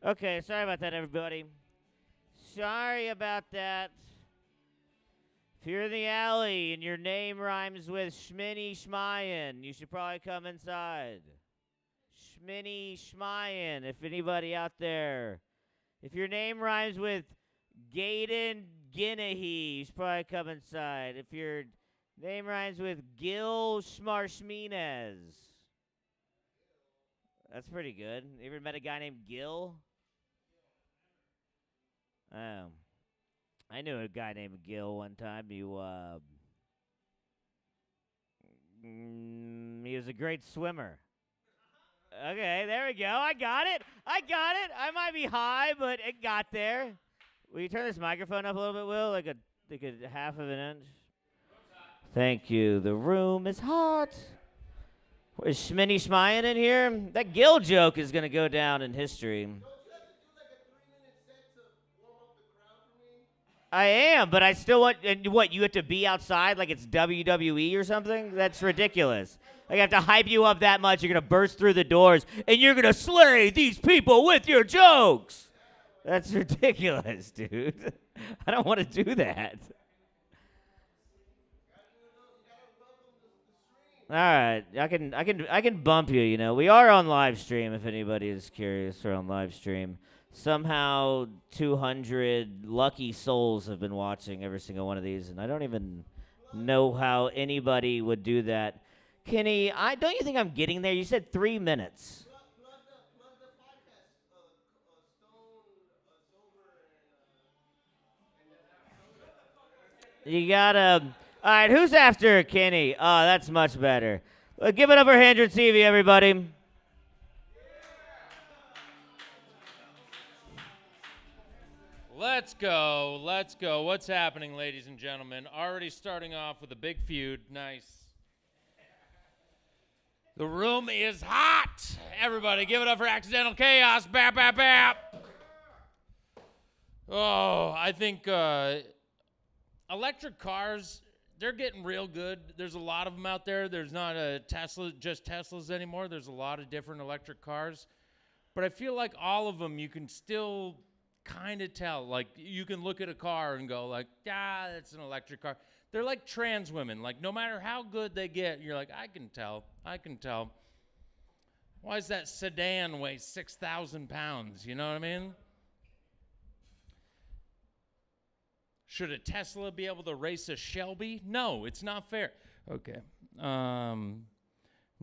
Okay, sorry about that, everybody. Sorry about that. If you're in the alley and your name rhymes with Schminny Schmayan, you should probably come inside. Schminny Schmayan, if anybody out there. If your name rhymes with Gaden Guinea, you should probably come inside. If your name rhymes with Gil Schmarshminez, that's pretty good. You ever met a guy named Gil? Um, I knew a guy named Gil one time. He was a great swimmer. Okay, there we go. I got it. I might be high, but it got there. Will you turn this microphone up a little bit, Will? Like a half of an inch. Thank you. The room is hot. Is Schminny Schmayan in here? That Gil joke is gonna go down in history. I am, but I still want. And what? You have to be outside like it's WWE or something? That's ridiculous. Like I have to hype you up that much. You're gonna burst through the doors and you're gonna slay these people with your jokes. That's ridiculous, dude. I don't want to do that. All right, I can bump you. You know, we are on live stream. If anybody is curious, we're on live stream. Somehow, 200 lucky souls have been watching every single one of these, and I don't even know how anybody would do that. Kenny, I don't you think I'm getting there? You said 3 minutes. You gotta. All right, who's after Kenny? Oh, that's much better. Give it up for 100 TV, everybody. Let's go. Let's go. What's happening, ladies and gentlemen? Already starting off with a big feud. Nice. The room is hot. Everybody, give it up for Accidental Chaos. Bap, bap, bap. Oh, I think electric cars, they're getting real good. There's a lot of them out there. There's not a Tesla, just Teslas anymore. There's a lot of different electric cars. But I feel like all of them, you can still kind of tell. Like, you can look at a car and go like, that's an electric car. They're like trans women. Like, no matter how good they get, you're like, I can tell. Why does that sedan weigh 6,000 pounds? You know what I mean? Should a Tesla be able to race a Shelby? No, it's not fair. Okay. Not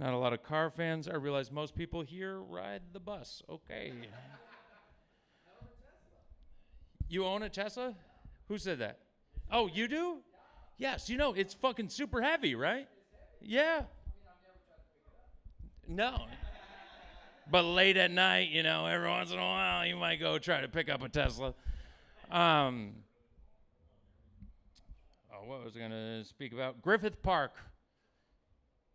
a lot of car fans. I realize most people here ride the bus. Okay. You own a Tesla? Who said that? Oh, you do? Yes, you know, it's fucking super heavy, right? Yeah. No. But late at night, you know, every once in a while, you might go try to pick up a Tesla. What was I going to speak about? Griffith Park.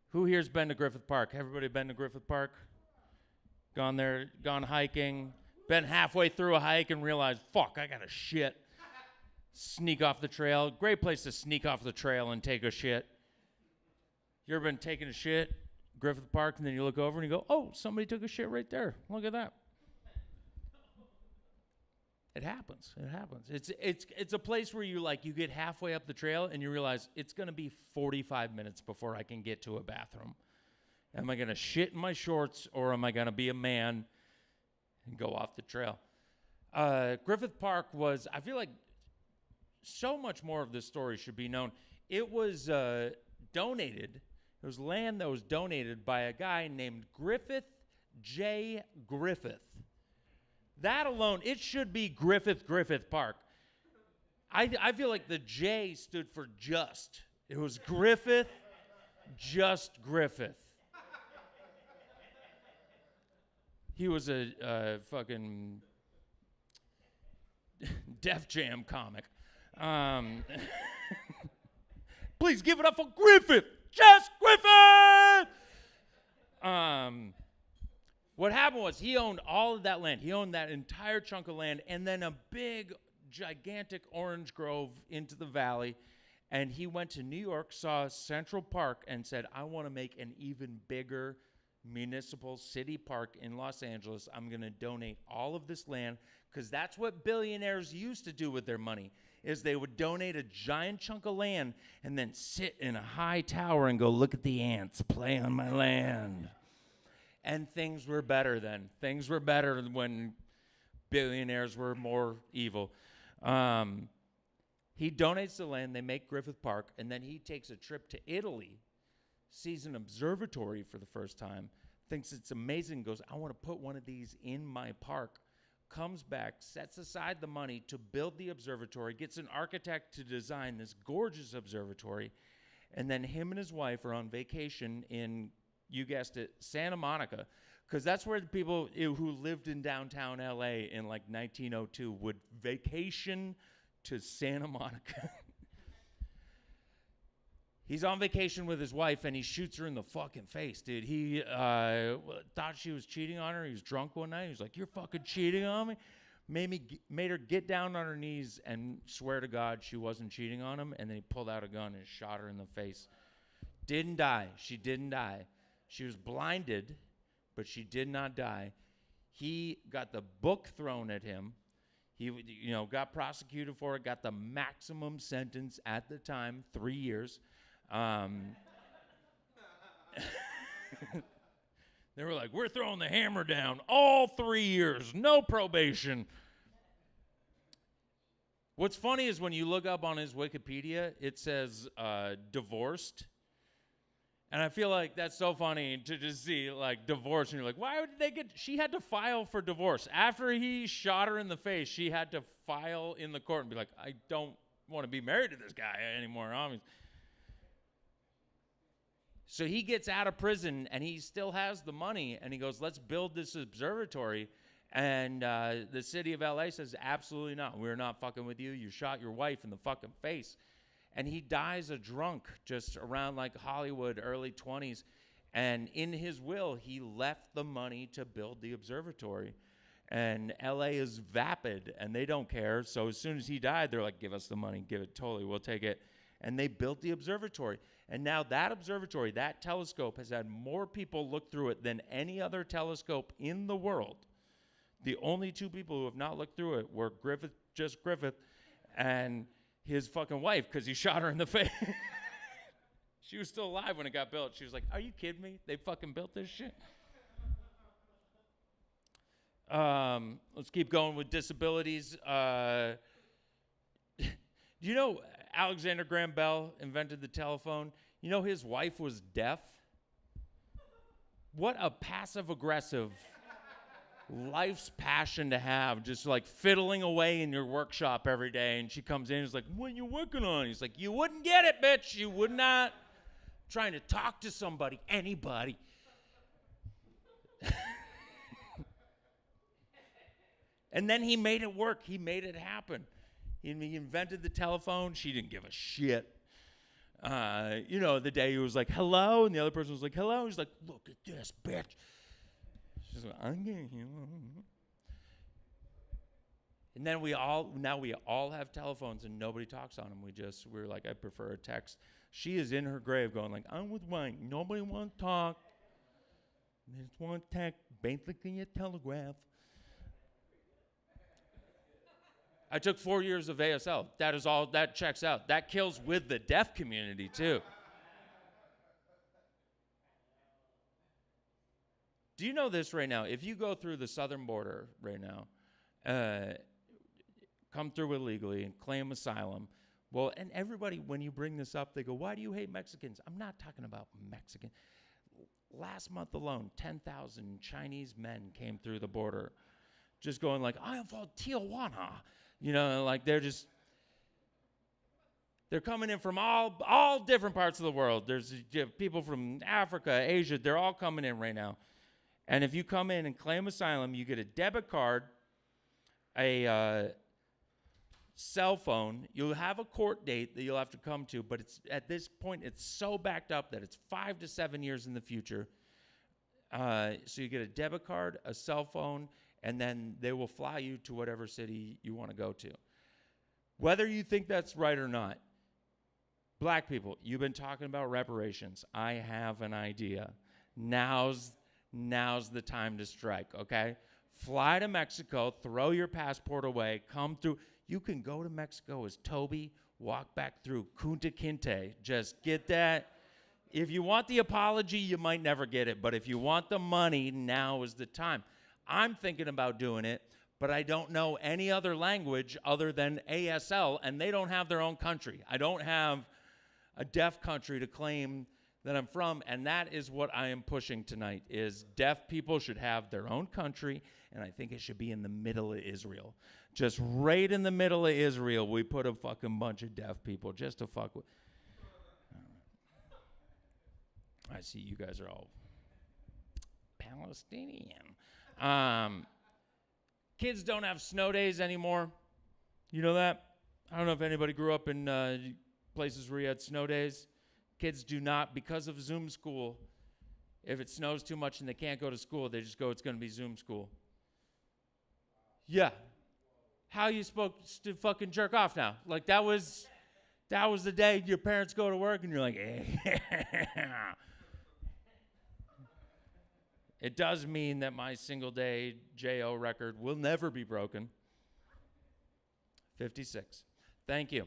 Who here's been to Griffith Park? Everybody been to Griffith Park? Gone there, gone hiking, been halfway through a hike and realized, fuck, I got to shit. Sneak off the trail. Great place to sneak off the trail and take a shit. You ever been taking a shit, Griffith Park, and then you look over and you go, oh, somebody took a shit right there. Look at that. It happens. It's a place where you get halfway up the trail and you realize it's going to be 45 minutes before I can get to a bathroom. Am I going to shit in my shorts or am I going to be a man and go off the trail? Griffith Park was, I feel like so much more of this story should be known. It was donated. It was land that was donated by a guy named Griffith J. Griffith. That alone, it should be Griffith Park. I feel like the J stood for just. It was Griffith, just Griffith. He was a fucking Def Jam comic. Please give it up for Griffith, just Griffith! What happened was he owned all of that land. He owned that entire chunk of land and then a big, gigantic orange grove into the valley. And he went to New York, saw Central Park, and said, I want to make an even bigger municipal city park in Los Angeles. I'm going to donate all of this land because that's what billionaires used to do with their money, is they would donate a giant chunk of land and then sit in a high tower and go, look at the ants play on my land. And things were better then. Things were better when billionaires were more evil. He donates the land, they make Griffith Park, and then he takes a trip to Italy, sees an observatory for the first time, thinks it's amazing, goes, I want to put one of these in my park, comes back, sets aside the money to build the observatory, gets an architect to design this gorgeous observatory, and then him and his wife are on vacation in, you guessed it, Santa Monica, because that's where the people who lived in downtown LA in like 1902 would vacation to Santa Monica. He's on vacation with his wife, and he shoots her in the fucking face, dude. He thought she was cheating on her. He was drunk one night. He was like, you're fucking cheating on me? Made her get down on her knees and swear to God she wasn't cheating on him, and then he pulled out a gun and shot her in the face. Didn't die. She didn't die. She was blinded, but she did not die. He got the book thrown at him. He, got prosecuted for it, got the maximum sentence at the time, 3 years. They were like, we're throwing the hammer down, all 3 years, no probation. What's funny is when you look up on his Wikipedia, it says divorced. And I feel like that's so funny to just see, like, divorce. And you're like, why did she had to file for divorce. After he shot her in the face, she had to file in the court and be like, I don't want to be married to this guy anymore. So he gets out of prison, and he still has the money. And he goes, let's build this observatory. And the city of LA says, absolutely not. We're not fucking with you. You shot your wife in the fucking face. And he dies a drunk just around like Hollywood, early 20s. And in his will, he left the money to build the observatory. And LA is vapid, and they don't care. So as soon as he died, they're like, give us the money. Give it, totally, we'll take it. And they built the observatory. And now that observatory, that telescope, has had more people look through it than any other telescope in the world. The only two people who have not looked through it were Griffith, and his fucking wife, because he shot her in the face. She was still alive when it got built. She was like, are you kidding me? They fucking built this shit? Let's keep going with disabilities. Do you know Alexander Graham Bell invented the telephone? You know his wife was deaf? What a passive-aggressive life's passion to have, just like fiddling away in your workshop every day. And she comes in and is like, what are you working on? He's like, you wouldn't get it, bitch. You would not. Trying to talk to somebody, anybody. And then he made it work. He made it happen. He invented the telephone. She didn't give a shit. The day he was like, hello, and the other person was like, hello. He's like, look at this, bitch. She's like, I'm getting you. And then we all have telephones, and nobody talks on them. We're like, I prefer a text. She is in her grave going like, I'm with Mike. Nobody wants to talk. They just want to text, basically a telegraph. I took 4 years of ASL. That is all, that checks out. That kills with the deaf community, too. Do you know this right now? If you go through the southern border right now, come through illegally and claim asylum, well, and everybody, when you bring this up, they go, why do you hate Mexicans? I'm not talking about Mexicans. Last month alone, 10,000 Chinese men came through the border just going like, I am from Tijuana. Like they're coming in from all different parts of the world. There's people from Africa, Asia, they're all coming in right now. And if you come in and claim asylum, you get a debit card, a cell phone. You'll have a court date that you'll have to come to, but at this point, it's so backed up that it's 5 to 7 years in the future. So you get a debit card, a cell phone, and then they will fly you to whatever city you want to go to. Whether you think that's right or not, black people, you've been talking about reparations. I have an idea. Now's now's the time to strike, okay? Fly to Mexico, throw your passport away, come through. You can go to Mexico as Toby, walk back through Kunta Kinte. Just get that. If you want the apology, you might never get it. But if you want the money, now is the time. I'm thinking about doing it, but I don't know any other language other than ASL, and they don't have their own country. I don't have a deaf country to claim that I'm from, and that is what I am pushing tonight, is deaf people should have their own country, and I think it should be in the middle of Israel. Just right in the middle of Israel, we put a fucking bunch of deaf people just to fuck with. I see you guys are all Palestinian. Kids don't have snow days anymore. You know that? I don't know if anybody grew up in places where you had snow days. Kids do not, because of Zoom school. If it snows too much and they can't go to school, they just go, it's going to be Zoom school. Yeah. How you supposed to fucking jerk off now? Like, that was the day your parents go to work and you're like, eh. It does mean that my single day JO record will never be broken. 56. Thank you.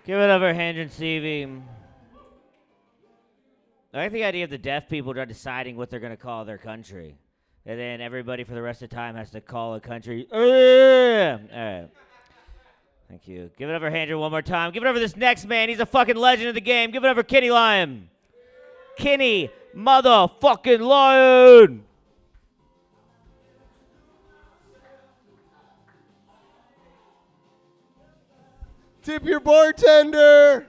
Give it up for Hendren CV. I like the idea of the deaf people are deciding what they're going to call their country. And then everybody for the rest of the time has to call a country. All right. Thank you. Give it up for Hendren one more time. Give it up for this next man. He's a fucking legend of the game. Give it up for Kenny Lyon. Kenny motherfucking Lyon. Tip your bartender.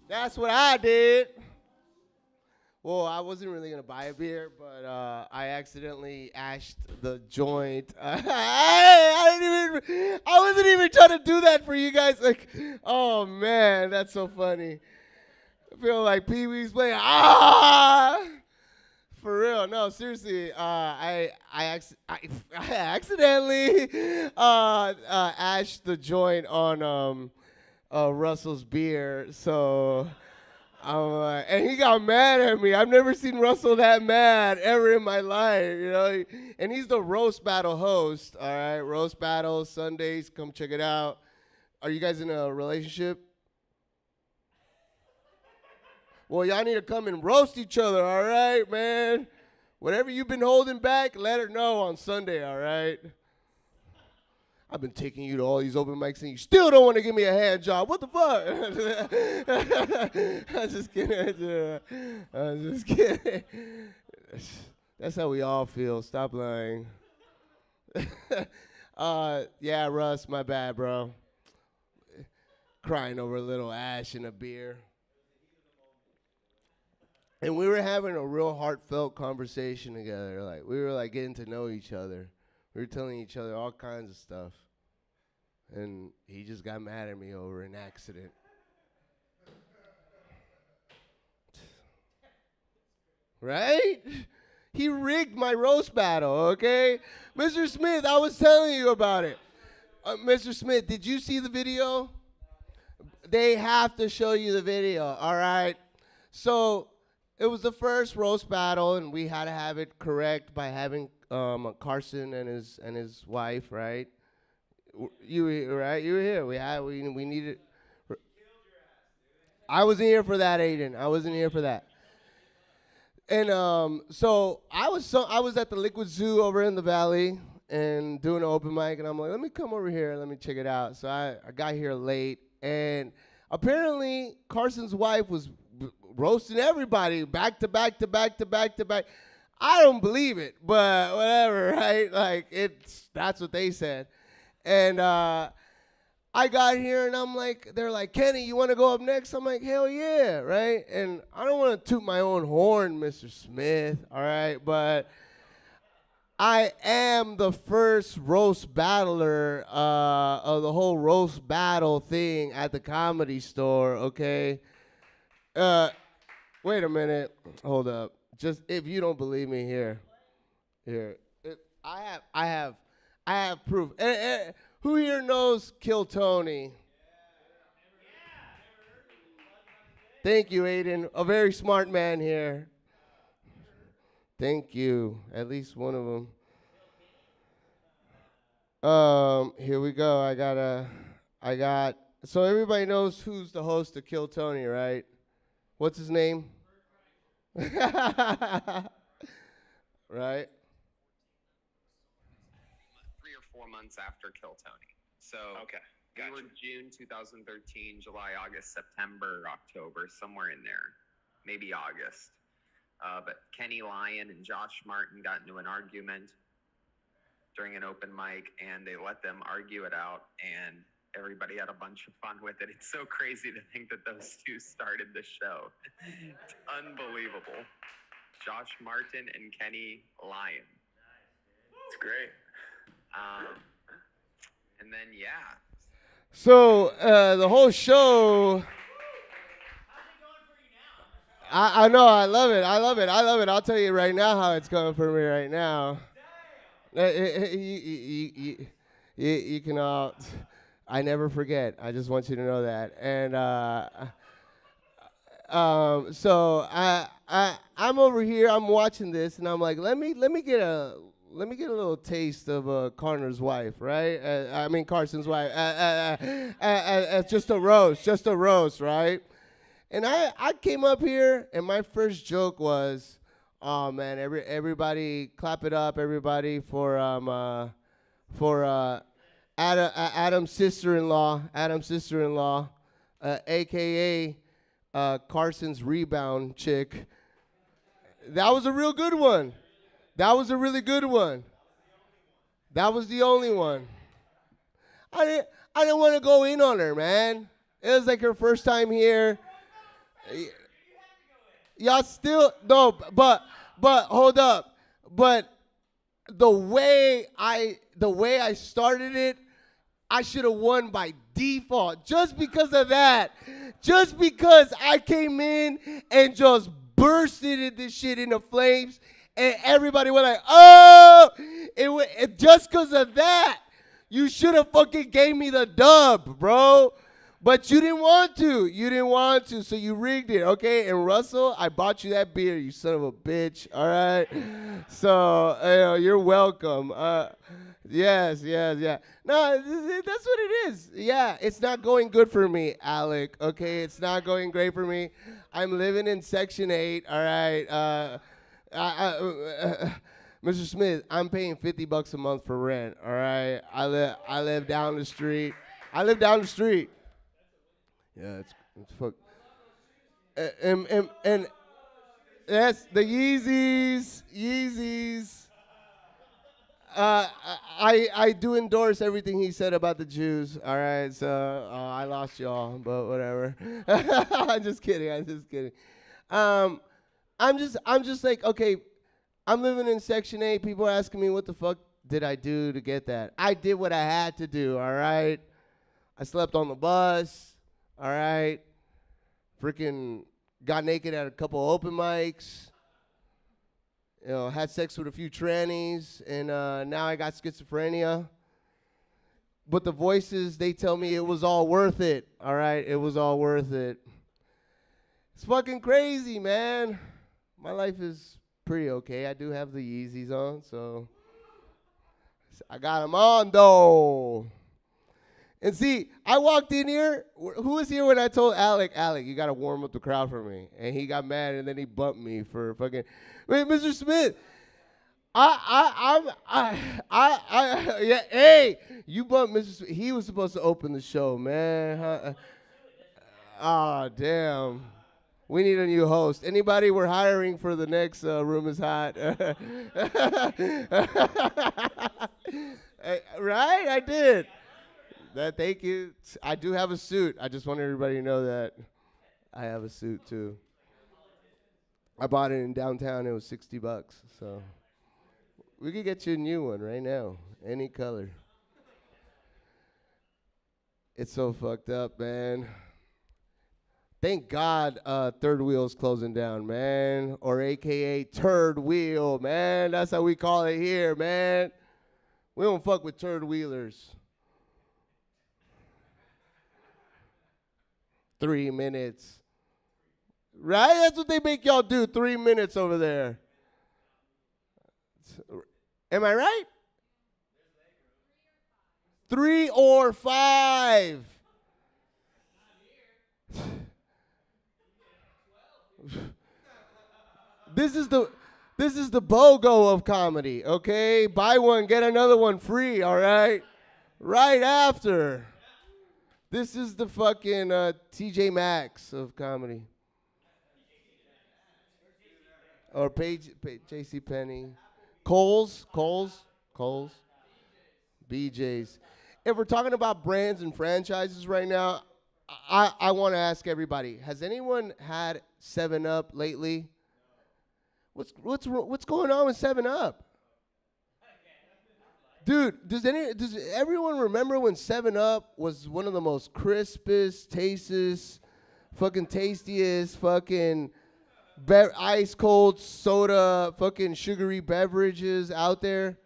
That's what I did. Well, I wasn't really going to buy a beer, but I accidentally ashed the joint. I wasn't even trying to do that for you guys. Like, oh, man, that's so funny. I feel like Pee Wee's playing. For real, no, seriously. I accidentally ashed the joint on Russell's beer, so and he got mad at me. I've never seen Russell that mad ever in my life, you know. And he's the roast battle host. All right, roast battle Sundays. Come check it out. Are you guys in a relationship? Well, y'all need to come and roast each other, all right, man? Whatever you've been holding back, let her know on Sunday, all right? I've been taking you to all these open mics and you still don't want to give me a hand job. What the fuck? I'm just kidding. I'm just kidding. That's how we all feel. Stop lying. Yeah, Russ, my bad, bro. Crying over a little ash in a beer. And we were having a real heartfelt conversation together. Like, we were like getting to know each other. We were telling each other all kinds of stuff. And he just got mad at me over an accident. Right? He rigged my roast battle, okay? Mr. Smith, I was telling you about it. Mr. Smith, did you see the video? They have to show you the video, all right? So it was the first roast battle, and we had to have it correct by having Carson and his wife, right? You were right? You were here. We needed. I wasn't here for that, Aiden. I wasn't here for that. And so I was at the Liquid Zoo over in the Valley and doing an open mic, and I'm like, let me come over here, let me check it out. So I got here late, and apparently Carson's wife was roasting everybody back to back to back to back to back. I don't believe it, but whatever, right? Like, that's what they said. And I got here, and I'm like, they're like, Kenny, you want to go up next? I'm like, hell yeah, right? And I don't want to toot my own horn, Mr. Smith, all right? But I am the first roast battler of the whole roast battle thing at the Comedy Store, okay? Wait a minute. Hold up. Just if you don't believe me, here. I have proof. Who here knows Kill Tony? Thank you, Aiden. A very smart man here. Thank you. At least one of them. Here we go. So everybody knows who's the host of Kill Tony, right? What's his name? Right? 3 or 4 months after Kill Tony. So Okay, we gotcha. were June 2013, July, August, September, October, somewhere in there, maybe August. But Kenny Lyon and Josh Martin got into an argument during an open mic, and they let them argue it out, and everybody had a bunch of fun with it. It's so crazy to think that those two started the show. It's unbelievable. Josh Martin and Kenny Lyon. It's great. And then, yeah. So the whole show. I know. I love it. I'll tell you right now how it's going for me right now. You can all. I never forget. I just want you to know that. And so I'm over here. I'm watching this, and I'm like, let me get a little taste of Carson's wife, right? Carson's wife. Just a roast, right? And I came up here, and my first joke was, oh man, everybody clap it up, everybody for Adam's sister-in-law, aka Carson's rebound chick. That was a real good one. That was a really good one. That was the only one. I didn't want to go in on her, man. It was like her first time here. Y'all still no, but hold up. But the way I started it, I should have won by default just because of that. Just because I came in and just bursted this shit into flames, and everybody went like, "Oh!" Just because of that, you should have fucking gave me the dub, bro. But you didn't want to, so you rigged it, okay? And Russell, I bought you that beer, you son of a bitch, all right? So, you're welcome. Yes. No, that's what it is. Yeah, it's not going good for me, Alec, okay? It's not going great for me. I'm living in Section 8, all right? Mr. Smith, I'm paying $50 a month for rent, all right? I live down the street. Yeah, it's fuck. And that's the Yeezys. I do endorse everything he said about the Jews. All right, so I lost y'all, but whatever. I'm just kidding. I'm just like, okay, I'm living in Section 8. People are asking me what the fuck did I do to get that. I did what I had to do. All right, I slept on the bus. All right. Freaking got naked at a couple open mics. Had sex with a few trannies, and now I got schizophrenia. But the voices, they tell me it was all worth it. All right, it was all worth it. It's fucking crazy, man. My life is pretty okay. I do have the Yeezys on, so I got them on, though. And see, I walked in here. Who was here when I told Alec, you got to warm up the crowd for me? And he got mad, and then he bumped me for fucking. Wait, Mr. Smith. Yeah. Hey, you bumped Mr. Smith. He was supposed to open the show, man. Damn. We need a new host. Anybody? We're hiring for the next Room is Hot. Right? I did. Thank you. I do have a suit. I just want everybody to know that I have a suit too. I bought it in downtown. It was $60, so we could get you a new one right now, any color. It's so fucked up, man. Thank God Third Wheel's closing down, man, or AKA Turd Wheel, man. That's how we call it here, man. We don't fuck with turd wheelers. 3 minutes. Right? That's what they make y'all do. 3 minutes over there. Am I right? 3 or 5. This is the BOGO of comedy, okay? Buy one, get another one free, all right? Right after. This is the fucking TJ Maxx of comedy. Or JC Penney. Kohl's. BJ's. If we're talking about brands and franchises right now, I want to ask everybody, has anyone had 7-Up lately? What's going on with 7-Up? Dude, does everyone remember when 7-Up was one of the most crispest, tastiest, fucking tastiest, fucking ice cold soda, fucking sugary beverages out there?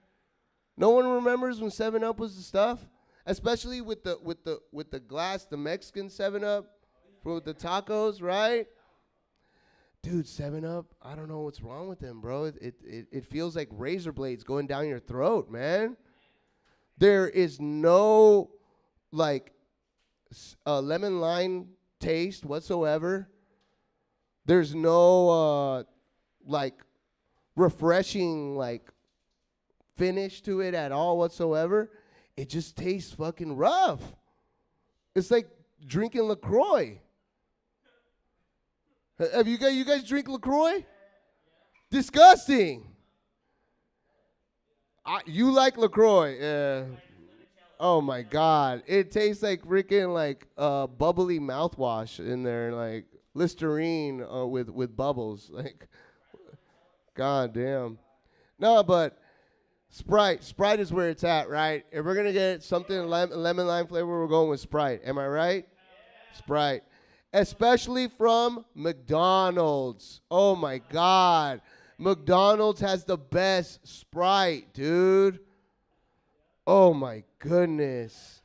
No one remembers when 7-Up was the stuff, especially with the glass, the Mexican 7-Up, with the tacos, right? Dude, 7-Up, I don't know what's wrong with them, bro. It feels like razor blades going down your throat, man. There is no, like, lemon lime taste whatsoever. There's no, like, refreshing, like, finish to it at all whatsoever. It just tastes fucking rough. It's like drinking LaCroix. Have you guys drink LaCroix? Disgusting. You like LaCroix? Yeah. Oh my God! It tastes like freaking like bubbly mouthwash in there, like Listerine with bubbles. Like, God damn. No, but Sprite is where it's at, right? If we're gonna get something lemon lime flavor, we're going with Sprite. Am I right? Yeah. Sprite. Especially from McDonald's. Oh my God. McDonald's has the best Sprite, dude. Oh my goodness.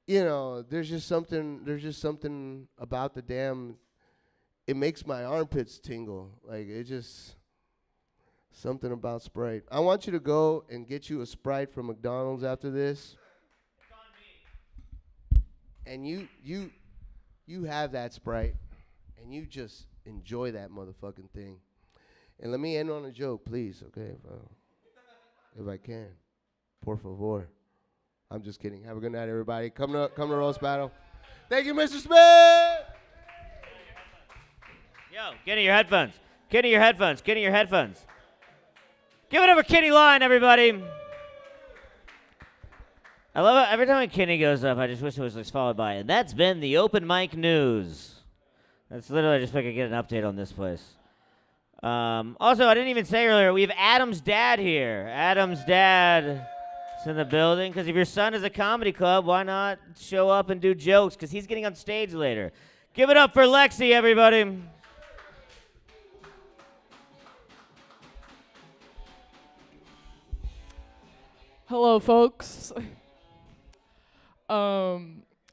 You know, there's just something about the damn, it makes my armpits tingle. Like, it just, something about Sprite. I want you to go and get you a Sprite from McDonald's after this. And you have that Sprite, and you just enjoy that motherfucking thing. And let me end on a joke, please, okay? If I can. Por favor. I'm just kidding. Have a good night, everybody. Come to Roast Battle. Thank you, Mr. Smith! Yo, get in your headphones. Get in your headphones. Get in your headphones. Give it up for Kenny Line, everybody. I love it. Every time Kenny goes up, I just wish it was just followed by, and that's been the open mic news. That's literally just so I could get an update on this place. Also, I didn't even say earlier, we have Adam's dad here. Adam's dad is in the building, because if your son is a comedy club, why not show up and do jokes, because he's getting on stage later. Give it up for Lexi, everybody. Hello, folks.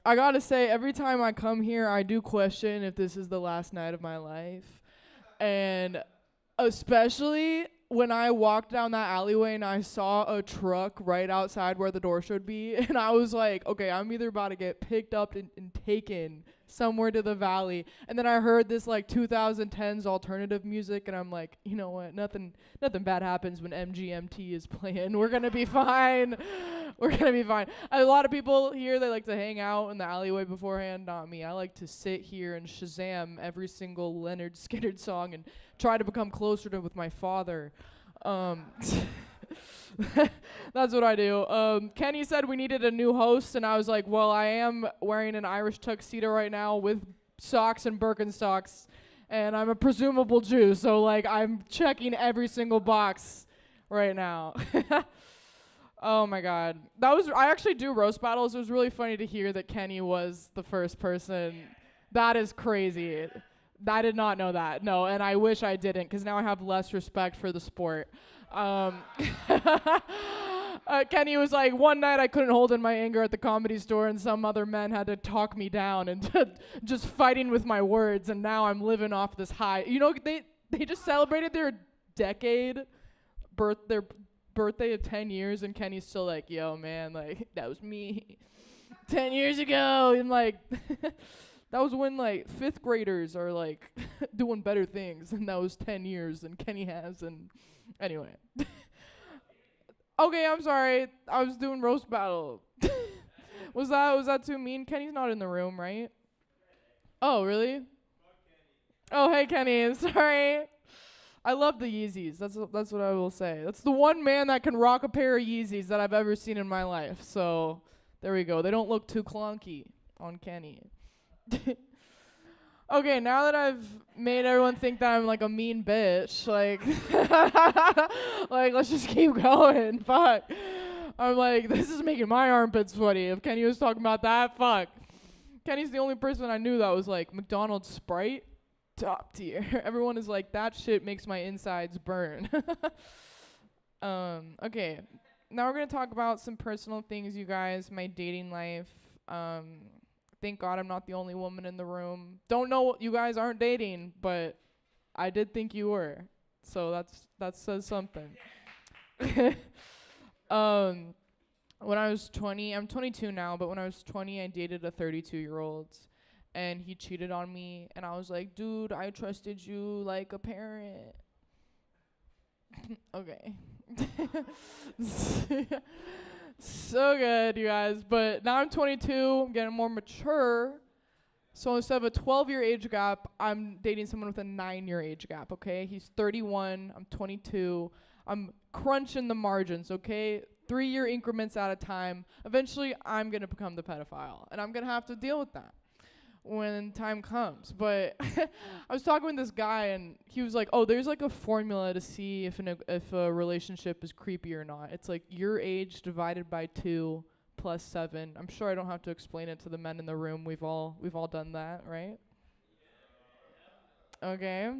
I gotta say, every time I come here, I do question if this is the last night of my life. And especially when I walked down that alleyway and I saw a truck right outside where the door should be, and I was like, okay, I'm either about to get picked up and taken somewhere to the valley. And then I heard this like 2010s alternative music, and I'm like, you know what, nothing bad happens when MGMT is playing. We're gonna be fine. We're gonna be fine. A lot of people here, they like to hang out in the alleyway beforehand. Not me. I like to sit here and Shazam every single Leonard Skinner song and try to become closer to with my father. That's what I do. Kenny said we needed a new host, and I was like, well, I am wearing an Irish tuxedo right now with socks and Birkenstocks, and I'm a presumable Jew, so like I'm checking every single box right now. Oh my God. I actually do roast battles. It was really funny to hear that Kenny was the first person. That is crazy. I did not know that. No, and I wish I didn't, because now I have less respect for the sport. Kenny was like, one night I couldn't hold in my anger at the Comedy Store, and some other men had to talk me down and just fighting with my words, and now I'm living off this high. You know, they just celebrated their their birthday of 10 years, and Kenny's still like, yo, man, like, that was me 10 years ago, and like, that was when like 5th graders are like doing better things, and that was 10 years, and Kenny has, and anyway. Okay, I'm sorry. I was doing roast battle. Was that too mean? Kenny's not in the room, right? Oh, really? Oh, hey, Kenny. I'm sorry. I love the Yeezys. That's what I will say. That's the one man that can rock a pair of Yeezys that I've ever seen in my life. So there we go. They don't look too clunky on Kenny. Okay, now that I've made everyone think that I'm like a mean bitch, like, like let's just keep going. Fuck. I'm like, this is making my armpits sweaty. If Kenny was talking about that, fuck. Kenny's the only person I knew that was like McDonald's Sprite, top tier. Everyone is like, that shit makes my insides burn. Okay, now we're gonna talk about some personal things, you guys. My dating life. Thank God I'm not the only woman in the room. Don't know you guys aren't dating, but I did think you were. So that says something. When I was 20, I'm 22 now, but when I was 20, I dated a 32-year-old, and he cheated on me, and I was like, dude, I trusted you like a parent. Okay. So good, you guys. But now I'm 22. I'm getting more mature. So instead of a 12-year age gap, I'm dating someone with a 9-year age gap, okay? He's 31. I'm 22. I'm crunching the margins, okay? 3-year increments at a time. Eventually, I'm going to become the pedophile, and I'm going to have to deal with that when time comes. But I was talking with this guy, and he was like, oh, there's like a formula to see if a relationship is creepy or not. It's like your age divided by 2 plus 7. I'm sure I don't have to explain it to the men in the room. We've all done that, right? Okay.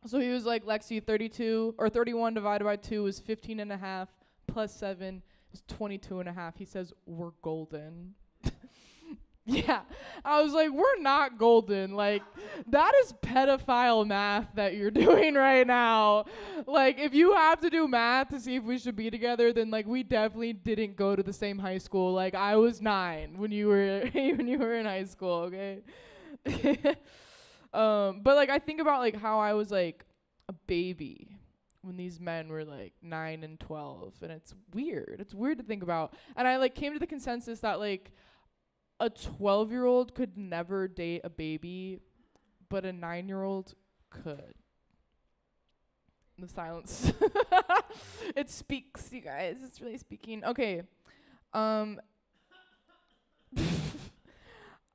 So he was like, Lexi, 32 or 31 divided by 2 is 15 and a half, plus 7 is 22 and a half. He says, we're golden. Yeah, I was like, we're not golden. Like, that is pedophile math that you're doing right now. Like, if you have to do math to see if we should be together, then like we definitely didn't go to the same high school. Like, I was 9 when you were in high school. Okay. But like I think about like how I was like a baby when these men were like 9 and 12, and it's weird. It's weird to think about. And I like came to the consensus that like a 12-year-old could never date a baby, but a 9-year-old could. The silence. It speaks, you guys. It's really speaking. Okay.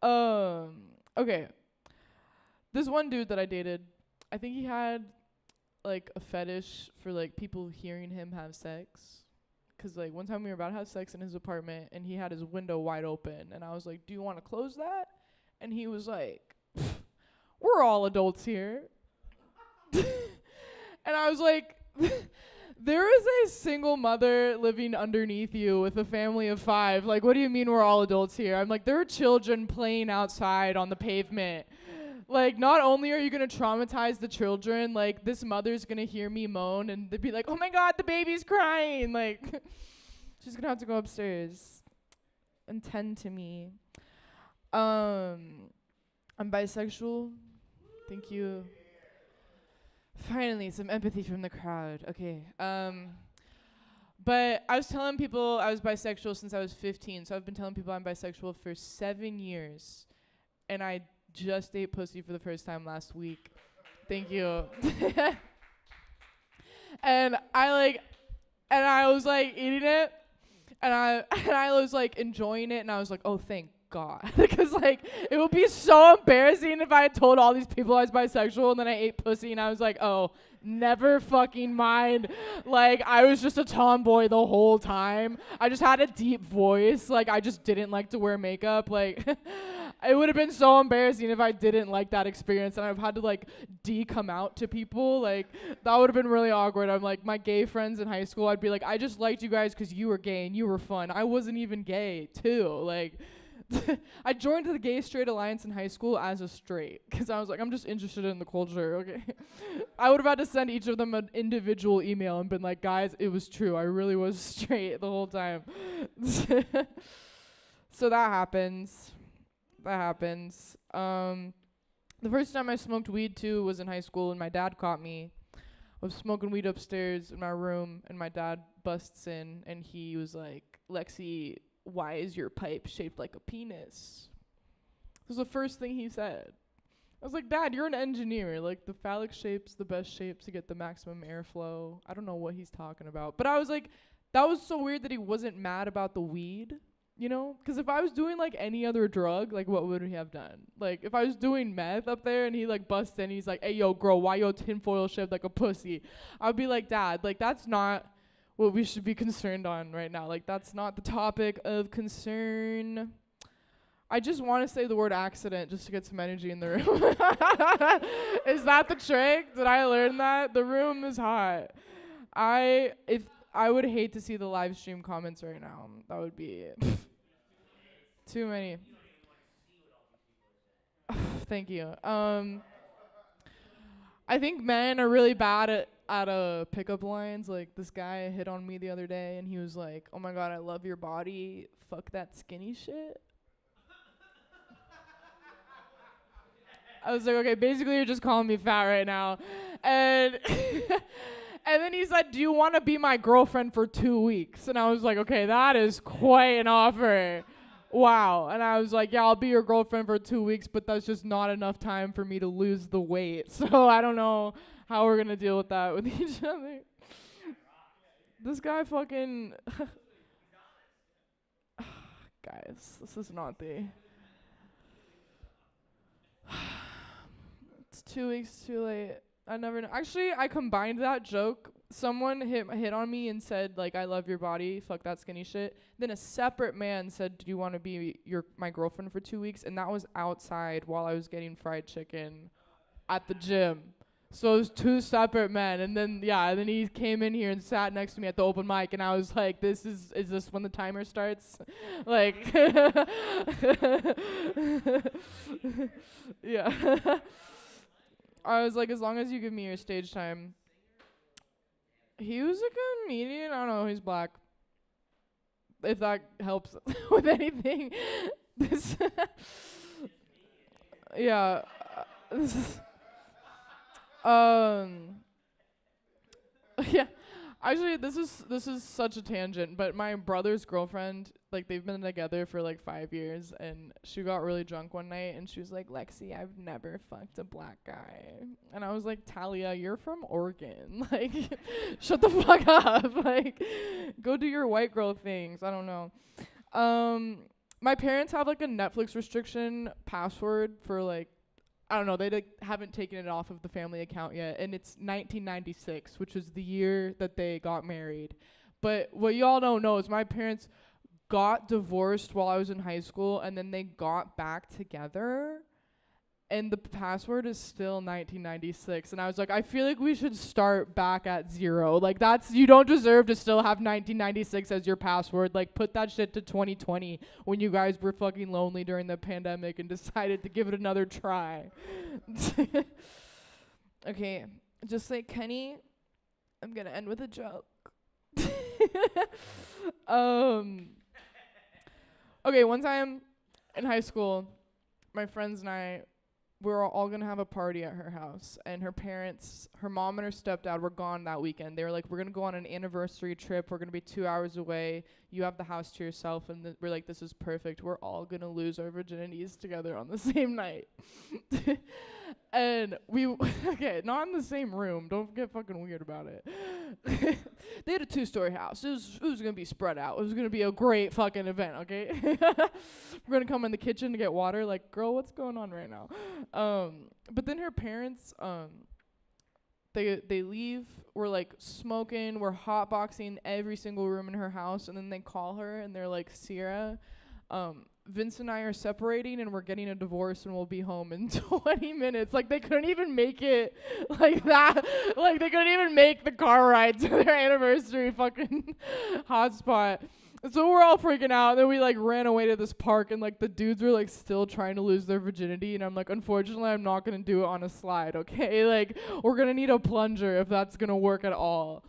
Okay. This one dude that I dated, I think he had like a fetish for like people hearing him have sex. Cause like one time we were about to have sex in his apartment, and he had his window wide open, and I was like, do you want to close that? And he was like, we're all adults here. And I was like, there is a single mother living underneath you with a family of 5. Like, what do you mean we're all adults here? I'm like, there are children playing outside on the pavement. Like, not only are you going to traumatize the children, like, this mother's going to hear me moan and they'd be like, oh my God, the baby's crying. Like, she's going to have to go upstairs and tend to me. I'm bisexual. Thank you. Finally, some empathy from the crowd. Okay. But I was telling people I was bisexual since I was 15. So I've been telling people I'm bisexual for 7 years. And I just ate pussy for the first time last week. Thank you. And I was like eating it, and I was like enjoying it, and I was like, oh, thank God. Because like it would be so embarrassing if I had told all these people I was bisexual and then I ate pussy and I was like, oh, never fucking mind. Like, I was just a tomboy the whole time. I just had a deep voice. Like, I just didn't like to wear makeup. Like, It would have been so embarrassing if I didn't like that experience and I've had to like come out to people. Like that would have been really awkward. I'm like my gay friends in high school. I'd be like, I just liked you guys because you were gay and you were fun. I wasn't even gay too. Like I joined the Gay Straight Alliance in high school as a straight because I was like, I'm just interested in the culture. Okay. I would have had to send each of them an individual email and been like, guys, it was true. I really was straight the whole time. So that happens. The first time I smoked weed too was in high school and my dad caught me. I was smoking weed upstairs in my room and my dad busts in and he was like, Lexi, why is your pipe shaped like a penis? This was the first thing he said. I was like, Dad, you're an engineer. Like, the phallic shape's the best shape to get the maximum airflow. I don't know what he's talking about. But I was like, that was so weird that he wasn't mad about the weed, you know? Because if I was doing, like, any other drug, like, what would he have done? Like, if I was doing meth up there and he, like, busts in, he's like, hey, yo, girl, why your tinfoil shaped like a pussy? I'd be like, Dad, like, that's not what we should be concerned on right now. Like, that's not the topic of concern. I just want to say the word accident just to get some energy in the room. Is that the trick? Did I learn that? The room is hot. I would hate to see the live stream comments right now. That would be too many. Thank you. I think men are really bad at pickup lines. Like, this guy hit on me the other day, and he was like, oh my God, I love your body. Fuck that skinny shit. I was like, okay, basically you're just calling me fat right now. And and then he said, do you want to be my girlfriend for 2 weeks? And I was like, okay, that is quite an offer. Wow. And I was like, yeah, I'll be your girlfriend for 2 weeks, but that's just not enough time for me to lose the weight. So I don't know how we're going to deal with that with each other. This guy fucking... Guys, this is not the... It's 2 weeks too late. I never know. Actually, I combined that joke. Someone hit on me and said, like, I love your body. Fuck that skinny shit. Then a separate man said, do you want to be my girlfriend for 2 weeks? And that was outside while I was getting fried chicken at the gym. So it was two separate men. And then, and then he came in here and sat next to me at the open mic. And I was like, is this when the timer starts? Like, yeah. I was like, as long as you give me your stage time. He was a comedian. I don't know. He's black. If that helps with anything. This. Yeah. Yeah. Actually, this is such a tangent, but my brother's girlfriend, like, they've been together for like 5 years, and she got really drunk one night, and she was like, Lexi, I've never fucked a black guy. And I was like, Talia, you're from Oregon. Like, shut the fuck up. Like, go do your white girl things. I don't know. My parents have like a Netflix restriction password for like, I don't know, they like haven't taken it off of the family account yet, and it's 1996, which was the year that they got married. But what y'all don't know is my parents got divorced while I was in high school, and then they got back together, and the password is still 1996. And I was like, I feel like we should start back at 0. Like, you don't deserve to still have 1996 as your password. Like, put that shit to 2020 when you guys were fucking lonely during the pandemic and decided to give it another try. Okay, just like Kenny, I'm gonna end with a joke. Okay, one time in high school, my friends and I, we were all gonna have a party at her house, and her parents, her mom and her stepdad were gone that weekend. They were like, we're gonna go on an anniversary trip. We're gonna be 2 hours away. You have the house to yourself. And we're like, this is perfect. We're all gonna lose our virginities together on the same night. And okay, not in the same room. Don't get fucking weird about it. They had a 2-story house. It was gonna be spread out. It was gonna be a great fucking event, okay? We're gonna come in the kitchen to get water. Like, girl, what's going on right now? But then her parents, they leave. We're like smoking. We're hotboxing every single room in her house, and then they call her and they're like, Sierra, Vince and I are separating and we're getting a divorce and we'll be home in 20 minutes. Like, they couldn't even make it like that. Like, they couldn't even make the car ride to their anniversary fucking hotspot. And so we're all freaking out. And then we, like, ran away to this park and, like, the dudes were, like, still trying to lose their virginity. And I'm like, unfortunately, I'm not going to do it on a slide, okay? Like, we're going to need a plunger if that's going to work at all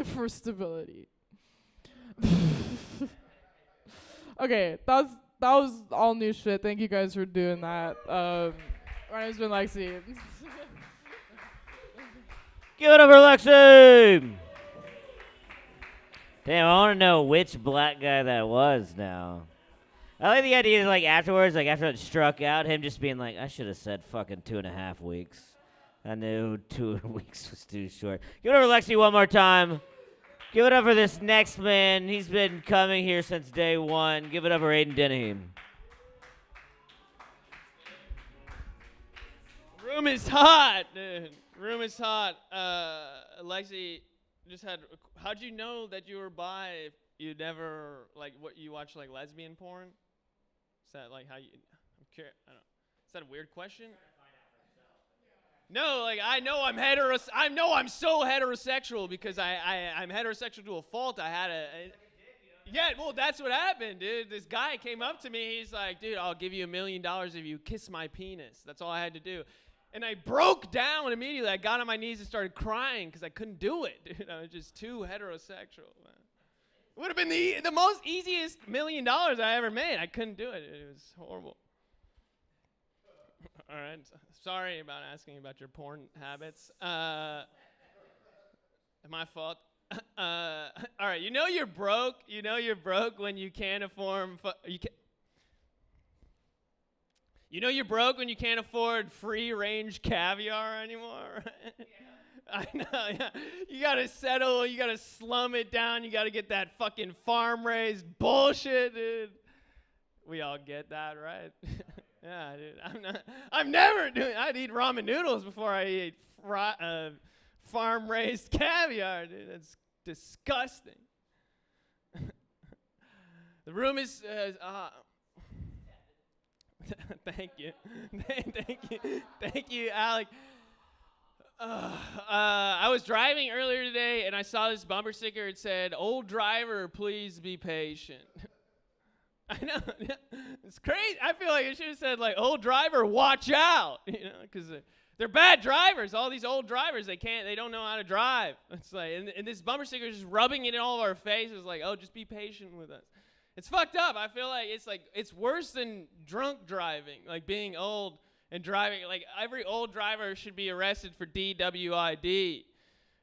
for stability. Okay, that was all new shit. Thank you guys for doing that. My name's been Lexi. Give it up for Lexi! Damn, I want to know which black guy that was now. I like the idea, like, afterwards, like, after it struck out, him just being like, I should have said fucking 2.5 weeks. I knew 2 weeks was too short. Give it up for Lexi one more time. Give it up for this next man. He's been coming here since day one. Give it up for Aiden Dennehy. Room is hot, dude. Room is hot. Lexi just had. How'd you know that you were bi if you never, like, what you watch, like, lesbian porn? Is that, like, how you. I'm curious. I don't know. Is that a weird question? No, like, I know I'm so heterosexual because I'm heterosexual to a fault. I had yeah, well, that's what happened, dude. This guy came up to me. He's like, dude, I'll give you $1 million if you kiss my penis. That's all I had to do. And I broke down immediately. I got on my knees and started crying because I couldn't do it, dude. I was just too heterosexual, man. It would have been the most easiest $1 million I ever made. I couldn't do it. It was horrible. All right. Sorry about asking about your porn habits. My fault. All right. You know you're broke. You know you're broke when you can't afford. You know you're broke when you can't afford free-range caviar anymore. I know. Yeah. You gotta settle. You gotta slum it down. You gotta get that fucking farm-raised bullshit, dude. We all get that, right? Yeah, dude. I'm never doing. I'd eat ramen noodles before I eat farm-raised caviar, dude. That's disgusting. The room is. Thank you, thank you, Alec. I was driving earlier today and I saw this bumper sticker. It said, "Old driver, please be patient." I know. It's crazy. I feel like it should have said, like, "Old driver, watch out," you know, because they're bad drivers. All these old drivers, they don't know how to drive. It's like, and this bumper sticker is just rubbing it in all of our faces, like, "Oh, just be patient with us." It's fucked up. I feel like it's worse than drunk driving, like being old and driving. Like, every old driver should be arrested for DWID,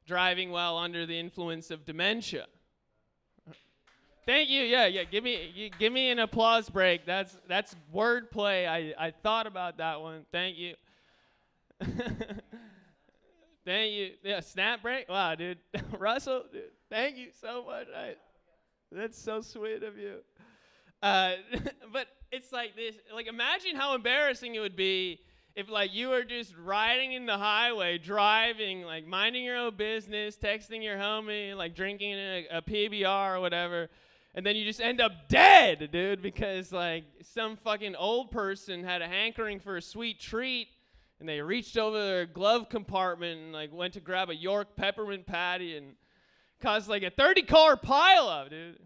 driving while under the influence of dementia. Thank you. Yeah. Give me an applause break. That's wordplay. I thought about that one. Thank you. Thank you. Yeah, snap break. Wow, dude. Russell, dude, thank you so much. That's so sweet of you. But it's like this. Like, imagine how embarrassing it would be if, like, you were just riding in the highway, driving, like, minding your own business, texting your homie, like, drinking a PBR or whatever, and then you just end up dead, dude, because, like, some fucking old person had a hankering for a sweet treat, and they reached over their glove compartment and, like, went to grab a York peppermint patty and caused, like, a 30-car pileup, dude.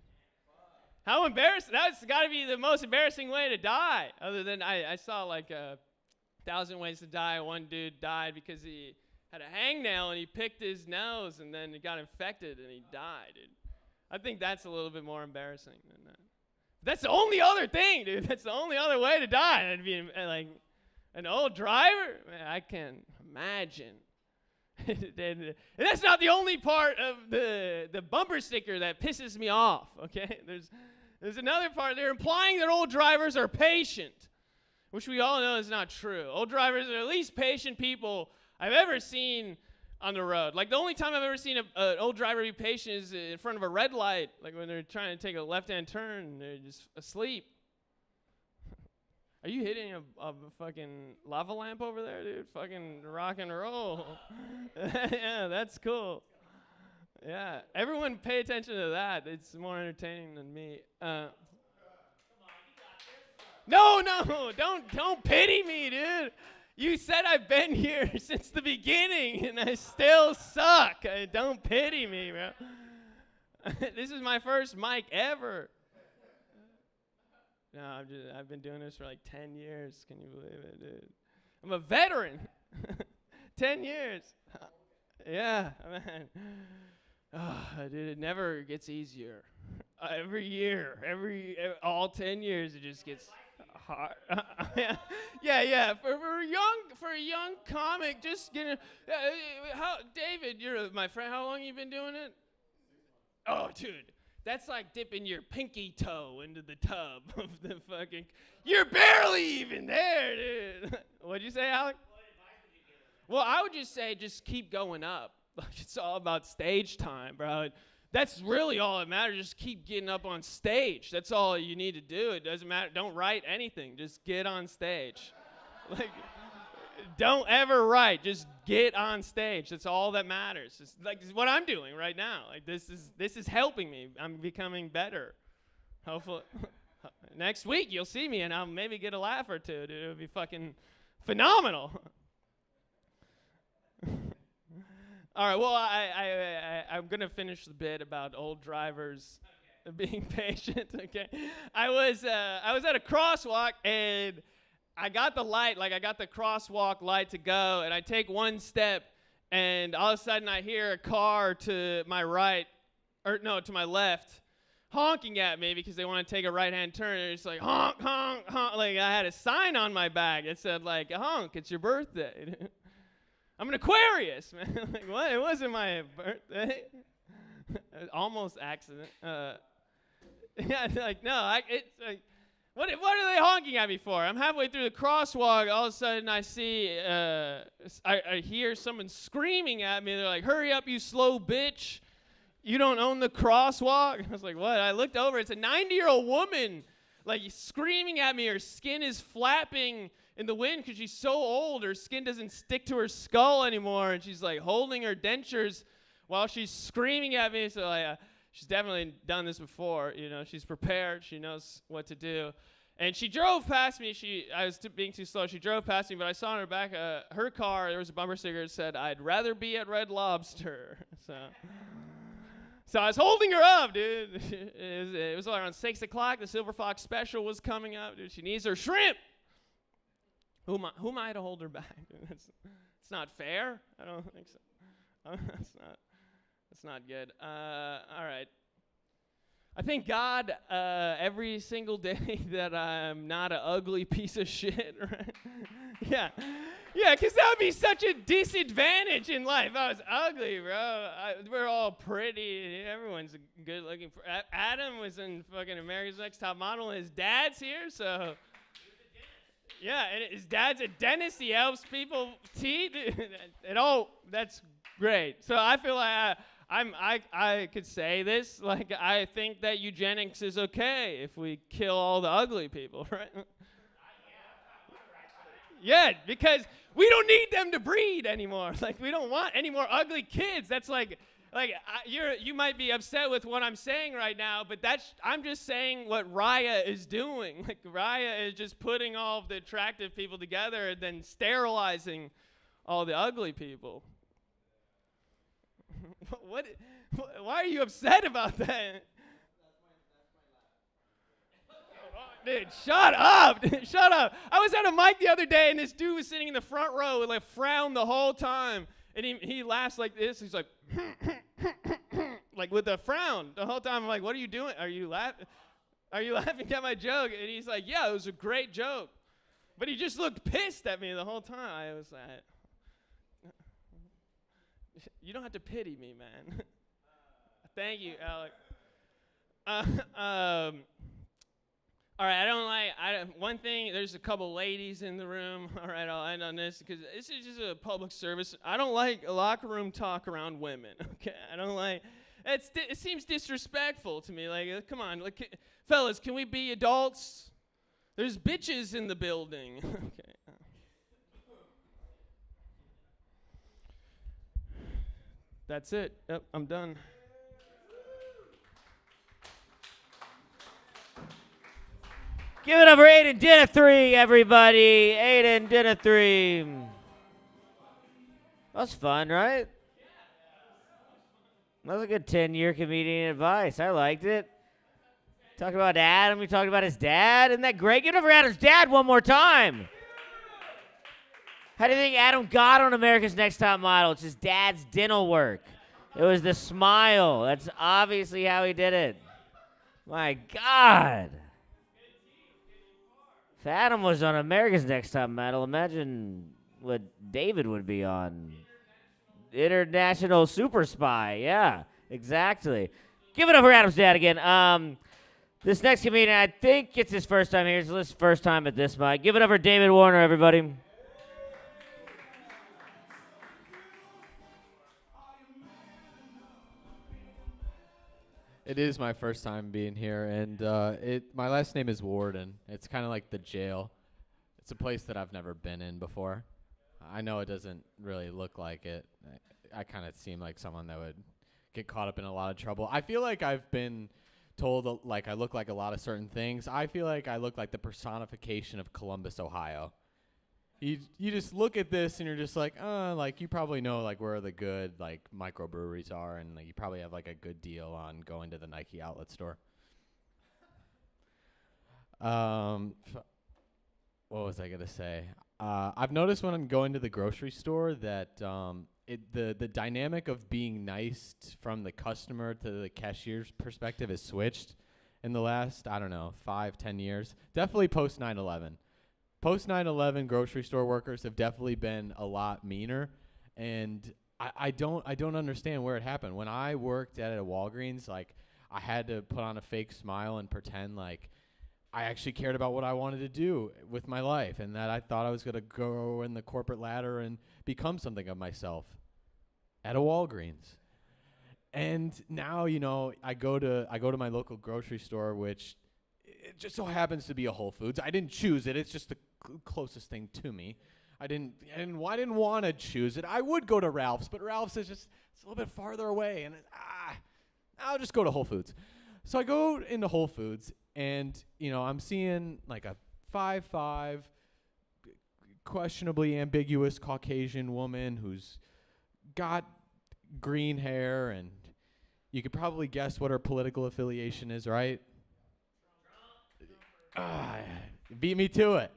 How embarrassing. That's got to be the most embarrassing way to die. Other than I saw, like, 1,000 Ways to Die. One dude died because he had a hangnail and he picked his nose and then it got infected and he died, dude. I think that's a little bit more embarrassing than that. That's the only other thing, dude. That's the only other way to die. That'd be, like, an old driver. Man, I can't imagine. And that's not the only part of the bumper sticker that pisses me off, okay? There's another part. They're implying that old drivers are patient, which we all know is not true. Old drivers are the least patient people I've ever seen on the road. Like, the only time I've ever seen an old driver be patient is in front of a red light, like when they're trying to take a left-hand turn and they're just asleep. Are you hitting a fucking lava lamp over there, dude? Fucking rock and roll. Yeah, that's cool. Yeah, everyone pay attention to that. It's more entertaining than me. No, don't pity me, dude. You said I've been here since the beginning, and I still suck. Don't pity me, bro. This is my first mic ever. No, I've been doing this for like 10 years. Can you believe it, dude? I'm a veteran. 10 years. Yeah, man. Oh, dude, it never gets easier. Every year, all 10 years, it just gets hard. yeah. For a young comic, just getting. David, you're my friend. How long you been doing it? Oh, dude, that's like dipping your pinky toe into the tub of the fucking. You're barely even there, dude. What'd you say, Alec? What advice would you give him? Well, I would just say, just keep going up. Like, it's all about stage time, bro. That's really all that matters. Just keep getting up on stage. That's all you need to do. It doesn't matter. Don't write anything. Just get on stage. Like, don't ever write. Just get on stage. That's all that matters. It's like this is what I'm doing right now. Like this is helping me. I'm becoming better. Hopefully, next week you'll see me and I'll maybe get a laugh or two. Dude, it'll be fucking phenomenal. All right, well, I'm going to finish the bit about old drivers being patient, okay? I was at a crosswalk, and I got the light, like I got the crosswalk light to go, and I take one step, and all of a sudden I hear a car to my right, or no, to my left, honking at me because they want to take a right-hand turn, and it's like, honk, honk, honk. Like I had a sign on my bag that said, like, honk, it's your birthday. I'm an Aquarius, man. Like, what? It wasn't my birthday. Almost accident. Yeah, like, no, it's like, what are they honking at me for? I'm halfway through the crosswalk. All of a sudden, I see, I hear someone screaming at me. They're like, hurry up, you slow bitch. You don't own the crosswalk? I was like, what? I looked over. It's a 90-year-old woman, like, screaming at me. Her skin is flapping in the wind because she's so old. Her skin doesn't stick to her skull anymore, and she's like holding her dentures while she's screaming at me. So she's definitely done this before. You know, she's prepared. She knows what to do. And she drove past me. I was being too slow. She drove past me, but I saw in her back, her car, there was a bumper sticker that said, "I'd rather be at Red Lobster." So I was holding her up, dude. It was around 6 o'clock. The Silver Fox special was coming up, dude. She needs her shrimp. Who am I to hold her back? It's not fair. I don't think so. That's not good. All right. I thank God every single day that I'm not an ugly piece of shit, right? Yeah, because that would be such a disadvantage in life. I was ugly, bro. We're all pretty. Everyone's good looking. Adam was in fucking America's Next Top Model, and his dad's here, so. Yeah, and his dad's a dentist. He helps people teeth. And all that's great. So I feel like I could say this. Like I think that eugenics is okay if we kill all the ugly people, right? Yeah, because we don't need them to breed anymore. Like we don't want any more ugly kids. That's like you might be upset with what I'm saying right now, but I'm just saying what Raya is doing. Like Raya is just putting all of the attractive people together and then sterilizing all the ugly people. What? Why are you upset about that? Dude, shut up. Shut up. I was at a mic the other day, and this dude was sitting in the front row with a frown the whole time. And he laughs like this. He's like, like with a frown the whole time. I'm like, what are you doing? Are you laughing? Are you laughing at my joke? And he's like, yeah, it was a great joke. But he just looked pissed at me the whole time. I was like, you don't have to pity me, man. Thank you, Alec. All right, one thing, there's a couple ladies in the room. All right, I'll end on this because this is just a public service. I don't like locker room talk around women, okay? I don't like, it seems disrespectful to me. Like, come on, like, fellas, can we be adults? There's bitches in the building, okay? That's it. Yep, I'm done. Give it up for Aiden did a 3, everybody. Aiden did a 3. That was fun, right? That was a good 10-year comedian advice. I liked it. Talked about Adam. We talked about his dad. Isn't that great? Give it up for Adam's dad one more time. How do you think Adam got on America's Next Top Model? It's his dad's dental work. It was the smile. That's obviously how he did it. My God. If Adam was on America's Next Top Model, imagine what David would be on. International Super Spy. Yeah, exactly. Give it up for Adam's dad again. This next comedian, I think it's his first time here. It's his first time at this mic. Give it up for David Warner, everybody. It is my first time being here, and my last name is Warden. It's kind of like the jail. It's a place that I've never been in before. I know it doesn't really look like it. I kind of seem like someone that would get caught up in a lot of trouble. I feel like I've been told like I look like a lot of certain things. I feel like I look like the personification of Columbus, Ohio. You just look at this and you're just like you probably know like where the good like microbreweries are, and like you probably have like a good deal on going to the Nike outlet store. What was I gonna say? I've noticed when I'm going to the grocery store that the dynamic of being nice from the customer to the cashier's perspective has switched in the last, I don't know, 5-10 years. Definitely post 9/11. Post 9/11 grocery store workers have definitely been a lot meaner, and I don't understand where it happened. When I worked at a Walgreens, like I had to put on a fake smile and pretend like I actually cared about what I wanted to do with my life, and that I thought I was gonna go in the corporate ladder and become something of myself at a Walgreens. And now, you know, I go to my local grocery store, which it just so happens to be a Whole Foods. I didn't choose it. It's just the closest thing to me. I didn't want to choose it. I would go to Ralph's, but Ralph's is just it's a little bit farther away, and I'll just go to Whole Foods. So I go into Whole Foods, and you know I'm seeing like a 5'5", questionably ambiguous Caucasian woman who's got green hair, and you could probably guess what her political affiliation is, right? Beat me to it.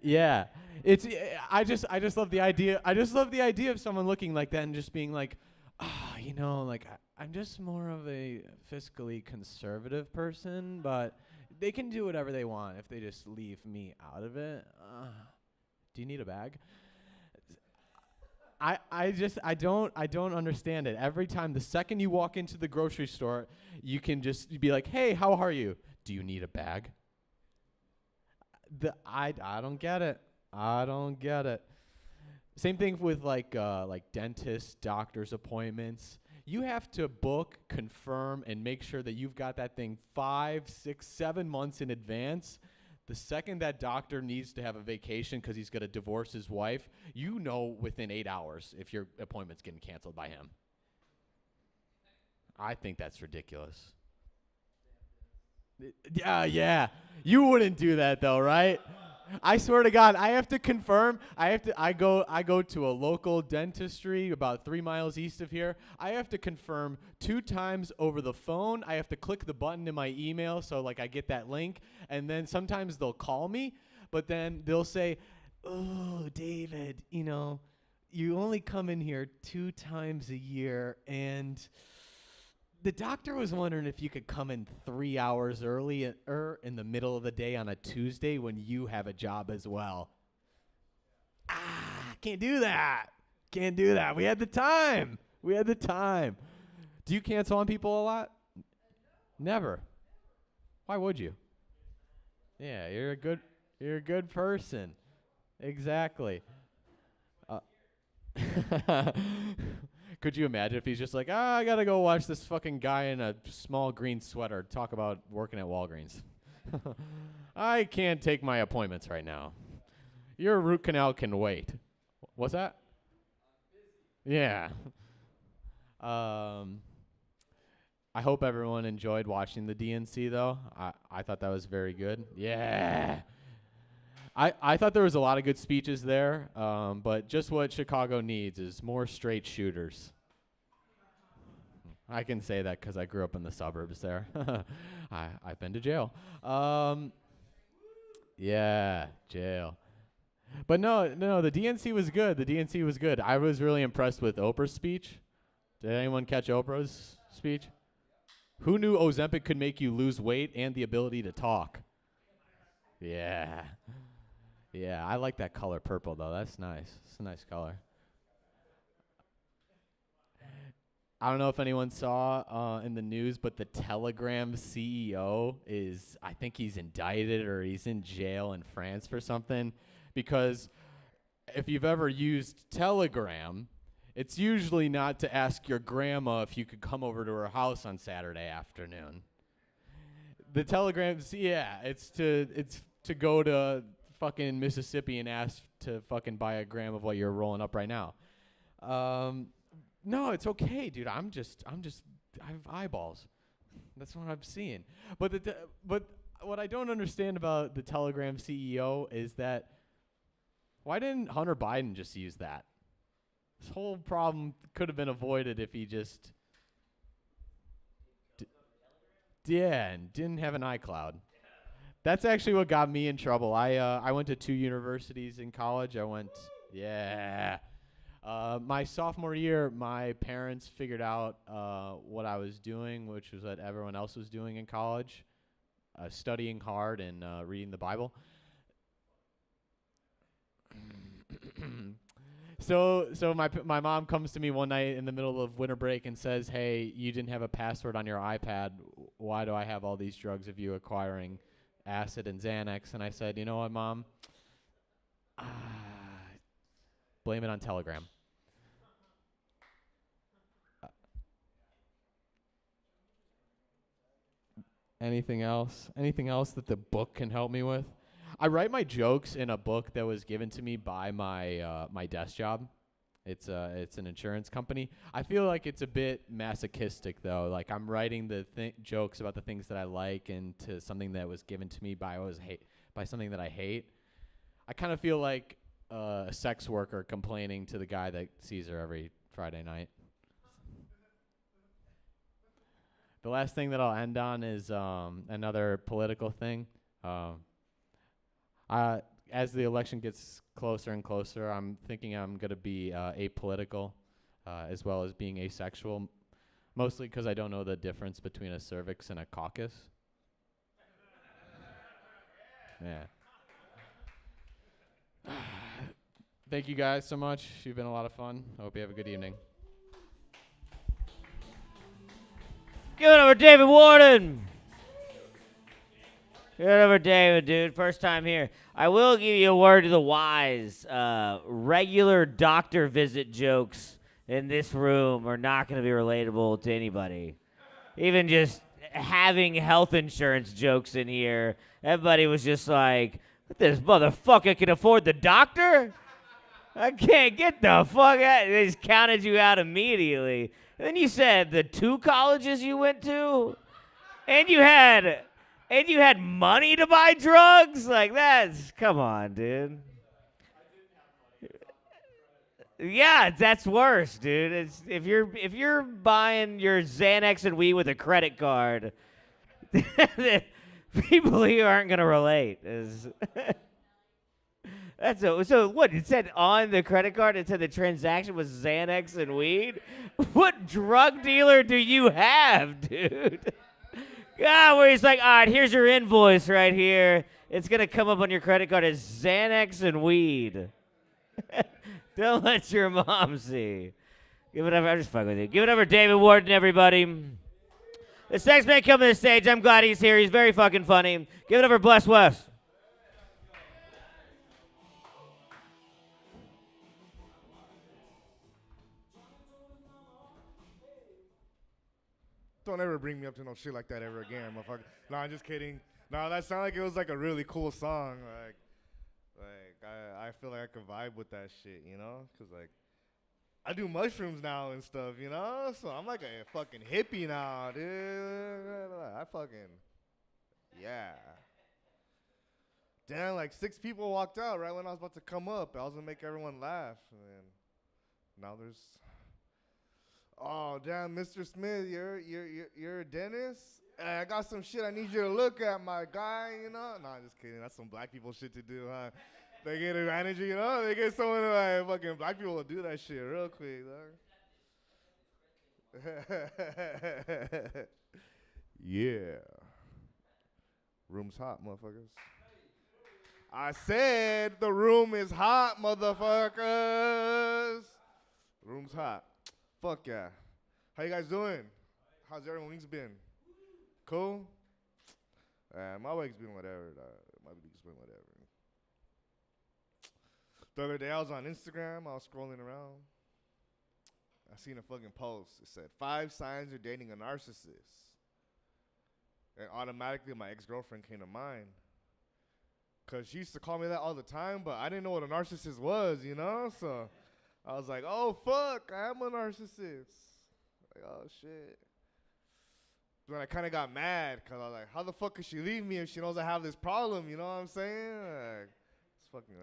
Yeah, it's. I just love the idea. I just love the idea of someone looking like that and just being like, you know, like I'm just more of a fiscally conservative person, but they can do whatever they want if they just leave me out of it. Do you need a bag? I don't understand it. Every time, the second you walk into the grocery store, you can just be like, hey, how are you? Do you need a bag? I don't get it. I don't get it. Same thing with like dentists, doctor's appointments. You have to book, confirm, and make sure that you've got that thing 5, 6, 7 months in advance. The second that doctor needs to have a vacation because he's going to divorce his wife, you know within 8 hours if your appointment's getting canceled by him. I think that's ridiculous. Yeah. You wouldn't do that though, right? I swear to God, I have to confirm. I go to a local dentistry about 3 miles east of here. I have to confirm 2 times over the phone. I have to click the button in my email so like I get that link, and then sometimes they'll call me, but then they'll say, "Oh, David, you know, you only come in here 2 times a year, and the doctor was wondering if you could come in 3 hours early in the middle of the day on a Tuesday when you have a job as well." Can't do that. Can't do that. We had the time. Do you cancel on people a lot? Never. Why would you? Yeah, you're a good person. Exactly. Could you imagine if he's just like, I gotta go watch this fucking guy in a small green sweater talk about working at Walgreens. I can't take my appointments right now. Your root canal can wait. What's that? Yeah. I hope everyone enjoyed watching the DNC, though. I thought that was very good. Yeah. I thought there was a lot of good speeches there, but just what Chicago needs is more straight shooters. I can say that because I grew up in the suburbs there. I've been to jail. Yeah, jail. But no, the DNC was good. The DNC was good. I was really impressed with Oprah's speech. Did anyone catch Oprah's speech? Who knew Ozempic could make you lose weight and the ability to talk? Yeah. Yeah, I like that color purple, though. That's nice. It's a nice color. I don't know if anyone saw in the news, but the Telegram CEO I think he's indicted or he's in jail in France for something. Because if you've ever used Telegram, it's usually not to ask your grandma if you could come over to her house on Saturday afternoon. The Telegrams, yeah, it's to go to fucking Mississippi and ask to fucking buy a gram of what you're rolling up right now. No, it's okay, dude. I have eyeballs. That's what I'm seeing. But what I don't understand about the Telegram CEO is that why didn't Hunter Biden just use that? This whole problem could have been avoided if he just and didn't have an iCloud. That's actually what got me in trouble. I went to 2 universities in college. My sophomore year, my parents figured out what I was doing, which was what everyone else was doing in college, studying hard and reading the Bible. So my mom comes to me one night in the middle of winter break and says, "Hey, you didn't have a password on your iPad. Why do I have all these drugs of you acquiring acid and Xanax?" And I said, "You know what, Mom? Blame it on Telegram." Anything else? Anything else that the book can help me with? I write my jokes in a book that was given to me by my desk job. It's an insurance company. I feel like it's a bit masochistic though. Like I'm writing the jokes about the things that I like into something that was given to me by something that I hate. I kind of feel like a sex worker complaining to the guy that sees her every Friday night. The last thing that I'll end on is another political thing. As the election gets closer and closer, I'm thinking I'm going to be apolitical as well as being asexual, mostly because I don't know the difference between a cervix and a caucus. Yeah. Thank you guys so much. You've been a lot of fun. I hope you have a good evening. Give it over David Warden. Give it over David, dude. First time here. I will give you a word to the wise. Regular doctor visit jokes in this room are not going to be relatable to anybody. Even just having health insurance jokes in here, everybody was just like, this motherfucker can afford the doctor? I can't get the fuck out. They just counted you out immediately. And then you said the 2 colleges you went to, and you had money to buy drugs? Like come on, dude. Yeah, that's worse, dude. It's if you're buying your Xanax and weed with a credit card, people here aren't gonna relate. So what? It said on the credit card, it said the transaction was Xanax and weed? What drug dealer do you have, dude? God, where he's like, all right, here's your invoice right here. It's going to come up on your credit card as Xanax and weed. Don't let your mom see. Give it over. I'm just fucking with you. Give it over David Warden, everybody. This next man coming to the stage, I'm glad he's here. He's very fucking funny. Give it over Bless West. Don't ever bring me up to no shit like that ever again, motherfucker. No, I'm just kidding. No, that sounded like it was like a really cool song. Like I feel like I could vibe with that shit, you know? Cause like I do mushrooms now and stuff, you know? So I'm like a fucking hippie now, dude. I fucking, yeah. Damn, like 6 people walked out right when I was about to come up. I was gonna make everyone laugh. And then now there's, oh, damn, Mr. Smith, you're a dentist? I got some shit I need you to look at, my guy, you know? No, I'm just kidding. That's some black people shit to do, huh? They get advantage, you know? They get someone like fucking black people will do that shit real quick, dog. Yeah. Room's hot, motherfuckers. I said the room is hot, motherfuckers. Room's hot. Fuck yeah. How you guys doing? How's everyone's week's been? Cool? My week's been whatever. My week's been whatever. The other day I was on Instagram. I was scrolling around. I seen a fucking post. It said, 5 signs you're dating a narcissist. And automatically my ex-girlfriend came to mind. Because she used to call me that all the time, but I didn't know what a narcissist was, you know? So I was like, oh, fuck, I am a narcissist. Like, oh, shit. Then I kind of got mad because I was like, how the fuck could she leave me if she knows I have this problem, you know what I'm saying? Like,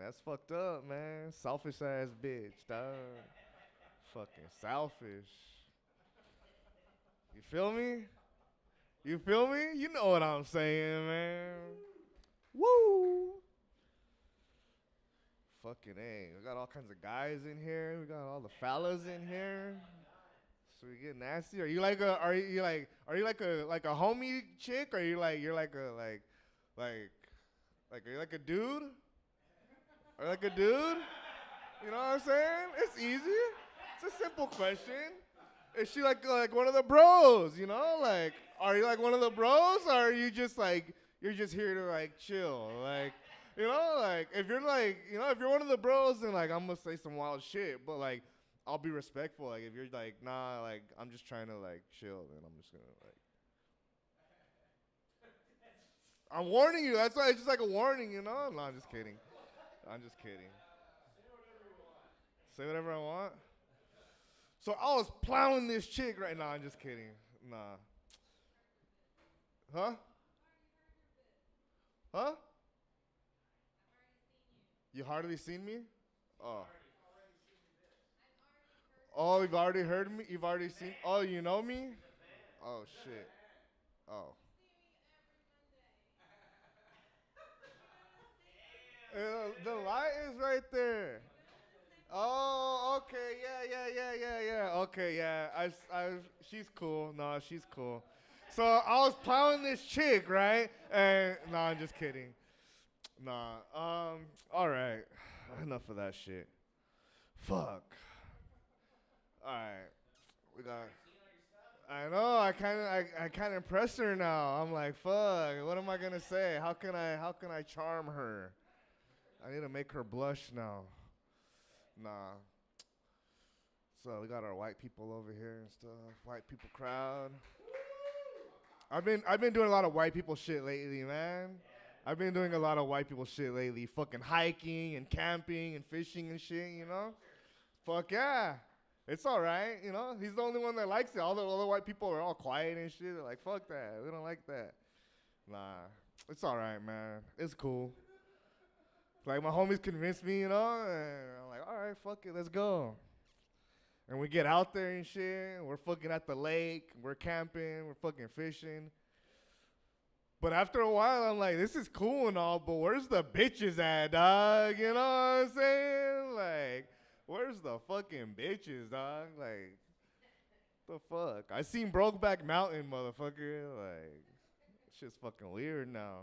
that's fucked up, man. Selfish ass bitch, dog. Fucking selfish. You feel me? You feel me? You know what I'm saying, man. Woo! Fucking A. We got all kinds of guys in here. We got all the fellas in here. So we get nasty. Are you like a homie chick? Or are you like are you like a dude? Or like a dude? You know what I'm saying? It's easy. It's a simple question. Is she like one of the bros, you know? Like, are you like one of the bros, or are you just like, you're just here to like chill? Like, you know, like if you're like, you know, if you're one of the bros, then like I'm gonna say some wild shit, but like I'll be respectful. Like if you're like, nah, like I'm just trying to like chill, then I'm just gonna like. I'm warning you. That's why it's just like a warning, you know? No, I'm just kidding. I'm just kidding. Say whatever I want. So I was plowing this chick right now. I'm just kidding. Nah. Huh? Huh? You hardly seen me? Oh. Oh, you've already heard me? You've already seen? Oh, you know me? Oh, shit. Oh. The light is right there. Oh, okay, yeah. Okay, yeah. She's cool. No, she's cool. So I was plowing this chick, right? And no, I'm just kidding. Nah. All right. Enough of that shit. Fuck. All right. We got. I know. I kind of impressed her now. I'm like, fuck. What am I gonna say? How can I charm her? I need to make her blush now. Nah. So we got our white people over here and stuff. White people crowd. I've been doing a lot of white people shit lately, man. I've been doing a lot of white people shit lately. Fucking hiking and camping and fishing and shit, you know? Fuck yeah. It's all right, you know? He's the only one that likes it. All the other white people are all quiet and shit. They're like, fuck that. We don't like that. Nah. It's all right, man. It's cool. Like, my homies convinced me, you know? And I'm like, all right, fuck it. Let's go. And we get out there and shit. We're fucking at the lake. We're camping. We're fucking fishing. But after a while, I'm like, this is cool and all, but where's the bitches at, dog? You know what I'm saying? Like, where's the fucking bitches, dog? Like, the fuck? I seen Brokeback Mountain, motherfucker. Like, shit's fucking weird now.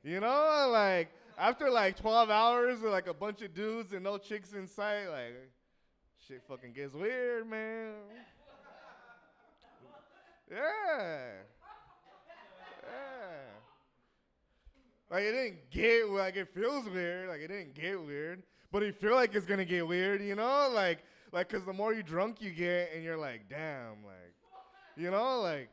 You know, like, after like 12 hours with like a bunch of dudes and no chicks in sight, like, shit fucking gets weird, man. Yeah. Like, it didn't get, like, it feels weird. Like, it didn't get weird. But you feel like it's going to get weird, you know? Like, because the more you drunk you get, and you're like, damn, like, you know? Like,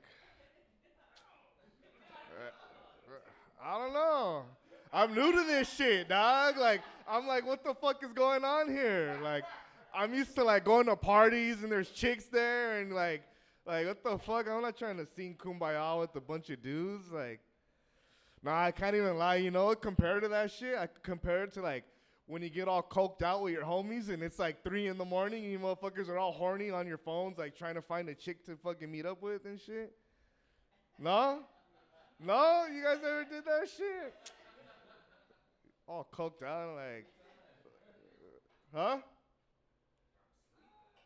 I don't know. I'm new to this shit, dog. Like, I'm like, what the fuck is going on here? Like, I'm used to like going to parties and there's chicks there and like what the fuck? I'm not trying to sing Kumbaya with a bunch of dudes. Like, nah, I can't even lie. You know what? Compared to that shit, I could compare it to like when you get all coked out with your homies and it's like 3 in the morning and you motherfuckers are all horny on your phones, like trying to find a chick to fucking meet up with and shit. No? No? You guys ever did that shit? All coked out, like, huh?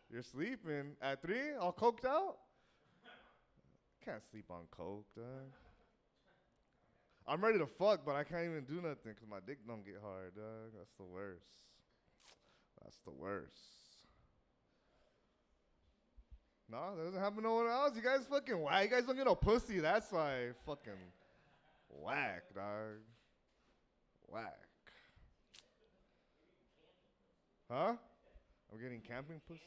You're sleeping at 3? All coked out? Can't sleep on coke, dog. I'm ready to fuck, but I can't even do nothing because my dick don't get hard, dog. That's the worst. That's the worst. No, that doesn't happen to no one else. You guys fucking whack. You guys don't get no pussy. That's why fucking whack, dog. Whack. Huh? I'm getting camping pussy?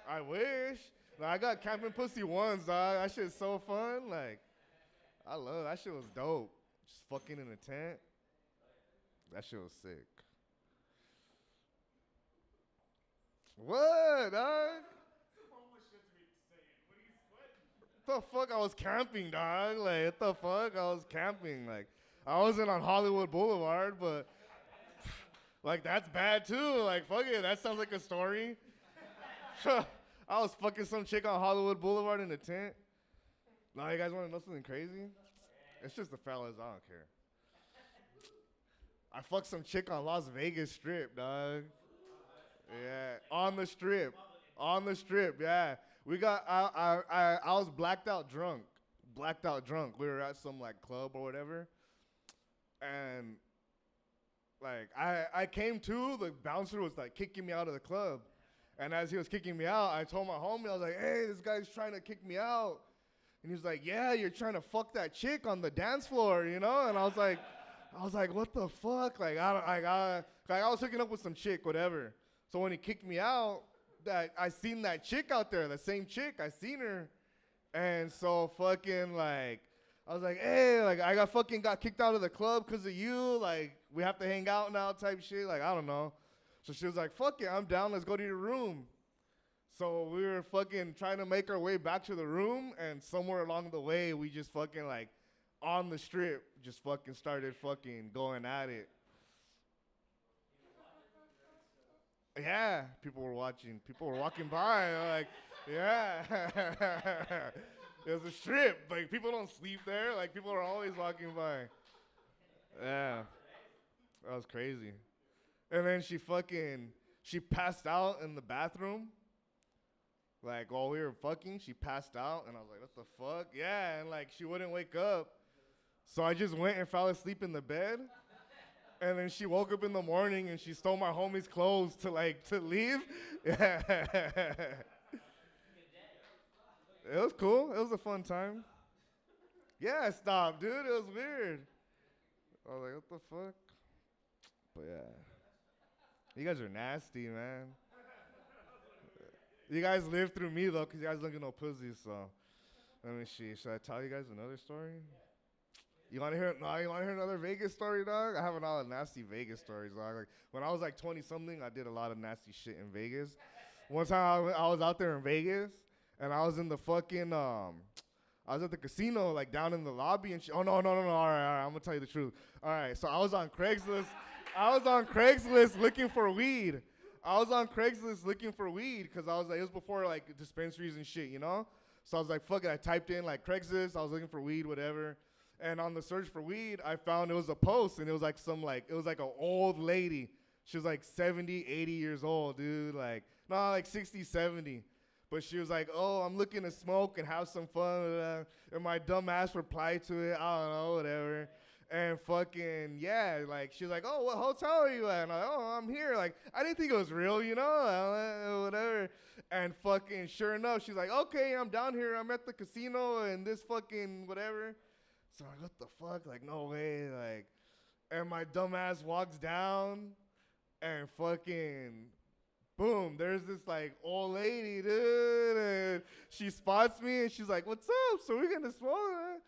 I wish. No, I got camping pussy once, dog. That shit's so fun. Like, I love it. That shit was dope. Just fucking in a tent. That shit was sick. What, dog? What the fuck? I was camping, dog. Like, what the fuck? I was camping. Like, I wasn't on Hollywood Boulevard, but like, that's bad too. Like, fuck it. That sounds like a story. I was fucking some chick on Hollywood Boulevard in a tent. Nah, you guys want to know something crazy? It's just the fellas. I don't care. I fucked some chick on Las Vegas Strip, dog. Yeah, on the strip. On the strip, yeah. We got, I was blacked out drunk. Blacked out drunk. We were at some, like, club or whatever. And, like, I came to, the bouncer was, like, kicking me out of the club. And as he was kicking me out, I told my homie, I was like, hey, this guy's trying to kick me out. And he was like, yeah, you're trying to fuck that chick on the dance floor, you know? And I was like, what the fuck? Like, I was hooking up with some chick, whatever. So when he kicked me out, that I seen that chick out there, the same chick, I seen her. And so fucking like, I was like, hey, like I got kicked out of the club because of you. Like, we have to hang out now type shit. Like, I don't know. So she was like, fuck it, I'm down, let's go to your room. So we were fucking trying to make our way back to the room, and somewhere along the way, we just fucking like, on the strip, just fucking started fucking going at it. Yeah, people were watching. People were walking by, like, yeah. It was a strip. Like, people don't sleep there. Like, people are always walking by. Yeah. That was crazy. And then she passed out in the bathroom. Like, while we were fucking, she passed out. And I was like, what the fuck? Yeah, and, like, she wouldn't wake up. So I just went and fell asleep in the bed. And then she woke up in the morning and she stole my homie's clothes to leave. Yeah. It was cool. It was a fun time. Yeah, stop, dude. It was weird. I was like, what the fuck? But yeah. You guys are nasty, man. You guys lived through me, though, because you guys don't get no pussy, so. Let me see. Should I tell you guys another story? You want to hear? No, you want to hear another Vegas story, dog? I have a lot of nasty Vegas stories, dog. Like, when I was like 20-something, I did a lot of nasty shit in Vegas. One time I was out there in Vegas, and I was in the fucking, I was at the casino, like down in the lobby and shit. Oh, no. All right, I'm going to tell you the truth. All right, so I was on Craigslist. Looking for weed. Because I was like, it was before like dispensaries and shit, you know? So I was like, fuck it. I typed in like Craigslist. I was looking for weed, whatever. And on the search for weed, I found it was a post, and it was like an old lady. She was like 70, 80 years old, dude. Like, no, like 60, 70. But she was like, oh, I'm looking to smoke and have some fun. And my dumb ass replied to it. I don't know, whatever. And fucking, yeah, like, she's like, oh, what hotel are you at? And I'm like, oh, I'm here. Like, I didn't think it was real, you know, whatever. And fucking, sure enough, she's like, okay, I'm down here. I'm at the casino and this fucking whatever. So I'm like, what the fuck? Like, no way. Like, and my dumb ass walks down and fucking, boom, there's this like old lady, dude. And she spots me and she's like, what's up? So we're gonna smoke?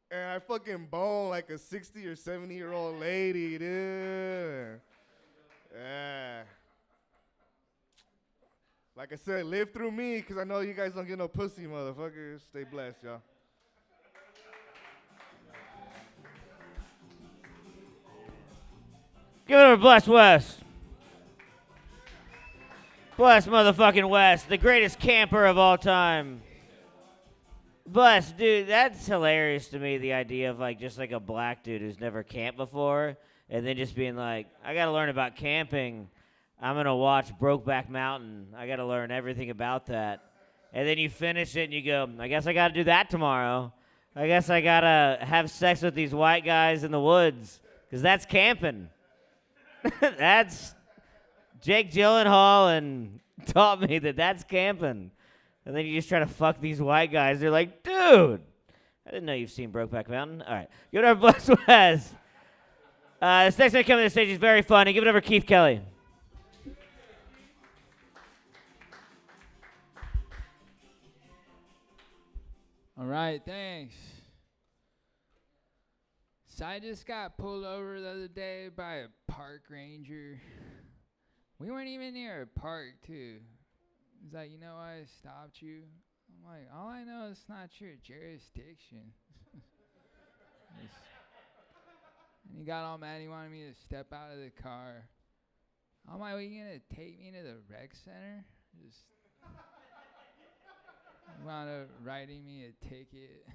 And I fucking bone like a 60 or 70-year-old lady, dude. Yeah. Like I said, live through me, because I know you guys don't get no pussy, motherfuckers. Stay blessed, y'all. Give it over Bless West. Bless motherfucking West, the greatest camper of all time. Bless, dude, that's hilarious to me, the idea of like just like a black dude who's never camped before and then just being like, I gotta learn about camping. I'm gonna watch Brokeback Mountain. I gotta learn everything about that. And then you finish it and you go, I guess I gotta do that tomorrow. I guess I gotta have sex with these white guys in the woods, because that's camping. That's Jake Gyllenhaal and taught me that that's camping. And then you just try to fuck these white guys. They're like, dude, I didn't know you've seen Brokeback Mountain. All right, give it over Bless West. This next man coming to the stage is very funny. Give it over Keith Kelly. All right, thanks. So I just got pulled over the other day by a park ranger. We weren't even near a park, too. He's like, you know why I stopped you? I'm like, all I know is it's not your jurisdiction. And he got all mad. He wanted me to step out of the car. I'm like, are you going to take me to the rec center? Just wound up writing me a ticket.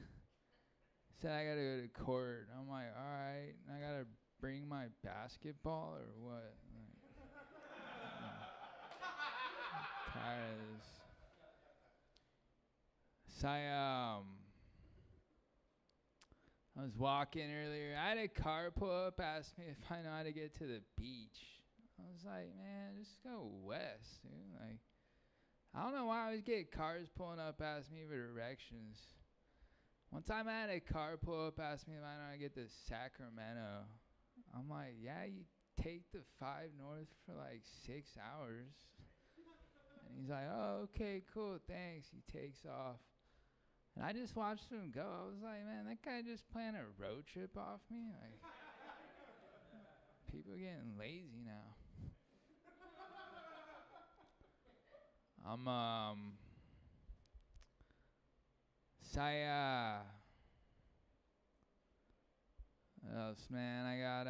Said I got to go to court. I'm like, all right. I got to bring my basketball or what? Tired of this. So I was walking earlier. I had a car pull up, asked me if I know how to get to the beach. I was like, man, just go west, dude. Like, I don't know why I always get cars pulling up, asking me for directions. One time I had a car pull up, ask me if I know how to get to Sacramento. I'm like, yeah, you take the 5 north for like 6 hours. And he's like, oh, okay, cool, thanks. He takes off. And I just watched him go. I was like, man, that guy just planned a road trip off me? Like, people getting lazy now. Saya. What else, man? I got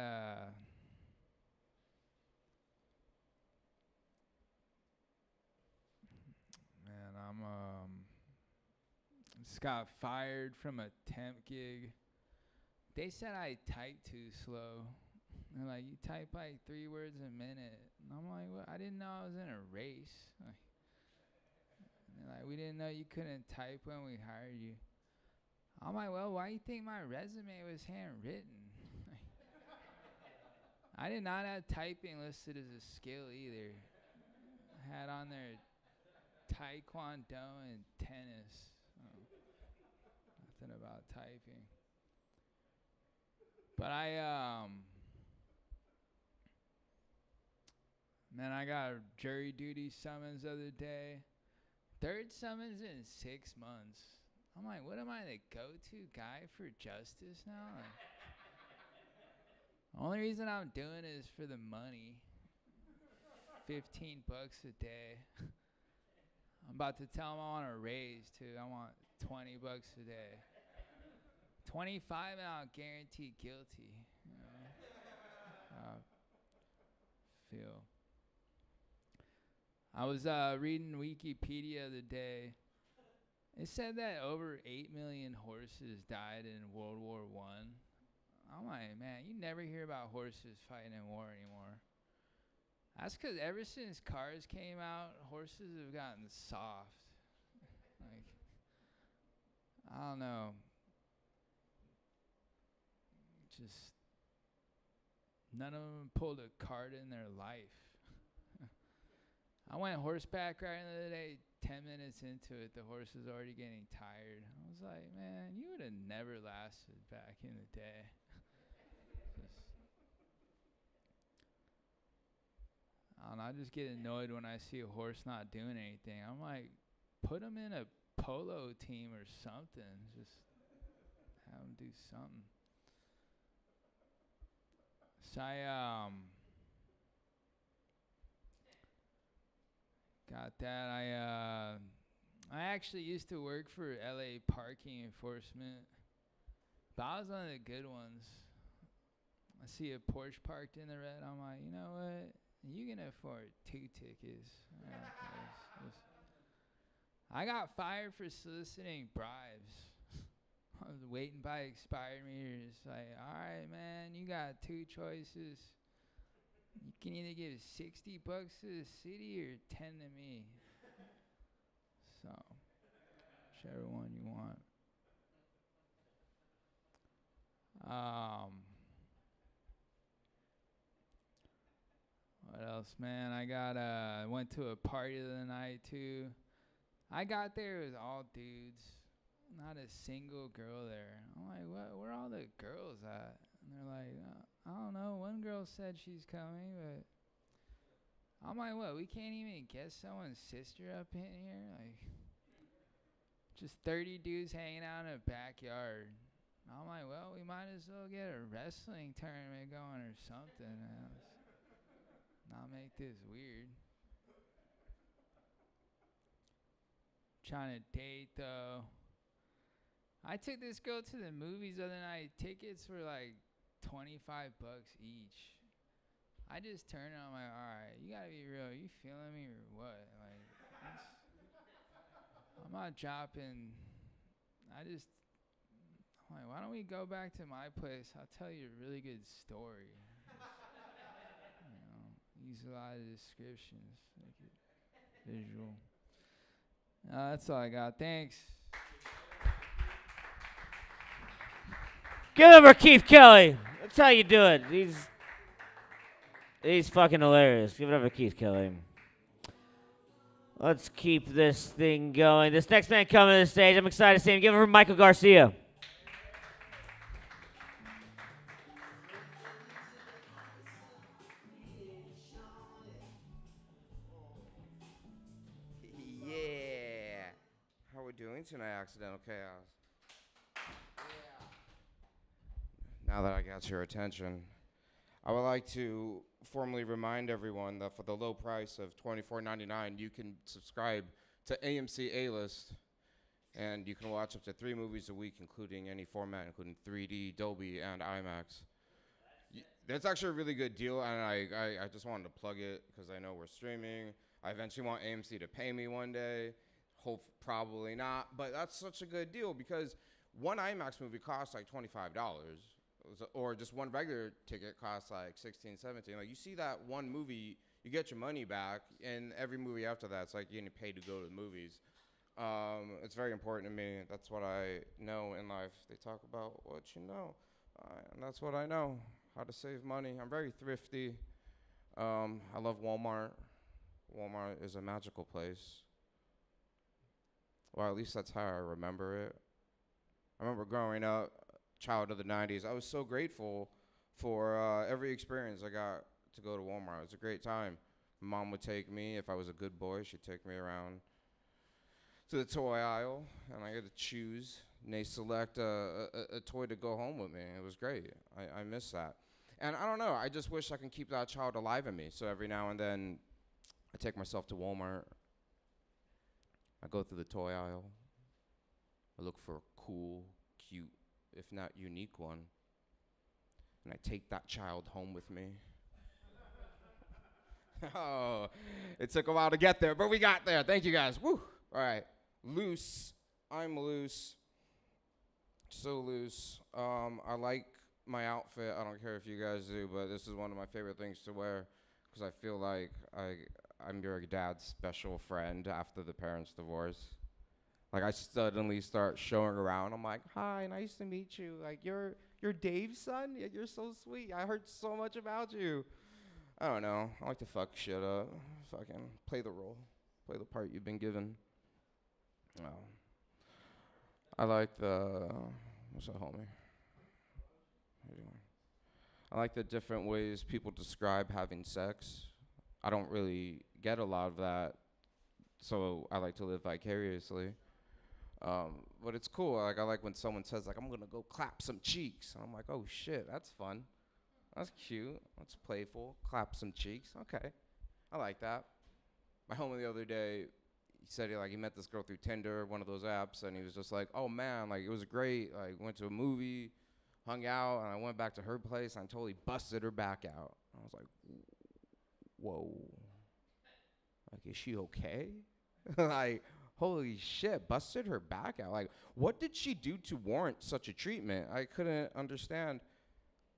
just got fired from a temp gig. They said I type too slow. They're like, you type like 3 words a minute. And I'm like, what? I didn't know I was in a race. And they're like, we didn't know you couldn't type when we hired you. I'm like, well, why do you think my resume was handwritten? I did not have typing listed as a skill either. I had on there Taekwondo and tennis. Nothing about typing. But man, I got a jury duty summons the other day. 3rd summons in 6 months. I'm like, what am I, the go-to guy for justice now? Like, the only reason I'm doing it is for the money. $15 a day. I'm about to tell them I want a raise too. I want $20 a day. 25 and I'll guarantee guilty. You know? Feel. I was reading Wikipedia the other day. It said that over 8 million horses died in World War I. I'm like, man, you never hear about horses fighting in war anymore. That's because ever since cars came out, horses have gotten soft. Like, I don't know. Just none of them pulled a cart in their life. I went horseback riding the other day. 10 minutes into it, the horse was already getting tired. I was like, man, you would have never lasted back in the day. I just get annoyed when I see a horse not doing anything. I'm like, put him in a polo team or something. Just have him do something. So I got that. I actually used to work for LA parking enforcement, but I was one of the good ones. I see a Porsche parked in the red. I'm like, you know what? You can afford 2 tickets. I got fired for soliciting bribes. I was waiting by expired meters. Like, all right, man, you got 2 choices. You can either give $60 to the city or 10 to me. So, whichever one you want. What else, man? I went to a party the other night too. I got there, it was all dudes, not a single girl there. I'm like, what? Where are all the girls at? And they're like, I don't know. One girl said she's coming, but I'm like, what? We can't even get someone's sister up in here? Like, just 30 dudes hanging out in a backyard. I'm like, well, we might as well get a wrestling tournament going or something. Not make this weird. Trying to date though. I took this girl to the movies the other night. Tickets were like $25 each. I just turned and I'm like, all right, you gotta be real. Are you feeling me or what? Like, I'm not dropping. I'm like, why don't we go back to my place? I'll tell you a really good story. Use a lot of descriptions, make it visual. That's all I got. Thanks. Give it up for Keith Kelly. That's how you do it. He's fucking hilarious. Give it up for Keith Kelly. Let's keep this thing going. This next man coming to the stage, I'm excited to see him. Give it up for Michael Garcia. Yeah. How we doing tonight, Accidental Chaos? Now that I got your attention, I would like to formally remind everyone that for the low price of $24.99, you can subscribe to AMC A-List, and you can watch up to 3 movies a week, including any format, including 3D, Dolby, and IMAX. That's actually a really good deal, and I just wanted to plug it because I know we're streaming. I eventually want AMC to pay me one day. Hope probably not, but that's such a good deal because one IMAX movie costs like $25, or just one regular ticket costs like $16, $17. Like, you see that one movie, you get your money back, and every movie after that, it's like you're getting paid to go to the movies. It's very important to me. That's what I know in life. They talk about what you know, and that's what I know, how to save money. I'm very thrifty. I love Walmart. Walmart is a magical place. Well, at least that's how I remember it. I remember growing up, child of the 90s, I was so grateful for every experience I got to go to Walmart. It was a great time. Mom would take me. If I was a good boy, she'd take me around to the toy aisle, and I had to choose. And they select a toy to go home with me. It was great. I miss that. And I don't know. I just wish I can keep that child alive in me. So every now and then, I take myself to Walmart. I go through the toy aisle. I look for a cool, cute, if not unique one. And I take that child home with me. Oh, it took a while to get there, but we got there. Thank you, guys. Woo! All right. Loose. I'm loose. So loose. I like my outfit. I don't care if you guys do, but this is one of my favorite things to wear because I feel like I'm your dad's special friend after the parents' divorce. Like, I suddenly start showing around. I'm like, hi, nice to meet you. Like, you're Dave's son? Yeah, you're so sweet. I heard so much about you. I don't know. I like to fuck shit up. Fucking play the role. Play the part you've been given. Oh. I like the... What's up, homie? How you doing? I like the different ways people describe having sex. I don't really get a lot of that, so I like to live vicariously. But it's cool. Like, I like when someone says, like, I'm gonna go clap some cheeks. And I'm like, oh shit, that's fun. That's cute. That's playful. Clap some cheeks. Okay. I like that. my homie the other day, he said he met this girl through Tinder, one of those apps, and he was just like, oh man, like it was great. Like went to a movie, hung out, and I went back to her place and I totally busted her back out. I was like, whoa. Like, is she okay? Like, holy shit, busted her back out. Like, what did she do to warrant such a treatment? I couldn't understand.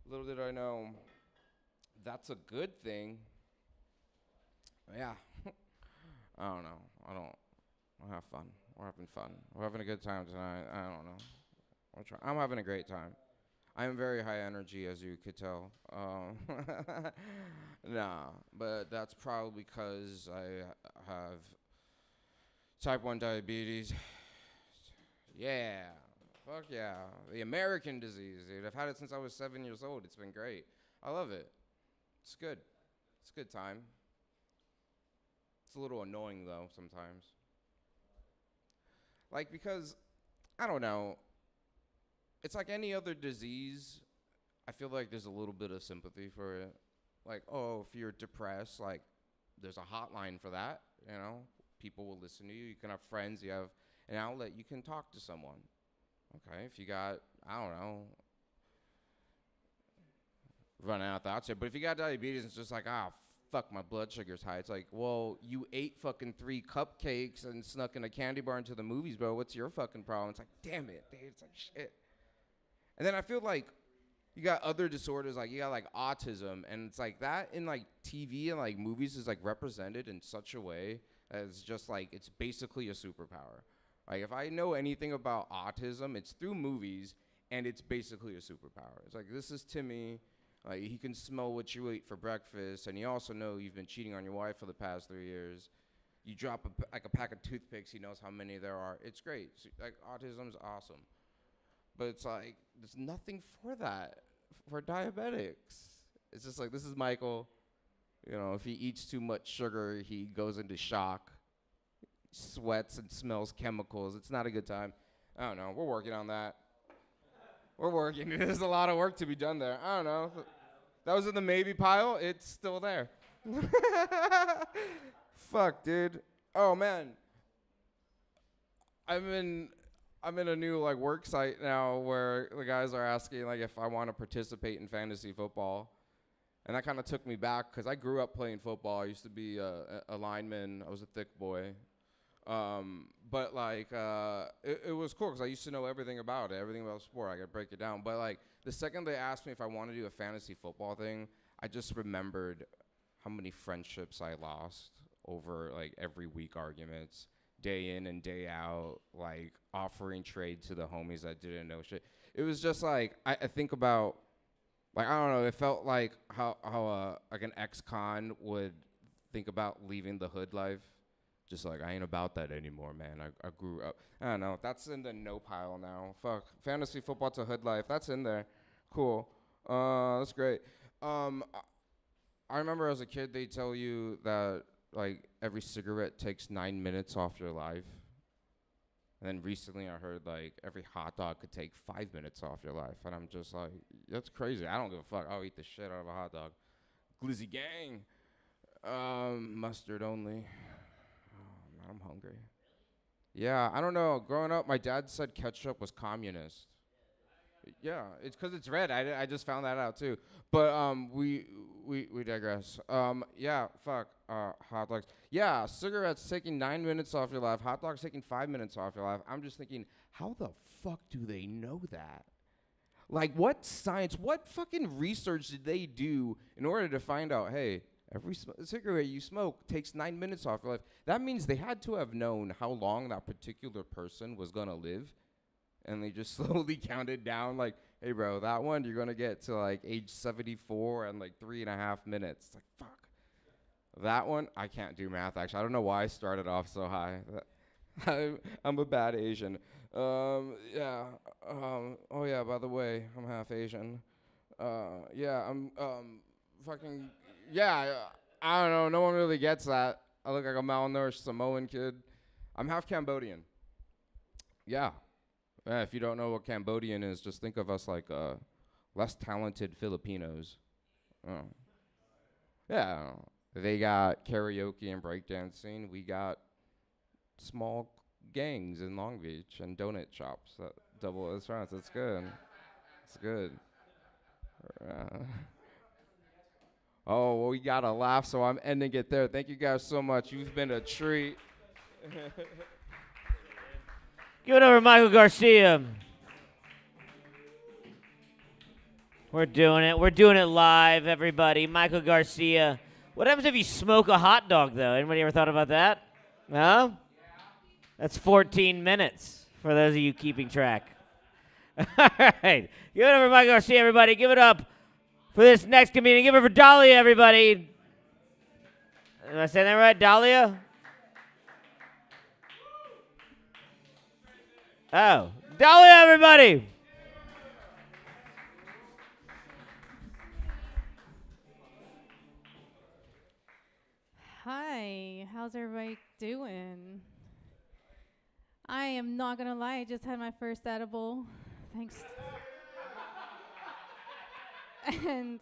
Little did I know, that's a good thing. Yeah. I don't know. I'll have fun. We're having fun. We're having a good time tonight. I don't know. I'm having a great time. I am very high energy, as you could tell. Nah, but that's probably because I have type 1 diabetes. Yeah. Fuck yeah. The American disease, dude. I've had it since I was 7 years old. It's been great. I love it. It's good. It's a good time. It's a little annoying, though, sometimes. Like, because, I don't know. It's like any other disease. I feel like there's a little bit of sympathy for it. Like, oh, if you're depressed, like, there's a hotline for that, you know? People will listen to you. You can have friends. You have an outlet. You can talk to someone. Okay, if you got, I don't know, running out the outside. But if you got diabetes, it's just like, fuck, my blood sugar's high. It's like, well, you ate fucking 3 cupcakes and snuck in a candy bar into the movies, bro. What's your fucking problem? It's like, damn it, dude. It's like, shit. And then I feel like you got other disorders, like you got like autism, and it's like that in like TV and like movies is like represented in such a way as just like it's basically a superpower. Like if I know anything about autism, it's through movies, and it's basically a superpower. It's like, this is Timmy. Like he can smell what you ate for breakfast, and he also know you've been cheating on your wife for the past 3 years. You drop a pack of toothpicks, he knows how many there are. It's great. So, like autism's awesome. But it's like, there's nothing for that, for diabetics. It's just like, this is Michael. You know, if he eats too much sugar, he goes into shock, sweats and smells chemicals. It's not a good time. I don't know. We're working on that. We're working. There's a lot of work to be done there. I don't know. That was in the maybe pile. It's still there. Fuck, dude. Oh, man. I'm in a new like work site now where the guys are asking like if I want to participate in fantasy football, and that kind of took me back because I grew up playing football. I used to be a lineman. I was a thick boy, but like it was cool because I used to know everything about it, everything about sport. I could break it down. But like the second they asked me if I want to do a fantasy football thing, I just remembered how many friendships I lost over like every week arguments. Day in and day out, like offering trade to the homies that didn't know shit. It was just like I think about, like I don't know. It felt like how like an ex-con would think about leaving the hood life. Just like I ain't about that anymore, man. I grew up. I don't know. That's in the no pile now. Fuck fantasy football to hood life. That's in there. Cool. That's great. I remember as a kid they tell you that like every cigarette takes 9 minutes off your life. And then recently I heard like every hot dog could take 5 minutes off your life. And I'm just like, that's crazy. I don't give a fuck. I'll eat the shit out of a hot dog. Glizzy gang. Mustard only. Oh, man, I'm hungry. Yeah, I don't know. Growing up, my dad said ketchup was communist. Yeah, it's because it's red. I just found that out too. But we digress. Yeah, fuck. Hot dogs. Yeah, cigarettes taking 9 minutes off your life. Hot dogs taking 5 minutes off your life. I'm just thinking, how the fuck do they know that? Like, what science, what fucking research did they do in order to find out, hey, every cigarette you smoke takes 9 minutes off your life? That means they had to have known how long that particular person was gonna live. And they just slowly counted down, like, hey, bro, that one, you're going to get to, like, age 74 and, like, 3.5 minutes. It's like, fuck. That one, I can't do math, actually. I don't know why I started off so high. I'm a bad Asian. Yeah. Oh, yeah, by the way, I'm half Asian. Yeah, I'm fucking, yeah, I don't know. No one really gets that. I look like a malnourished Samoan kid. I'm half Cambodian. Yeah. If you don't know what Cambodian is, just think of us like less talented Filipinos. Yeah, They got karaoke and breakdancing. We got small gangs in Long Beach and donut shops that double as restaurants. It's good. It's good. Oh, well, we got to laugh, so I'm ending it there. Thank you guys so much. You've been a treat. Give it over to Michael Garcia. We're doing it. We're doing it live, everybody. Michael Garcia. What happens if you smoke a hot dog, though? Anybody ever thought about that? No? That's 14 minutes for those of you keeping track. All right. Give it over to Michael Garcia, everybody. Give it up for this next comedian. Give it for Dahlia, everybody. Am I saying that right? Dahlia? Oh. Dahlia, everybody. Hi, how's everybody doing? I am not gonna lie, I just had my first edible. Thanks. And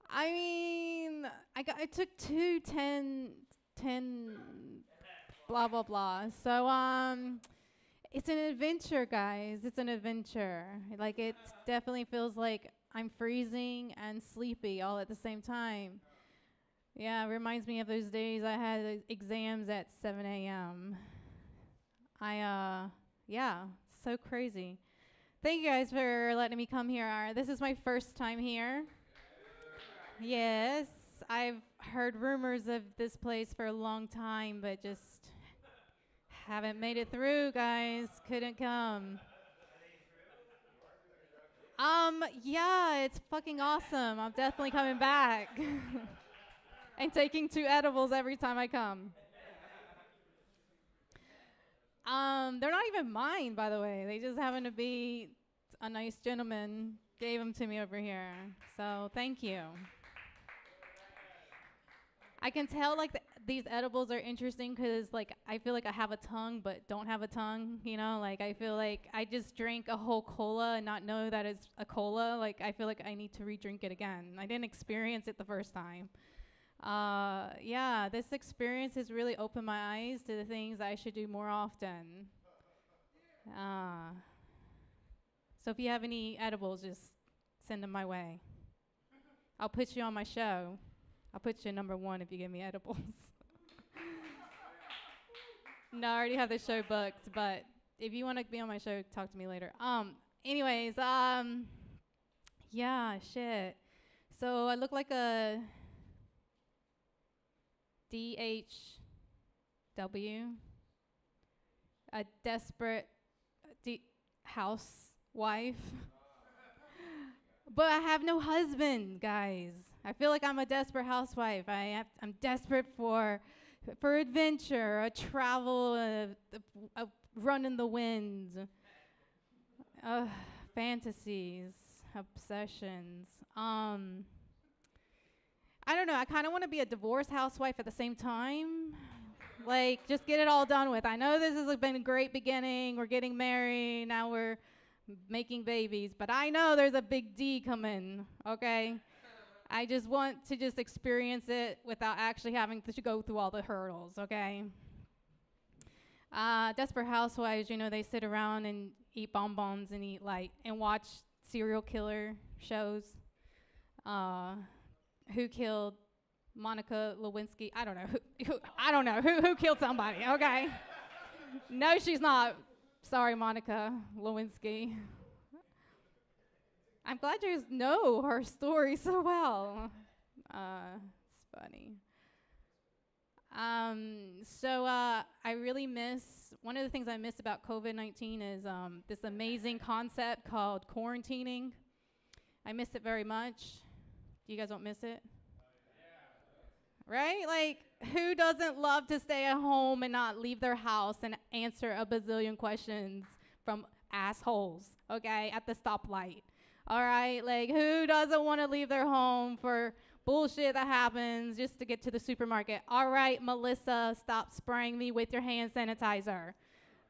I mean, I took 10 blah blah blah. So it's an adventure, guys. It's an adventure. Like, it definitely feels like I'm freezing and sleepy all at the same time. Yeah, it reminds me of those days I had exams at 7 a.m. Yeah, so crazy. Thank you guys for letting me come here. This is my first time here. Yes, I've heard rumors of this place for a long time, but just haven't made it through, guys. Couldn't come. Yeah, it's fucking awesome. I'm definitely coming back. And taking 2 edibles every time I come. They're not even mine, by the way. They just happen to be a nice gentleman gave them to me over here. So thank you. I can tell like these edibles are interesting because like I feel like I have a tongue but don't have a tongue. You know, like I feel like I just drank a whole cola and not know that it's a cola. Like I feel like I need to re-drink it again. I didn't experience it the first time. Yeah, this experience has really opened my eyes to the things I should do more often. So if you have any edibles, just send them my way. I'll put you on my show. I'll put you #1 if you give me edibles. No, I already have the show booked, but if you want to be on my show, talk to me later. Anyways, yeah, shit. So I look like a DHW, a desperate housewife. But I have no husband, guys. I feel like I'm a desperate housewife. I'm desperate for adventure, a travel, a run in the wind, fantasies, obsessions. I don't know. I kind of want to be a divorced housewife at the same time. Like, just get it all done with. I know this has been a great beginning. We're getting married. Now we're making babies. But I know there's a big D coming, okay? I just want to just experience it without actually having to go through all the hurdles, okay? Desperate housewives, you know, they sit around and eat bonbons and eat light and watch serial killer shows. Who killed Monica Lewinsky? I don't know. I don't know. Who killed somebody, okay? No, she's not. Sorry, Monica Lewinsky. I'm glad you know her story so well. It's funny. So I really miss, one of the things I miss about COVID-19 is this amazing concept called quarantining. I miss it very much. You guys don't miss it? Right? Like, who doesn't love to stay at home and not leave their house and answer a bazillion questions from assholes, okay, at the stoplight? All right? Like, who doesn't want to leave their home for bullshit that happens just to get to the supermarket? All right, Melissa, stop spraying me with your hand sanitizer.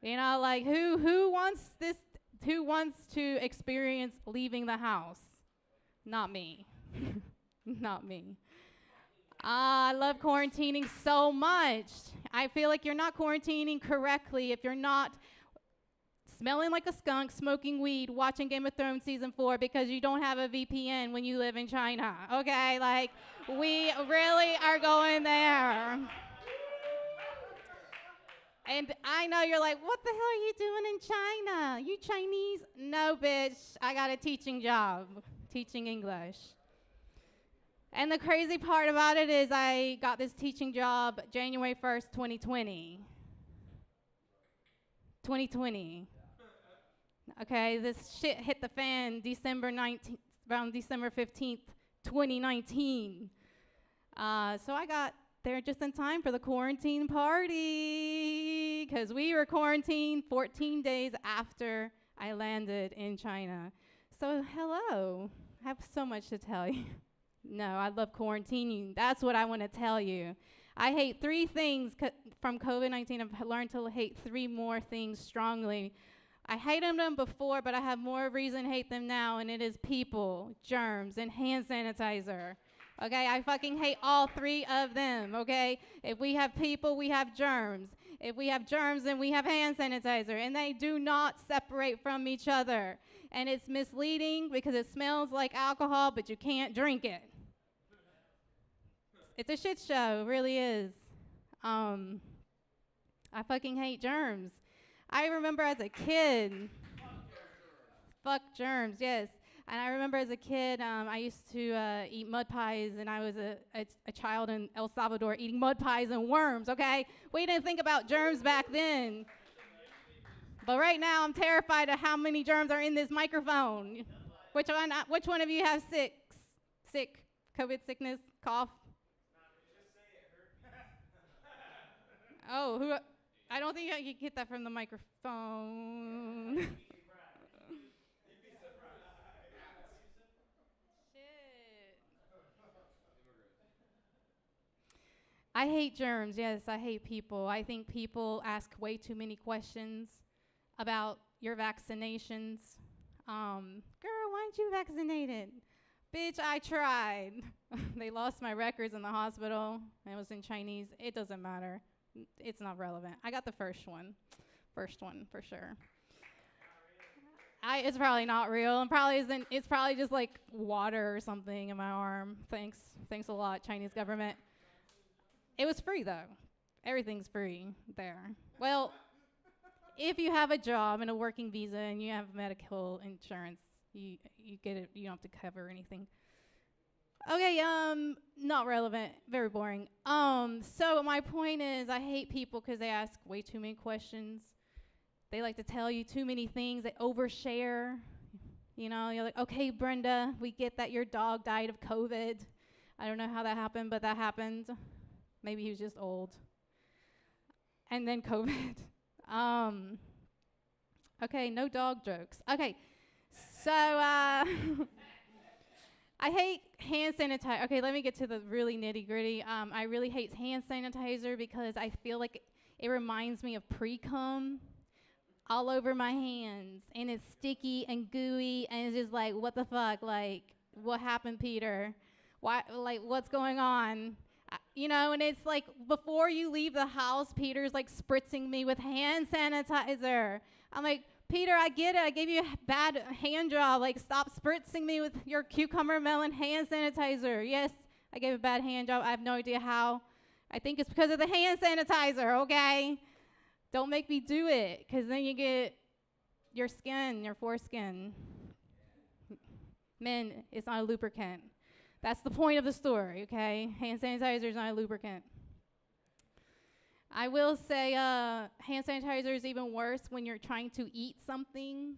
You know, like, who wants this? Who wants to experience leaving the house? Not me. Not me. I love quarantining so much. I feel like you're not quarantining correctly if you're not smelling like a skunk, smoking weed, watching Game of Thrones season 4 because you don't have a VPN when you live in China. Okay, like we really are going there. And I know you're like, what the hell are you doing in China? You Chinese? No, bitch. I got a teaching job, teaching English. And the crazy part about it is I got this teaching job January 1st, 2020. 2020. Okay, this shit hit the fan December 19th, around December 15th, 2019. So I got there just in time for the quarantine party because we were quarantined 14 days after I landed in China. So hello, I have so much to tell you. No, I love quarantining. That's what I want to tell you. I hate 3 things from COVID-19. I've learned to hate 3 more things strongly. I hated them before, but I have more reason to hate them now, and it is people, germs, and hand sanitizer. Okay, I fucking hate all 3 of them, okay? If we have people, we have germs. If we have germs, then we have hand sanitizer, and they do not separate from each other. And it's misleading because it smells like alcohol, but you can't drink it. It's a shit show, it really is. I fucking hate germs. I remember as a kid, fuck germs, yes. And I remember as a kid, I used to eat mud pies, and I was a child in El Salvador eating mud pies and worms, okay? We didn't think about germs back then. But right now, I'm terrified of how many germs are in this microphone. Which one of you have sick, COVID sickness, cough? Oh, I don't think I can get that from the microphone. Shit. I hate germs. Yes, I hate people. I think people ask way too many questions about your vaccinations. Girl, why aren't you vaccinated? Bitch, I tried. They lost my records in the hospital. It was in Chinese. It doesn't matter. It's not relevant. I got the first one. First one, for sure. It's probably not real. And probably isn't. It's probably just like water or something in my arm. Thanks a lot, Chinese government. It was free, though. Everything's free there. Well, if you have a job and a working visa and you have medical insurance, you get it. You don't have to cover anything. Okay, not relevant. Very boring. So my point is, I hate people because they ask way too many questions. They like to tell you too many things. They overshare. You know, you're like, okay, Brenda, we get that your dog died of COVID. I don't know how that happened, but that happened. Maybe he was just old. And then COVID. Okay, no dog jokes. Okay, so I hate hand sanitizer. Okay, let me get to the really nitty gritty. I really hate hand sanitizer because I feel like it reminds me of pre-cum all over my hands, and it's sticky and gooey, and it's just like, what the fuck? Like, what happened, Peter? Why? Like, what's going on? You know, and it's like before you leave the house, Peter's like spritzing me with hand sanitizer. I'm like, Peter, I get it. I gave you a bad hand job. Like, stop spritzing me with your cucumber melon hand sanitizer. Yes, I gave a bad hand job. I have no idea how. I think it's because of the hand sanitizer, okay? Don't make me do it, because then you get your skin, your foreskin. Men, it's not a lubricant. That's the point of the story, okay? Hand sanitizer is not a lubricant. I will say hand sanitizer is even worse when you're trying to eat something,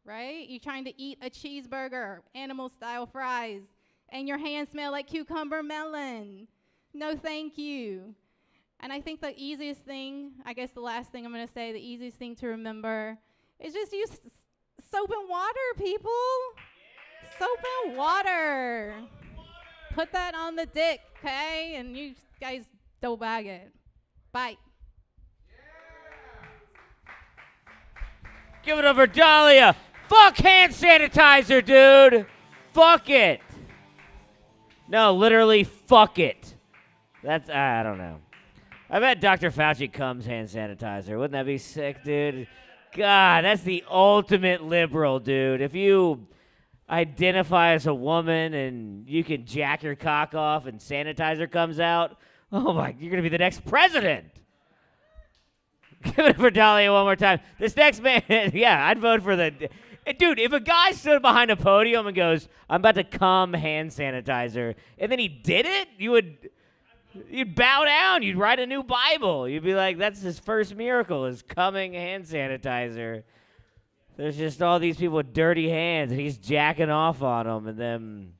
right? You're trying to eat a cheeseburger, animal-style fries, and your hands smell like cucumber melon. No, thank you. And I think the easiest thing, I guess the last thing I'm going to say, the easiest thing to remember is just use soap and water, people. Yeah. Soap and water. Put that on the dick, okay? And you guys don't bag it. Bye. Give it over, Dahlia. Fuck hand sanitizer, dude. Fuck it. No, literally, fuck it. That's, I don't know. I bet Dr. Fauci comes hand sanitizer. Wouldn't that be sick, dude? God, that's the ultimate liberal, dude. If you identify as a woman and you can jack your cock off and sanitizer comes out, oh my, you're going to be the next president. Give it up for Dahlia one more time. This next man, yeah, I'd vote for the... Dude, if a guy stood behind a podium and goes, I'm about to come hand sanitizer, and then he did it, you'd bow down. You'd write a new Bible. You'd be like, that's his first miracle is coming hand sanitizer. There's just all these people with dirty hands, and he's jacking off on them, and then...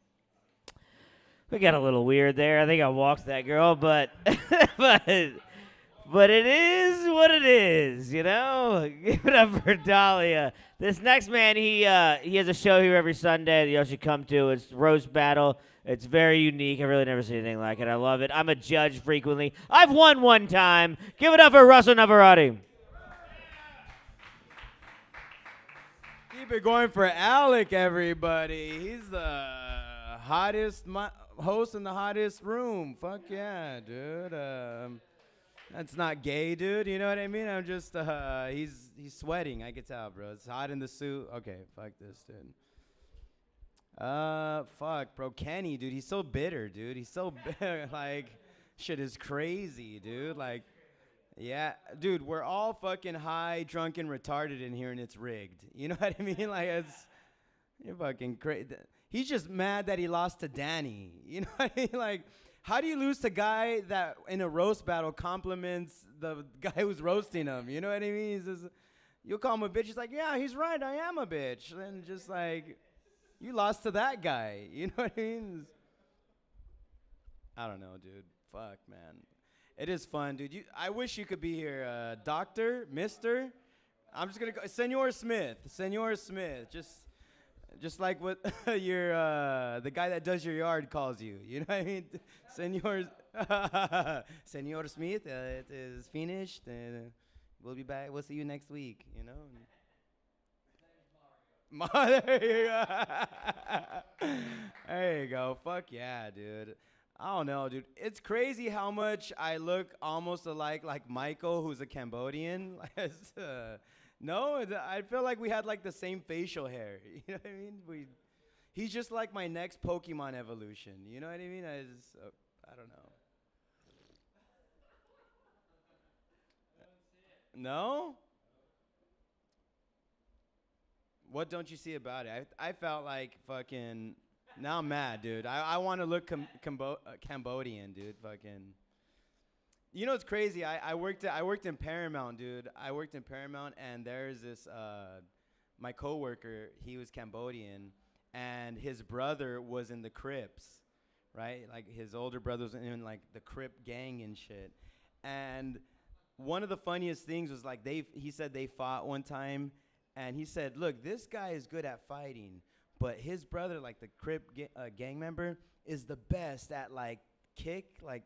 We got a little weird there. I think I walked that girl, but... But it is what it is, you know? Give it up for Dahlia. This next man, he has a show here every Sunday that you all should come to. It's Roast Battle. It's very unique. I've really never seen anything like it. I love it. I'm a judge frequently. I've won one time. Give it up for Russell Navarrete. Keep it going for Alec, everybody. He's the hottest host in the hottest room. Fuck yeah, dude. That's not gay, dude. You know what I mean? I'm just, he's sweating. I can tell, bro. It's hot in the suit. Okay, fuck this, dude. Fuck, bro. Kenny, dude. He's so bitter, dude. He's so bitter. Like, shit is crazy, dude. Like, yeah, dude. We're all fucking high, drunk, and retarded in here, and it's rigged. You know what I mean? Like, you're fucking crazy. He's just mad that he lost to Danny. You know what I mean? Like, how do you lose to a guy that in a roast battle compliments the guy who's roasting him? You know what I mean? He's just, you'll call him a bitch. He's like, yeah, he's right. I am a bitch. And just like, you lost to that guy. You know what I mean? I don't know, dude. Fuck, man. It is fun, dude. I wish you could be here. Doctor, mister. I'm just going to go. Senor Smith. Senor Smith. Just like what your the guy that does your yard calls you. You know what I mean? Senor Smith, it is finished. And we'll be back. We'll see you next week, you know? There you go. Fuck yeah, dude. I don't know, dude. It's crazy how much I look almost like Michael, who's a Cambodian. No, I feel like we had like the same facial hair. You know what I mean? He's just like my next Pokemon evolution. You know what I mean? I don't know. No? What don't you see about it? I felt like fucking. Now I'm mad, dude. I want to look Cambodian, dude. Fucking. You know what's crazy? I worked in Paramount, dude. I worked in Paramount, and there's this my coworker. He was Cambodian, and his brother was in the Crips, right? Like his older brother was in like the Crip gang and shit. And one of the funniest things was like he said they fought one time, and he said, "Look, this guy is good at fighting, but his brother, like the Crip gang member, is the best at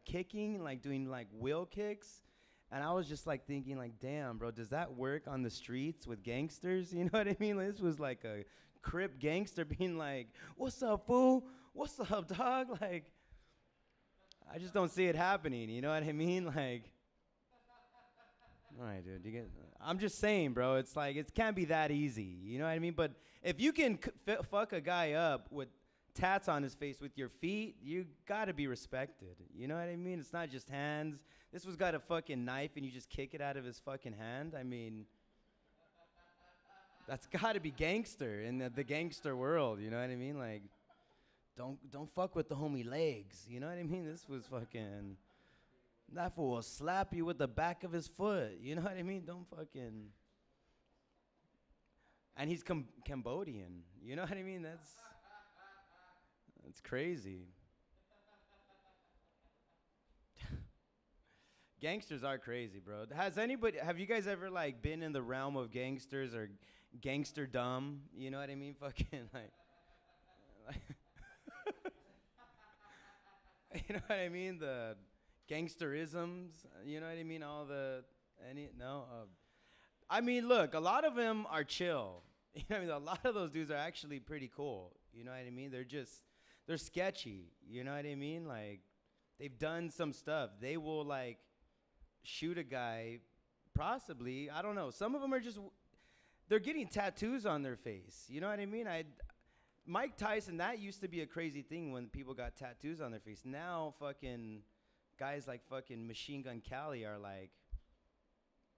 kicking, like doing like wheel kicks." And I was just like thinking like, damn, bro, does that work on the streets with gangsters? You know what I mean? Like, this was like a Crip gangster being like, "What's up, fool? What's up, dog?" Like, I just don't see it happening. You know what I mean? Like, all right, dude, I'm just saying, bro, it's like, it can't be that easy. You know what I mean? But if you can fuck a guy up with tats on his face with your feet, you gotta be respected. You know what I mean? It's not just hands. This was got a fucking knife and you just kick it out of his fucking hand. I mean, that's gotta be gangster in the gangster world. You know what I mean? Like, don't fuck with the homie legs. You know what I mean? This was fucking. That fool will slap you with the back of his foot. You know what I mean? Don't fucking. And he's Cambodian. You know what I mean? That's crazy. Gangsters are crazy, bro. Have you guys ever like been in the realm of gangsters or gangsterdom? You know what I mean? Fucking like you know what I mean? The gangsterisms, you know what I mean? I mean, look, a lot of them are chill. You know what I mean? A lot of those dudes are actually pretty cool. You know what I mean? they're sketchy. You know what I mean? Like, they've done some stuff. They will like shoot a guy, possibly. I don't know. Some of them are just they're getting tattoos on their face. You know what I mean? Mike Tyson, that used to be a crazy thing when people got tattoos on their face. Now fucking guys like fucking Machine Gun Kelly are like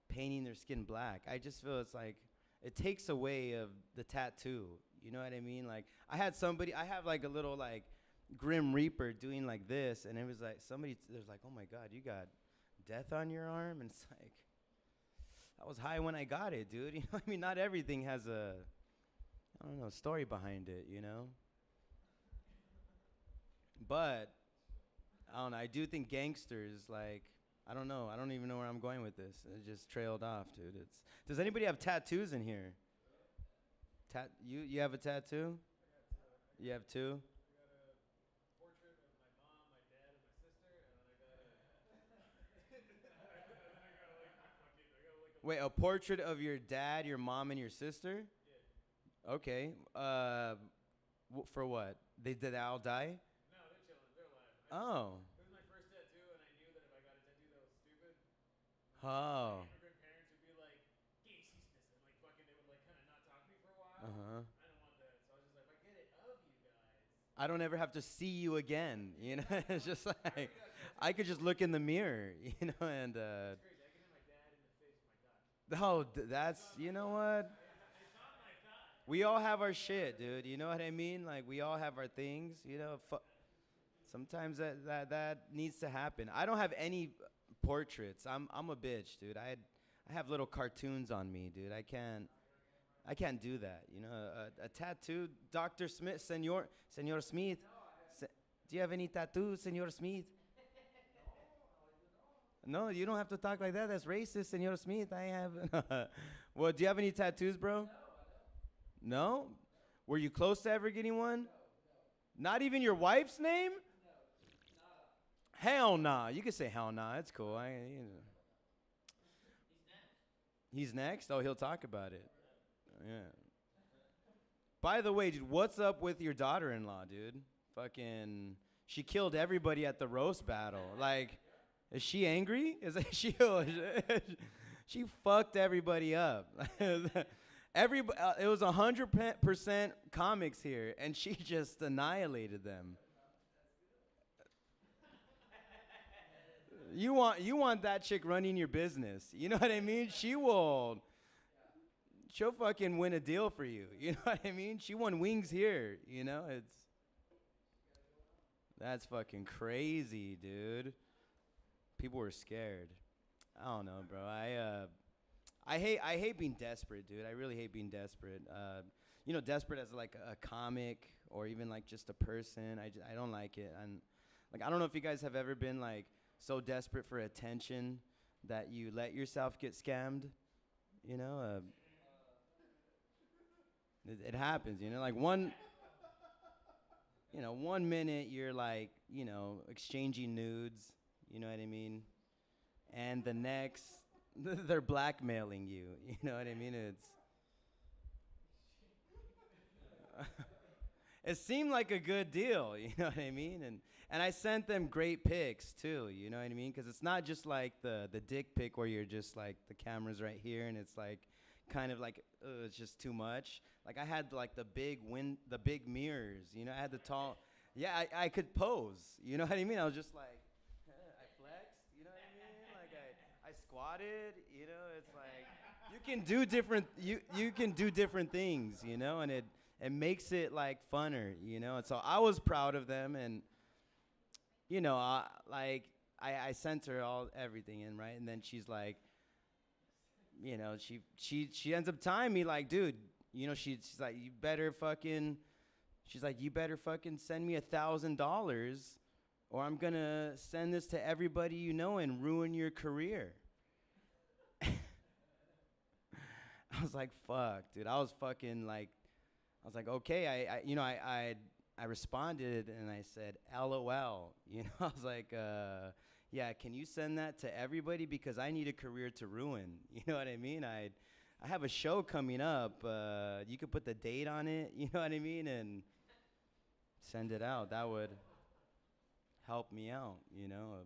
painting their skin black. I just feel it's like it takes away of the tattoo. You know what I mean? Like I have like a little like Grim Reaper doing like this, and it was like there's like, oh my God, you got death on your arm, and it's like I was high when I got it, dude. You know what I mean? Not everything has a I don't know, story behind it, you know? But, I don't know, I do think gangsters, like, I don't know, I don't even know where I'm going with this. It just trailed off, dude. Does anybody have tattoos in here? You have a tattoo? You have two? Wait, a portrait of your dad, your mom, and your sister? Okay. For what? Did they all die? No, they're chilling. They're alive. Oh. It was my first tattoo, and I knew that if I got a tattoo that was stupid, Oh. my immigrant parents would be like, "¿Qué hiciste?" And like fucking, they would like kind of not talk to me for a while. Uh-huh. I don't want that, so I was just like, if I get it of you guys. I don't ever have to see you again. You know, it's just like I could just look in the mirror. You know, and It's crazy. I can hit my dad in the face with my God. that's you know what. We all have our shit, dude. You know what I mean? Like we all have our things. You know, sometimes that needs to happen. I don't have any portraits. I'm a bitch, dude. I have little cartoons on me, dude. I can't do that. You know, a tattoo, Dr. Smith, Senor Smith. Do you have any tattoos, Senor Smith? No, you don't have to talk like that. That's racist, Senor Smith. I have. Well, do you have any tattoos, bro? No? Were you close to ever getting one? Not even your wife's name? Hell nah. You can say hell nah. It's cool. He's next? Oh, he'll talk about it. Yeah. By the way, dude, what's up with your daughter-in-law, dude? Fucking, she killed everybody at the roast battle. Like, is she angry? She fucked everybody up. It was 100% comics here, and she just annihilated them. You want that chick running your business. You know what I mean? She'll fucking win a deal for you. You know what I mean? She won wings here. You know, that's fucking crazy, dude. People were scared. I don't know, bro. I hate being desperate, dude. I really hate being desperate. You know, desperate as like a comic or even like just a person. I don't like it. And like I don't know if you guys have ever been like so desperate for attention that you let yourself get scammed. You know, it happens. You know, like one minute you're like exchanging nudes. You know what I mean? And the next. They're blackmailing you. You know what I mean? It seemed like a good deal. You know what I mean? And I sent them great pics too. You know what I mean? Because it's not just like the dick pic where you're just like the camera's right here and it's like kind of like it's just too much. Like I had like the big mirrors. You know, I had the tall. Yeah, I could pose. You know what I mean? I was just like. I squatted, you know, it's like you can do different things, you know, and it makes it like funner, you know. And so I was proud of them, and you know, I sent her everything in, right? And then she's like, you know, she ends up tying me like, dude, you know, she's like, you better fucking send me $1,000 or I'm going to send this to everybody you know and ruin your career. I was like, fuck, dude. I was like, okay. I responded and I said, LOL. You know, I was like, yeah, can you send that to everybody? Because I need a career to ruin. You know what I mean? I have a show coming up. You could put the date on it. You know what I mean? And send it out. That would help me out, you know.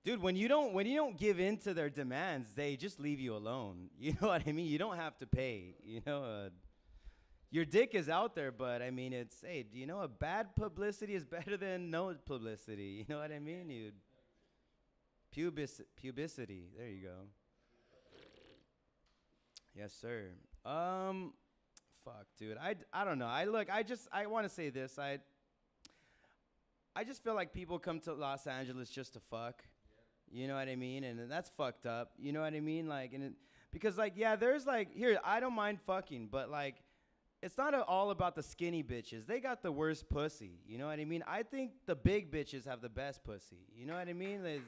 Dude, when you don't give in to their demands, they just leave you alone. You know what I mean? You don't have to pay. You know, your dick is out there, but I mean, it's do you know a bad publicity is better than no publicity. You know what I mean? Pubicity. There you go. Yes, sir. Fuck, dude. I don't know. I want to say this. I just feel like people come to Los Angeles just to fuck. You know what I mean? And that's fucked up. You know what I mean? Like, because like, yeah, there's like, here, I don't mind fucking, but like, it's not all about the skinny bitches. They got the worst pussy. You know what I mean? I think the big bitches have the best pussy. You know what I mean?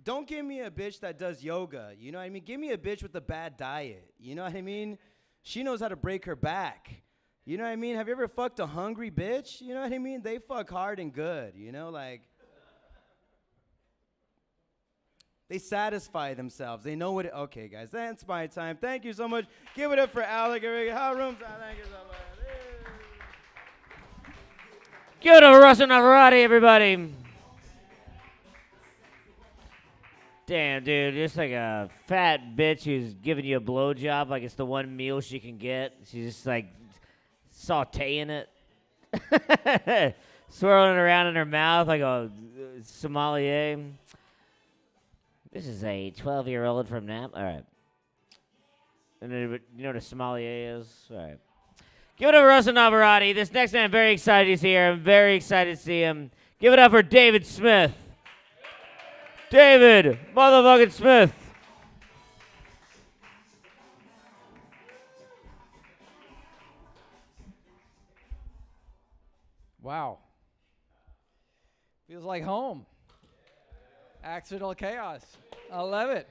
Don't give me a bitch that does yoga. You know what I mean? Give me a bitch with a bad diet. You know what I mean? She knows how to break her back. You know what I mean? Have you ever fucked a hungry bitch? You know what I mean? They fuck hard and good. You know, like, they satisfy themselves. They know what it... Okay, guys, that's my time. Thank you so much. Give it up for Alec. Hot rooms. Thank you so much. Give it up for Russell Navarrete, everybody. Damn, dude, just like a fat bitch who's giving you a blowjob like it's the one meal she can get. She's just like sauteing it. Swirling it around in her mouth like a sommelier. This is a 12-year-old from Nap. All right. And then, you know what a sommelier is? All right. Give it up for Russell Navarrete. This next man, I'm very excited he's here. I'm very excited to see him. Give it up for David Smith. David motherfucking Smith. Wow. Feels like home. Accidental chaos. I love it.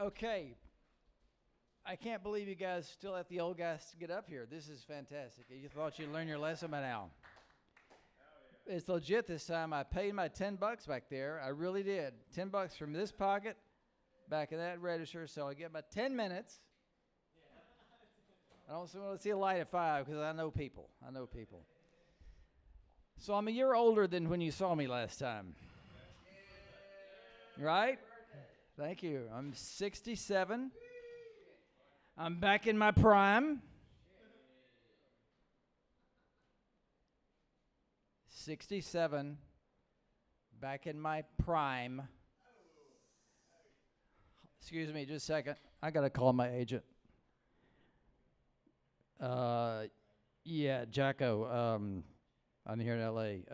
Okay. I can't believe you guys still let the old guys get up here. This is fantastic. You thought you'd learn your lesson by now. It's legit this time. I paid my $10 back there. I really did. $10 from this pocket back in that register, so I get my 10 minutes. I don't want to see a light at 5 because I know people. So I'm a year older than when you saw me last time. Right? Thank you. I'm 67. I'm back in my prime. 67. Back in my prime. Excuse me, just a second. I got to call my agent. Yeah, Jacko. I'm here in L.A.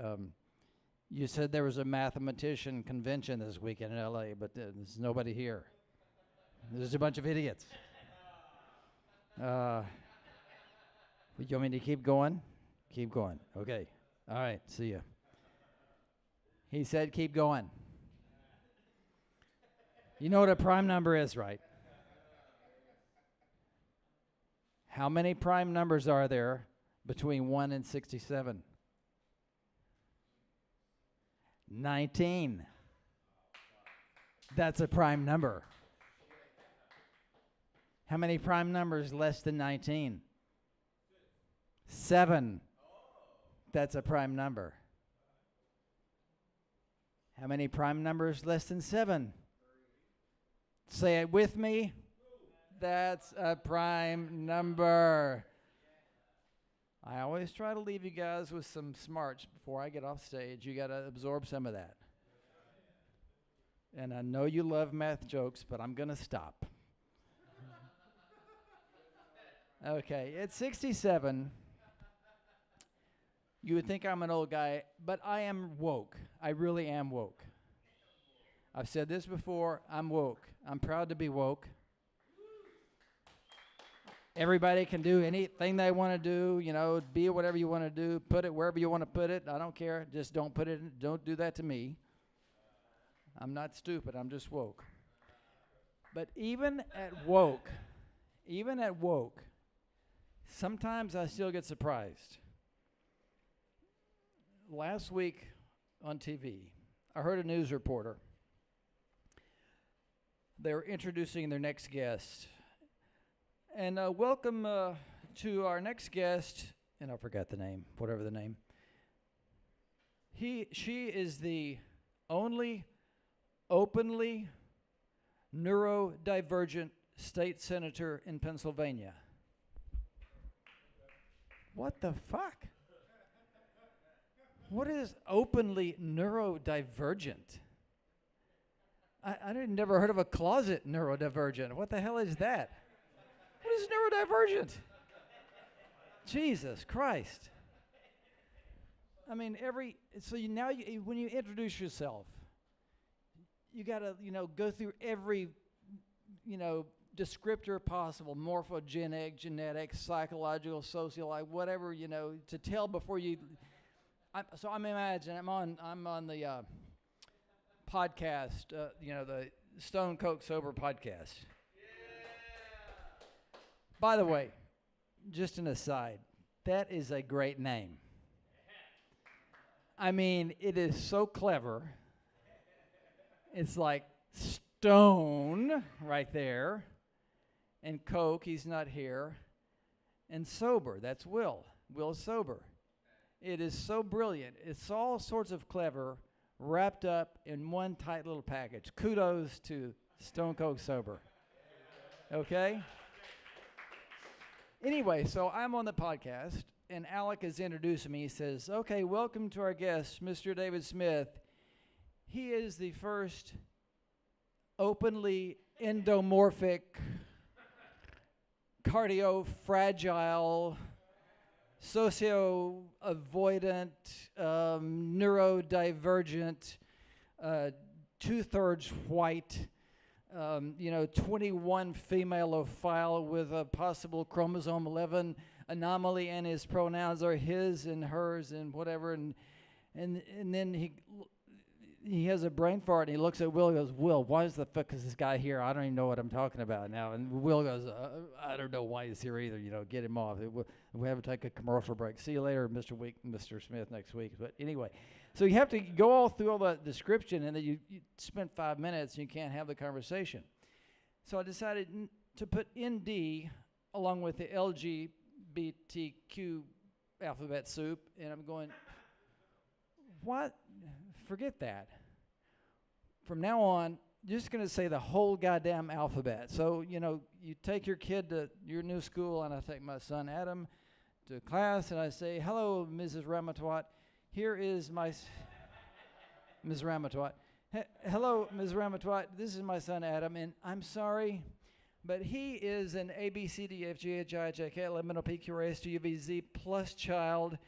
You said there was a mathematician convention this weekend in L.A., but there's nobody here. There's a bunch of idiots. You want me to keep going? Keep going. Okay. All right. See ya. He said keep going. You know what a prime number is, right? How many prime numbers are there between 1 and 67? 19. That's a prime number. How many prime numbers less than 19? 7. That's a prime number. How many prime numbers less than 7? Say it with me. That's a prime number. I always try to leave you guys with some smarts before I get off stage. You got to absorb some of that. And I know you love math jokes, but I'm going to stop. Okay, at 67, you would think I'm an old guy, but I am woke. I really am woke. I've said this before, I'm woke. I'm proud to be woke. Everybody can do anything they want to do, you know, be whatever you want to do, put it wherever you want to put it. I don't care. Just don't put it, don't do that to me. I'm not stupid. I'm just woke. But even at woke, sometimes I still get surprised. Last week on TV, I heard a news reporter. They were introducing their next guest. And welcome to our next guest, and I forgot the name, whatever the name. She is the only openly neurodivergent state senator in Pennsylvania. What the fuck? What is openly neurodivergent? I never heard of a closet neurodivergent. What the hell is that? What is neurodivergent? Jesus Christ. I mean, when you introduce yourself, you got to, go through every, descriptor possible, morphogenic, genetic, psychological, sociological, whatever, to tell before you. I'm on the podcast, the Stone Coke Sober podcast. By the way, just an aside, that is a great name. I mean, it is so clever. It's like Stone right there, and Coke, he's not here, and Sober, that's Will. Will's sober. It is so brilliant. It's all sorts of clever, wrapped up in one tight little package. Kudos to Stone Coke Sober. Okay? Anyway, so I'm on the podcast, and Alec is introducing me. He says, okay, welcome to our guest, Mr. David Smith. He is the first openly endomorphic, cardio-fragile, socio-avoidant, neurodivergent, two-thirds white, 21 female-ophile with a possible chromosome 11 anomaly, and his pronouns are his and hers and whatever, and then he has a brain fart, and he looks at Will and goes, Will, why the fuck is this guy here? I don't even know what I'm talking about now. And Will goes, I don't know why he's here either, get him off. We have to take a commercial break. See you later, Mr. Smith, next week. But anyway, so you have to go all through all the description, and then you spend 5 minutes, and you can't have the conversation. So I decided to put ND along with the LGBTQ alphabet soup, and I'm going, what? Forget that. From now on, you're just going to say the whole goddamn alphabet. So, you take your kid to your new school, and I take my son Adam to class, and I say, hello, Mrs. Ramatwat. Here is my Ms. Ramatwat. Hello, Ms. Ramatwat. This is my son Adam, and I'm sorry, but he is an A, B, C, D, F, G, H, I, J, K, L, M, N, O, P, Q, R, S, T, U, V, Z plus child,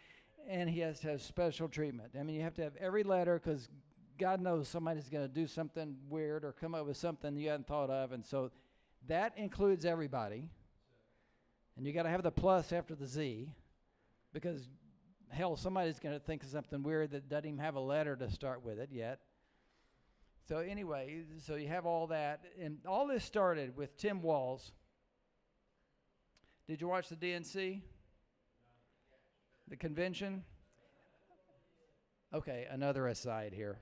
and he has to have special treatment. I mean, you have to have every letter because God knows somebody's going to do something weird or come up with something you hadn't thought of, and so that includes everybody. And you got to have the plus after the Z because, hell, somebody's going to think of something weird that doesn't even have a letter to start with it yet. So anyway, so you have all that, and all this started with Tim Walz. Did you watch the DNC? The convention? Okay, another aside here.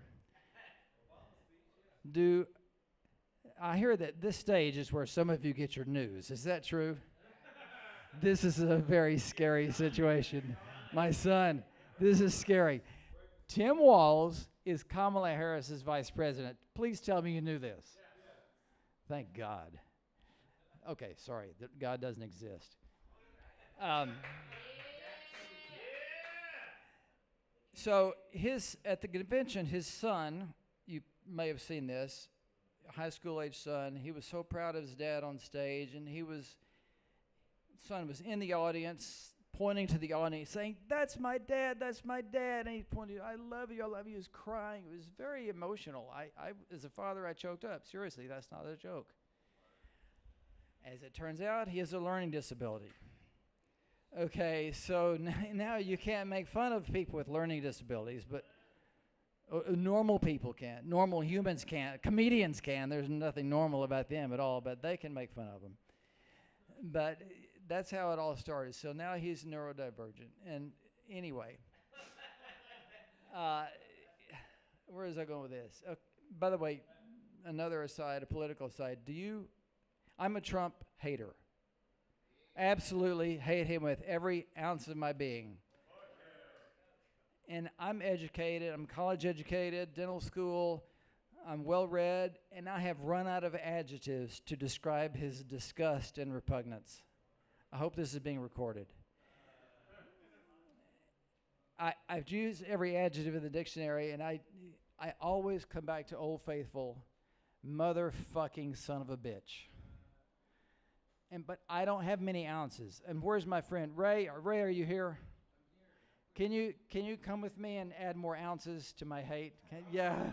I hear that this stage is where some of you get your news. Is that true? This is a very scary situation. My son, this is scary. Tim Walz is Kamala Harris's vice president. Please tell me you knew this. Thank God. Okay, sorry, God doesn't exist. So at the convention, his son, you may have seen this, high school age son, he was so proud of his dad on stage, and son was in the audience, pointing to the audience, saying, that's my dad, and he pointed, I love you, he was crying. It was very emotional. I as a father, I choked up. Seriously, that's not a joke. As it turns out, he has a learning disability. Okay, so now you can't make fun of people with learning disabilities, but normal people can't. Normal humans can't. Comedians can. There's nothing normal about them at all, but they can make fun of them. But that's how it all started. So now he's neurodivergent. And anyway, where is I going with this? By the way, another aside, a political aside. I'm a Trump hater. Absolutely hate him with every ounce of my being. And I'm educated, I'm college educated, dental school, I'm well read, and I have run out of adjectives to describe his disgust and repugnance. I hope this is being recorded. I've used every adjective in the dictionary, and I always come back to Old Faithful, motherfucking son of a bitch. But I don't have many ounces. And where's my friend Ray? Ray, are you here? Can you come with me and add more ounces to my hate? Yeah.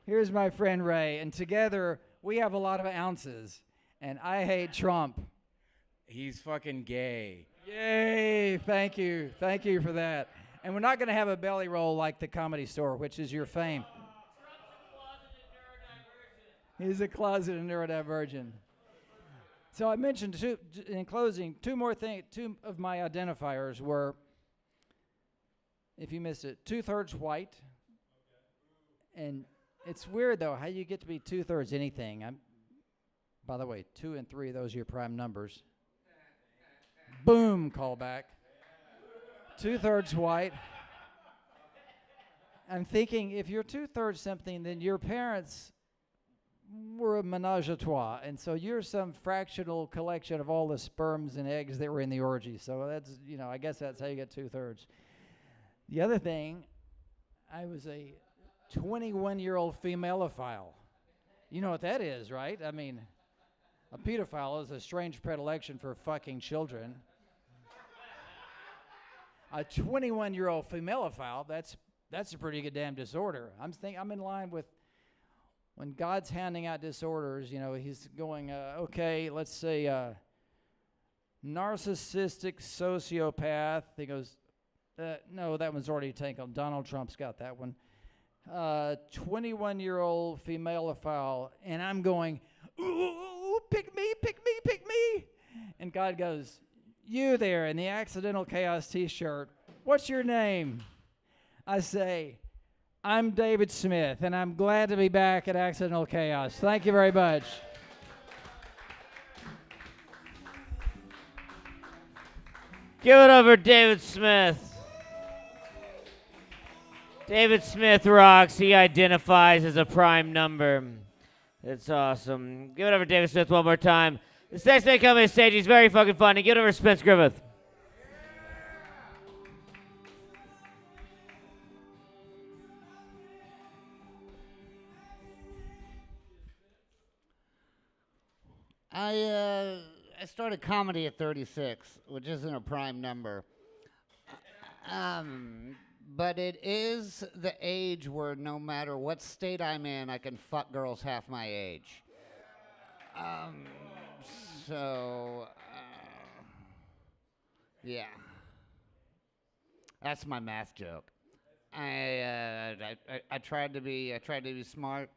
Here's my friend Ray, and together we have a lot of ounces. And I hate Trump. He's fucking gay. Yay! Thank you for that. And we're not going to have a belly roll like the Comedy Store, which is your fame. He's a closeted neurodivergent. So I mentioned in closing, two of my identifiers were, if you missed it, 2/3 white. And it's weird though how you get to be 2/3 anything. By the way, 2 and 3, those are your prime numbers. Boom, callback. 2/3 white. I'm thinking if you're 2/3 something, then your parents were a menage a trois, and so you're some fractional collection of all the sperms and eggs that were in the orgy. So that's, I guess that's how you get 2/3. The other thing, I was a 21-year-old femaleophile. You know what that is, right? I mean, a pedophile is a strange predilection for fucking children. A 21-year-old femaleophile, that's a pretty good damn disorder. I'm in line with when God's handing out disorders, he's going, okay, let's say narcissistic sociopath. He goes, no, that one's already taken. Donald Trump's got that one. 21-year-old femaleophile, and I'm going, ooh, pick me. And God goes, you there in the Accidental Chaos t-shirt, what's your name? I say, I'm David Smith, and I'm glad to be back at Accidental Chaos. Thank you very much. Give it over, David Smith. David Smith rocks. He identifies as a prime number. It's awesome. Give it over, David Smith, one more time. This next man coming on stage, he's very fucking funny. Give it over, Spence Griffith. I started comedy at 36, which isn't a prime number. But it is the age where no matter what state I'm in, I can fuck girls half my age. Yeah. That's my math joke. I tried to be smart.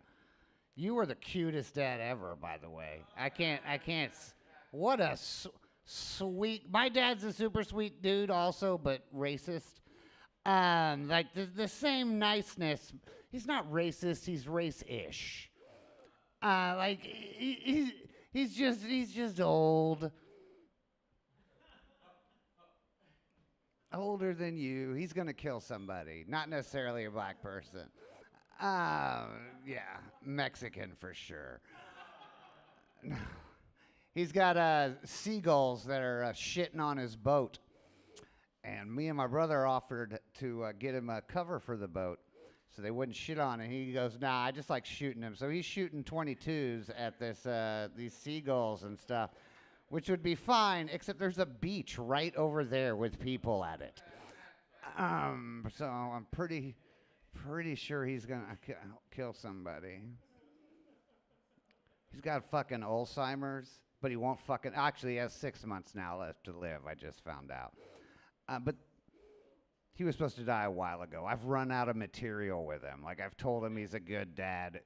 You were the cutest dad ever, by the way. What a sweet. My dad's a super sweet dude, also, but racist. Like the same niceness. He's not racist. He's race-ish. Like he's just old. Older than you. He's gonna kill somebody. Not necessarily a black person. Yeah, Mexican for sure. He's got seagulls that are shitting on his boat. And me and my brother offered to get him a cover for the boat so they wouldn't shit on it. He goes, nah, I just like shooting them. So he's shooting 22s at these seagulls and stuff, which would be fine, except there's a beach right over there with people at it. So I'm pretty sure he's going to kill somebody. He's got fucking Alzheimer's, but he won't fucking... Actually, he has 6 months now left to live, I just found out. But he was supposed to die a while ago. I've run out of material with him. Like, I've told him he's a good dad.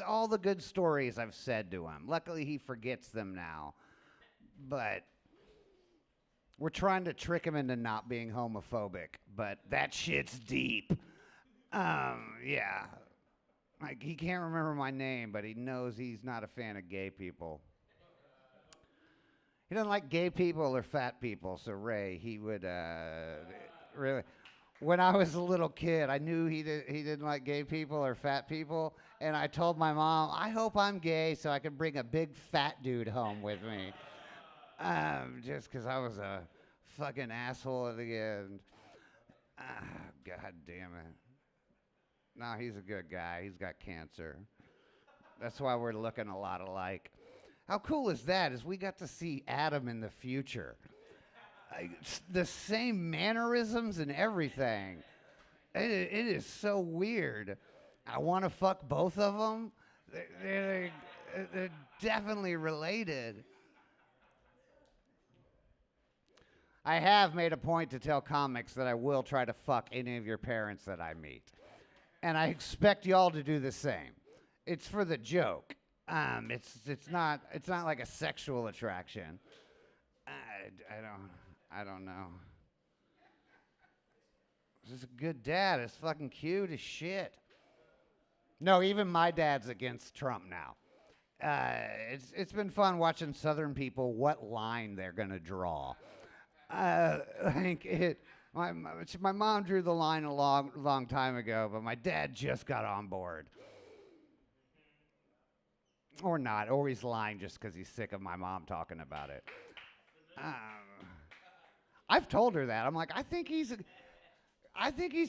All the good stories I've said to him. Luckily, he forgets them now. But we're trying to trick him into not being homophobic. But that shit's deep. Yeah. Like, he can't remember my name, but he knows he's not a fan of gay people. He doesn't like gay people or fat people, so Ray, he would really. When I was a little kid, I knew he didn't like gay people or fat people, and I told my mom, I hope I'm gay so I can bring a big fat dude home with me. Just because I was a fucking asshole at the end. God damn it. No, he's a good guy. He's got cancer. That's why we're looking a lot alike. How cool is that? Is we got to see Adam in the future. The same mannerisms and everything. It is so weird. I want to fuck both of them. They're definitely related. I have made a point to tell comics that I will try to fuck any of your parents that I meet. And I expect y'all to do the same. It's for the joke. It's not like a sexual attraction. I don't know. He's a good dad. It's fucking cute as shit. No, even my dad's against Trump now. It's been fun watching Southern people what line they're gonna draw. My mom drew the line a long time ago, but my dad just got on board. Or not, or he's lying just because he's sick of my mom talking about it. I've told her that. I'm like, I think he's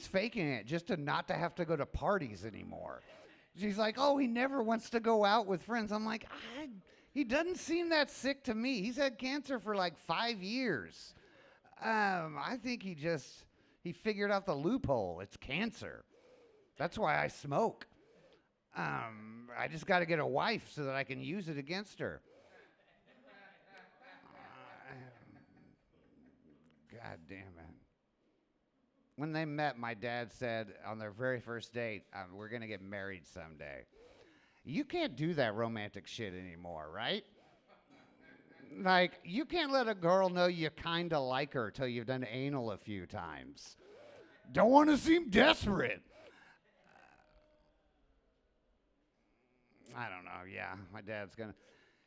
faking it just to not to have to go to parties anymore. She's like, oh, he never wants to go out with friends. I'm like, he doesn't seem that sick to me. He's had cancer for like 5 years. I think he figured out the loophole. It's cancer. That's why I smoke. I just got to get a wife so that I can use it against her. God damn it. When they met, my dad said on their very first date, we're going to get married someday. You can't do that romantic shit anymore, right? Like, you can't let a girl know you kind of like her till you've done anal a few times. Don't want to seem desperate. I don't know. Yeah, my dad's going to.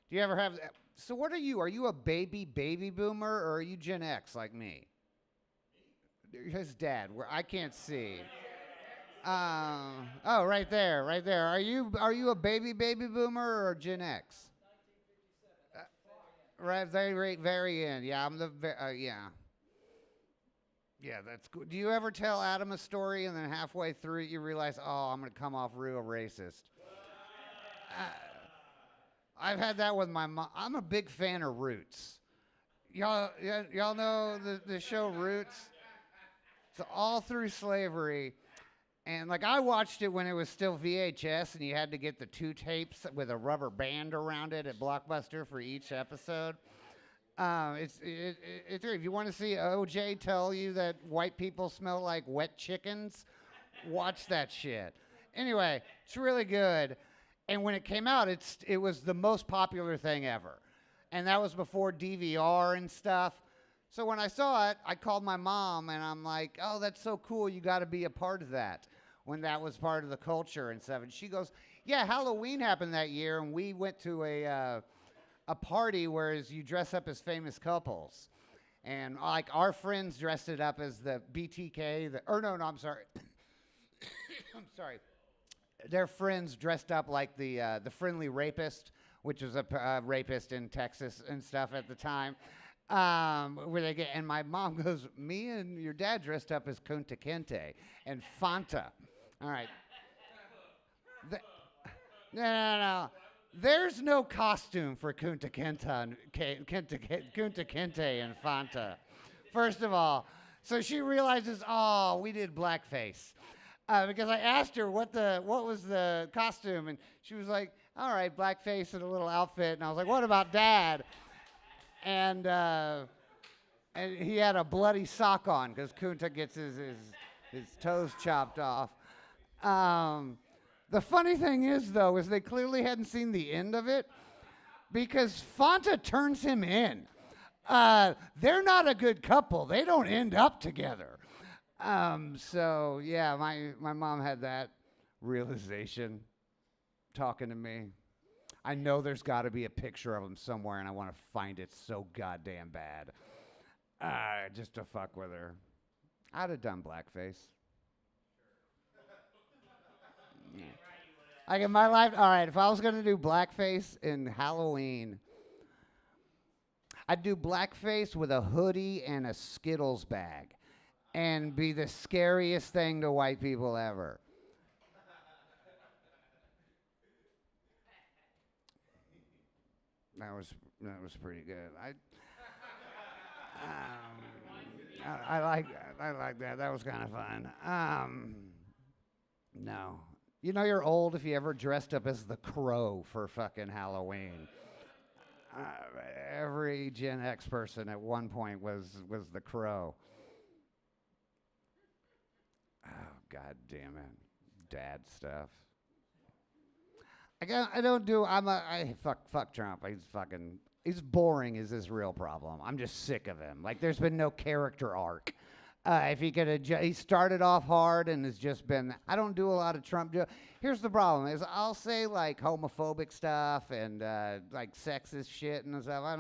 Do you ever have. So, what are you? Are you a baby boomer or are you Gen X like me? His dad, where I can't see. Oh, right there. Are you a baby boomer or Gen X? Right, very end. Yeah, I'm the yeah. Yeah, that's cool. Do you ever tell Adam a story and then halfway through it you realize, oh, I'm gonna come off real racist? I've had that with my mom. I'm a big fan of Roots. Y'all know the show Roots? So all through slavery, and like I watched it when it was still VHS, and you had to get the 2 tapes with a rubber band around it at Blockbuster for each episode. It's if you want to see OJ tell you that white people smell like wet chickens, watch that shit. Anyway, it's really good. And when it came out, it was the most popular thing ever, and that was before DVR and stuff. So when I saw it, I called my mom, and I'm like, oh, that's so cool. You got to be a part of that when that was part of the culture and stuff. And she goes, yeah, Halloween happened that year, and we went to a party where you dress up as famous couples. And, like, our friends dressed it up as the BTK. I'm sorry. I'm sorry. Their friends dressed up like the Friendly Rapist, which was a rapist in Texas and stuff at the time. And my mom goes, me and your dad dressed up as Kunta Kinte and Fanta. All right. No. There's no costume for Kunta Kinte and Fanta. First of all, so she realizes, oh, we did blackface. Because I asked her what was the costume, and she was like, all right, blackface and a little outfit. And I was like, what about Dad? And he had a bloody sock on because Kunta gets his toes chopped off. The funny thing is, though, is they clearly hadn't seen the end of it because Fanta turns him in. They're not a good couple. They don't end up together. So yeah, my mom had that realization talking to me. I know there's got to be a picture of him somewhere, and I want to find it so goddamn bad. Just to fuck with her. I'd have done blackface. Yeah. Like in my life, all right, if I was going to do blackface in Halloween, I'd do blackface with a hoodie and a Skittles bag and be the scariest thing to white people ever. That was pretty good. I like that. That was kind of fun. No. You know you're old if you ever dressed up as the Crow for fucking Halloween. Every Gen X person at one point was the Crow. Oh, God damn it. Dad stuff. Fuck Trump. He's boring is his real problem. I'm just sick of him. Like, there's been no character arc. If he could have, he started off hard and has just been, I don't do a lot of Trump jokes. Here's the problem is I'll say like homophobic stuff and like sexist shit and stuff. I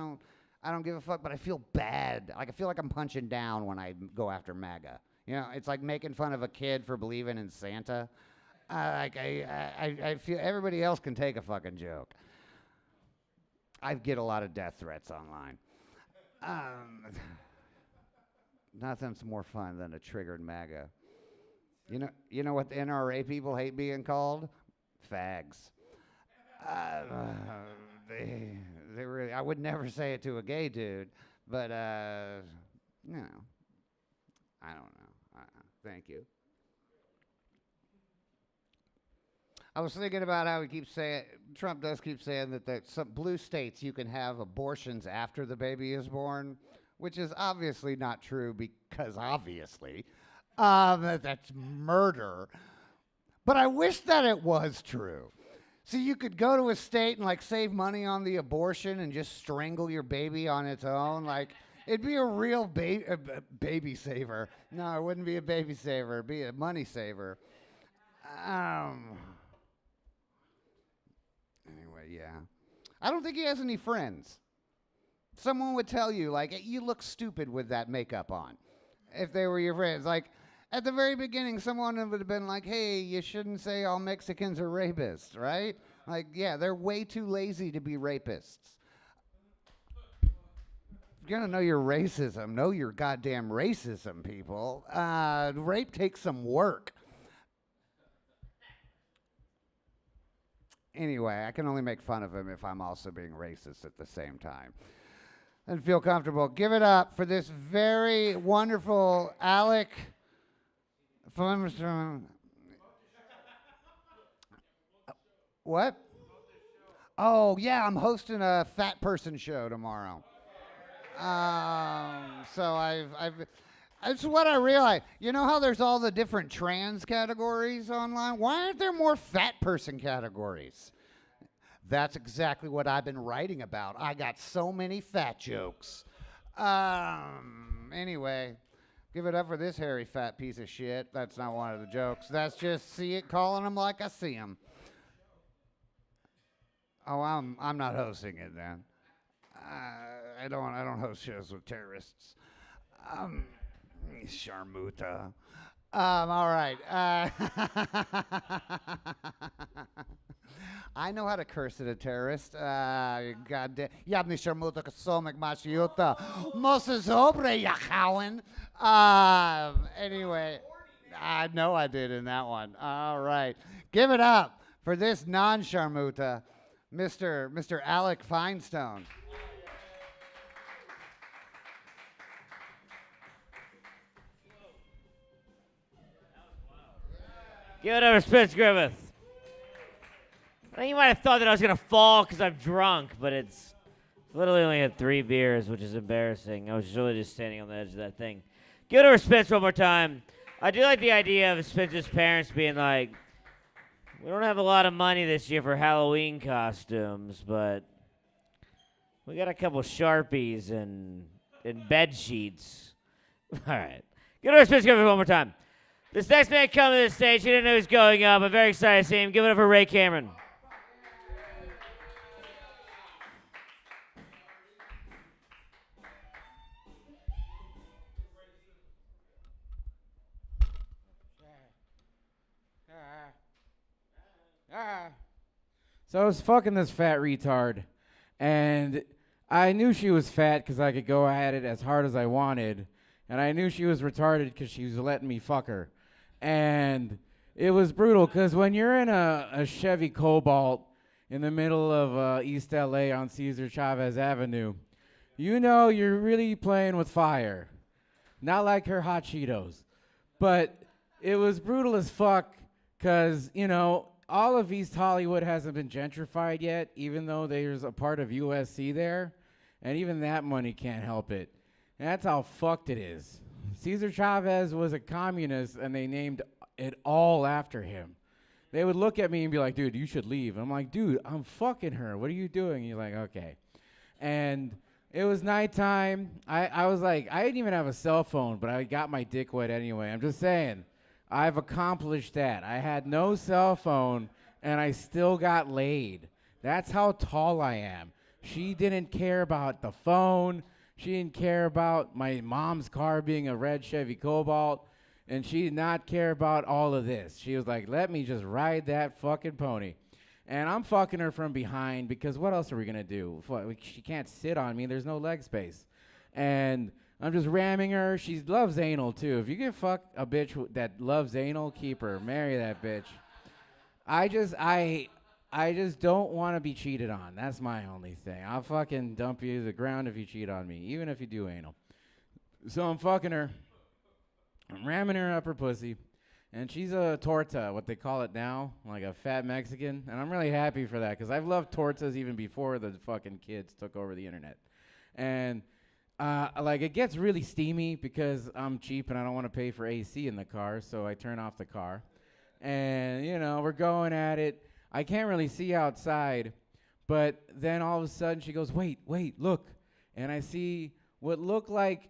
don't give a fuck, but I feel bad. Like I feel like I'm punching down when I go after MAGA. You know, it's like making fun of a kid for believing in Santa. I feel everybody else can take a fucking joke. I get a lot of death threats online. Nothing's more fun than a triggered MAGA. You know what the NRA people hate being called? Fags. They really. I would never say it to a gay dude, but you know, I don't know. Thank you. I was thinking about how he keeps saying, Trump does keep saying that some blue states you can have abortions after the baby is born, which is obviously not true because obviously that's murder. But I wish that it was true. So you could go to a state and like save money on the abortion and just strangle your baby on its own. Like it'd be a real baby saver. No, it wouldn't be a baby saver. It'd be a money saver. Anyway, yeah. I don't think he has any friends. Someone would tell you, like, you look stupid with that makeup on. If they were your friends. Like, at the very beginning, someone would have been like, hey, you shouldn't say all Mexicans are rapists, right? Like, yeah, they're way too lazy to be rapists. If you're going to know your racism, know your goddamn racism, people. Rape takes some work. Anyway, I can only make fun of him if I'm also being racist at the same time. And feel comfortable. Give it up for this very wonderful Alec from what? Oh, yeah, I'm hosting a fat person show tomorrow. So it's what I realized. You know how there's all the different trans categories online? Why aren't there more fat person categories? That's exactly what I've been writing about. I got so many fat jokes. Anyway, give it up for this hairy fat piece of shit. That's not one of the jokes. That's just calling them like I see them. Oh, I'm not hosting it then. I don't host shows with terrorists. Sharmuta. All right. I know how to curse at a terrorist. Goddamn. Yabni sharmuta kasomek mashiuta. Moses obre yachawan. Anyway, I know I did in that one. All right. Give it up for this non-sharmuta, Mr. Alec Feinstone. Give it over, Spence Griffith. I think you might have thought that I was going to fall because I'm drunk, but it's literally only had 3 beers, which is embarrassing. I was really just standing on the edge of that thing. Give it over, Spence, one more time. I do like the idea of Spence's parents being like, we don't have a lot of money this year for Halloween costumes, but we got a couple Sharpies and bed sheets. All right. Give it a space cover one more time. This next man coming to the stage, he didn't know he was going up. I'm very excited to see him. Give it up for Ray Cameron. So I was fucking this fat retard, and I knew she was fat because I could go at it as hard as I wanted, and I knew she was retarded because she was letting me fuck her. And it was brutal because when you're in a Chevy Cobalt in the middle of East LA on Cesar Chavez Avenue, you know you're really playing with fire. Not like her hot Cheetos. But it was brutal as fuck because, you know, all of East Hollywood hasn't been gentrified yet, even though there's a part of USC there. And even that money can't help it. And that's how fucked it is. Cesar Chavez was a communist, and they named it all after him. They would look at me and be like, dude, you should leave. I'm like, dude, I'm fucking her. What are you doing? You're like, okay. And it was nighttime. I was like, I didn't even have a cell phone, but I got my dick wet anyway. I'm just saying, I've accomplished that. I had no cell phone, and I still got laid. That's how tall I am. She didn't care about the phone. She didn't care about my mom's car being a red Chevy Cobalt. And she did not care about all of this. She was like, let me just ride that fucking pony. And I'm fucking her from behind because what else are we going to do? She can't sit on me. There's no leg space. And I'm just ramming her. She loves anal, too. If you can fuck a bitch that loves anal, keep her. Marry that bitch. I just don't want to be cheated on. That's my only thing. I'll fucking dump you to the ground if you cheat on me, even if you do anal. So I'm fucking her. I'm ramming her up her pussy. And she's a torta, what they call it now, like a fat Mexican. And I'm really happy for that because I've loved tortas even before the fucking kids took over the internet. And like it gets really steamy because I'm cheap and I don't want to pay for AC in the car, so I turn off the car. And, you know, we're going at it. I can't really see outside, but then all of a sudden she goes, wait, look. And I see what looked like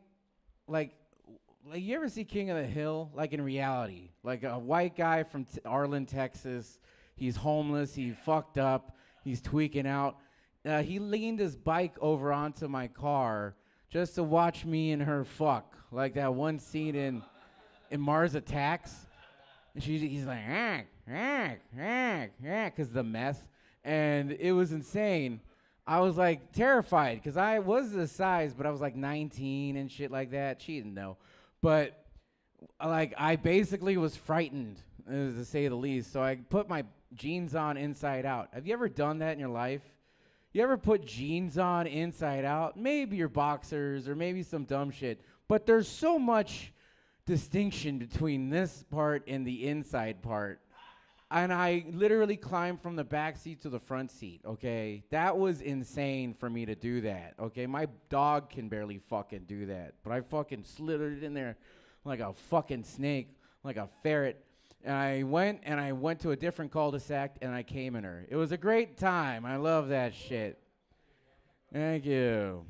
you ever see King of the Hill? Like in reality. Like a white guy from Arlen, Texas. He's homeless. He fucked up. He's tweaking out. He leaned his bike over onto my car just to watch me and her fuck. Like that one scene in Mars Attacks. And he's like, because the meth. And it was insane. I was like terrified because I was this size, but I was like 19 and shit like that. She didn't know. But like I basically was frightened, to say the least. So I put my jeans on inside out. Have you ever done that in your life? You ever put jeans on inside out? Maybe your boxers or maybe some dumb shit. But there's so much distinction between this part and the inside part. And I literally climbed from the back seat to the front seat, okay? That was insane for me to do that, okay? My dog can barely fucking do that. But I fucking slithered it in there like a fucking snake, like a ferret. And I went to a different cul-de-sac, and I came in her. It was a great time. I love that shit. Thank you.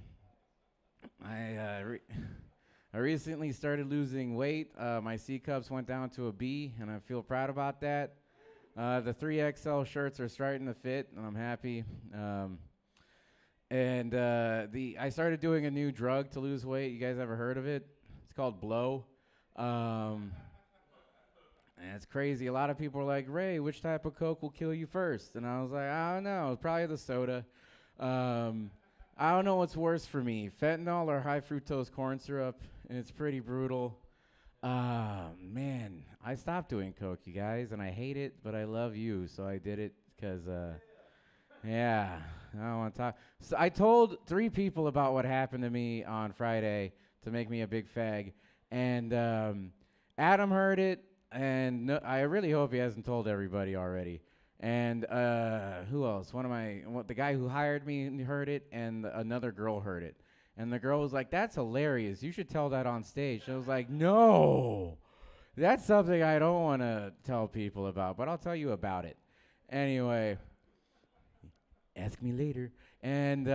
I recently started losing weight. My C cups went down to a B, and I feel proud about that. The 3XL shirts are starting to fit, and I'm happy. I started doing a new drug to lose weight. You guys ever heard of it? It's called Blow. And it's crazy. A lot of people are like, Ray, which type of Coke will kill you first? And I was like, I don't know. Probably the soda. I don't know what's worse for me, fentanyl or high fructose corn syrup. And it's pretty brutal. Man, I stopped doing Coke, you guys, and I hate it, but I love you, so I did it because, yeah, I don't want to talk. So I told 3 people about what happened to me on Friday to make me a big fag, and Adam heard it, and I really hope he hasn't told everybody already. And who else? The guy who hired me heard it, and another girl heard it. And the girl was like, that's hilarious. You should tell that on stage. I was like, no, that's something I don't want to tell people about, but I'll tell you about it. Anyway, ask me later. And,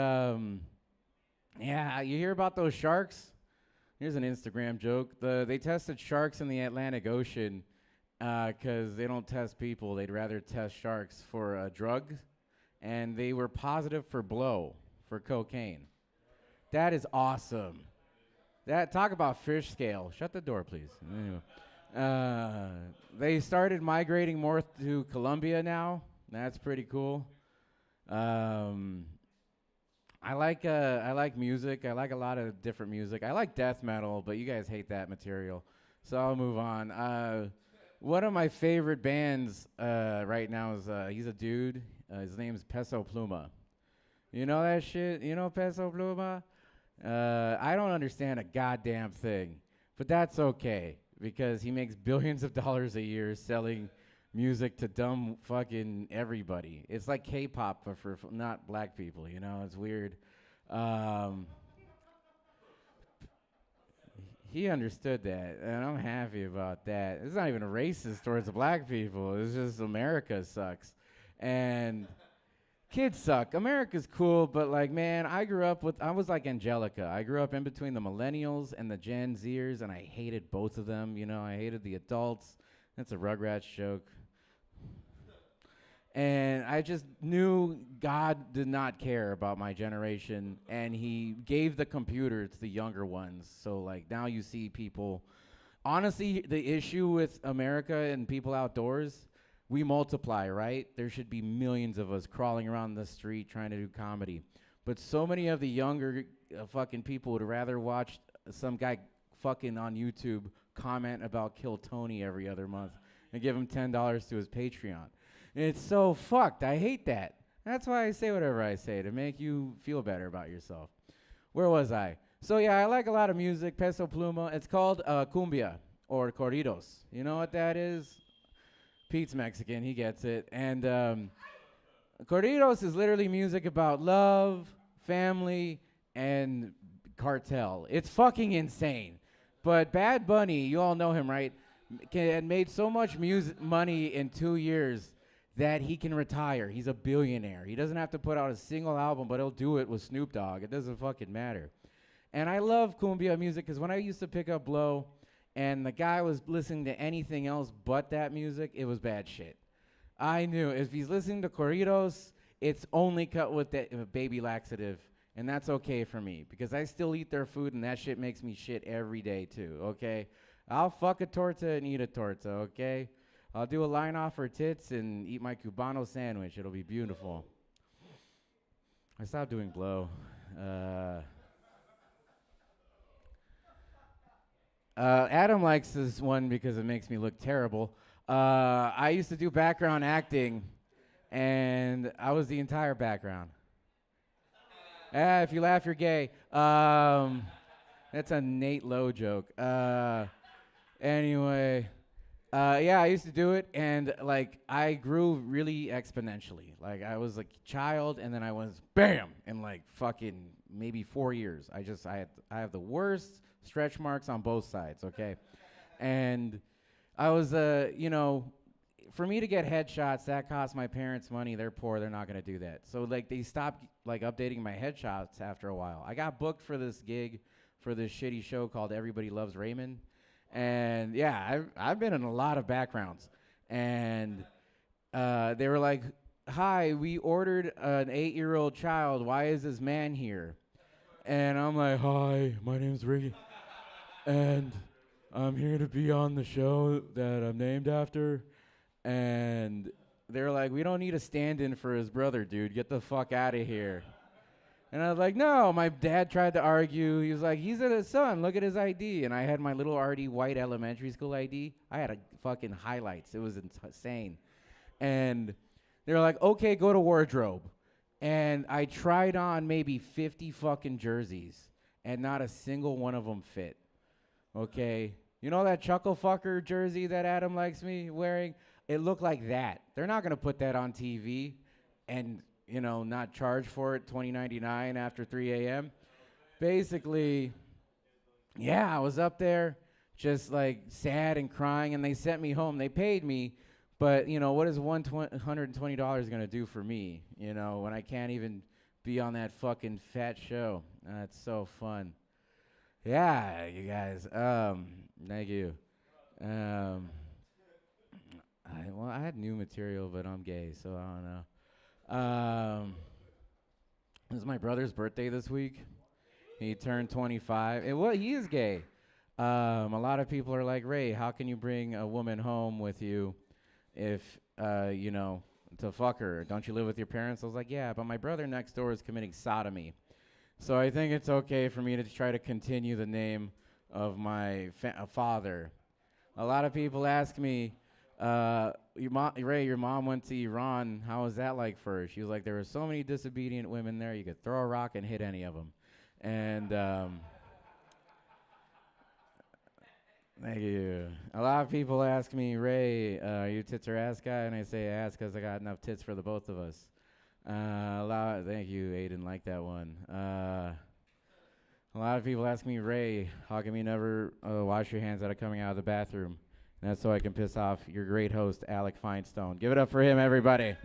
yeah, you hear about those sharks? Here's an Instagram joke. They tested sharks in the Atlantic Ocean because they don't test people. They'd rather test sharks for drugs. And they were positive for for cocaine. That is awesome. Talk about fish scale. Shut the door, please. Anyway. They started migrating more to Colombia now. That's pretty cool. I like music. I like a lot of different music. I like death metal, but you guys hate that material, so I'll move on. One of my favorite bands right now is he's a dude. His name's Peso Pluma. You know that shit? You know Peso Pluma? I don't understand a goddamn thing, but that's okay because he makes billions of dollars a year selling music to dumb fucking everybody. It's like K-pop, but for not black people, you know? It's weird. He understood that, and I'm happy about that. It's not even a racist towards the black people. It's just America sucks. And kids suck. America's cool, but like, man, I was like Angelica. I grew up in between the millennials and the Gen Zers, and I hated both of them. You know, I hated the adults. That's a Rugrats joke. And I just knew God did not care about my generation, and he gave the computer to the younger ones. So, like, now you see people. Honestly, the issue with America and people outdoors, we multiply, right? There should be millions of us crawling around the street trying to do comedy. But so many of the younger fucking people would rather watch some guy fucking on YouTube comment about Kill Tony every other month and give him $10 to his Patreon. It's so fucked. I hate that. That's why I say whatever I say, to make you feel better about yourself. Where was I? So yeah, I like a lot of music. Peso Pluma. It's called cumbia or corridos. You know what that is? Pete's Mexican. He gets it. And corridos is literally music about love, family, and cartel. It's fucking insane. But Bad Bunny, you all know him, right? Made so much money in 2 years that he can retire. He's a billionaire. He doesn't have to put out a single album, but he'll do it with Snoop Dogg. It doesn't fucking matter. And I love cumbia music because when I used to pick up blow and the guy was listening to anything else but that music, it was bad shit. I knew if he's listening to corridos, it's only cut with that baby laxative, and that's okay for me because I still eat their food and that shit makes me shit every day too, okay? I'll fuck a torta and eat a torta, okay? I'll do a line off her tits and eat my Cubano sandwich. It'll be beautiful. I stopped doing blow. Adam likes this one because it makes me look terrible. I used to do background acting, and I was the entire background. If you laugh, you're gay. That's a Nate Lowe joke. Anyway. Yeah, I used to do it, and like I grew really exponentially. Like I was like a child, and then I was bam in like fucking maybe 4 years. I have the worst stretch marks on both sides. Okay, and I was you know, for me to get headshots that cost my parents money. They're poor. They're not gonna do that. So like they stopped like updating my headshots after a while. I got booked for this gig for this shitty show called Everybody Loves Raymond. And yeah, I've been in a lot of backgrounds, and they were like, "Hi, we ordered an 8-year-old child. Why is this man here?" And I'm like, "Hi, my name's Ricky, and I'm here to be on the show that I'm named after." And they're like, "We don't need a stand-in for his brother, dude. Get the fuck out of here." And I was like, no, my dad tried to argue. He was like, he's a son, look at his ID. And I had my little arty white elementary school ID. I had a fucking highlights. It was insane. And they were like, okay, go to wardrobe. And I tried on maybe 50 fucking jerseys, and not a single one of them fit. Okay? You know that chuckle fucker jersey that Adam likes me wearing? It looked like that. They're not going to put that on TV and, you know, not charge for it $20.99 after 3 a.m. Basically, yeah, I was up there just like sad and crying, and they sent me home. They paid me, but, you know, what is $120 going to do for me, you know, when I can't even be on that fucking fat show? That's so fun. Yeah, you guys. Thank you. I had new material, but I'm gay, so I don't know. It was my brother's birthday this week. He turned 25. He is gay. A lot of people are like, Ray, how can you bring a woman home with you if, to fuck her? Don't you live with your parents? I was like, yeah, but my brother next door is committing sodomy. So I think it's okay for me to try to continue the name of my father. A lot of people ask me, Ray, your mom went to Iran. How was that like for her? She was like, there were so many disobedient women there. You could throw a rock and hit any of them. And thank you. A lot of people ask me, Ray, are you a tits or ass guy? And I say ass because I got enough tits for the both of us. Thank you, Aiden, like that one. A lot of people ask me, Ray, how come you never wash your hands out of coming out of the bathroom? And that's so I can piss off your great host, Alec Feinstein. Give it up for him, everybody.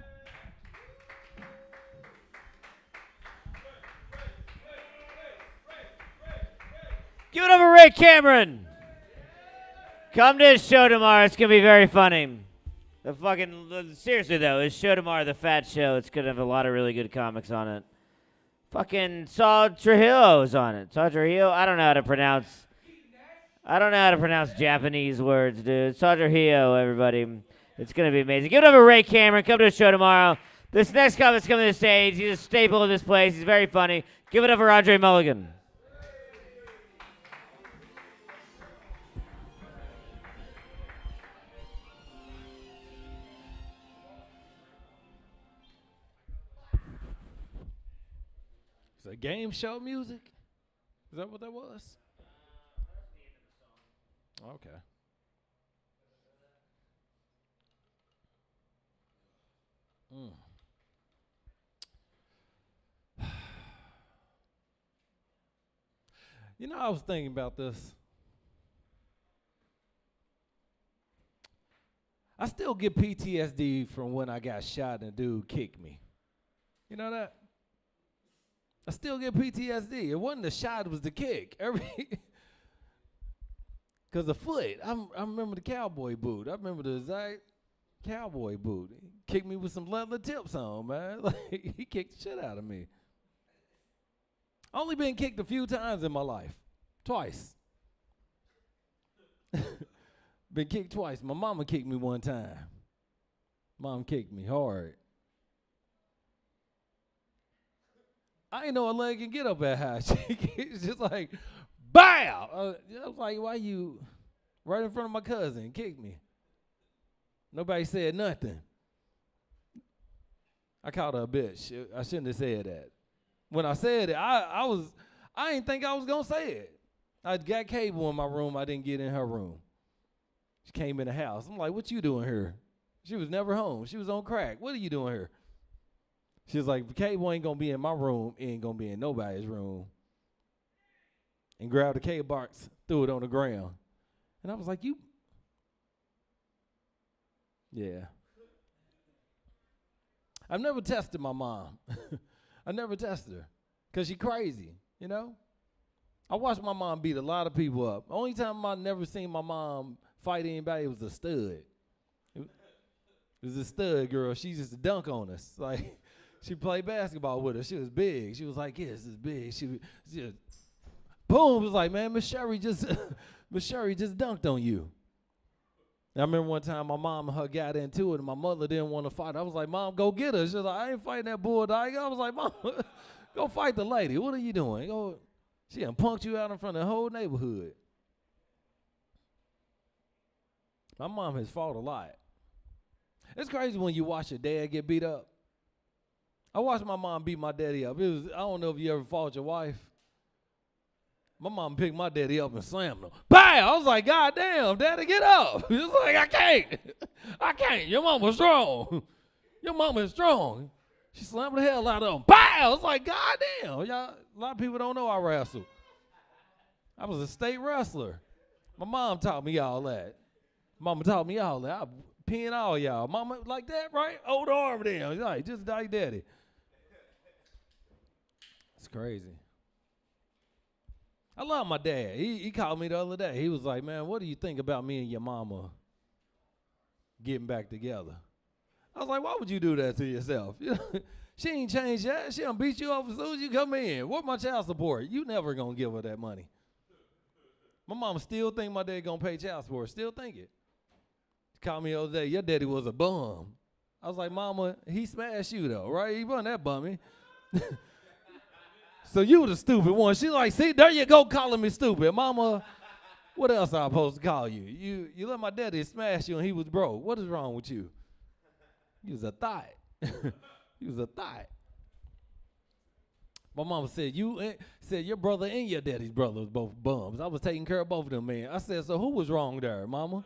Give it up for Ray Cameron. Come to his show tomorrow. It's going to be very funny. Seriously, though, his show tomorrow, The Fat Show, it's going to have a lot of really good comics on it. Fucking Saul Trujillo's on it. Saul Trujillo? I don't know how to pronounce Japanese words, dude. Saul Trujillo, everybody. It's going to be amazing. Give it up for Ray Cameron. Come to the show tomorrow. This next comic's coming to the stage. He's a staple of this place. He's very funny. Give it up for Andre Mulligan. Is that game show music? Is that what that was? Okay. You know, I was thinking about this. I still get PTSD from when I got shot and a dude kicked me. You know that? I still get PTSD. It wasn't the shot, it was the kick. Because the foot, I remember the cowboy boot. I remember the exact cowboy boot. He kicked me with some leather tips on, man. Like, he kicked the shit out of me. Only been kicked a few times in my life. Twice. Been kicked twice. My mama kicked me one time. Mom kicked me hard. I ain't know a leg can get up that high. It's just like, BAM! I was like, why you right in front of my cousin kicked me? Nobody said nothing. I called her a bitch. I shouldn't have said that. When I said it, I didn't think I was going to say it. I got cable in my room. I didn't get in her room. She came in the house. I'm like, what you doing here? She was never home. She was on crack. What are you doing here? She was like, cable ain't going to be in my room. It ain't going to be in nobody's room. And grabbed the cable box, threw it on the ground. And I was like, you. Yeah. I've never tested my mom. I never tested her because she crazy, you know? I watched my mom beat a lot of people up. Only time I never seen my mom fight anybody was a stud. It was a stud girl. She used to dunk on us. Like, she played basketball with us. She was big. She was like, yeah, this is big. She just, boom, it was like, man, Miss Sherry just dunked on you. And I remember one time my mom and her got into it, and my mother didn't want to fight. I was like, Mom, go get her. She was like, I ain't fighting that bulldog. I was like, Mom, go fight the lady. What are you doing? She done punked you out in front of the whole neighborhood. My mom has fought a lot. It's crazy when you watch your dad get beat up. I watched my mom beat my daddy up. I don't know if you ever fought your wife. My mom picked my daddy up and slammed him. Bam! I was like, God damn, Daddy, get up. He was like, I can't. Your mama's strong. Your mama is strong. She slammed the hell out of him. Bam! I was like, God damn. Y'all, a lot of people don't know I wrestled. I was a state wrestler. My mom taught me all that. Mama taught me all that. I pin all y'all. Mama, like that, right? Hold the arm down. Like, just like Daddy. It's crazy. I love my dad. He called me the other day. He was like, man, what do you think about me and your mama getting back together? I was like, why would you do that to yourself? She ain't changed yet. She done beat you up as soon as you come in. What my child support? You never gonna give her that money. My mama still think my dad gonna pay child support. Still think it. She called me the other day. Your daddy was a bum. I was like, Mama, he smashed you though, right? He wasn't that bummy. So you were the stupid one. She like, see, there you go calling me stupid. Mama, what else I supposed to call you? You let my daddy smash you and he was broke. What is wrong with you? You was a thought. You was a thought. My mama said, said your brother and your daddy's brother was both bums. I was taking care of both of them, man. I said, so who was wrong there, mama?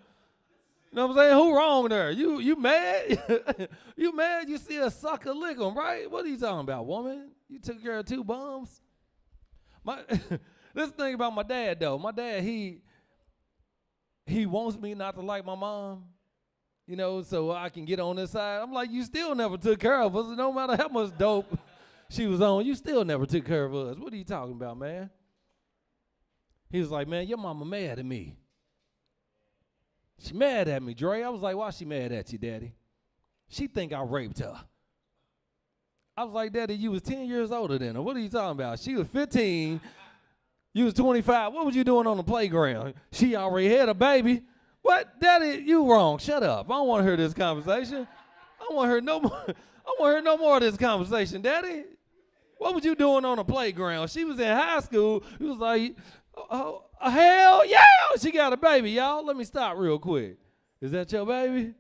You know what I'm saying? Who wrong there? You mad? You mad? You see a sucker lick 'em, right? What are you talking about, woman? You took care of two bums? This thing about my dad, though. My dad, he wants me not to like my mom, you know, so I can get on this side. I'm like, you still never took care of us. No matter how much dope she was on, you still never took care of us. What are you talking about, man? He was like, man, your mama mad at me. She mad at me, Dre. I was like, why she mad at you, Daddy? She think I raped her. I was like, Daddy, you was 10 years older than her. What are you talking about? She was 15. You was 25. What was you doing on the playground? She already had a baby. What? Daddy, you wrong. Shut up. I don't want to hear this conversation. I don't want to hear no more. I don't want to hear no more of this conversation, Daddy. What was you doing on the playground? She was in high school. He was like, hell yeah, she got a baby, y'all. Let me stop real quick. Is that your baby?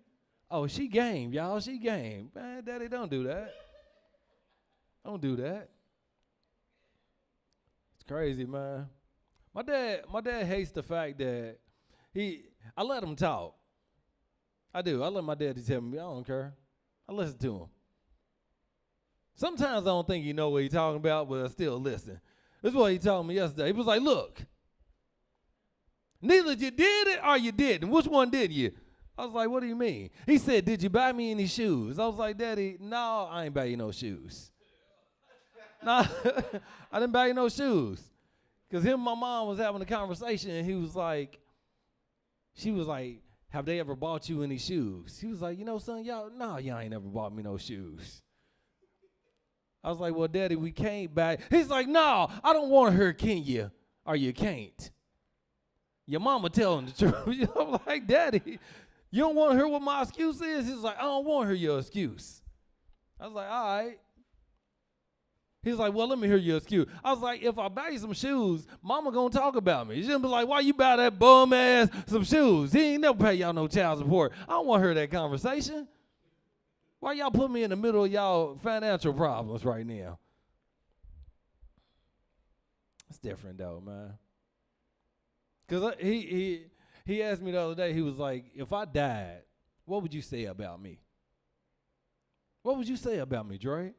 Oh, she game, y'all. She game. Man, Daddy, don't do that. Don't do that. It's crazy, man. My dad hates the fact that I let him talk. I do. I let my daddy tell me, I don't care. I listen to him. Sometimes I don't think he know what he's talking about, but I still listen. This is what he told me yesterday. He was like, look, neither you did it or you didn't. Which one did you? I was like, what do you mean? He said, did you buy me any shoes? I was like, Daddy, no, I ain't buy you no shoes. No, I didn't buy you no shoes. Because him and my mom was having a conversation, and she was like, have they ever bought you any shoes? He was like, you know, son, y'all ain't never bought me no shoes. I was like, well, Daddy, we can't buy. He's like, no, I don't want her, can you? Or you can't. Your mama telling the truth. You know, I'm like, Daddy, you don't want to hear what my excuse is? He's like, I don't want to hear your excuse. I was like, all right. He's like, well, let me hear your excuse. I was like, if I buy you some shoes, mama gonna talk about me. She's gonna be like, why you buy that bum ass some shoes? He ain't never pay y'all no child support. I don't want to hear that conversation. Why y'all put me in the middle of y'all financial problems right now? It's different though, man. Because he asked me the other day, he was like, if I died, what would you say about me? What would you say about me, Dre?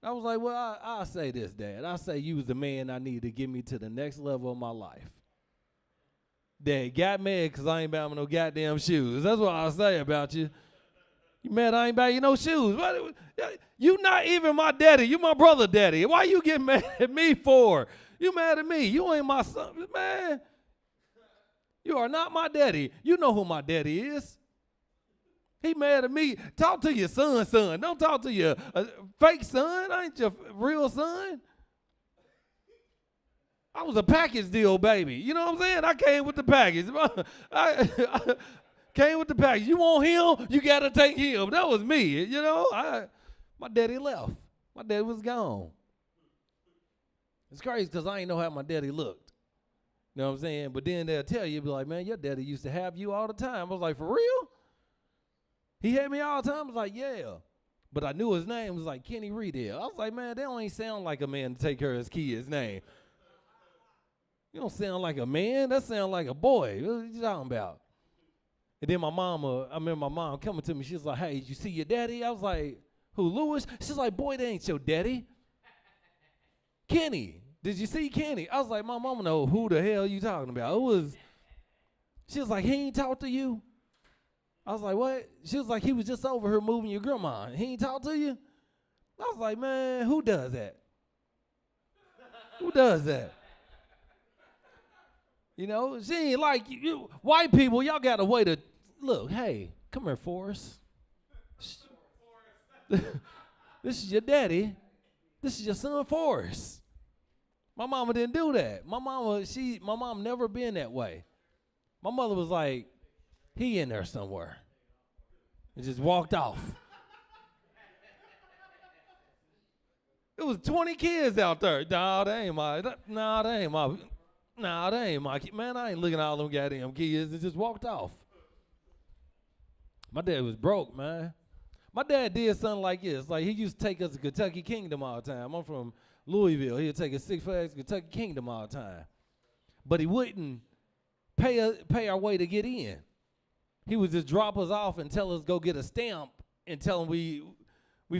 I was like, well, I'll say this, Dad. I'll say you was the man I need to get me to the next level of my life. Dad got mad because I ain't buying no goddamn shoes. That's what I'll say about you. You mad I ain't buying you no shoes? What, you not even my daddy. You my brother daddy. Why you get mad at me for? You mad at me. You ain't my son. Man, you are not my daddy. You know who my daddy is. He mad at me. Talk to your son. Don't talk to your fake son. I ain't your real son. I was a package deal, baby. You know what I'm saying? I came with the package. I came with the package. You want him? You got to take him. That was me. You know, my daddy left. My daddy was gone. It's crazy because I ain't know how my daddy looked. You know what I'm saying? But then they'll tell you, be like, man, your daddy used to have you all the time. I was like, for real? He had me all the time. I was like, yeah. But I knew his name was like Kenny Reedale. I was like, man, that don't even sound like a man to take care of his kid's name. You don't sound like a man. That sound like a boy. What are you talking about? And then I remember my mom coming to me. She was like, hey, did you see your daddy? I was like, who, Lewis? She's like, boy, that ain't your daddy. Kenny, did you see Kenny? I was like, my mama know who the hell you talking about. She was like, he ain't talk to you? I was like, what? She was like, he was just over here moving your grandma. He ain't talk to you? I was like, man, who does that? Who does that? You know, she ain't like you. White people, y'all got a way to look. Hey, come here, Forrest. This is your daddy. This is your son, Forrest. My mama didn't do that. My mom never been that way. My mother was like, he in there somewhere. And just walked off. It was 20 kids out there. Nah, that ain't my kid. Man, I ain't looking at all them goddamn kids. And just walked off. My dad was broke, man. My dad did something like this. Like, he used to take us to Kentucky Kingdom all the time. I'm from Louisville. He'd take us Six Flags Kentucky Kingdom all the time. But he wouldn't pay our way to get in. He would just drop us off and tell us go get a stamp and tell him we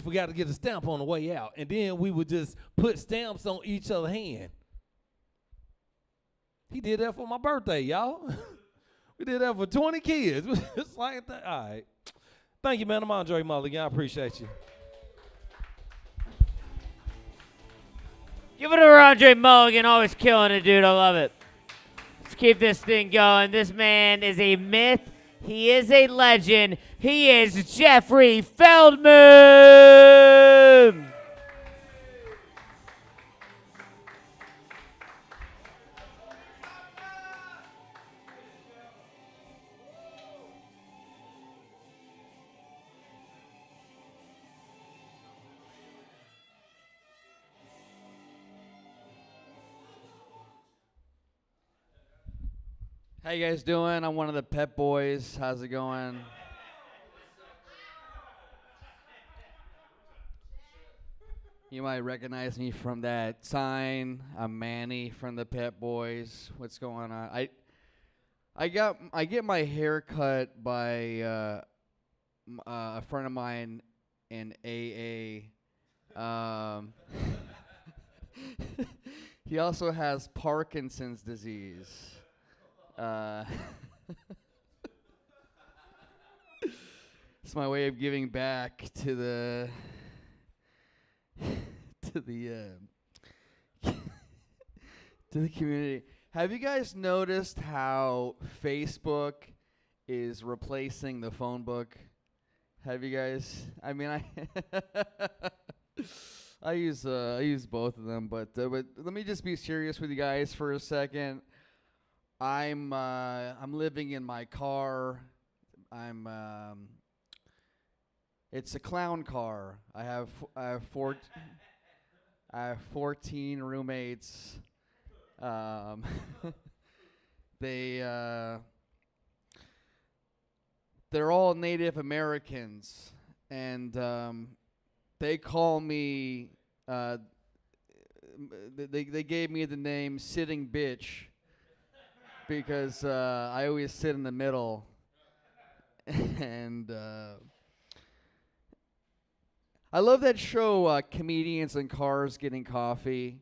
forgot to get a stamp on the way out. And then we would just put stamps on each other's hand. He did that for my birthday, y'all. We did that for 20 kids. It's like that. All right. Thank you, man. I'm Andre Mulligan. I appreciate you. Give it to Andre Mulligan. Always killing it, dude. I love it. Let's keep this thing going. This man is a myth. He is a legend. He is Jeffrey Feldman. How you guys doing? I'm one of the Pep Boys. How's it going? You might recognize me from that sign. I'm Manny from the Pep Boys. What's going on? I get my hair cut by a friend of mine in AA. He also has Parkinson's disease. It's my way of giving back to the to the community. Have you guys noticed how Facebook is replacing the phone book? Have you guys? I mean, I use both of them, but let me just be serious with you guys for a second. I'm living in my car. It's a clown car. I have 14 roommates. They're all Native Americans, and they call me. They gave me the name Sitting Bitch. Because I always sit in the middle, and I love that show, Comedians in Cars Getting Coffee,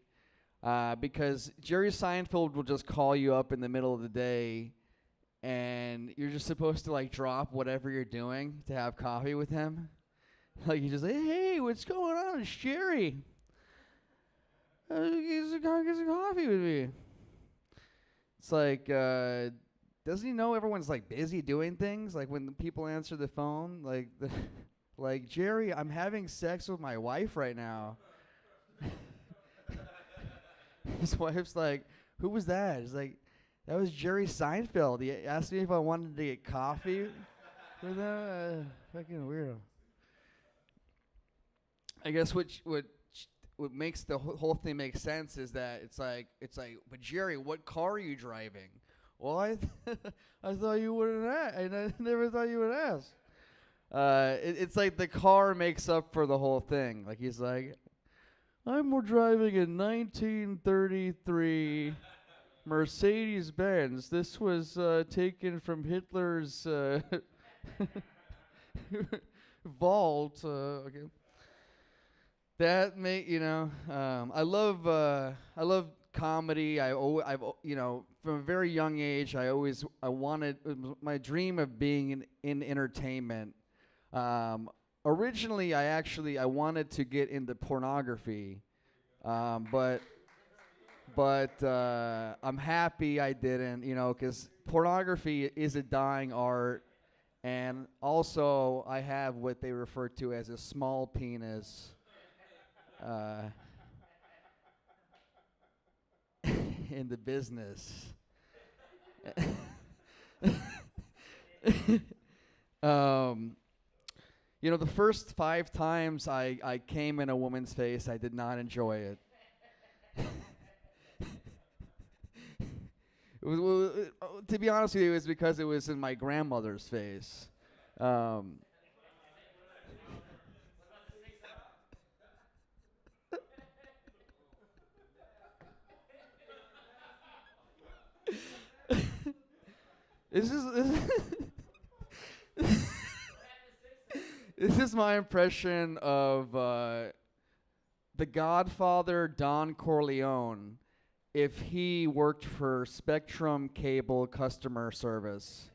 because Jerry Seinfeld will just call you up in the middle of the day, and you're just supposed to like drop whatever you're doing to have coffee with him. Like you just say, "Hey, what's going on? It's Jerry. Get some coffee with me." It's like, doesn't he know everyone's like busy doing things? Like when the people answer the phone, like Jerry, I'm having sex with my wife right now. His wife's like, who was that? He's like, that was Jerry Seinfeld. He asked me if I wanted to get coffee with him. Fucking weirdo. I guess what makes the whole thing make sense is that it's like, but Jerry, what car are you driving? Well, I thought you wouldn't ask. I never thought you would ask. It's like the car makes up for the whole thing. Like he's like, I'm driving a 1933 Mercedes-Benz. This was taken from Hitler's vault. Okay. That I love comedy. I've from a very young age I wanted my dream of being in entertainment. Originally I wanted to get into pornography, but but I'm happy I didn't, you know, because pornography is a dying art, and also I have what they refer to as a small penis. In the business. You know, the first 5 times I came in a woman's face, I did not enjoy it. To be honest with you, it was because it was in my grandmother's face. This is this is my impression of the Godfather Don Corleone if he worked for Spectrum Cable customer service.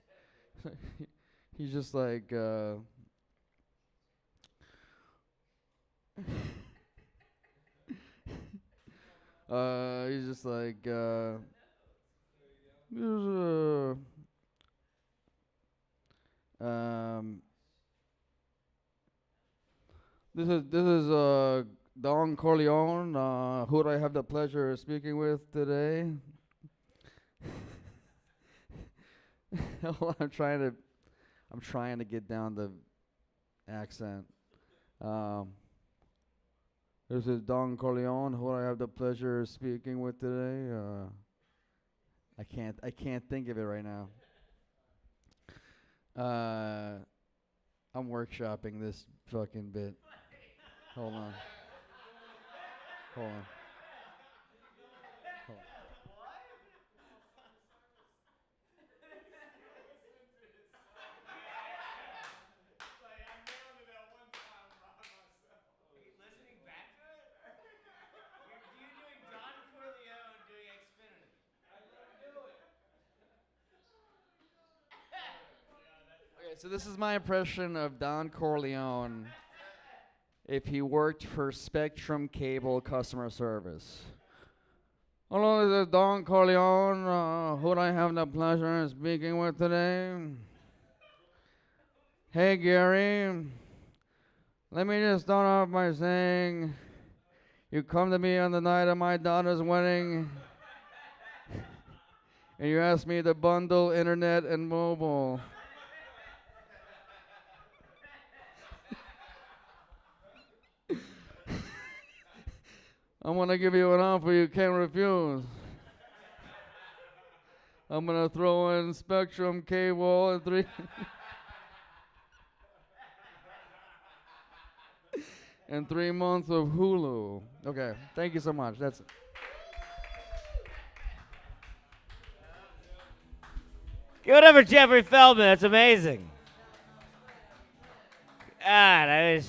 He's just like he's just like this is Don Corleone. Who do I have the pleasure of speaking with today? Well, I'm trying to get down the accent. This is Don Corleone. Who do I have the pleasure of speaking with today? I can't think of it right now. I'm workshopping this fucking bit. Hold on. Hold on. Hold on. Okay, so this is my impression of Don Corleone if he worked for Spectrum Cable customer service. Hello, this is Don Corleone. Who do I have the pleasure of speaking with today? Hey, Gary. Let me just start off by saying you come to me on the night of my daughter's wedding and you asked me to bundle internet and mobile. I'm going to give you an offer you can't refuse. I'm going to throw in Spectrum Cable and 3 and 3 months of Hulu. Okay, thank you so much. That's it. Give it up for Jeffrey Feldman. That's amazing. God, I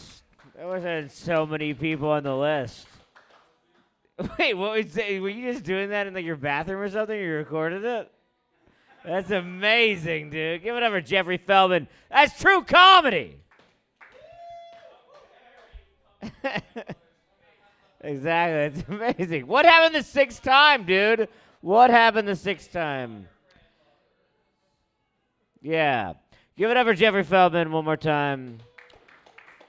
wish I had so many people on the list. Wait, what was that? Were you just doing that in like your bathroom or something? You recorded it? That's amazing, dude. Give it up for Jeffrey Feldman. That's true comedy. Exactly. That's amazing. What happened the 6th time, dude? What happened the 6th time? Yeah. Give it up for Jeffrey Feldman one more time.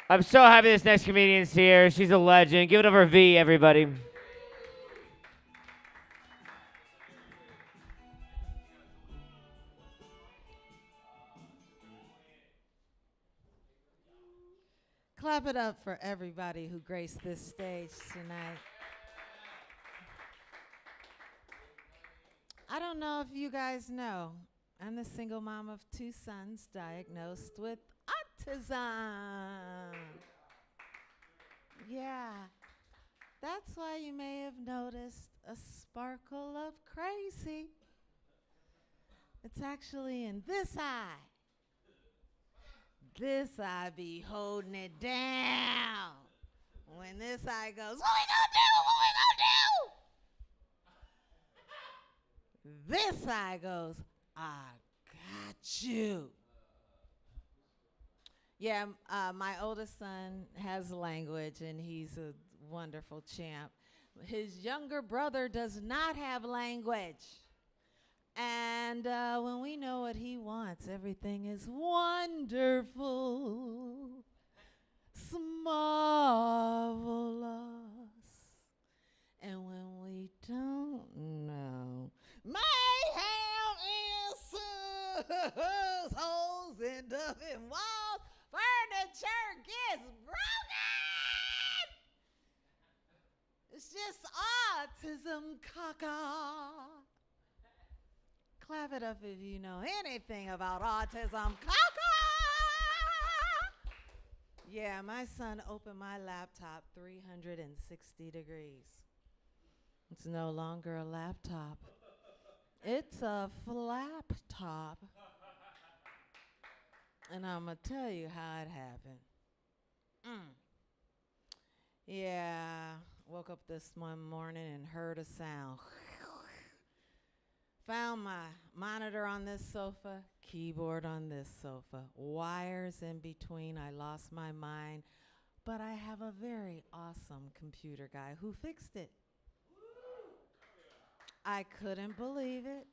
I'm so happy this next comedian's here. She's a legend. Give it up for V, everybody. Clap it up for everybody who graced this stage tonight. I don't know if you guys know, I'm the single mom of 2 sons diagnosed with autism. Yeah, that's why you may have noticed a sparkle of crazy. It's actually in this eye. This eye be holding it down. When this eye goes, what we gonna do? This eye goes, I got you. Yeah, my oldest son has language, and he's a wonderful champ. His younger brother does not have language. And when we know what he wants, everything is wonderful, marvelous. And when we don't know, mayhem ensues, holes in dozen walls, furniture gets broken. It's just autism, caca. Clap it up if you know anything about autism, caca. Yeah, my son opened my laptop 360 degrees. It's no longer a laptop. It's a flap top. And I'm going to tell you how it happened. Yeah, woke up this one morning and heard a sound. Found my monitor on this sofa, keyboard on this sofa, wires in between. I lost my mind. But I have a very awesome computer guy who fixed it. I couldn't believe it.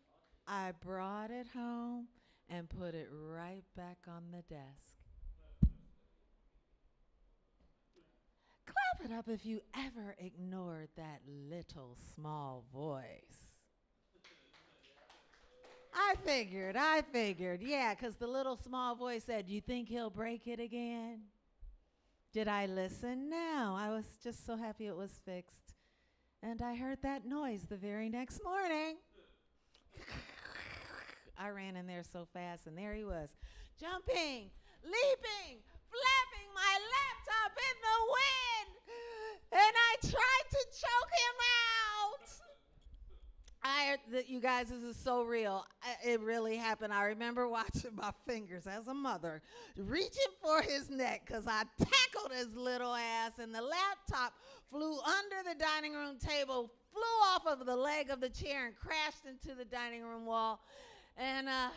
I brought it home and put it right back on the desk. Clap it up if you ever ignored that little small voice. I figured, yeah, because the little small voice said, "You think he'll break it again?" Did I listen? No, I was just so happy it was fixed. And I heard that noise the very next morning. I ran in there so fast, and there he was, jumping, leaping, flapping my laptop in the wind. And I tried to choke him out. You guys, this is so real. It really happened. I remember watching my fingers as a mother, reaching for his neck because I tackled his little ass, and the laptop flew under the dining room table, flew off of the leg of the chair, and crashed into the dining room wall. And I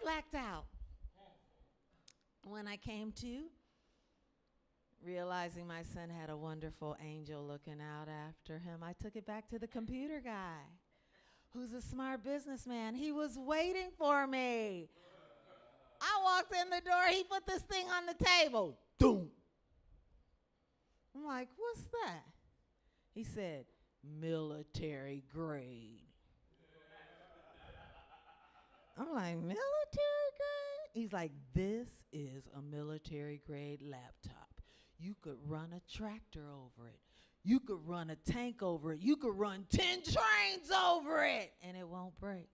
blacked out. When I came to, realizing my son had a wonderful angel looking out after him, I took it back to the computer guy, who's a smart businessman. He was waiting for me. I walked in the door. He put this thing on the table. Doom. I'm like, what's that? He said, military grade. I'm like, military grade? He's like, this is a military grade laptop. You could run a tractor over it. You could run a tank over it. You could run 10 trains over it, and it won't break.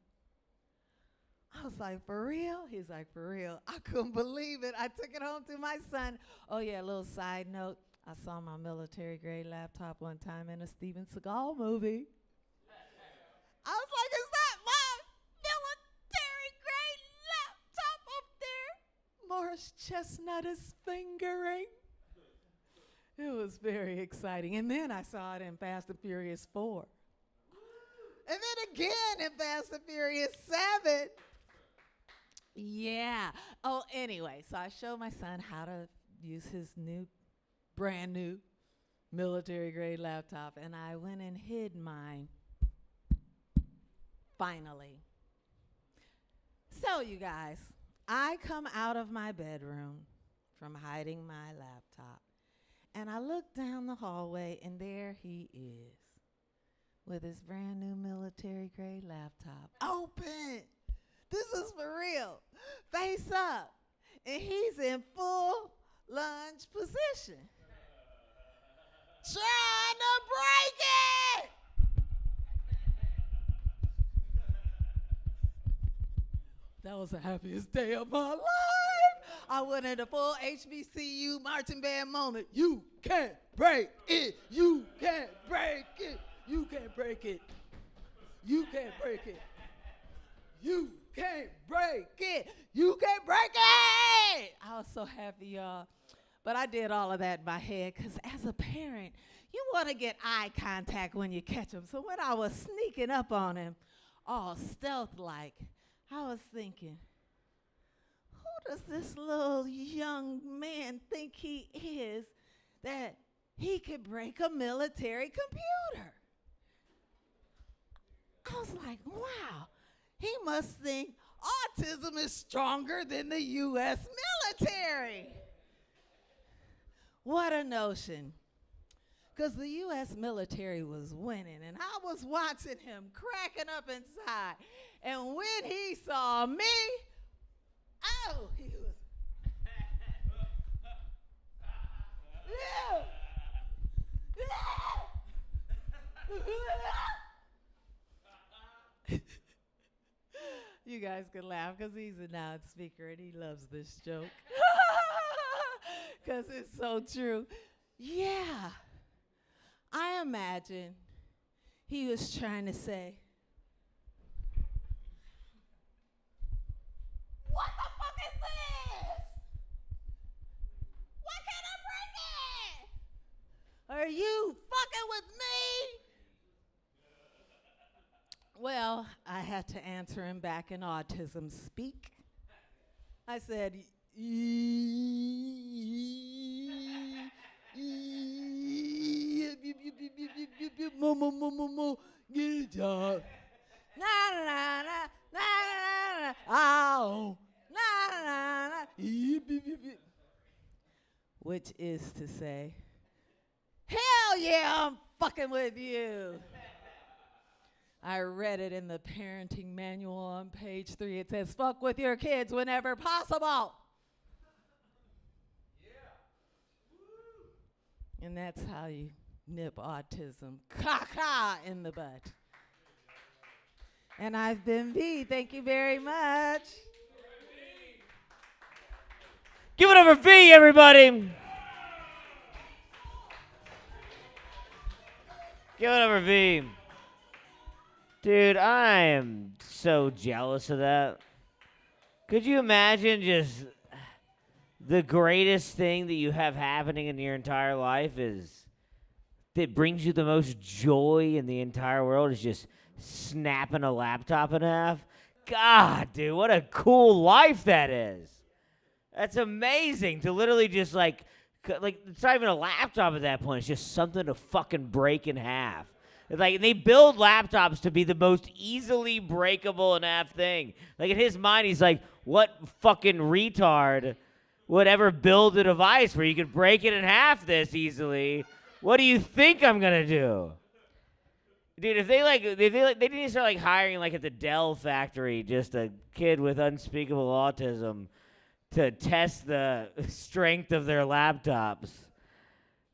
I was like, for real? He's like, for real. I couldn't believe it. I took it home to my son. Oh, yeah, a little side note. I saw my military-grade laptop one time in a Steven Seagal movie. I was like, is that my military-grade laptop up there? Morris Chestnut is fingering. It was very exciting. And then I saw it in Fast and Furious 4. And then again in Fast and Furious 7. Yeah. Oh, anyway, so I showed my son how to use his brand new military-grade laptop, and I went and hid mine. Finally. So, you guys, I come out of my bedroom from hiding my laptop. And I look down the hallway, and there he is with his brand new military-grade laptop. Open! This is for real. Face up. And he's in full lunge position. Trying to break it! That was the happiest day of my life. I went into full HBCU marching band moment. You can't break it. You can't break it. You can't break it. You can't break it. You can't break it. You can't break it. I was so happy, y'all. But I did all of that in my head because as a parent, you want to get eye contact when you catch him. So when I was sneaking up on him, all stealth-like, I was thinking, who does this little young man think he is that he could break a military computer? like, wow, he must think autism is stronger than the U.S. military. What a notion. Because the U.S. military was winning, and I was watching him cracking up inside. And when he saw me, oh, he was. You guys can laugh because he's a non-speaker and he loves this joke. Because it's so true. Yeah. I imagine he was trying to say, what the fuck is this? Why can't I bring it? Are you fucking with me? Well, I had to answer him back in autism speak. I said, get a job. Na na na na na na. Oh, na na na. Which is to say, hell yeah, I'm fucking with you. I read it in the parenting manual on page 3. It says, fuck with your kids whenever possible. Yeah. And that's how you nip autism in the butt. And I've been V. Thank you very much. Give it up for V, everybody. Give it up for V. Dude, I am so jealous of that. Could you imagine just the greatest thing that you have happening in your entire life is that brings you the most joy in the entire world is just snapping a laptop in half? God, dude, what a cool life that is. That's amazing to literally just like it's not even a laptop at that point. It's just something to fucking break in half. Like, they build laptops to be the most easily breakable in half thing. Like, in his mind, he's like, what fucking retard would ever build a device where you could break it in half this easily? What do you think I'm gonna do? Dude, if they need to start like hiring like at the Dell factory just a kid with unspeakable autism to test the strength of their laptops.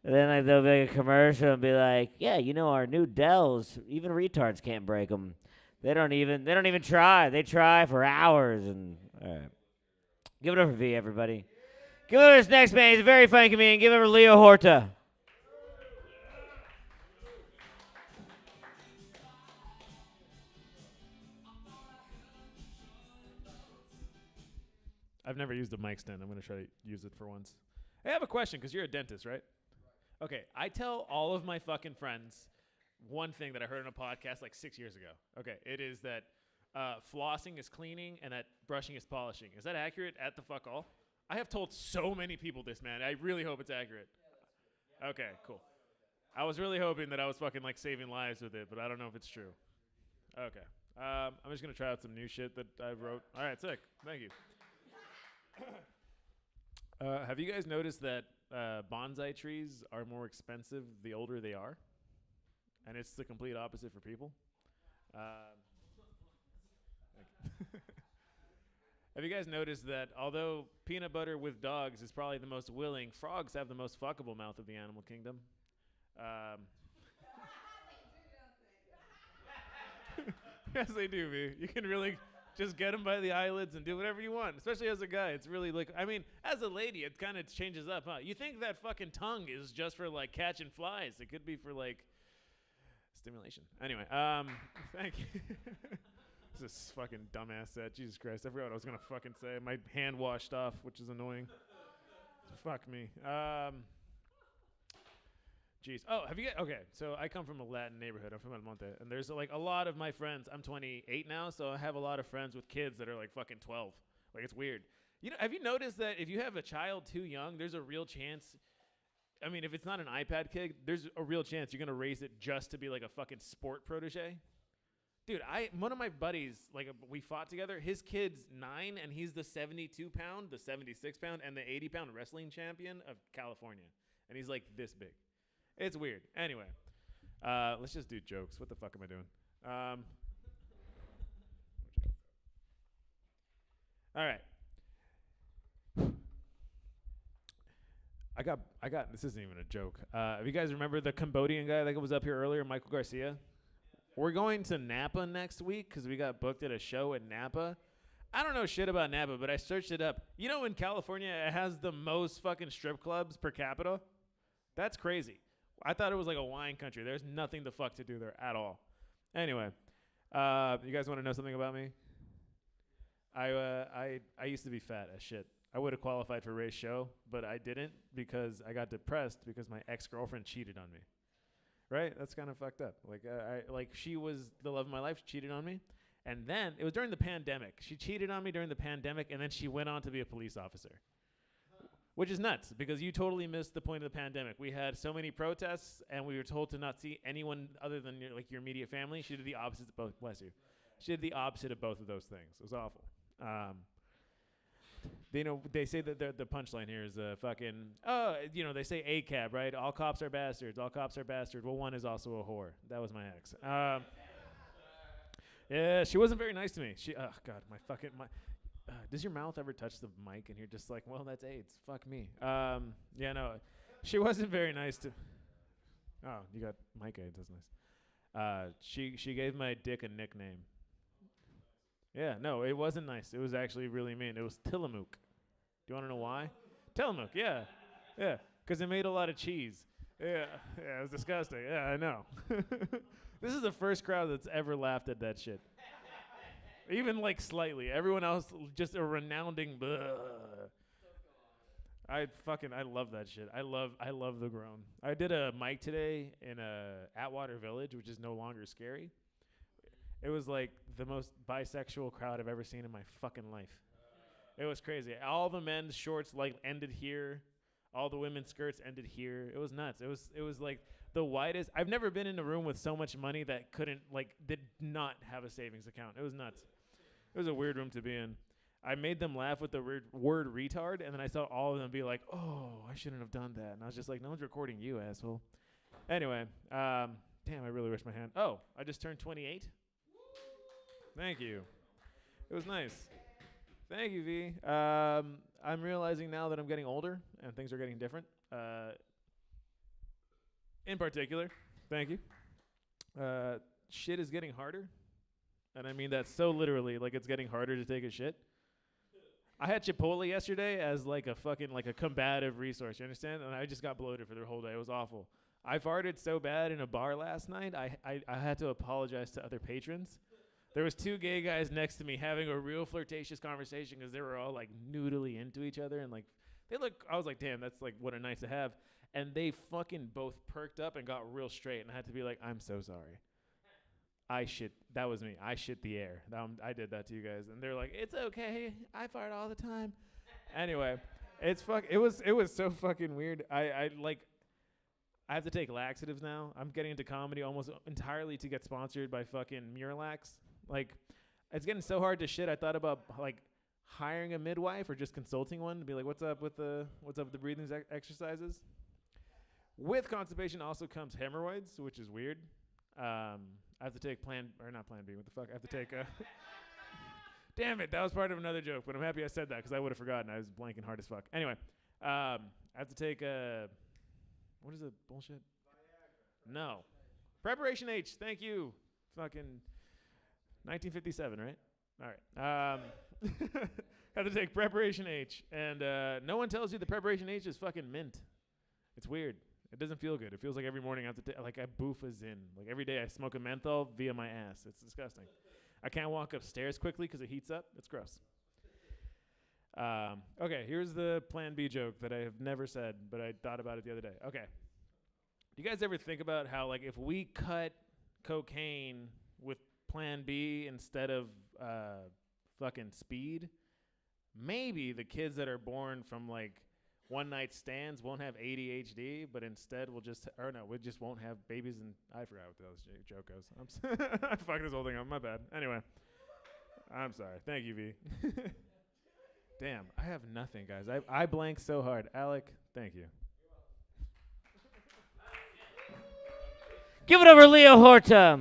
And then like they'll make a commercial and be like, yeah, you know, our new Dells, even retards can't break them. They don't even try. They try for hours. And all right, give it up for V, everybody. Give it up for this next man. He's a very funny comedian. Give it up for Leo Horta. I've never used a mic stand. I'm going to try to use it for once. Hey, I have a question because you're a dentist, right? Okay, I tell all of my fucking friends one thing that I heard on a podcast like 6 years ago. Okay, it is that flossing is cleaning and that brushing is polishing. Is that accurate at the fuck all? I have told so many people this, man. I really hope it's accurate. Okay, cool. I was really hoping that I was fucking like saving lives with it, but I don't know if it's true. Okay. I'm just going to try out some new shit that I wrote. All right, sick. Thank you. Have you guys noticed that bonsai trees are more expensive the older they are? And it's the complete opposite for people. Have you guys noticed that although peanut butter with dogs is probably the most willing, frogs have the most fuckable mouth of the animal kingdom? Yes, they do, V. You can really just get them by the eyelids and do whatever you want, especially as a guy. It's really like, I mean, as a lady, it kind of changes up, huh? You think that fucking tongue is just for like catching flies. It could be for like stimulation. Anyway, thank you. This is fucking dumbass set. Jesus Christ. I forgot what I was going to fucking say. My hand washed off, which is annoying. Fuck me. Jeez. Oh, have you guys? Okay, so I come from a Latin neighborhood. I'm from El Monte, and there's like a lot of my friends. I'm 28 now, so I have a lot of friends with kids that are like fucking 12. Like, it's weird. You know, have you noticed that if you have a child too young, there's a real chance. I mean, if it's not an iPad kid, there's a real chance you're gonna raise it just to be like a fucking sport protege. Dude, one of my buddies, like we fought together. His kid's 9, and he's the 72-pound, the 76-pound, and the 80-pound wrestling champion of California. And he's like this big. It's weird. Anyway, let's just do jokes. What the fuck am I doing? All right. I got. This isn't even a joke. If you guys remember the Cambodian guy that was up here earlier, Michael Garcia? We're going to Napa next week because we got booked at a show in Napa. I don't know shit about Napa, but I searched it up. You know, in California, it has the most fucking strip clubs per capita. That's crazy. I thought it was like a wine country. There's nothing the fuck to do there at all. Anyway, you guys want to know something about me? I used to be fat as shit. I would have qualified for Ray's show, but I didn't because I got depressed because my ex-girlfriend cheated on me. Right? That's kind of fucked up. Like she was the love of my life. She cheated on me. And then it was during the pandemic. She cheated on me during the pandemic, and then she went on to be a police officer. Which is nuts because you totally missed the point of the pandemic. We had so many protests, and we were told to not see anyone other than your immediate family. She did the opposite of both. Bless you. She did the opposite of both of those things. It was awful. They say that the punchline here is they say ACAB, right? All cops are bastards. All cops are bastards. Well, one is also a whore. That was my ex. Yeah, she wasn't very nice to me. God, does your mouth ever touch the mic and you're just like, well, that's AIDS. Fuck me. Yeah, no, she wasn't very nice to. Oh, you got mic AIDS. That's nice. She gave my dick a nickname. Yeah, no, it wasn't nice. It was actually really mean. It was Tillamook. Do you want to know why? Tillamook, yeah. Yeah, because it made a lot of cheese. Yeah, it was disgusting. Yeah, I know. This is the first crowd that's ever laughed at that shit. Even like slightly. Everyone else just a renounding bleh. I love that shit. I love the groan. I did a mic today in Atwater Village, which is no longer scary. It was like the most bisexual crowd I've ever seen in my fucking life. It was crazy. All the men's shorts ended here. All the women's skirts ended here. It was nuts. It was like the widest. I've never been in a room with so much money that did not have a savings account. It was nuts. It was a weird room to be in. I made them laugh with the word retard, and then I saw all of them be like, oh, I shouldn't have done that. And I was just like, no one's recording you, asshole. Anyway, damn, I really wish my hand. Oh, I just turned 28. Thank you. It was nice. Thank you, V. I'm realizing now that I'm getting older and things are getting different. In particular, thank you. Shit is getting harder. And I mean that so literally, like it's getting harder to take a shit. I had Chipotle yesterday as like a combative resource, you understand? And I just got bloated for the whole day. It was awful. I farted so bad in a bar last night, I had to apologize to other patrons. There was 2 gay guys next to me having a real flirtatious conversation because they were all like noodly into each other and like I was like, damn, that's like what a night to have. And they fucking both perked up and got real straight, and I had to be like, I'm so sorry. That was me. I shit the air. I did that to you guys, and they're like, it's okay. I fart all the time. Anyway, it was so fucking weird. I have to take laxatives now. I'm getting into comedy almost entirely to get sponsored by fucking Miralax. Like, it's getting so hard to shit. I thought about like hiring a midwife or just consulting one to be like, what's up with the breathing exercises? With constipation also comes hemorrhoids, which is weird. I have to take not Plan B. What the fuck? I have to take. Damn it, that was part of another joke, but I'm happy I said that because I would have forgotten. I was blanking hard as fuck. Anyway, I have to take what is the bullshit? Viagra. No. Preparation H. Thank you. Fucking 1957, right? All right. Have to take Preparation H, and no one tells you the Preparation H is fucking mint. It's weird. It doesn't feel good. It feels like every morning I have to I boof a Zyn. Like every day I smoke a menthol via my ass. It's disgusting. I can't walk upstairs quickly because it heats up. It's gross. Okay, here's the Plan B joke that I have never said, but I thought about it the other day. Okay. Do you guys ever think about how, like, if we cut cocaine with Plan B instead of fucking speed, maybe the kids that are born from, like, one night stands won't have ADHD, but instead we just won't have babies. And I forgot what the joke goes. I fucked this whole thing up. My bad. Anyway, I'm sorry. Thank you, V. Damn, I have nothing, guys. I blanked so hard. Alec, thank you. Give it over Leo Horta.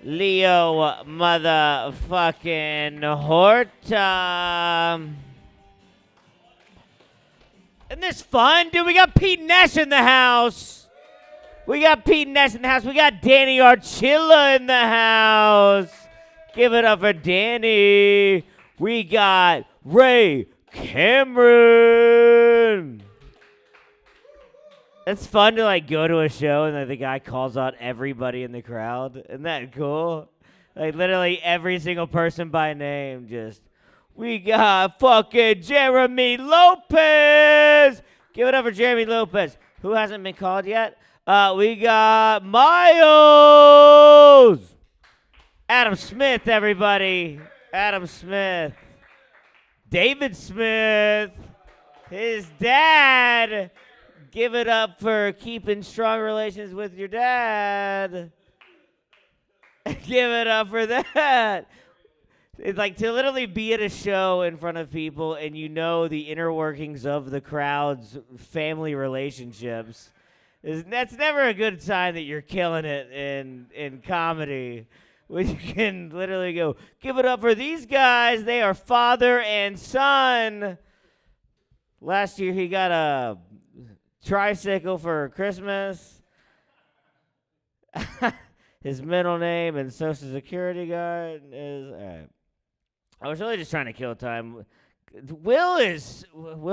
Leo motherfucking Horta. Isn't this fun, dude? We got Pete Nash in the house. We got Danny Archilla in the house. Give it up for Danny. We got Ray Cameron. It's fun to like go to a show and the guy calls out everybody in the crowd. Isn't that cool? Like literally every single person by name. Just, we got fucking Jeremy Lopez. Give it up for Jeremy Lopez. Who hasn't been called yet? We got Miles. Adam Smith, everybody. Adam Smith. David Smith. His dad. Give it up for keeping strong relations with your dad. Give it up for that. It's like to literally be at a show in front of people and you know the inner workings of the crowd's family relationships. That's never a good sign that you're killing it in comedy. When you can literally go, give it up for these guys. They are father and son. Last year he got a tricycle for Christmas. His middle name and social security card is, all right. I was really just trying to kill time. Will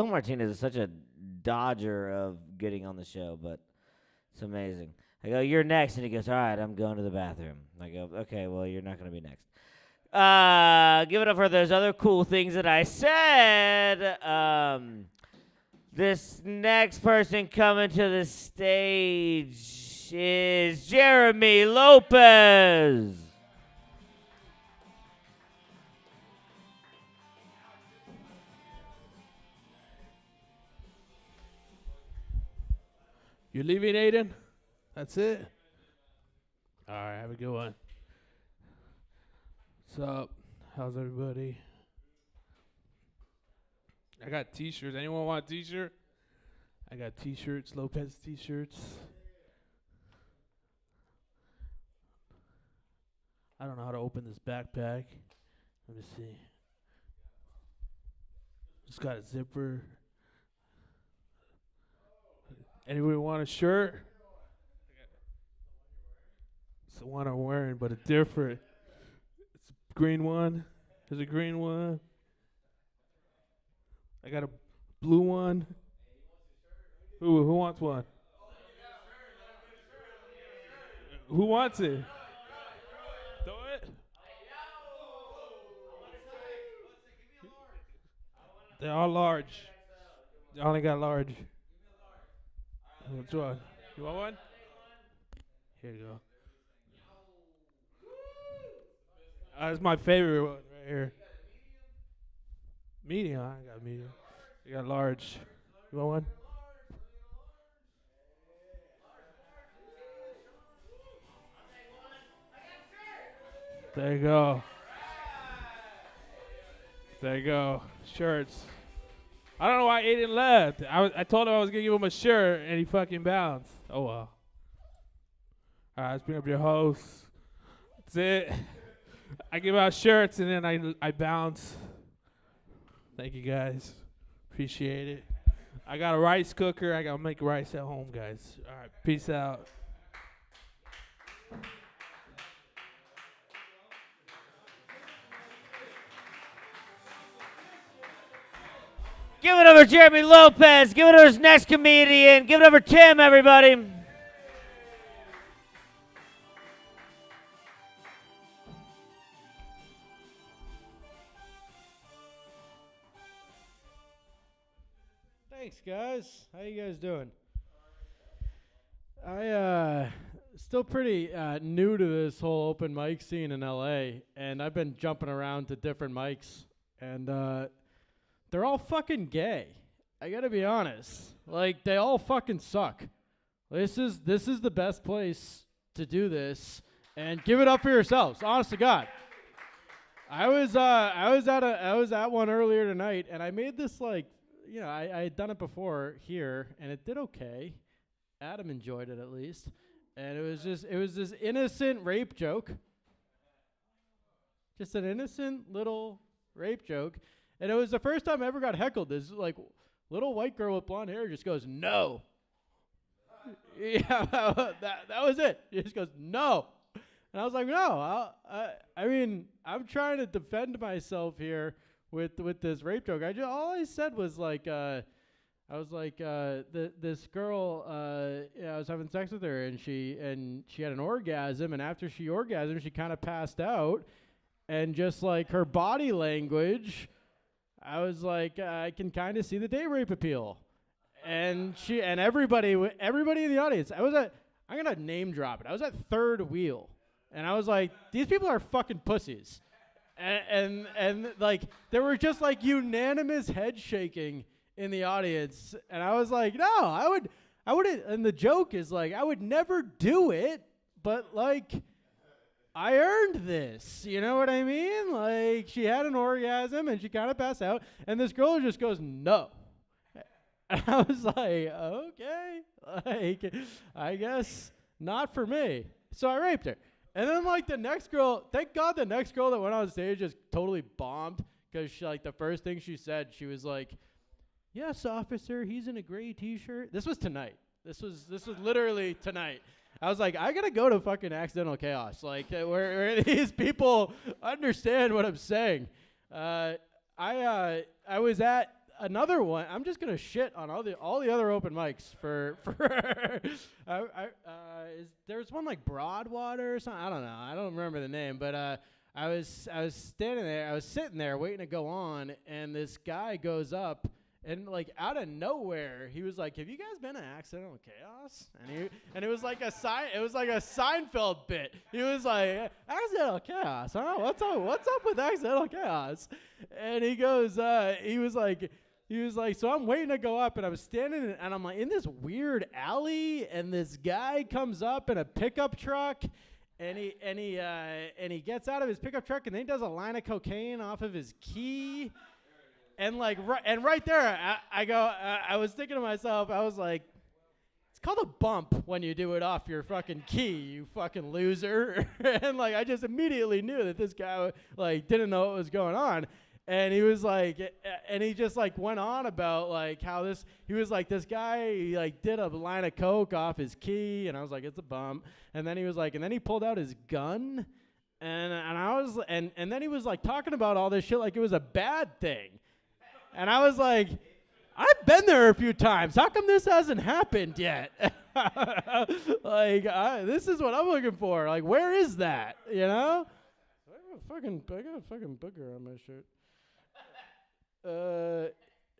Martinez is such a dodger of getting on the show, but it's amazing. I go, you're next, and he goes, all right, I'm going to the bathroom. I go, okay, well, you're not going to be next. Give it up for those other cool things that I said. This next person coming to the stage is Jeremy Lopez. You're leaving, Aiden? That's it? All right, have a good one. What's up? How's everybody? I got t-shirts. Anyone want a t-shirt? I got t-shirts, Lopez t-shirts. I don't know how to open this backpack. Let me see. It's got a zipper. Anybody want a shirt? It's the one I'm wearing, but it's different. It's a green one. There's a green one. I got a blue one. Who wants one? Who wants it? Throw it. They're all large. They only got large. Which one? You want one? Here you go. That's my favorite one right here. Medium. I got medium. You got large. You want one? There you go. There you go. Shirts. I don't know why Aiden left. I told him I was going to give him a shirt, and he fucking bounced. Oh, well. All right, let's bring up your host. That's it. I give out shirts, and then I bounce. Thank you, guys. Appreciate it. I got a rice cooker. I got to make rice at home, guys. All right, peace out. Give it over Jeremy Lopez. Give it over his next comedian. Give it over Tim, everybody. Thanks, guys. How you guys doing? I still pretty new to this whole open mic scene in LA, and I've been jumping around to different mics, and they're they're all fucking gay. I gotta be honest. Like, they all fucking suck. This is the best place to do this, and give it up for yourselves. Honest to God. I was at one earlier tonight, and I made this, like, you know, I had done it before here, and it did okay. Adam enjoyed it at least, and it was this innocent rape joke. Just an innocent little rape joke, and it was the first time I ever got heckled. This like little white girl with blonde hair just goes no. Yeah, that was it. She just goes no. And I was like, no, I mean, I'm trying to defend myself here with this rape joke. All I said was like, I was like, this girl, I was having sex with her, and she had an orgasm, and after she orgasmed, she kind of passed out, and just like her body language, I was like, I can kind of see the date rape appeal, and everybody in the audience, I'm gonna name drop it. I was at Third Wheel. And I was like, these people are fucking pussies. And like, there were just like unanimous head shaking in the audience. And I was like, no, I wouldn't. And the joke is like, I would never do it, but like, I earned this. You know what I mean? Like, she had an orgasm and she kind of passed out. And this girl just goes, no. And I was like, okay, like, I guess not for me. So I raped her. And then, like, the next girl, thank God the next girl that went on stage just totally bombed, because, like, the first thing she said, she was like, yes, officer, he's in a gray T-shirt. This was tonight. This was literally tonight. I was like, I got to go to fucking Accidental Chaos, like, where these people understand what I'm saying. I was at another one. I'm just gonna shit on all the other open mics for there's one like Broadwater or something. I don't know. I don't remember the name, but I was standing there. I was sitting there waiting to go on, and this guy goes up, and like out of nowhere, he was like, "Have you guys been to Accidental Chaos?" And it was like a Seinfeld bit. He was like, "Accidental Chaos, huh? What's up with Accidental Chaos?" And he goes, he was like, so I'm waiting to go up, and I'm standing, and I'm like in this weird alley, and this guy comes up in a pickup truck, and he gets out of his pickup truck, and then he does a line of cocaine off of his key, and like right there, I was thinking to myself, I was like, it's called a bump when you do it off your fucking key, you fucking loser, and like I just immediately knew that this guy like didn't know what was going on. And he was like, and he just like went on about like how he was like, this guy, he like did a line of coke off his key, and I was like, it's a bump. And then he was like, and then he pulled out his gun, and I was, and then he was like talking about all this shit like it was a bad thing. And I was like, I've been there a few times. How come this hasn't happened yet? Like, this is what I'm looking for. Like, where is that? You know? I got a fucking booger on my shirt.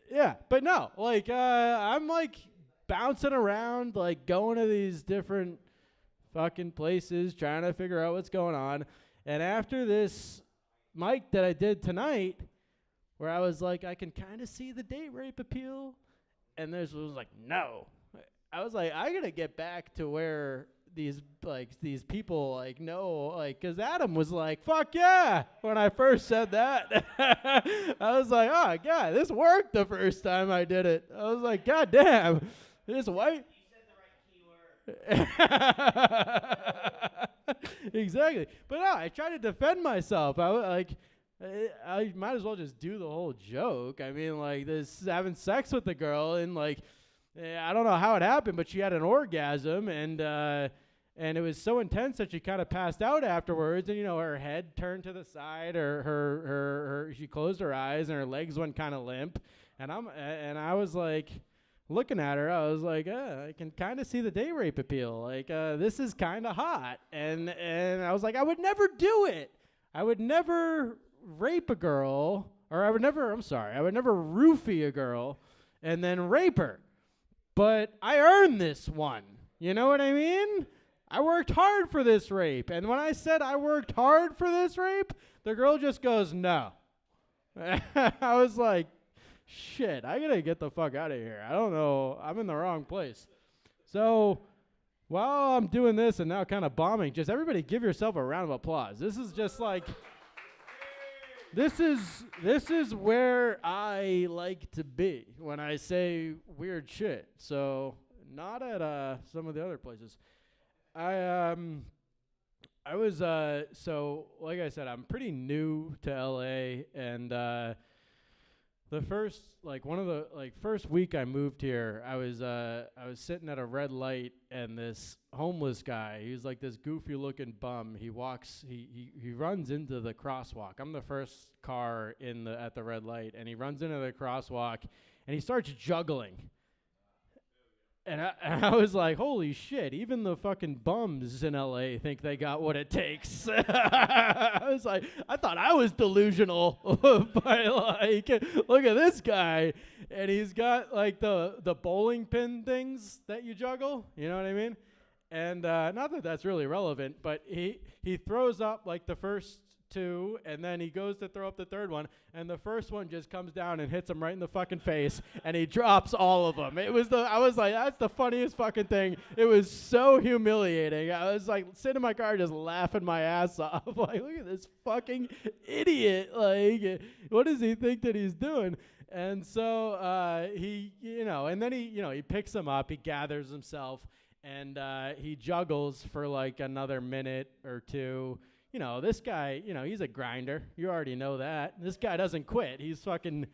Yeah, but no, like, I'm like bouncing around, like going to these different fucking places, trying to figure out what's going on. And after this mic that I did tonight, where I was like, I can kind of see the date rape appeal, and was like, no. I was like, I gotta get back to where these people like know, like, because Adam was like, fuck yeah, when I first said that. I was like, oh god, this worked the first time I did it. I was like, god damn, this white. You said the right keyword. Exactly. But no, I tried to defend myself. I was like, I might as well just do the whole joke. I mean, like, this having sex with the girl, and like, I don't know how it happened, but she had an orgasm, and it was so intense that she kind of passed out afterwards, and you know, her head turned to the side, or her she closed her eyes, and her legs went kind of limp, and I was like looking at her, I was like, I can kind of see the date rape appeal, like, this is kind of hot, and I was like, I would never do it. I would never rape a girl, or I would never roofie a girl and then rape her. But I earned this one. You know what I mean? I worked hard for this rape. And when I said I worked hard for this rape, the girl just goes, no. I was like, shit, I gotta get the fuck out of here. I don't know. I'm in the wrong place. So while I'm doing this and now kind of bombing, just everybody give yourself a round of applause. This is just like, this is where I like to be when I say weird shit. So not at some of the other places. I was so like I said, I'm pretty new to LA, and the first first week I moved here, I was sitting at a red light, and this homeless guy, he's like this goofy looking bum. He runs into the crosswalk. I'm the first car at the red light, and he runs into the crosswalk, and he starts juggling. And I was like, holy shit, even the fucking bums in LA think they got what it takes. I was like, I thought I was delusional. But like, look at this guy. And he's got like the bowling pin things that you juggle. You know what I mean? And not that that's really relevant, but he throws up like the first two, and then he goes to throw up the third one, and the first one just comes down and hits him right in the fucking face, and he drops all of them. I was like, that's the funniest fucking thing. It was so humiliating. I was like sitting in my car just laughing my ass off. Like, look at this fucking idiot. Like, what does he think that he's doing? And so he picks him up, he gathers himself, and he juggles for like another minute or two. You know, this guy, he's a grinder. You already know that. This guy doesn't quit. He's fucking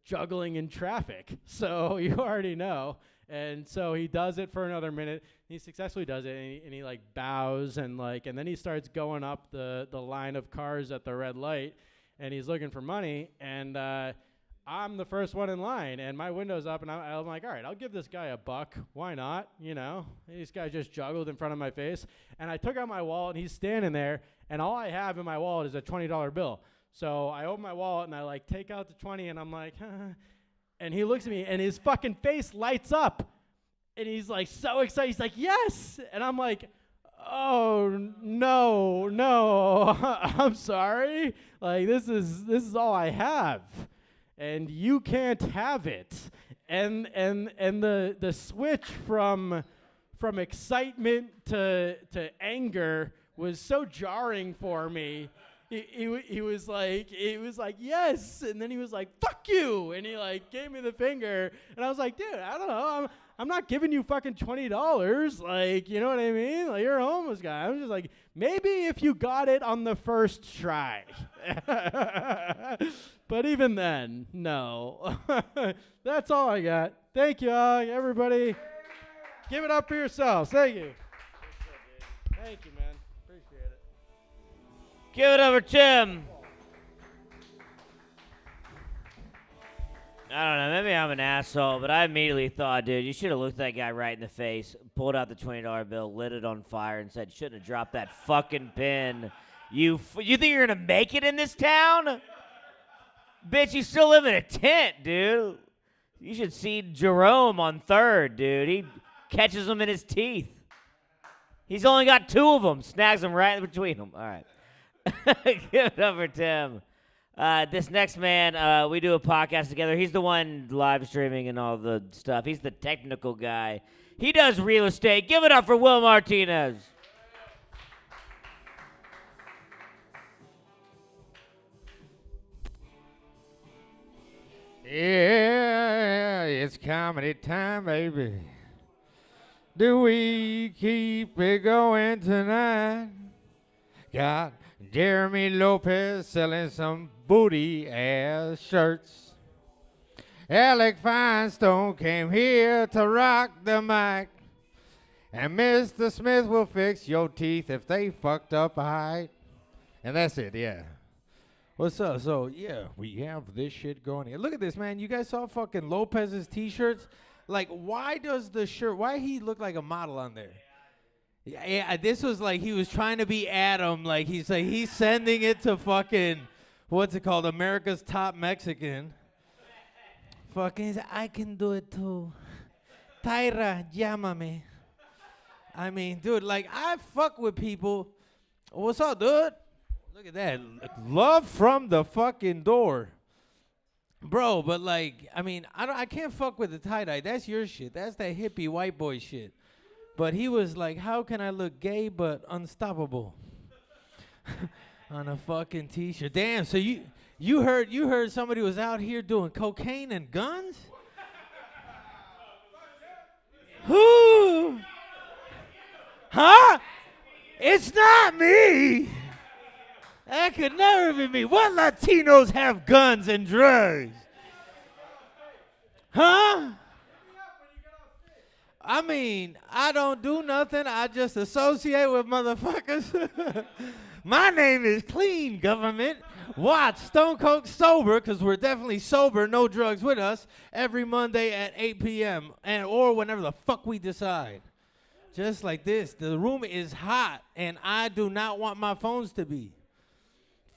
juggling in traffic. So you already know. And so he does it for another minute. He successfully does it, and he like bows and then he starts going up the line of cars at the red light, and he's looking for money. And I'm the first one in line, and my window's up, and I'm like, all right, I'll give this guy $1. Why not? This guy just juggled in front of my face. And I took out my wallet, and he's standing there, and all I have in my wallet is a $20 bill. So I open my wallet, and I like take out the 20, and I'm like, and he looks at me, and his fucking face lights up, and he's like so excited. He's like, yes. And I'm like, oh no, I'm sorry. Like, this is all I have. And you can't have it. And the switch from excitement to anger was so jarring for me. He was like yes, and then he was like fuck you, and he like gave me the finger, and I was like, dude, I don't know, I'm not giving you fucking $20, like, you know what I mean? Like, you're a homeless guy. I'm just like, maybe if you got it on the first try. But even then, no. That's all I got. Thank you all, everybody. Give it up for yourselves. Thank you. Thank you, man. Appreciate it. Give it over, Tim. I don't know. Maybe I'm an asshole, but I immediately thought, dude, you should have looked that guy right in the face, pulled out the $20 bill, lit it on fire, and said, shouldn't have dropped that fucking pin. You think you're going to make it in this town? Bitch, you still live in a tent, dude. You should see Jerome on 3rd, dude. He catches them in his teeth. He's only got 2 of them. Snags them right in between them. All right. Give it up for Tim. This next man, we do a podcast together. He's the one live streaming and all the stuff. He's the technical guy. He does real estate. Give it up for Will Martinez. Yeah, it's comedy time, baby. Do we keep it going tonight? Got Jeremy Lopez selling some booty-ass shirts. Alec Feinstone came here to rock the mic. And Mr. Smith will fix your teeth if they fucked up right. And that's it, yeah. What's up? So, yeah, we have this shit going here. Look at this, man. You guys saw fucking Lopez's T-shirts? Like, why he look like a model on there? Yeah, this was like he was trying to be Adam. Like, he's sending it to fucking, what's it called? America's Top Mexican. Fucking, I can do it too. Tyra, llámame. I mean, dude, like, I fuck with people. What's up, dude? Look at that. Love from the fucking door. Bro, but like, I mean, I can't fuck with the tie-dye. That's your shit. That's that hippie white boy shit. But he was like, how can I look gay but unstoppable? On a fucking t-shirt. Damn, so you heard somebody was out here doing cocaine and guns? Who? Huh? It's not me. That could never be me. What Latinos have guns and drugs? Huh? I mean, I don't do nothing. I just associate with motherfuckers. My name is Clean Government. Watch Stone Cold Sober, because we're definitely sober, no drugs with us, every Monday at 8 p.m. or whenever the fuck we decide. Just like this. The room is hot, and I do not want my phones to be.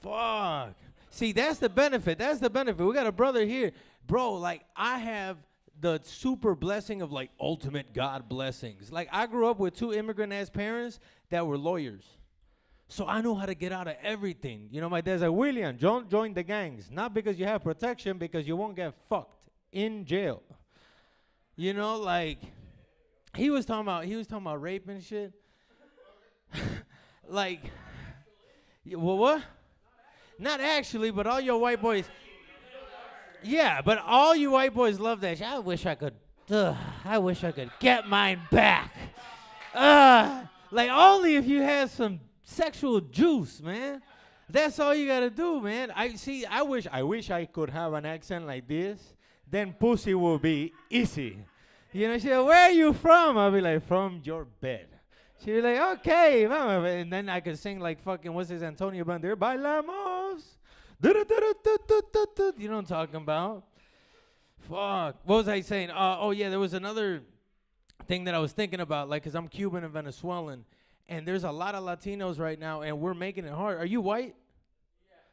Fuck. See, that's the benefit. That's the benefit. We got a brother here. Bro, like, I have the super blessing of, like, ultimate God blessings. Like, I grew up with 2 immigrant-ass parents that were lawyers. So I know how to get out of everything. You know, my dad's like, William, don't join the gangs. Not because you have protection, because you won't get fucked in jail. You know, like, he was talking about rape and shit. Like, well, what? Not actually, but all your white boys. Yeah, but all you white boys love that shit. I wish I could get mine back. Like, only if you had some sexual juice, man. That's all you gotta do, man. I wish I could have an accent like this. Then pussy will be easy. You know, she'll say, where are you from? I'll be like, from your bed. She'll be like, okay, mama. And then I could sing like fucking, what's his, Antonio Banderas? Bailamos. You know what I'm talking about? Fuck. What was I saying? Oh, yeah, there was another thing that I was thinking about, like, because I'm Cuban and Venezuelan, and there's a lot of Latinos right now, and we're making it hard. Are you white?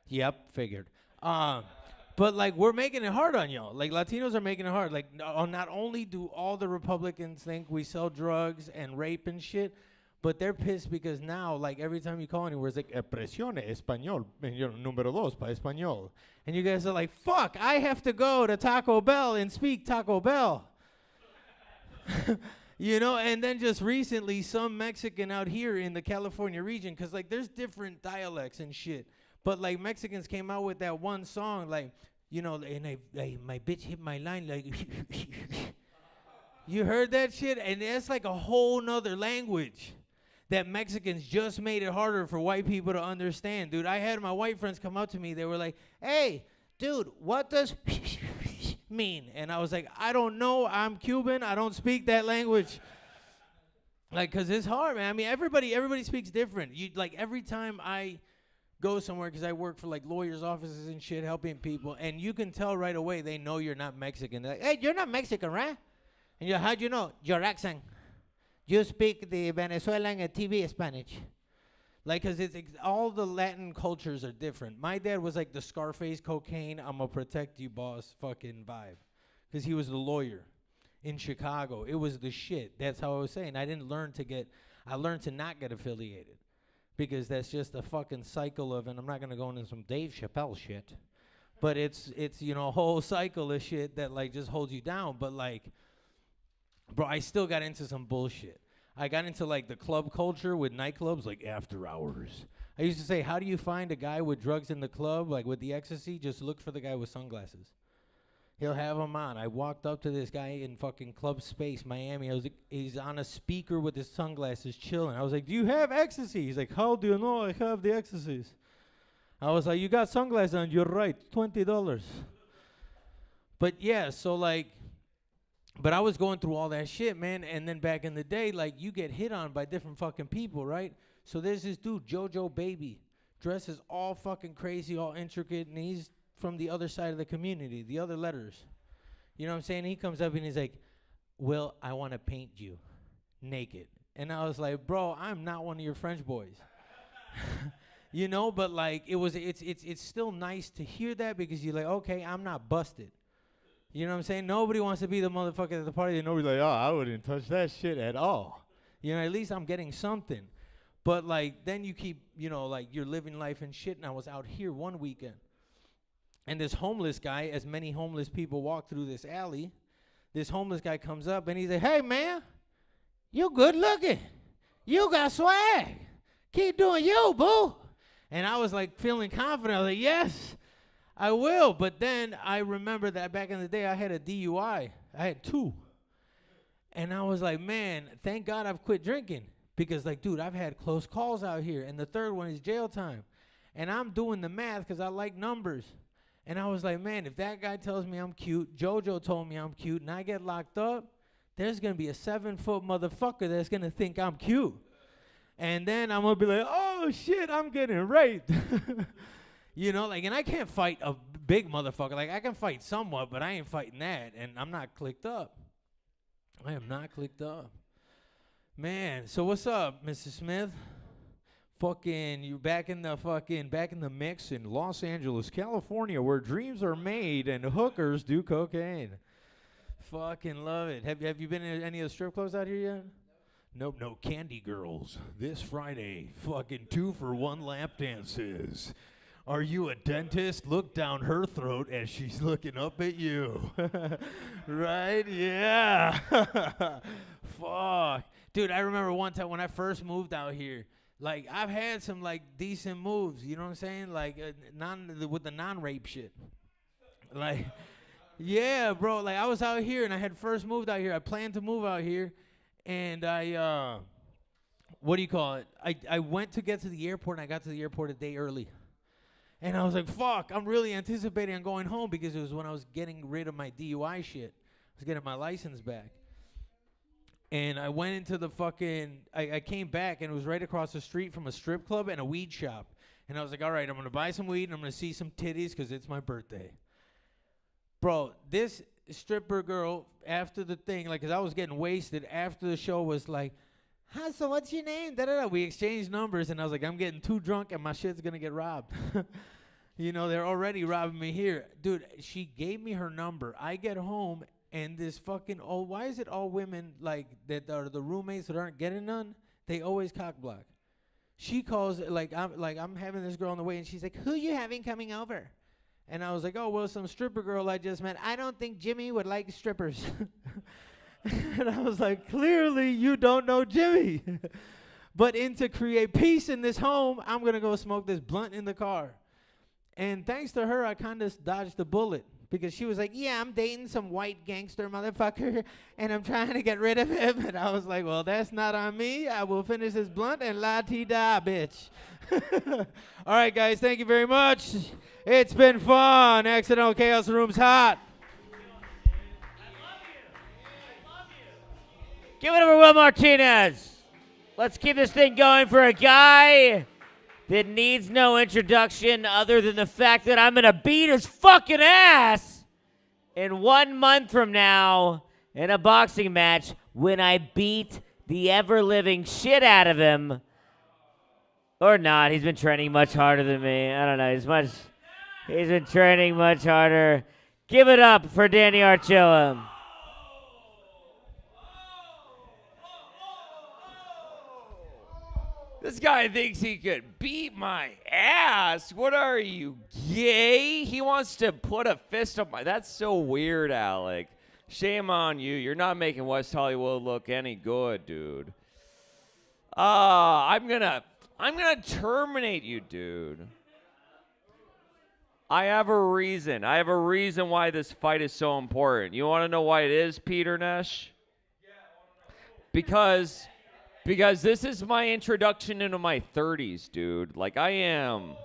Yeah. Yep, figured. But, like, we're making it hard on y'all. Like, Latinos are making it hard. Like, not only do all the Republicans think we sell drugs and rape and shit, but they're pissed because now, like, every time you call anywhere, it's like, presione español, número dos para español. And you guys are like, fuck, I have to go to Taco Bell and speak Taco Bell. You know, and then just recently, some Mexican out here in the California region, because, like, there's different dialects and shit. But, like, Mexicans came out with that one song, like, you know, and my bitch hit my line, like, you heard that shit? And that's like a whole nother language that Mexicans just made it harder for white people to understand, dude. I had my white friends come up to me. They were like, hey, dude, what does mean? And I was like, I don't know. I'm Cuban. I don't speak that language. Like, because it's hard, man. I mean, everybody speaks different. You, like, every time I go somewhere, because I work for, like, lawyers' offices and shit, helping people, and you can tell right away they know you're not Mexican. They're like, hey, you're not Mexican, right? And you're, how'd you know? Your accent. You speak the Venezuelan and TV Spanish. Like, because all the Latin cultures are different. My dad was like the Scarface cocaine, I'm going to protect you, boss fucking vibe. Because he was the lawyer in Chicago. It was the shit. That's how I was saying. I learned to not get affiliated. Because that's just a fucking cycle of, and I'm not going to go into some Dave Chappelle shit. But it's you know, a whole cycle of shit that, like, just holds you down. But, like, bro, I still got into some bullshit. I got into, like, the club culture with nightclubs, like, after hours. I used to say, how do you find a guy with drugs in the club, like, with the ecstasy? Just look for the guy with sunglasses. He'll have them on. I walked up to this guy in fucking Club Space, Miami. I was like, he's on a speaker with his sunglasses chilling. I was like, do you have ecstasy? He's like, how do you know I have the ecstasies? I was like, you got sunglasses on. You're right, $20. But, yeah, so, like, but I was going through all that shit, man. And then back in the day, like, you get hit on by different fucking people, right? So there's this dude, JoJo Baby, dresses all fucking crazy, all intricate, and he's from the other side of the community, the other letters. You know what I'm saying? He comes up and he's like, Will, I want to paint you naked. And I was like, bro, I'm not one of your French boys. You know, but, like, it's still nice to hear that because you're like, okay, I'm not busted. You know what I'm saying? Nobody wants to be the motherfucker at the party and nobody's like, oh, I wouldn't touch that shit at all. You know, at least I'm getting something. But, like, then you keep, you know, like, you're living life and shit. And I was out here one weekend. And this homeless guy, as many homeless people walk through this alley, this homeless guy comes up and he's like, hey, man, you good looking. You got swag. Keep doing you, boo. And I was like feeling confident. I was like, yes, I will. But then I remember that back in the day I had a DUI. I had 2. And I was like, man, thank God I've quit drinking. Because, like, dude, I've had close calls out here. And the third one is jail time. And I'm doing the math because I like numbers. And I was like, man, if that guy tells me I'm cute, JoJo told me I'm cute, and I get locked up, there's going to be a 7-foot motherfucker that's going to think I'm cute. And then I'm going to be like, oh, shit, I'm getting raped. You know, like, and I can't fight a big motherfucker. Like, I can fight somewhat, but I ain't fighting that. And I'm not clicked up. I am not clicked up. Man, so what's up, Mr. Smith? Fucking, you back in the mix in Los Angeles, California, where dreams are made and hookers do cocaine. Fucking love it. Have you been in any of the strip clubs out here yet? Nope, no Candy Girls. This Friday, fucking 2-for-1 lap dances. Are you a dentist? Look down her throat as she's looking up at you. Right? Yeah. Fuck. Dude, I remember one time when I first moved out here, like, I've had some, like, decent moves, you know what I'm saying? Like, with the non-rape shit. Like, yeah, bro. Like, I was out here, and I had first moved out here. I planned to move out here, and I, what do you call it? I went to get to the airport, and I got to the airport a day early. And I was like, fuck, I'm really anticipating on going home because it was when I was getting rid of my DUI shit. I was getting my license back. And I went into the fucking, I came back, and it was right across the street from a strip club and a weed shop. And I was like, all right, I'm going to buy some weed, and I'm going to see some titties because it's my birthday. Bro, this stripper girl, after the thing, like, because I was getting wasted, after the show was like, hi, so what's your name? Da-da-da. We exchanged numbers, and I was like, I'm getting too drunk, and my shit's going to get robbed. You know, they're already robbing me here. Dude, she gave me her number. I get home, and this fucking, why is it all women, like, that are the roommates that aren't getting none? They always cock block. She calls, I'm having this girl on the way, and she's like, who you having coming over? And I was like, oh, well, some stripper girl I just met. I don't think Jimmy would like strippers. And I was like, clearly you don't know Jimmy. But to create peace in this home, I'm going to go smoke this blunt in the car. And thanks to her, I kind of dodged the bullet. Because she was like, yeah, I'm dating some white gangster motherfucker, and I'm trying to get rid of him. And I was like, well, that's not on me. I will finish this blunt and la-ti-da, bitch. All right, guys, thank you very much. It's been fun. Accidental Chaos Room's hot. Give it over Will Martinez. Let's keep this thing going for a guy that needs no introduction other than the fact that I'm going to beat his fucking ass in 1 month from now in a boxing match when I beat the ever-living shit out of him. Or not. He's been training much harder than me. I don't know. He's been training much harder. Give it up for Danny Archilla. This guy thinks he could beat my ass. What are you, gay? He wants to put a fist on my... That's so weird, Alec. Shame on you. You're not making West Hollywood look any good, dude. I'm gonna terminate you, dude. I have a reason. I have a reason why this fight is so important. You want to know why it is, Peter Nash? Because this is my introduction into my 30s, dude. Like, I'm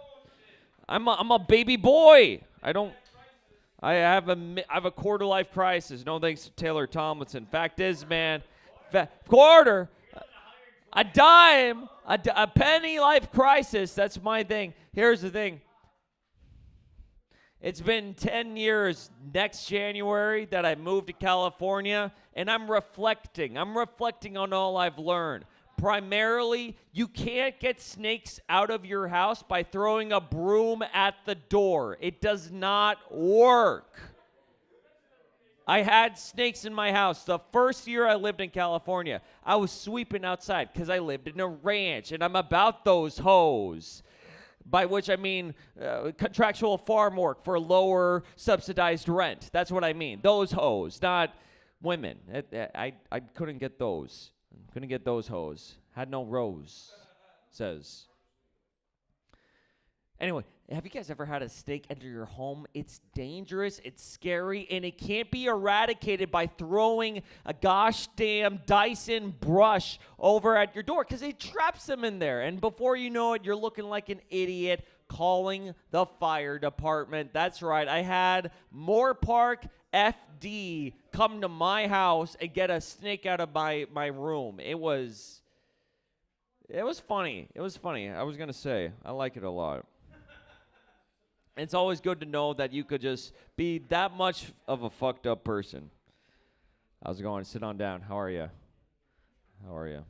a baby boy. I have a quarter life crisis. No thanks to Taylor Tomlinson. Fact is, man, quarter, a dime, a penny life crisis. That's my thing. Here's the thing. It's been 10 years next January that I moved to California, and I'm reflecting. I'm reflecting on all I've learned. Primarily, you can't get snakes out of your house by throwing a broom at the door. It does not work. I had snakes in my house. The first year I lived in California, I was sweeping outside because I lived in a ranch, and I'm about those hoes. by which I mean contractual farm work for lower subsidized rent. That's what I mean. Those hoes, not women. I couldn't get those. Couldn't get those hoes. Had no rose, says. Anyway, have you guys ever had a snake enter your home? It's dangerous, it's scary, and it can't be eradicated by throwing a gosh damn Dyson brush over at your door because it traps them in there. And before you know it, you're looking like an idiot calling the fire department. That's right. I had Moore Park FD come to my house and get a snake out of my room. It was funny. It was funny. I was going to say, I like it a lot. It's always good to know that you could just be that much of a fucked up person. How's it going? Sit on down. How are you? How are you?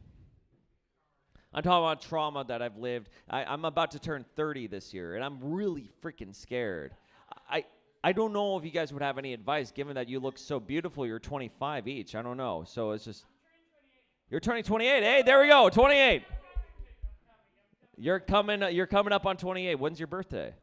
I'm talking about trauma that I've lived. I'm about to turn 30 this year, and I'm really freaking scared. I don't know if you guys would have any advice, given that you look so beautiful. You're 25 each. I don't know. So it's just... You're turning 28. Hey, there we go. 28. You're coming up on 28. When's your birthday?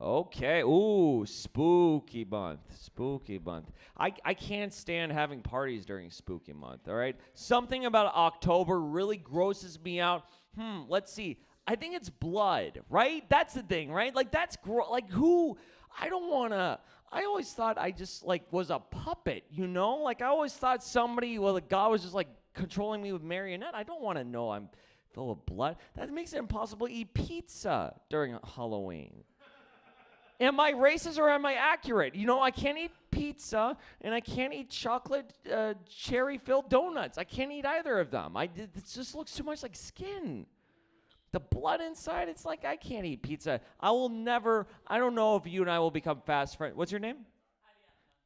Okay. Ooh, spooky month. Spooky month. I can't stand having parties during spooky month, all right? Something about October really grosses me out. Let's see. I think it's blood, right? That's the thing, right? Like, that's like, who? I don't want to. I always thought I just, like, was a puppet, you know? Like, I always thought somebody, well, a god was just, like, controlling me with marionette. I don't want to know I'm full of blood. That makes it impossible to eat pizza during Halloween. Am I racist or am I accurate? You know, I can't eat pizza and I can't eat chocolate cherry-filled donuts. I can't eat either of them. It just looks too much like skin. The blood inside, it's like I can't eat pizza. I don't know if you and I will become fast friends. What's your name?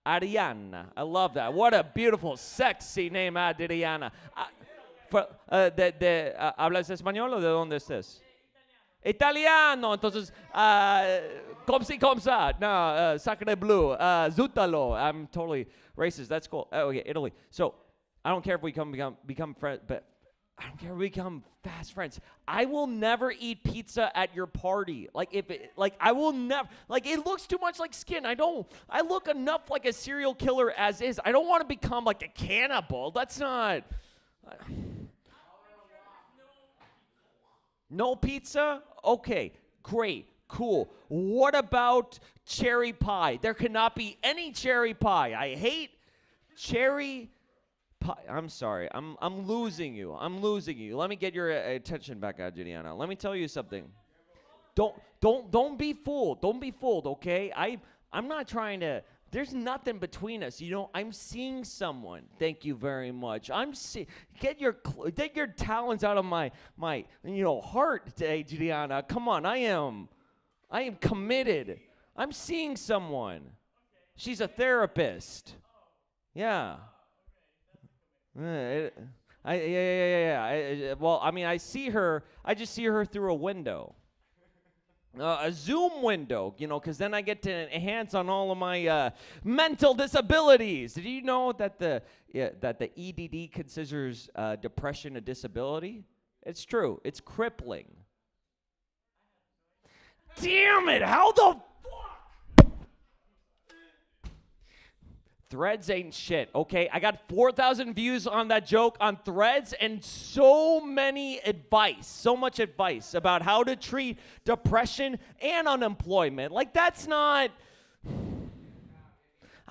Ariana. I love that. What a beautiful, sexy name, Adriana. ¿Hablas español o de dónde estés? Italiano, entonces, comme si, comme ça. No, sacre bleu, zutalo. I'm totally racist. That's cool. Oh, okay, Italy. So, I don't care if we become friends, but I don't care if we become fast friends. I will never eat pizza at your party. I will never, it looks too much like skin. I look enough like a serial killer as is. I don't want to become like a cannibal. That's not... No pizza? Okay, great, cool. What about cherry pie? There cannot be any cherry pie. I hate cherry pie. I'm sorry. I'm losing you. I'm losing you. Let me get your attention back, Adriana. Let me tell you something. Don't be fooled. Don't be fooled, okay? I'm not trying to... There's nothing between us. You know, I'm seeing someone. Thank you very much. Get your talons out of my heart today, Juliana. Come on, I am committed. I'm seeing someone. She's a therapist. Yeah. Yeah. I see her. I just see her through a window. A Zoom window, because then I get to enhance on all of my mental disabilities. Did you know that the EDD considers depression a disability? It's true. It's crippling. Damn it! How the fuck? Threads ain't shit, okay? I got 4,000 views on that joke on Threads and so much advice about how to treat depression and unemployment. Like, that's not...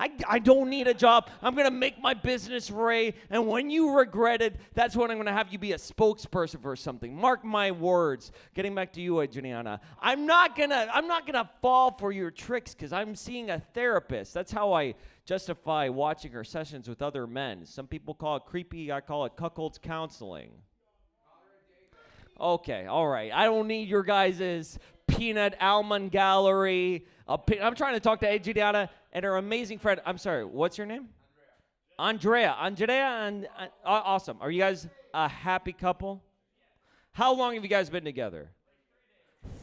I don't need a job. I'm going to make my business, Ray, and when you regret it, that's when I'm going to have you be a spokesperson for something. Mark my words. Getting back to you, Juliana. I'm not going to fall for your tricks because I'm seeing a therapist. That's how I justify watching her sessions with other men. Some people call it creepy. I call it cuckold's counseling. Okay, all right. I don't need your guys' peanut almond gallery. I'm trying to talk to Adriana and her amazing friend. I'm sorry, what's your name? Andrea. And awesome. Are you guys a happy couple? How long have you guys been together?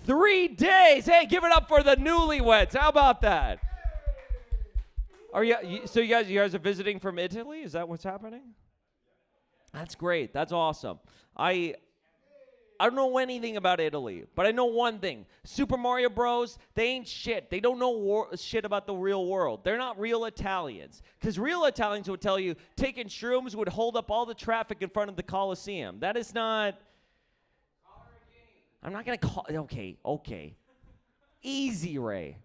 3 days. Hey, give it up for the newlyweds. How about that? So you guys are visiting from Italy? Is that what's happening? That's great. That's awesome. I don't know anything about Italy, but I know one thing. Super Mario Bros, they ain't shit. They don't know shit about the real world. They're not real Italians. Because real Italians would tell you taking shrooms would hold up all the traffic in front of the Colosseum. That is not... I'm not going to call... Okay. Easy, Ray.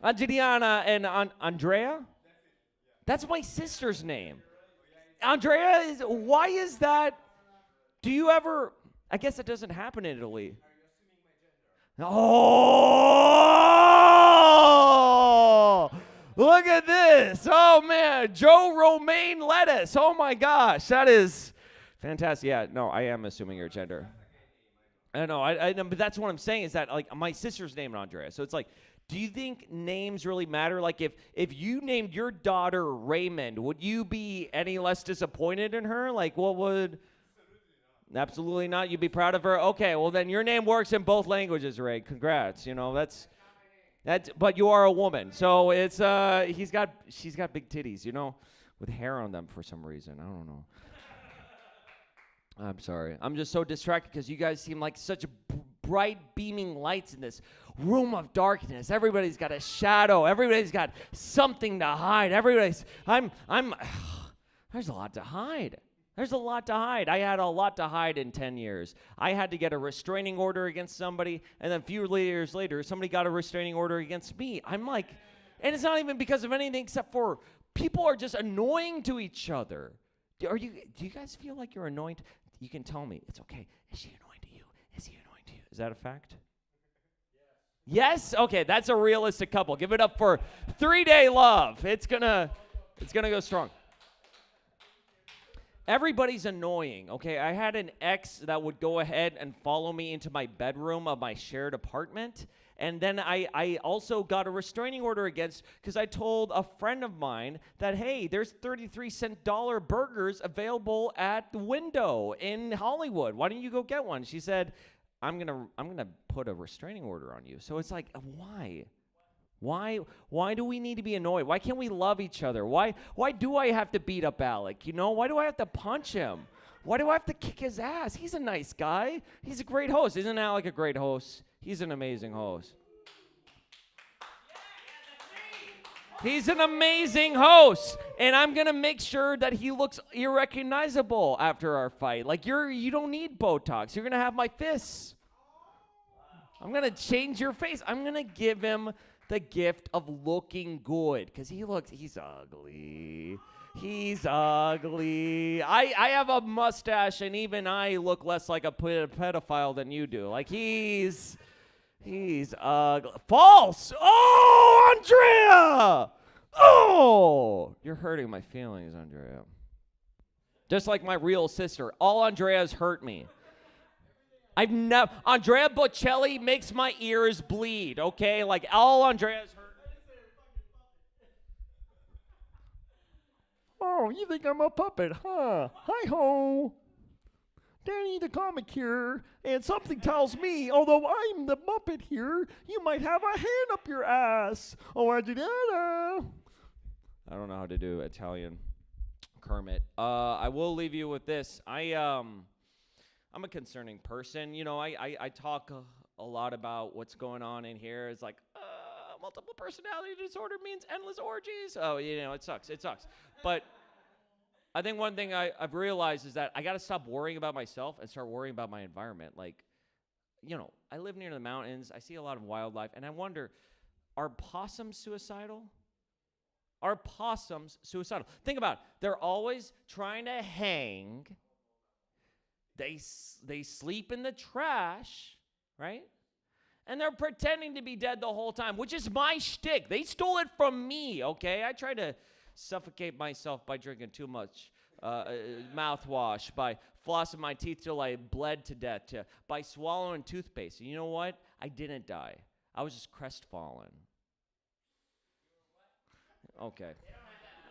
Adriana and Andrea? That's my sister's name. Andrea is... Why is that... Do you ever... I guess it doesn't happen in Italy. Oh! Look at this. Oh, man. Joe Romaine lettuce. Oh, my gosh. That is fantastic. Yeah, no, I am assuming your gender. I know. I know, but that's what I'm saying is that, like, my sister's named Andrea. So it's like, do you think names really matter? Like, if you named your daughter Raymond, would you be any less disappointed in her? Like, what would... Absolutely not. You'd be proud of her. Okay, well then your name works in both languages, Ray. Congrats. You know that's. But you are a woman, so it's she's got big titties, you know, with hair on them for some reason. I don't know. I'm sorry. I'm just so distracted because you guys seem like such bright beaming lights in this room of darkness. Everybody's got a shadow. Everybody's got something to hide. I'm. There's a lot to hide. There's a lot to hide. I had a lot to hide in 10 years. I had to get a restraining order against somebody, and then a few years later, somebody got a restraining order against me. I'm like, and it's not even because of anything except for people are just annoying to each other. Do you guys feel like you're annoying? You can tell me. It's okay. Is she annoying to you? Is he annoying to you? Is that a fact? Yes? Okay, that's a realistic couple. Give it up for 3-day love. It's gonna go strong. Everybody's annoying, okay? I had an ex that would go ahead and follow me into my bedroom of my shared apartment. And then I also got a restraining order against because I told a friend of mine that, hey, there's 33-cent dollar burgers available at the window in Hollywood. Why don't you go get one? She said, I'm gonna put a restraining order on you. So it's like, why? Why do we need to be annoyed? Why can't we love each other? Why do I have to beat up Alec? You know, why do I have to punch him? Why do I have to kick his ass? He's a nice guy. He's a great host. Isn't Alec a great host? He's an amazing host. He's an amazing host, and I'm gonna make sure that he looks irrecognizable after our fight. Like you don't need Botox. You're gonna have my fists. I'm gonna change your face. I'm gonna give him the gift of looking good because he's ugly. He's ugly. I have a mustache and even I look less like a pedophile than you do. Like he's ugly. False. Oh, Andrea. Oh, you're hurting my feelings, Andrea. Just like my real sister. All Andreas hurt me. Andrea Bocelli makes my ears bleed, okay? Like, all Andrea's hurt. Oh, you think I'm a puppet, huh? Hi-ho. Danny the comic here, and something tells me, although I'm the Muppet here, you might have a hand up your ass. Oh, Adriana. I don't know how to do Italian Kermit. I will leave you with this. I'm a concerning person. You know, I talk a lot about what's going on in here. It's like, multiple personality disorder means endless orgies. Oh, you know, it sucks. It sucks. But I think one thing I've realized is that I got to stop worrying about myself and start worrying about my environment. Like, you know, I live near the mountains. I see a lot of wildlife. And I wonder, are possums suicidal? Are possums suicidal? Think about it. They're always trying to hang. They sleep in the trash, right? And they're pretending to be dead the whole time, which is my shtick. They stole it from me, okay? I try to suffocate myself by drinking too much mouthwash, by flossing my teeth till I bled to death, by swallowing toothpaste. And you know what? I didn't die. I was just crestfallen. Okay.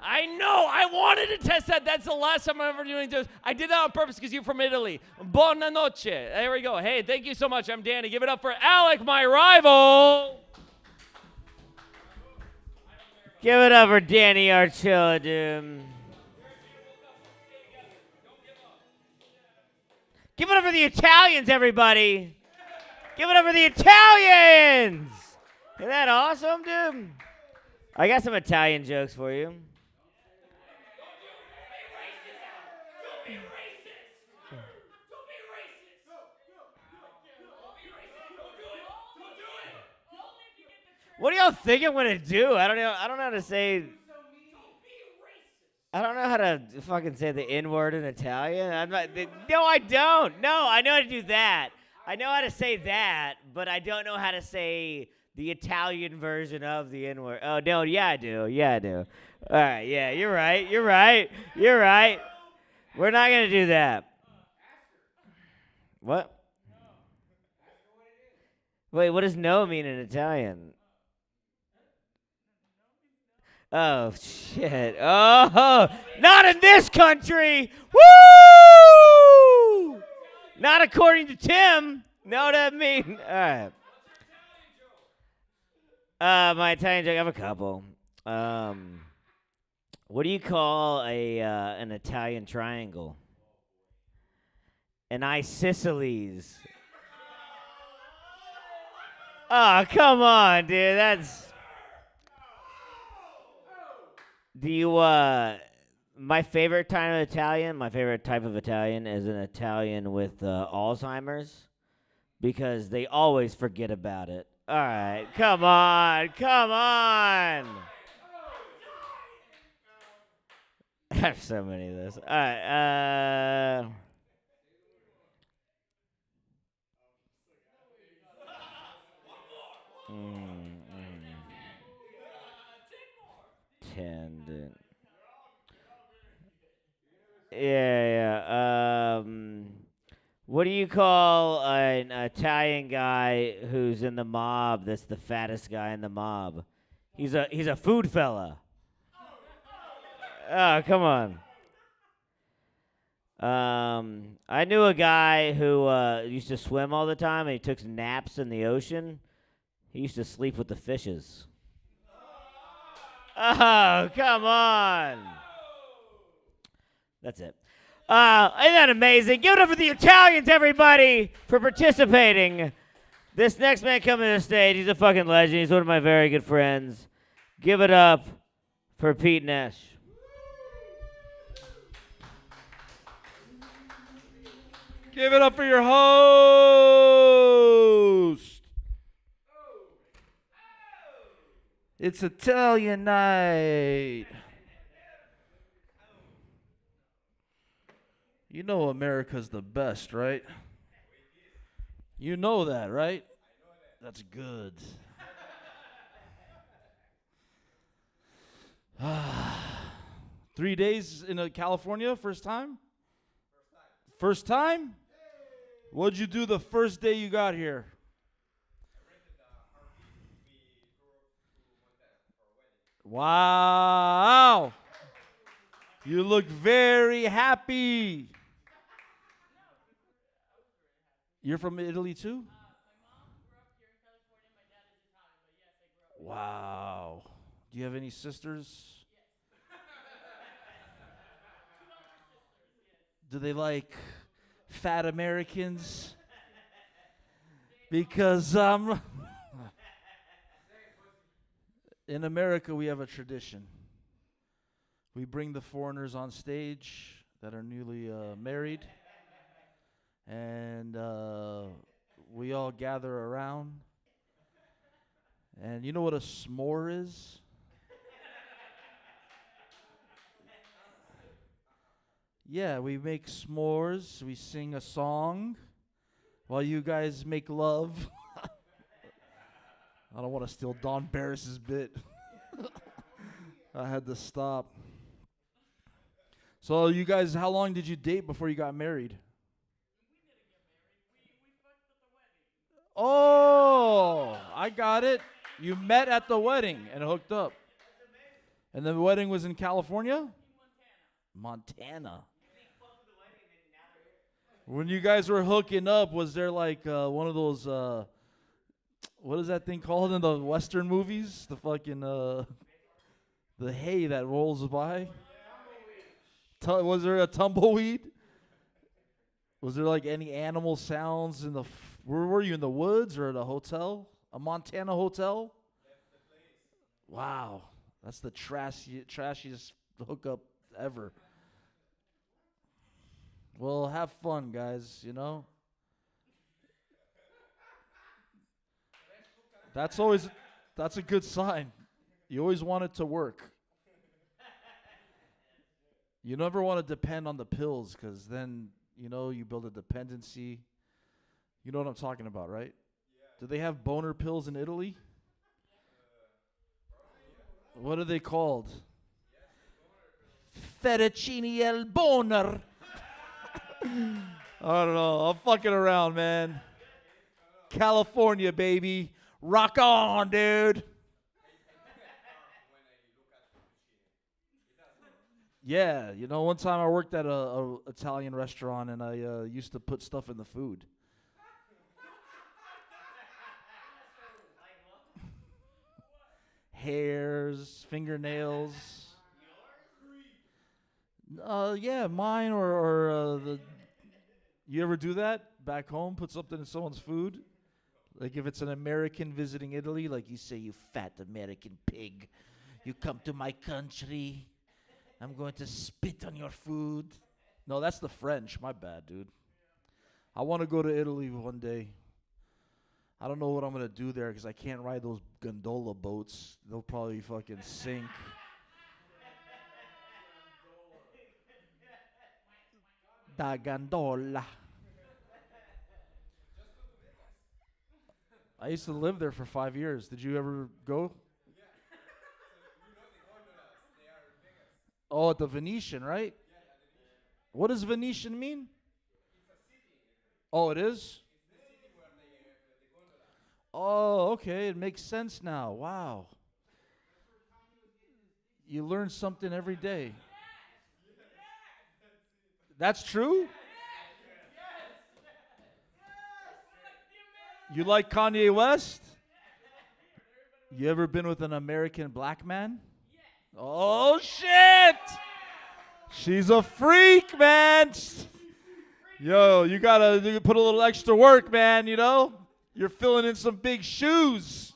I know. I wanted to test that. That's the last time I'm ever doing this. I did that on purpose because you're from Italy. Buona noche. There we go. Hey, thank you so much. I'm Danny. Give it up for Alec, my rival. Give it up for Danny Archilla, dude. Give it up for the Italians, everybody. Give it up for the Italians. Isn't that awesome, dude? I got some Italian jokes for you. What do y'all think I'm gonna do? I don't know. I don't know how to say. I don't know how to fucking say the N word in Italian. I'm not. No, I don't. No, I know how to do that. I know how to say that, but I don't know how to say the Italian version of the N word. Oh no, yeah I do. Yeah I do. All right, yeah, you're right. You're right. You're right. We're not gonna do that. What? Wait, what does no mean in Italian? Oh, shit. Oh, not in this country. Woo! Not according to Tim. Know what I mean? All right. My Italian joke, I have a couple. What do you call an Italian triangle? An isosceles. Oh, come on, dude. That's... Do you, my favorite type of Italian is an Italian with Alzheimer's because they always forget about it. All right, come on. I have so many of this. All right, 10, dude. Yeah. What do you call an Italian guy who's in the mob that's the fattest guy in the mob? He's a food fella. Oh, come on. I knew a guy who used to swim all the time and he took naps in the ocean. He used to sleep with the fishes. Oh, come on. That's it. Isn't that amazing? Give it up for the Italians, everybody, for participating. This next man coming to the stage, he's a fucking legend. He's one of my very good friends. Give it up for Pete Nash. Give it up for your host. It's Italian night. You know America's the best, right? You know that, right? That's good. 3 days in California, first time? First time? What'd you do the first day you got here? Wow. You look very happy. You're from Italy too? Wow. Do you have any sisters? Do they like fat Americans? Because in America we have a tradition. We bring the foreigners on stage that are newly married, and we all gather around. And you know what a s'more is? Yeah, we make s'mores. We sing a song while you guys make love. I don't want to steal Don Barris's bit. I had to stop. So you guys, how long did you date before you got married? Oh, I got it. You met at the wedding and hooked up. And the wedding was in California? Montana. When you guys were hooking up, was there like one of those, what is that thing called in the Western movies? The fucking, the hay that rolls by? Was there a tumbleweed? Was there like any animal sounds in the? Where were you, in the woods or at a hotel? A Montana hotel? Wow, that's the trashiest hookup ever. Well, have fun, guys. You know. That's a good sign. You always want it to work. You never want to depend on the pills, because then, you build a dependency. You know what I'm talking about, right? Do they have boner pills in Italy? What are they called? Fettuccine al boner. I don't know. I'm fucking around, man. California, baby. Rock on, dude. Yeah, one time I worked at a Italian restaurant, and I used to put stuff in the food. Hairs, fingernails. Yeah, mine or the. You ever do that back home? Put something in someone's food? Like if it's an American visiting Italy, like you say, "You fat American pig, you come to my country. I'm going to spit on your food." No, that's the French. My bad, dude. I want to go to Italy one day. I don't know what I'm going to do there because I can't ride those gondola boats. They'll probably fucking sink. Da gondola. I used to live there for 5 years. Did you ever go? Oh, at the Venetian, right? What does Venetian mean? Oh, it is? Oh, okay. It makes sense now. Wow. You learn something every day. That's true? You like Kanye West? You ever been with an American black man? Oh, shit! She's a freak, man. Yo, you gotta put a little extra work, man, You're filling in some big shoes.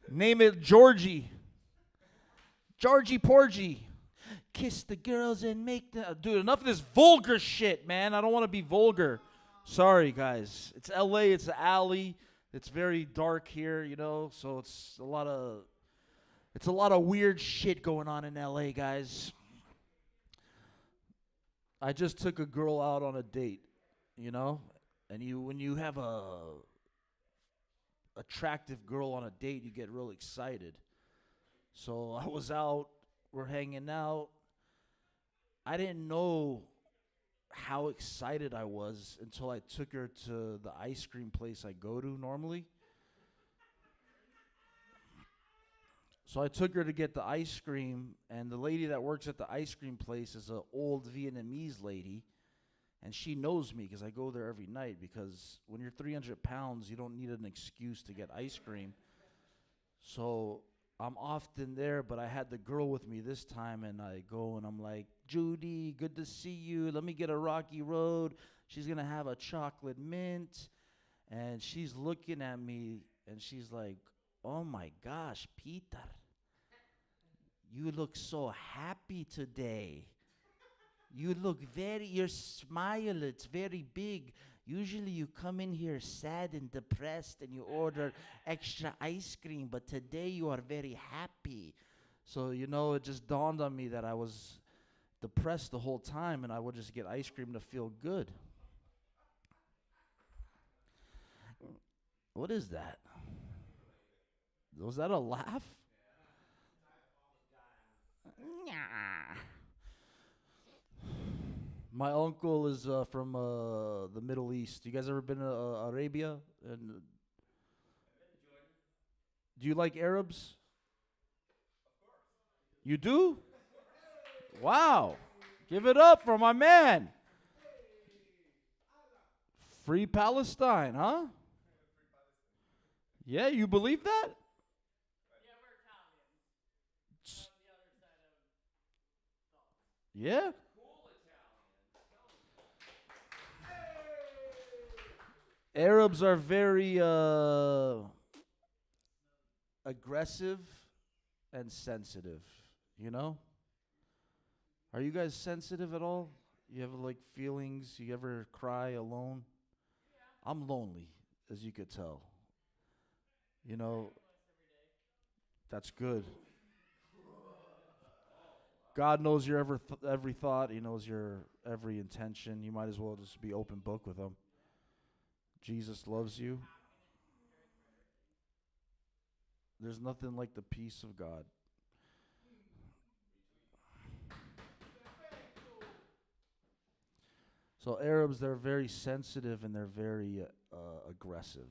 Name it Georgie. Georgie Porgy. Kiss the girls and make the... Dude, enough of this vulgar shit, man. I don't want to be vulgar. Sorry, guys. It's L.A. It's an alley. It's very dark here, so it's a lot of weird shit going on in L.A., guys. I just took a girl out on a date, and when you have a attractive girl on a date, you get real excited. So I was out, we're hanging out. I didn't know how excited I was until I took her to the ice cream place I go to normally. So I took her to get the ice cream, and the lady that works at the ice cream place is an old Vietnamese lady, and she knows me because I go there every night, because when you're 300 pounds, you don't need an excuse to get ice cream. So I'm often there, but I had the girl with me this time, and I go and I'm like, "Judy, good to see you. Let me get a Rocky Road." She's going to have a chocolate mint. And she's looking at me, and she's like, "Oh my gosh, Peter, you look so happy today. You look your smile, it's very big. Usually you come in here sad and depressed and you order extra ice cream, but today you are very happy." So, it just dawned on me that I was depressed the whole time, and I would just get ice cream to feel good. What is that? Was that a laugh? My uncle is from the Middle East. You guys ever been to Arabia? And do you like Arabs? You do? Wow. Give it up for my man. Free Palestine, huh? Yeah, you believe that? Yeah? Arabs are very aggressive and sensitive, you know? Are you guys sensitive at all? You have like feelings? You ever cry alone? I'm lonely, as you could tell. You know, that's good. God knows your every thought. He knows your every intention. You might as well just be open book with him. Jesus loves you. There's nothing like the peace of God. So Arabs, they're very sensitive and they're very aggressive.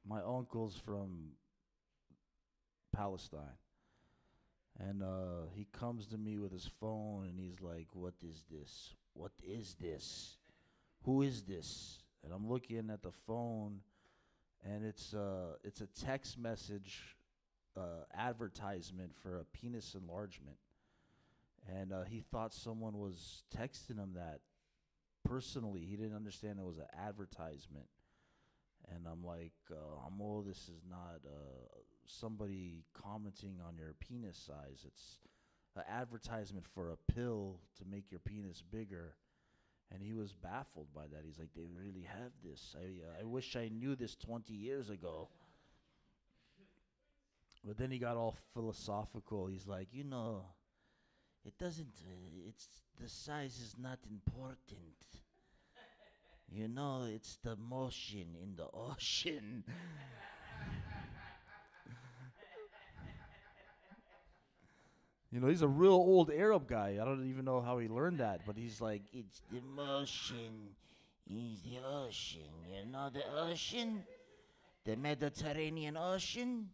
My uncle's from Palestine. And he comes to me with his phone and he's like, "What is this? What is this? Who is this?" And I'm looking at the phone and it's a text message advertisement for a penis enlargement. And he thought someone was texting him that personally. He didn't understand it was an advertisement. And I'm like, Amo, this is not somebody commenting on your penis size. It's an advertisement for a pill to make your penis bigger. And he was baffled by that. He's like, they really have this. I wish I knew this 20 years ago. But then he got all philosophical. He's like, it doesn't, it's, the size is not important. It's the motion in the ocean. He's a real old Arab guy. I don't even know how he learned that, but he's like, it's the motion in the ocean. The ocean? The Mediterranean Ocean?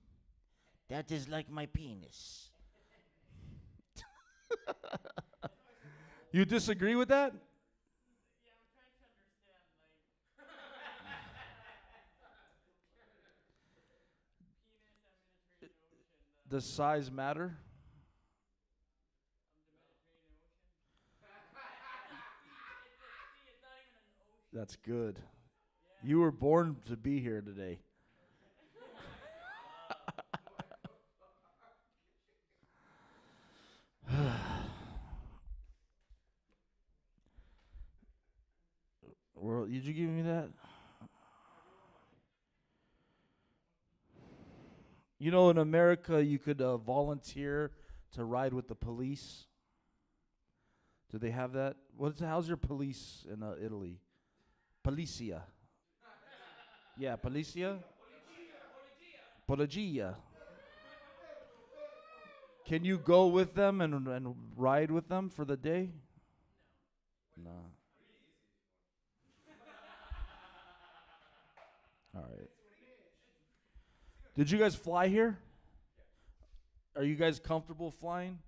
That is like my penis. You disagree with that? Does size matter? That's good. You were born to be here today. Did you give me that? In America, you could volunteer to ride with the police. Do they have that? How's your police in Italy? Policia. Yeah, policia. Policia. Can you go with them and ride with them for the day? No. All right. Did you guys fly here? Are you guys comfortable flying?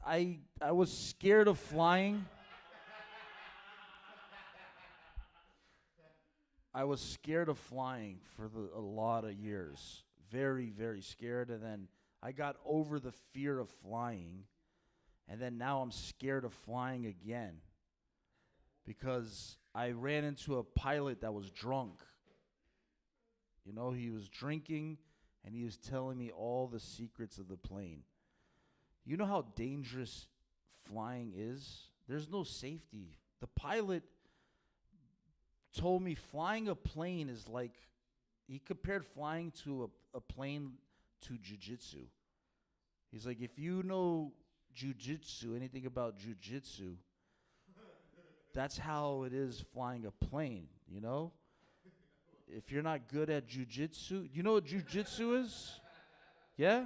I was scared of flying. I was scared of flying for a lot of years. Very, very scared. And then I got over the fear of flying. And then now I'm scared of flying again. Because I ran into a pilot that was drunk. He was drinking and he was telling me all the secrets of the plane. You know how dangerous flying is? There's no safety. The pilot told me flying a plane is like, he compared flying to a plane to jujitsu. He's like, if you know jujitsu, anything about jujitsu, that's how it is flying a plane, If you're not good at jujitsu, you know what jujitsu is? Yeah?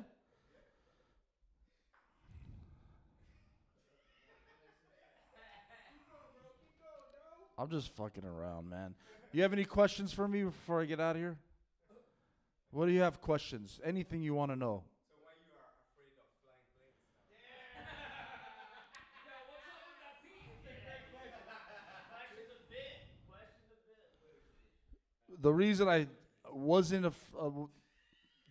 I'm just fucking around, man. You have any questions for me before I get out of here? What do you have questions? Anything you want to know? So why you are afraid of flying planes now? The reason I wasn't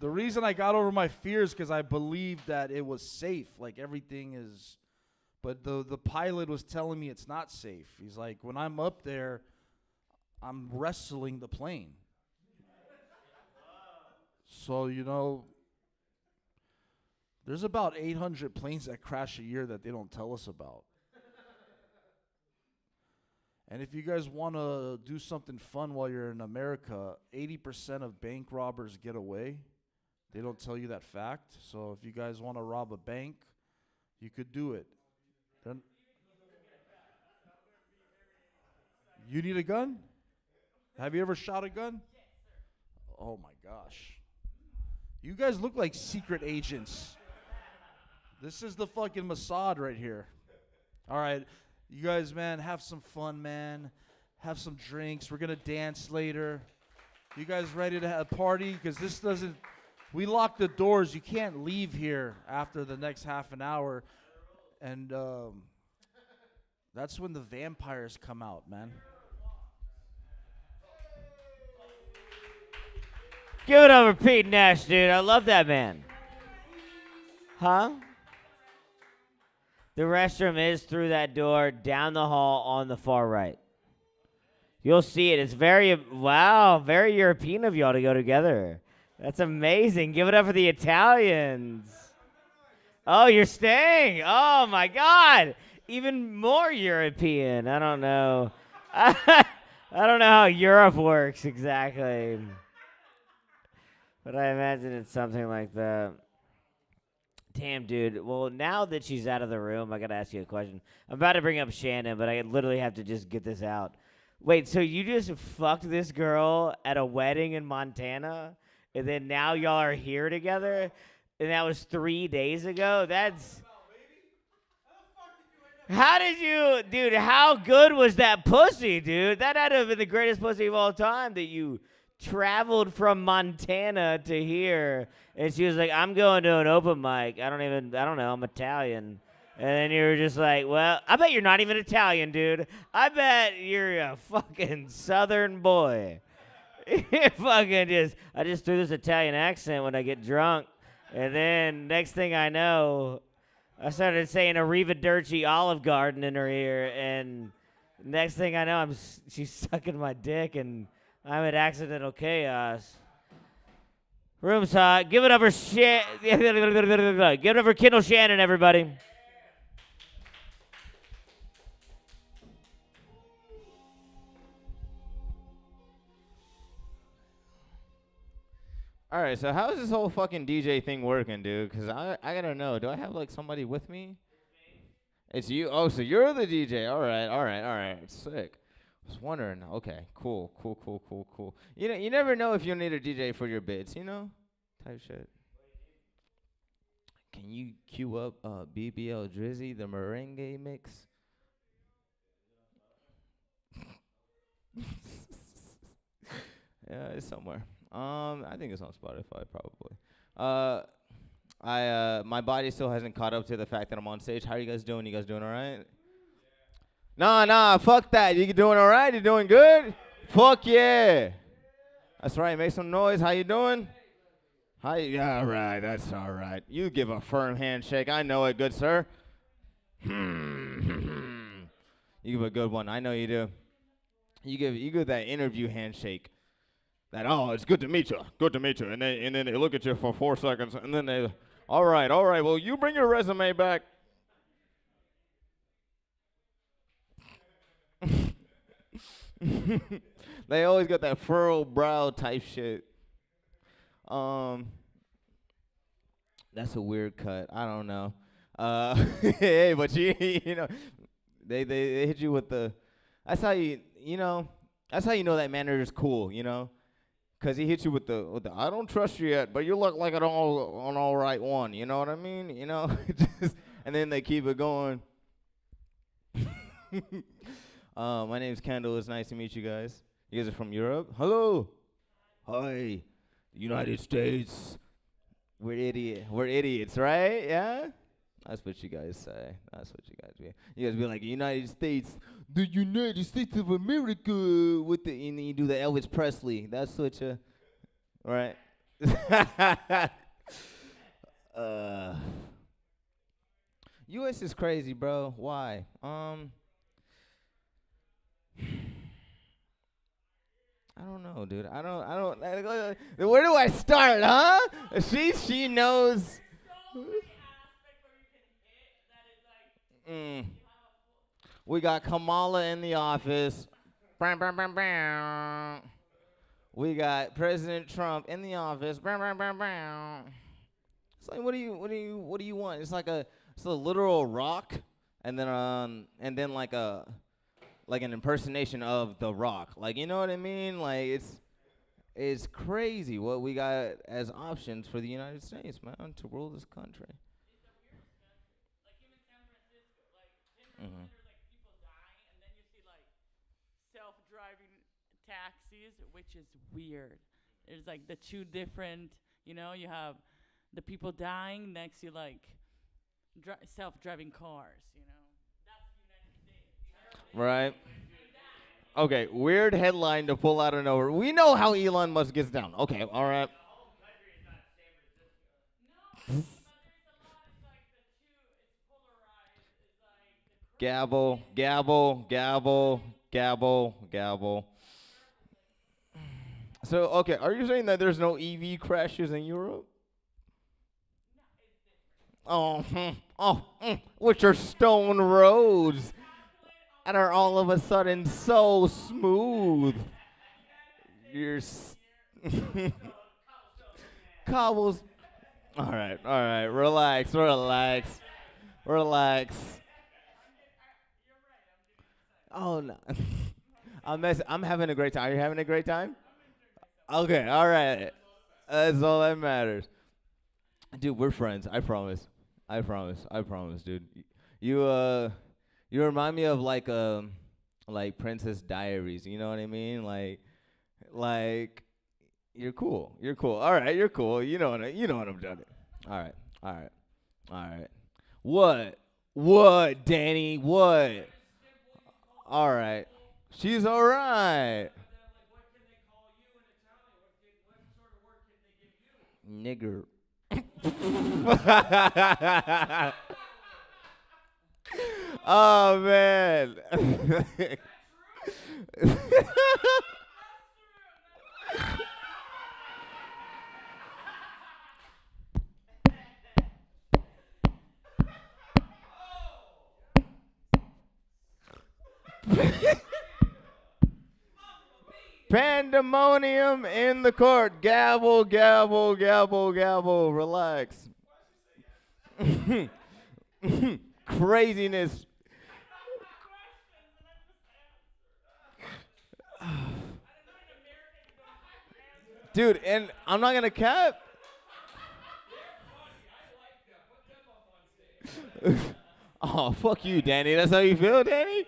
The reason I got over my fears because I believed that it was safe. Like everything is, but the pilot was telling me it's not safe. He's like, when I'm up there, I'm wrestling the plane. So there's about 800 planes that crash a year that they don't tell us about. And if you guys want to do something fun while you're in America, 80% of bank robbers get away. They don't tell you that fact. So if you guys want to rob a bank, you could do it. Then you need a gun? Have you ever shot a gun? Yes, sir. Oh my gosh. You guys look like secret agents. This is the fucking Mossad right here. All right. You guys, man, have some fun, man. Have some drinks. We're going to dance later. You guys ready to have a party? Because this doesn't... We lock the doors. You can't leave here after the next half an hour. And that's when the vampires come out, man. Give it over Pete Nash, dude. I love that man. Huh? The restroom is through that door, down the hall on the far right. You'll see it. It's very European of y'all to go together. That's amazing. Give it up for the Italians. Oh, you're staying. Oh, my God. Even more European. I don't know. I don't know how Europe works exactly. But I imagine it's something like that. Damn, dude. Well, now that she's out of the room, I got to ask you a question. I'm about to bring up Shannon, but I literally have to just get this out. Wait, so you just fucked this girl at a wedding in Montana, and then now y'all are here together, and that was 3 days ago? That's... How did you... Dude, how good was that pussy, dude? That had to have been the greatest pussy of all time that you traveled from Montana to here, and she was like, I'm going to an open mic. I don't know, I'm Italian. And then you were just like, well, I bet you're not even Italian, dude. I bet you're a fucking Southern boy. I just threw this Italian accent when I get drunk. And then next thing I know, I started saying Arrivederci Olive Garden in her ear. And next thing I know, she's sucking my dick, and I'm at Accidental Chaos. Room's hot. Give it up for give it up for Kendall Shannon, everybody. All right, so how is this whole fucking DJ thing working, dude? Because I gotta know. Do I have, like, somebody with me? It's you? Oh, so you're the DJ. All right. Sick. I was wondering. Okay, cool. You never know if you'll need a DJ for your bits, type shit. Can you cue up BBL Drizzy, the merengue mix? Yeah, it's somewhere. I think it's on Spotify probably. My body still hasn't caught up to the fact that I'm on stage. How are you guys doing? You guys doing all right? Nah, fuck that. You doing all right? You doing good? Fuck yeah. That's right. Make some noise. How you doing? Yeah, all right. That's all right. You give a firm handshake. I know it, good sir. You give a good one. I know you do. You give that interview handshake. That, oh, it's good to meet you. And then they look at you for 4 seconds, and then they, all right. Well, you bring your resume back. They always got that furrowed brow type shit. That's a weird cut. I don't know. Hey, but you know, they hit you with the. That's how That's how you know that manager's cool. Cause he hits you with the I don't trust you yet, but you look like an all right one. You know what I mean? And then they keep it going. My name's Kendall. It's nice to meet you guys. You guys are from Europe? Hello. Hi. United States. We're idiots, right? Yeah? That's what you guys say. That's what you guys do. You guys be like, United States, the United States of America, and then you do the Elvis Presley. That's what you, right? uh, U.S. is crazy, bro. Why? I don't know, dude. Where do I start, huh? She knows. We got Kamala in the office. Bam, bam, bam, bam. We got President Trump in the office. Bam, bam, bam, bam. It's like, what do you want? It's a literal rock, and then like an impersonation of the rock. Like, you know what I mean? Like, it's crazy what we got as options for the United States, man, to rule this country. Mm-hmm. Self-driving taxis, which is weird. There's like the two different, you have the people dying next to like self-driving cars, That's the United States. Right. Okay, weird headline to pull out of nowhere. We know how Elon Musk gets down. Okay, all right. Gabble, gabble, gabble, gabble, gabble. So, okay, are you saying that there's no EV crashes in Europe? Which are stone roads and are all of a sudden so smooth. Cobbles. All right, relax. Oh no. I'm having a great time. Are you having a great time? Okay, all right. That's all that matters. Dude, we're friends. I promise, dude. You remind me of like Princess Diaries. You know what I mean? Like you're cool. All right, you're cool. You know what I'm doing. All right. What, Danny? What? All right. She's all right. Nigger. Oh man. Pandemonium in the court. Gavel, gavel, gavel, gavel. Relax. Craziness. Dude, and I'm not gonna cap. Oh, fuck you, Danny. That's how you feel, Danny?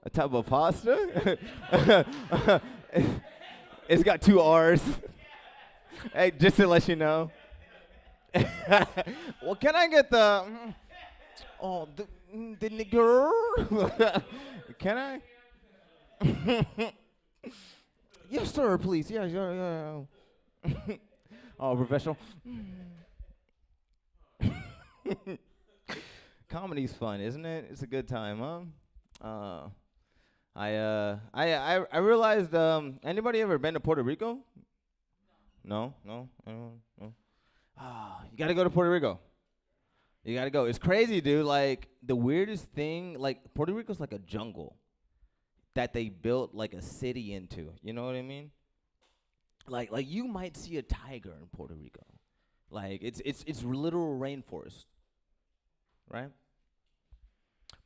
A type of pasta? It's got 2 R's. Hey, just to let you know. Well, can I get the nigger? Can I? Yes, sir, please. Yeah. Oh, professional. Comedy's fun, isn't it? It's a good time, huh? I realized. Anybody ever been to Puerto Rico? No. You gotta go to Puerto Rico. You gotta go. It's crazy, dude. Like the weirdest thing. Like Puerto Rico's like a jungle that they built like a city into. You know what I mean? Like you might see a tiger in Puerto Rico. Like it's literal rainforest, right?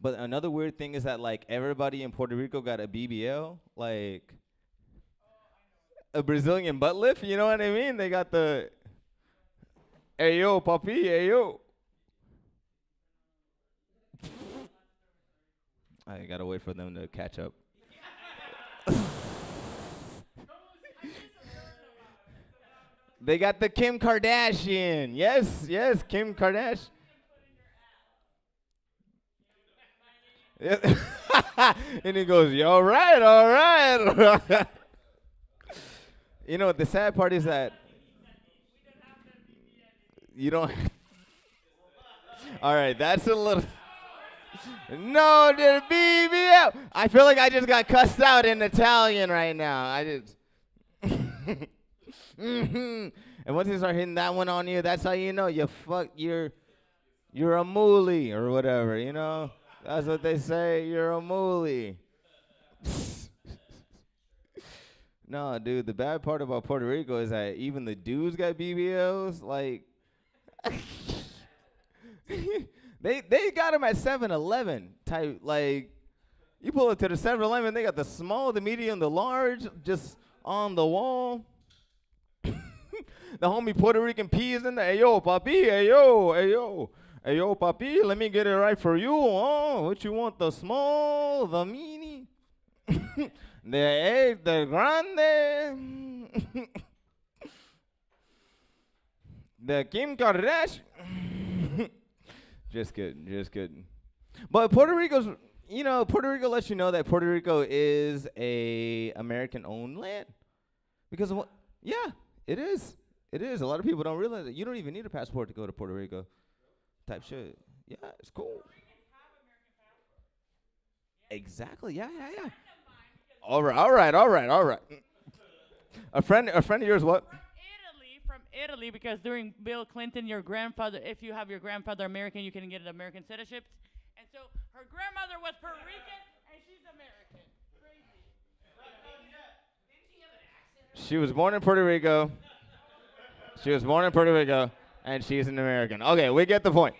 But another weird thing is that like everybody in Puerto Rico got a BBL, like a Brazilian butt lift. You know what I mean? They got the hey yo, papi, hey yo. I gotta wait for them to catch up. They got the Kim Kardashian. Yes, Kim Kardashian. And he goes, all right. You know, the sad part is that you don't. All right, that's a little. No, the BBL. I feel like I just got cussed out in Italian right now. I just. And once you start hitting that one on you, that's how you know you're a moolie or whatever. You know, that's what they say. You're a moolie. No, dude, the bad part about Puerto Rico is that even the dudes got BBLs. Like, they got them at 7-Eleven type. Like, you pull up to the 7-Eleven, they got the small, the medium, the large, just on the wall. The homie Puerto Rican P is in there. Hey, yo, papi. Hey, yo. Hey, yo. Hey, yo, papi. Let me get it right for you. Oh, what you want? The small, the mini? The grande, the Kim Kardashian. Just kidding. But Puerto Rico lets you know that Puerto Rico is a American-owned land. Because yeah, it is. It is. A lot of people don't realize that. You don't even need a passport to go to Puerto Rico. Type shit. Yeah, it's cool. Exactly. Yeah. All right. A friend of yours, what? From Italy, because during Bill Clinton, if you have your grandfather American, you can get an American citizenship. And so her grandmother was Puerto Rican, and she's American. Crazy. She was born in Puerto Rico. And she's an American. Okay, we get the point.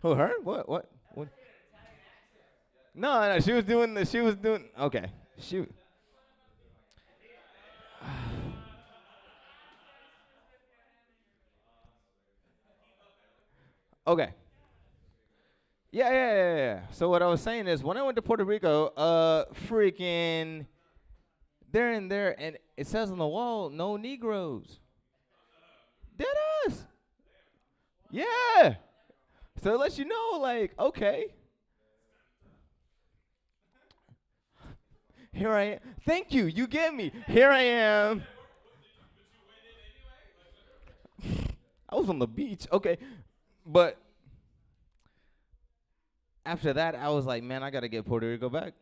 Who, her? What? No, she was doing. Okay. Okay. Yeah. So what I was saying is, when I went to Puerto Rico, freaking, they're in there, and it says on the wall, no Negroes. Deadass. Yeah. So it lets you know, like, okay. Here I am. Thank you. You get me. Here I am. I was on the beach. Okay. But after that, I was like, man, I got to get Puerto Rico back.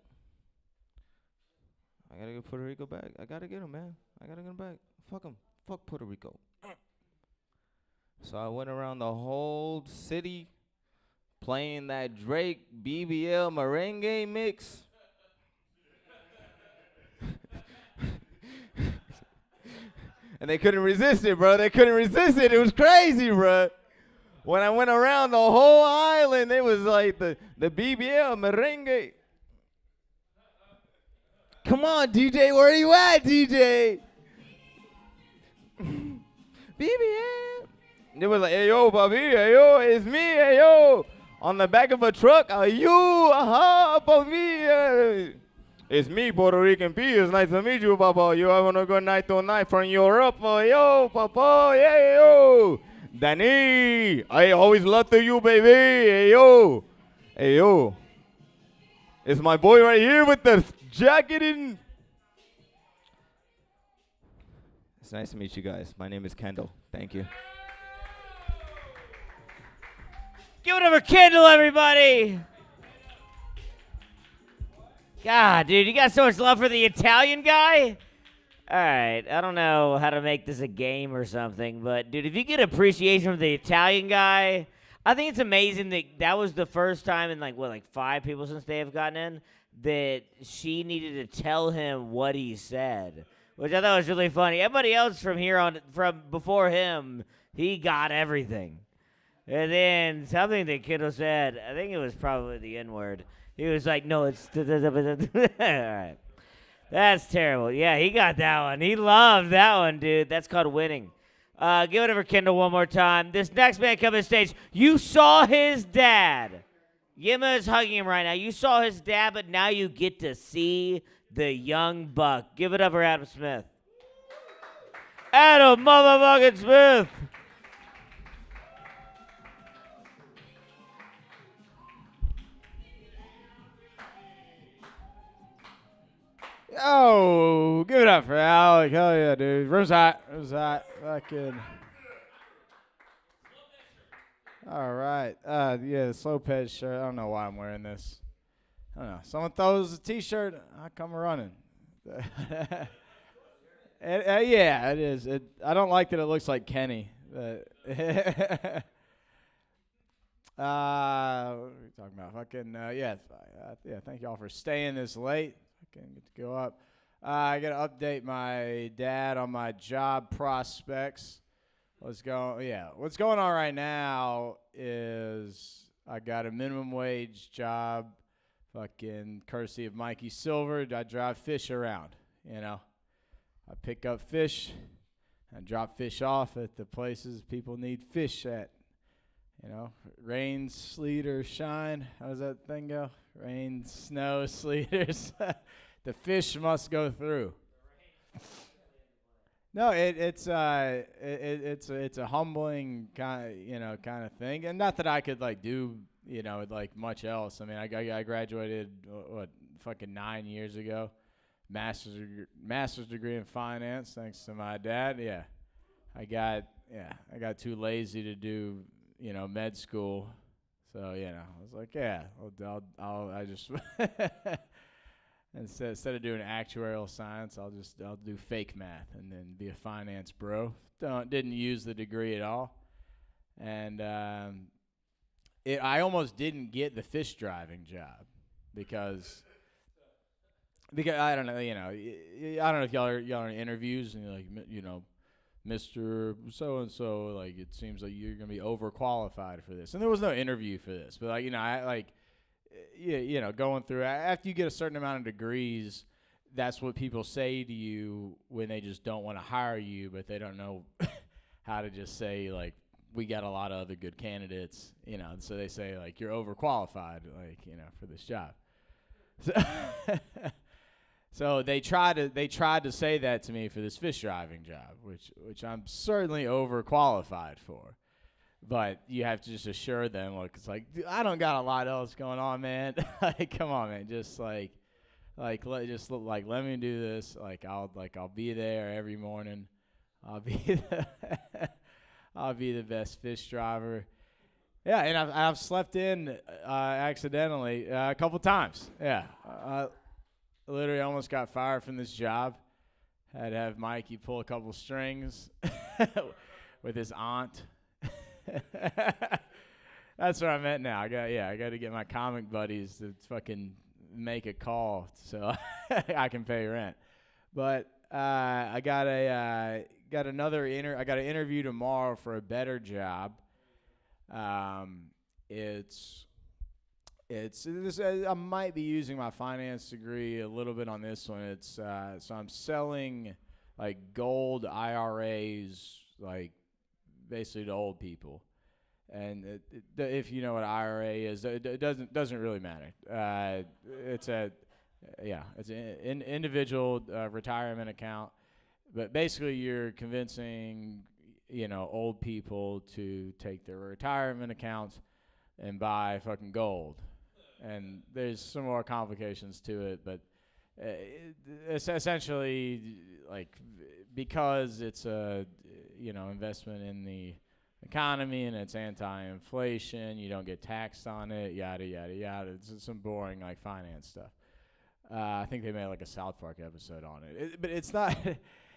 I got to get him, man. I got to get him back. Fuck him. Fuck Puerto Rico. So I went around the whole city playing that Drake BBL merengue mix. And they couldn't resist it, bro. It was crazy, bro. When I went around the whole island, it was like the BBL merengue. Come on, DJ. Where are you at, DJ? BBL. They was like, hey, yo, papi. Hey, yo, it's me. Hey, yo. On the back of a truck. You. Aha, papi. It's me, Puerto Rican P. It's nice to meet you, Papa. You having a good night tonight from Europe? Yo, Papa. Yeah, yo. Danny. I always love to you, baby. Hey, yo. Hey, yo. It's my boy right here with the jacket in. It's nice to meet you guys. My name is Kendall. Thank you. Give it up for Kendall, everybody. God, dude, you got so much love for the Italian guy? All right, I don't know how to make this a game or something, but, dude, if you get appreciation from the Italian guy, I think it's amazing that was the first time in, like 5 people since they have gotten in, that she needed to tell him what he said, which I thought was really funny. Everybody else from before him, he got everything. And then something that Kendall said, I think it was probably the N-word. He was like, no, it's... All right. That's terrible. Yeah, he got that one. He loved that one, dude. That's called winning. Give it over Kendall one more time. This next man coming to stage, you saw his dad. Yima is hugging him right now. You saw his dad, but now you get to see the young buck. Give it up for Adam Smith. Adam motherfucking Smith. Oh, give it up for Alec. Hell yeah, dude. Room's hot. Room's hot. Fucking. All right. Yeah, the slow pitch shirt. I don't know why I'm wearing this. I don't know. Someone throws a t-shirt, I come running. Yeah, it is. I don't like that it looks like Kenny. But what are we talking about? Fucking, yeah, thank y'all for staying this late. Fucking get to go up. I got to update my dad on my job prospects. What's going on right now is I got a minimum wage job, fucking courtesy of Mikey Silver. I drive fish around, you know. I pick up fish and drop fish off at the places people need fish at. You know, rain, sleet, or shine. How does that thing go? Rain, snow, sleet, or the fish must go through. No, it's a humbling kind of thing, and not that I could do much else. I mean, I graduated fucking 9 years ago, master's degree in finance thanks to my dad. Yeah, I got too lazy to do med school, so I was like, yeah, I just. Instead of doing actuarial science, I'll do fake math and then be a finance bro. Didn't use the degree at all, and I almost didn't get the fish driving job because I don't know, I don't know if y'all are in interviews and you're like, Mr. So and so, like it seems like you're gonna be overqualified for this, and there was no interview for this, but going through after you get a certain amount of degrees, that's what people say to you when they just don't want to hire you, but they don't know how to just say we got a lot of other good candidates, and so they say you're overqualified, for this job. So they tried to say that to me for this fish driving job, which I'm certainly overqualified for. But you have to just assure them, it's I don't got a lot else going on, man. Come on, man. Just let me do this. I'll be there every morning. I'll be the best fish driver. Yeah, and I've slept in accidentally a couple times. Yeah, literally almost got fired from this job. Had to have Mikey pull a couple strings with his aunt. That's what I meant now. I got to get my comic buddies to fucking make a call so I can pay rent. But I got an interview tomorrow for a better job. I might be using my finance degree a little bit on this one. So I'm selling gold IRAs, basically to old people, and if you know what IRA is, it doesn't really matter. It's an individual retirement account, but basically you're convincing old people to take their retirement accounts and buy fucking gold, and there's some more complications to it, but it's essentially because it's a investment in the economy and it's anti-inflation, you don't get taxed on it, yada yada yada. It's some boring finance stuff. I think they made a South Park episode on it, but it's not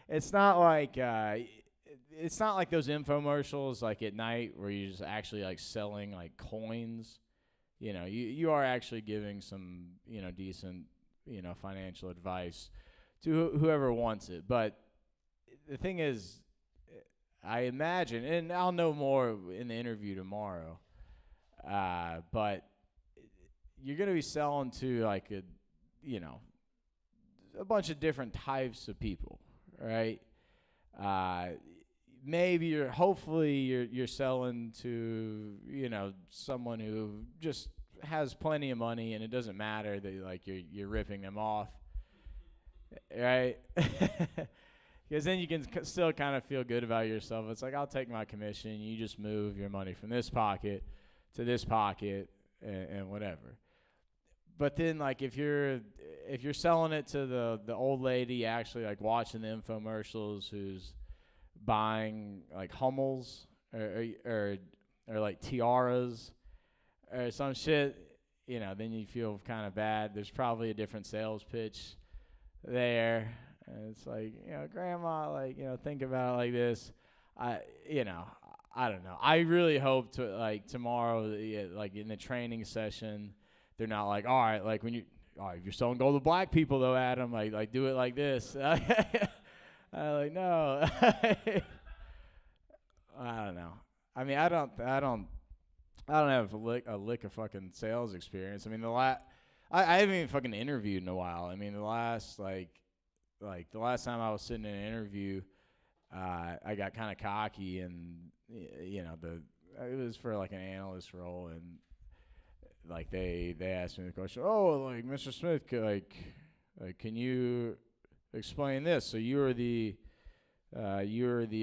it's not like those infomercials at night where you're just actually selling coins. You are actually giving some decent financial advice to whoever wants it. But the thing is, I imagine, and I'll know more in the interview tomorrow, but you're going to be selling to a bunch of different types of people, right? Hopefully you're selling to, someone who just has plenty of money and it doesn't matter that you're ripping them off, right? Because then you can still kind of feel good about yourself. It's I'll take my commission. You just move your money from this pocket to this pocket and whatever. but then like if you're selling it to the old lady actually like watching the infomercials who's buying like Hummels or like tiaras or some shit, you know, then you feel kind of bad. There's probably a different sales pitch there. And it's like, you know, grandma, like, you know, think about it like this. I don't know. I really hope to like tomorrow, like in the training session, they're not like, all right, like when you're selling gold to black people though, Adam, like do it like this. I'm like, no. I don't know. I mean, I don't have a lick of fucking sales experience. I mean, I haven't even fucking interviewed in a while. I mean, the last time I was sitting in an interview, I got kind of cocky and you know it was for like an analyst role and like they asked me the question, oh, like Mr. Smith, can you explain this? So you were the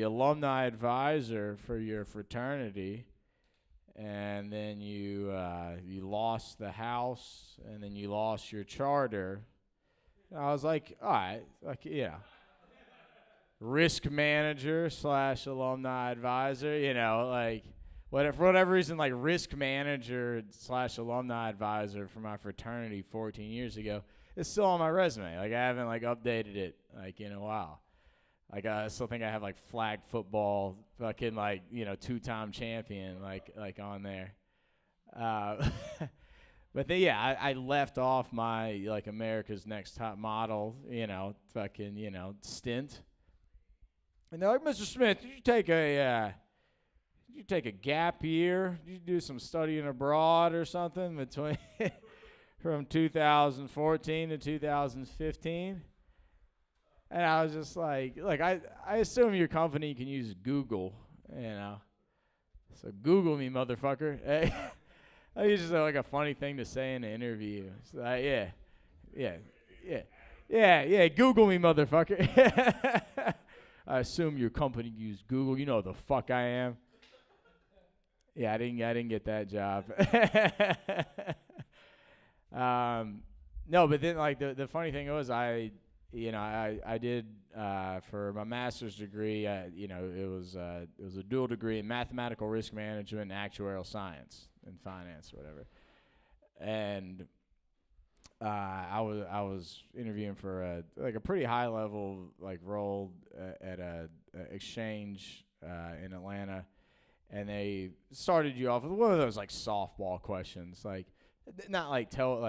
alumni advisor for your fraternity, and then you lost the house, and then you lost your charter. And I was like, all right, like yeah, risk manager / alumni advisor, you know, like for whatever reason, like risk manager / alumni advisor for my fraternity 14 years ago is still on my resume. Like I haven't like updated it like in a while. Like I still think I have like flag football, fucking like, you know, 2-time champion like on there. But then, yeah, I left off my like America's Next Top Model, you know, fucking, you know, stint. And they're like, Mr. Smith, did you take a gap year? Did you do some studying abroad or something between from 2014 to 2015? And I was just like I assume your company can use Google, you know. So Google me, motherfucker. Hey, I think it's just like a funny thing to say in an interview. It's like, yeah, Google me, motherfucker. I assume your company used Google. You know the fuck I am. Yeah, I didn't get that job. No, but then like the funny thing was I did for my master's degree. You know, it was a dual degree in mathematical risk management and actuarial science and finance or whatever. And I was interviewing for a pretty high level like role at a exchange in Atlanta, and they started you off with one of those like softball questions, like not like tell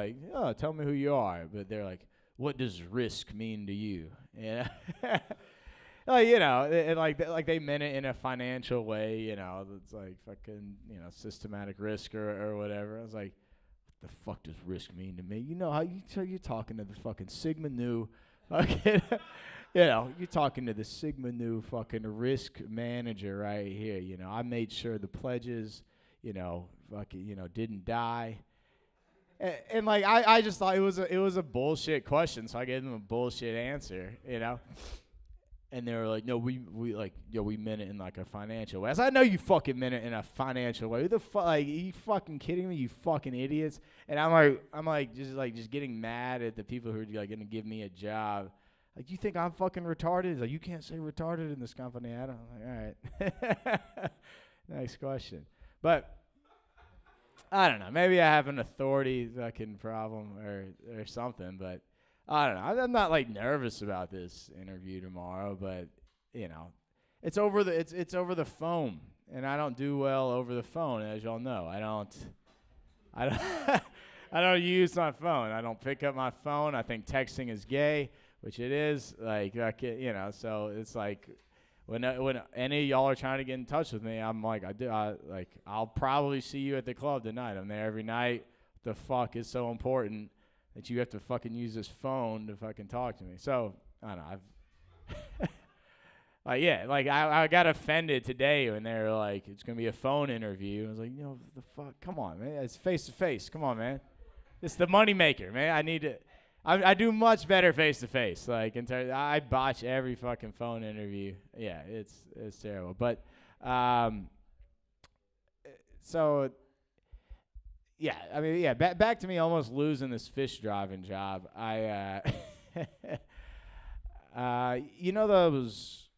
me who you are, but they're like, what does risk mean to you? Yeah. Like, you know, and like they meant it in a financial way, you know, it's like fucking, you know, systematic risk or whatever. I was like, what the fuck does risk mean to me? You know how you're talking to the fucking Sigma Nu, fucking, you know, you're talking to the Sigma Nu fucking risk manager right here. You know, I made sure the pledges, you know, fucking, you know, didn't die. And like I just thought it was a bullshit question, so I gave them a bullshit answer, you know. And they were like, no, we meant it in like a financial way. I said, I know you fucking meant it in a financial way. Who the fuck, like, are you fucking kidding me, you fucking idiots? And I'm like just getting mad at the people who are like gonna give me a job. Like, you think I'm fucking retarded? He's like, you can't say retarded in this company. I'm like, all right. Next question. But I don't know. Maybe I have an authority fucking problem or something, but I don't know. I'm not like nervous about this interview tomorrow, but you know, it's over the phone, and I don't do well over the phone, as y'all know. I don't I don't use my phone. I don't pick up my phone. I think texting is gay, which it is. Like, you know, so it's like when any of y'all are trying to get in touch with me, I'm like, I'll probably see you at the club tonight. I'm there every night. The fuck is so important that you have to fucking use this phone to fucking talk to me? So I don't know. I got offended today when they were like, it's gonna be a phone interview. I was like, you know, the fuck, come on, man, it's face to face. Come on, man, it's the money maker, man. I need to. I do much better face to face. Like I botch every fucking phone interview. Yeah, it's terrible. But so yeah, I mean, yeah, back to me almost losing this fish driving job. You know those,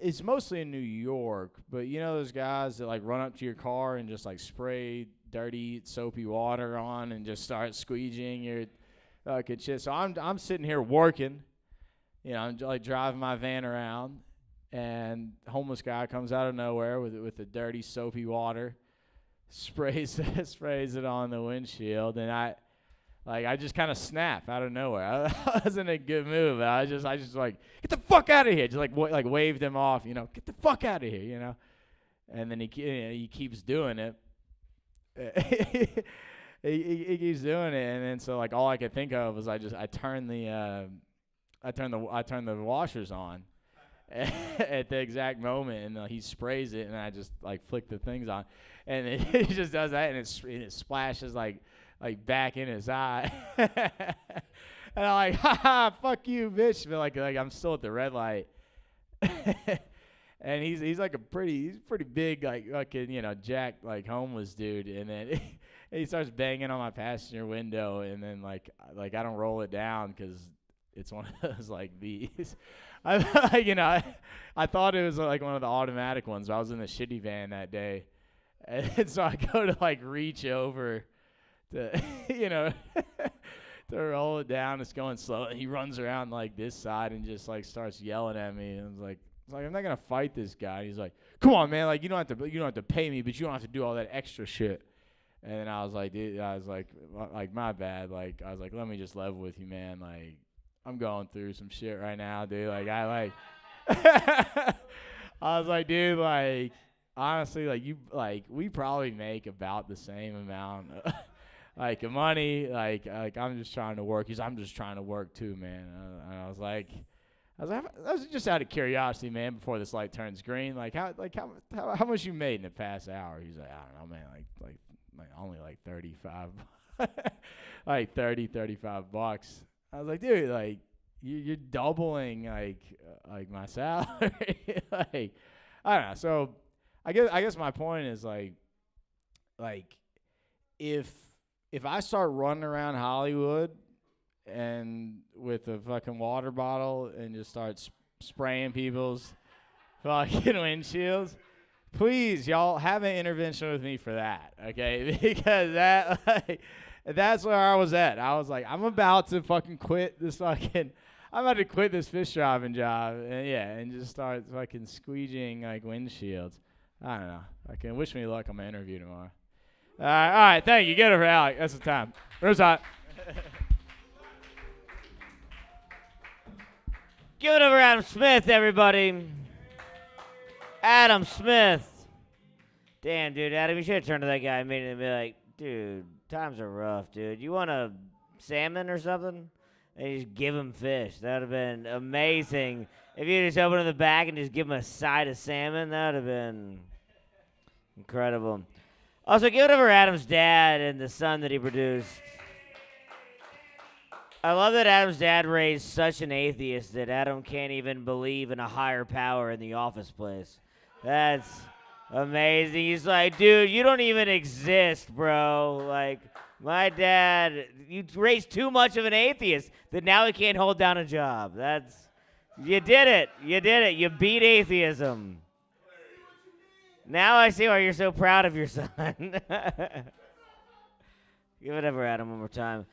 it's mostly in New York, but you know those guys that like run up to your car and just like spray dirty soapy water on and just start squeegeeing your fucking shit. So I'm sitting here working, you know, I'm like driving my van around, and homeless guy comes out of nowhere with the dirty soapy water, sprays it on the windshield, and I just kind of snap out of nowhere. I was in a good mood. I just like, get the fuck out of here. Just like waved him off, you know, get the fuck out of here, you know. And then he keeps doing it. he keeps doing it, and then so like all I could think of was I turned the washers on at the exact moment, and he sprays it, and I just like flick the things on, and he just does that, and it splashes like back in his eye. And I'm like, ha, fuck you, bitch. But like I'm still at the red light. And he's like he's pretty big, like fucking, you know, jacked, like homeless dude. And then he starts banging on my passenger window, and then like I don't roll it down because it's one of those like these. I thought it was like one of the automatic ones. I was in the shitty van that day, and so I go to like reach over to, you know, to roll it down. It's going slow, and he runs around like this side and just like starts yelling at me. And I was like, I'm not gonna fight this guy. He's like, come on, man, like you don't have to pay me, but you don't have to do all that extra shit. And then I was like, dude, my bad. Like I was like, let me just level with you, man. Like I'm going through some shit right now, dude. Like I was like, dude, like honestly, like we probably make about the same amount of like money. Like I'm just trying to work. I'm just trying to work too, man. And I was like, just out of curiosity, man, before this light turns green, like how much you made in the past hour? He's like, I don't know, man, like only like 35, like 35 bucks. I was like, dude, like you're doubling like my salary. Like I don't know. So I guess my point is like if I start running around Hollywood and with a fucking water bottle and just start spraying people's fucking windshields, please, y'all have an intervention with me for that, okay? Because that's where I was at. I was like, I'm about to fucking quit this fucking, I'm about to quit this fish driving job, and just start fucking squeegeeing like windshields. I don't know. Wish me luck on my interview tomorrow. All right, thank you. Get it for Alec. That's the time. Room's hot. Give it over to Adam Smith, everybody. Adam Smith. Damn, dude, Adam, you should have turned to that guy immediately and be like, dude, times are rough, dude. You want a salmon or something? And you just give him fish. That would have been amazing. If you just open in the back and just give him a side of salmon, that would have been incredible. Also, give it over to Adam's dad and the son that he produced. I love that Adam's dad raised such an atheist that Adam can't even believe in a higher power in the office place. That's amazing. He's like, dude, you don't even exist, bro. Like, my dad, you raised too much of an atheist that now he can't hold down a job. You did it. You did it. You beat atheism. Now I see why you're so proud of your son. Give it over, Adam, one more time.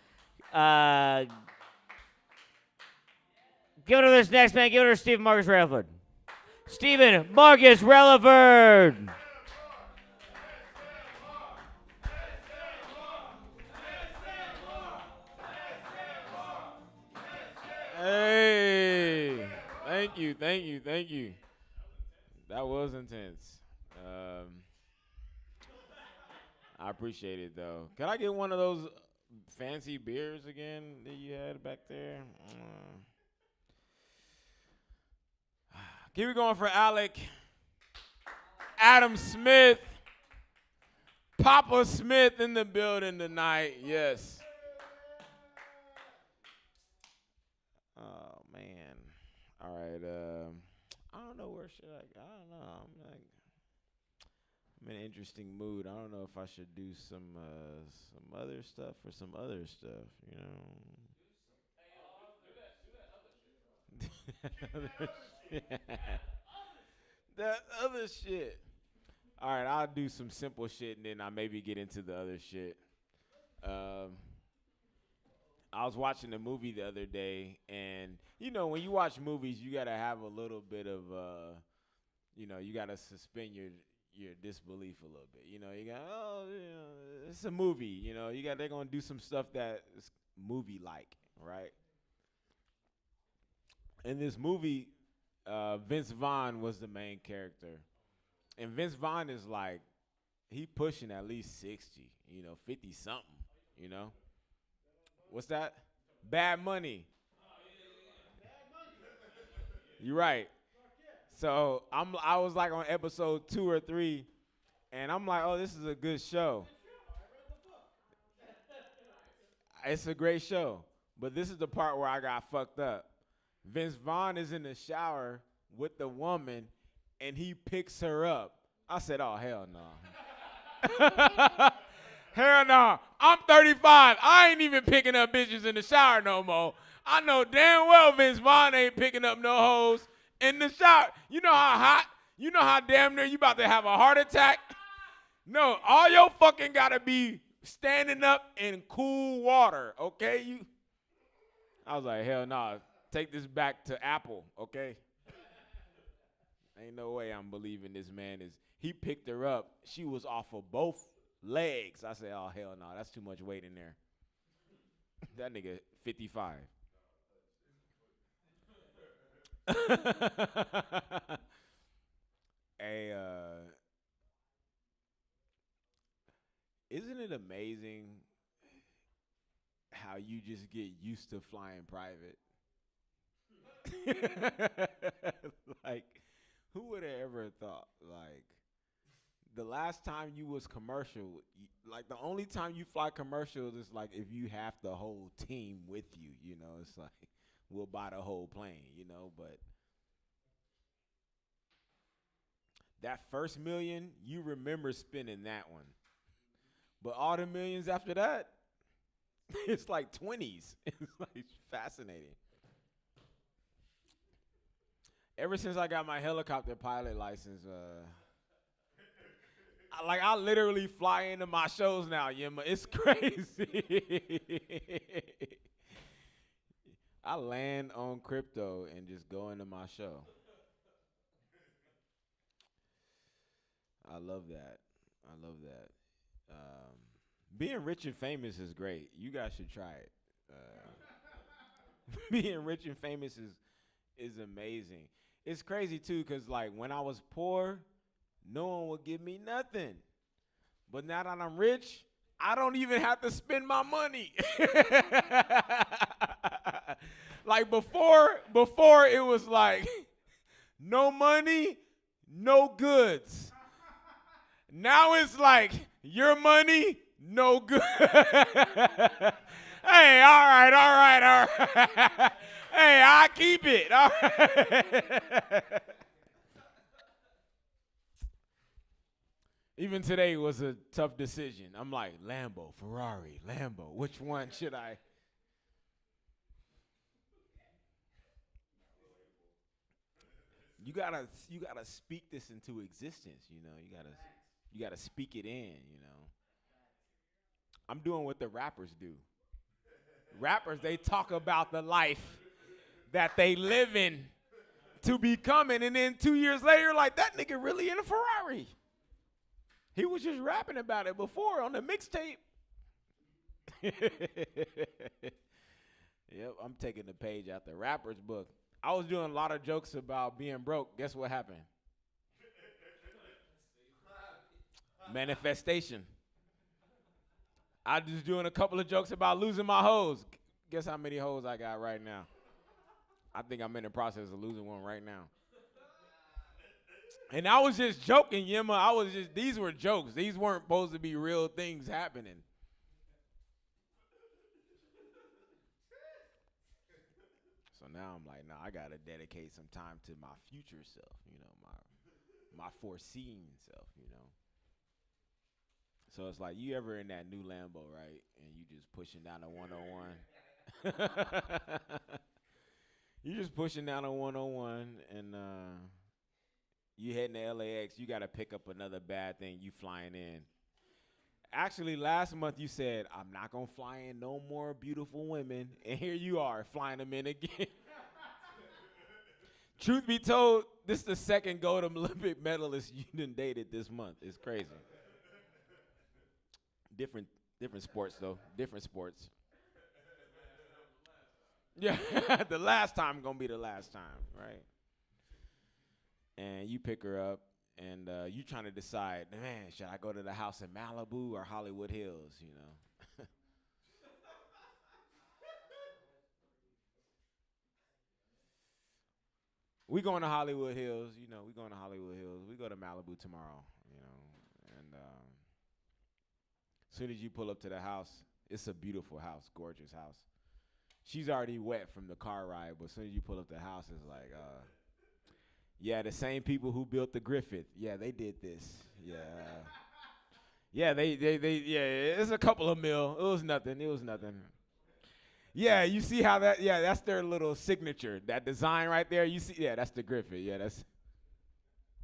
Give it to this next man. Give it to Stephen Marcus Relaford. Stephen Marcus Relaford. Hey, thank you. That was intense. I appreciate it, though. Can I get one of those fancy beers again that you had back there? Keep it going for Alec. Adam Smith. Papa Smith in the building tonight. Yes. Oh, man. All right. I don't know where should I don't know. I'm in an interesting mood. I don't know if I should do some other stuff or some other stuff, you know. That other shit. All right, I'll do some simple shit and then I maybe get into the other shit. I was watching a movie the other day, and you know when you watch movies, you gotta have a little bit of, you gotta suspend your disbelief a little bit. You know, you got it's a movie. You know, they're gonna do some stuff that is movie like, right? In this movie, Vince Vaughn was the main character, and Vince Vaughn is like, he pushing at least 60, 50 something, you know. What's that? Bad Money. You're right. So I was like on episode 2 or 3, and I'm like, oh, this is a good show. It's a great show. But this is the part where I got fucked up. Vince Vaughn is in the shower with the woman, and he picks her up. I said, oh, hell no. Hell no. I'm 35. I ain't even picking up bitches in the shower no more. I know damn well Vince Vaughn ain't picking up no hoes in the shower. You know how hot? You know how damn near you about to have a heart attack? No, all your fucking gotta be standing up in cool water, okay? I was like, hell no. Take this back to Apple, okay? Ain't no way I'm believing this man is. He picked her up. She was off of both legs. I said, oh, hell no. That's too much weight in there. That nigga 55. Hey, isn't it amazing how you just get used to flying private? Like, who would have ever thought, like, the last time you was commercial, like, the only time you fly commercials is, like, if you have the whole team with you, you know? It's like, we'll buy the whole plane, you know? But that first million, you remember spending that one. But all the millions after that, it's like 20s. It's like fascinating. Ever since I got my helicopter pilot license, I literally fly into my shows now, Yima. It's crazy. I land on crypto and just go into my show. I love that. I love that. Being rich and famous is great. You guys should try it. Being rich and famous is amazing. It's crazy too, cause like when I was poor, no one would give me nothing. But now that I'm rich, I don't even have to spend my money. Like before it was like no money, no goods. Now it's like your money, no good. Hey, all right. Hey, I keep it. All right. Even today was a tough decision. I'm like, Lambo, Ferrari, Lambo. Which one should I? You gotta speak this into existence. You know, you gotta speak it in. You know, I'm doing what the rappers do. Rappers, they talk about the life that they live in to becoming, and then 2 years later, like, that nigga really in a Ferrari. He was just rapping about it before on the mixtape. Yep, I'm taking the page out the rapper's book. I was doing a lot of jokes about being broke. Guess what happened? Manifestation. I was doing a couple of jokes about losing my hoes. Guess how many hoes I got right now? I think I'm in the process of losing one right now. And I was just joking, Yima. These were jokes. These weren't supposed to be real things happening. So now I'm like, I gotta dedicate some time to my future self, you know, my foreseeing self, you know. So it's like you ever in that new Lambo, right? And you just pushing down a 101. You just pushing down a 101 and you heading to LAX. You got to pick up another bad thing. You flying in. Actually, last month you said, I'm not going to fly in no more beautiful women. And here you are flying them in again. Truth be told, this is the second gold Olympic medalist you done dated this month. It's crazy. Different sports, though. Different sports. Yeah, the last time going to be the last time, right? And you pick her up, and you trying to decide, man, should I go to the house in Malibu or Hollywood Hills, you know? We going to Hollywood Hills, you know. We going to Hollywood Hills. We go to Malibu tomorrow, you know. And as soon as you pull up to the house, it's a beautiful house, gorgeous house. She's already wet from the car ride, but as soon as you pull up the house, it's like, yeah, the same people who built the Griffith. Yeah, they did this. Yeah. Yeah, yeah, it's a couple of mil. It was nothing. Yeah, you see how that's their little signature. That design right there, you see, yeah, that's the Griffith. Yeah, that's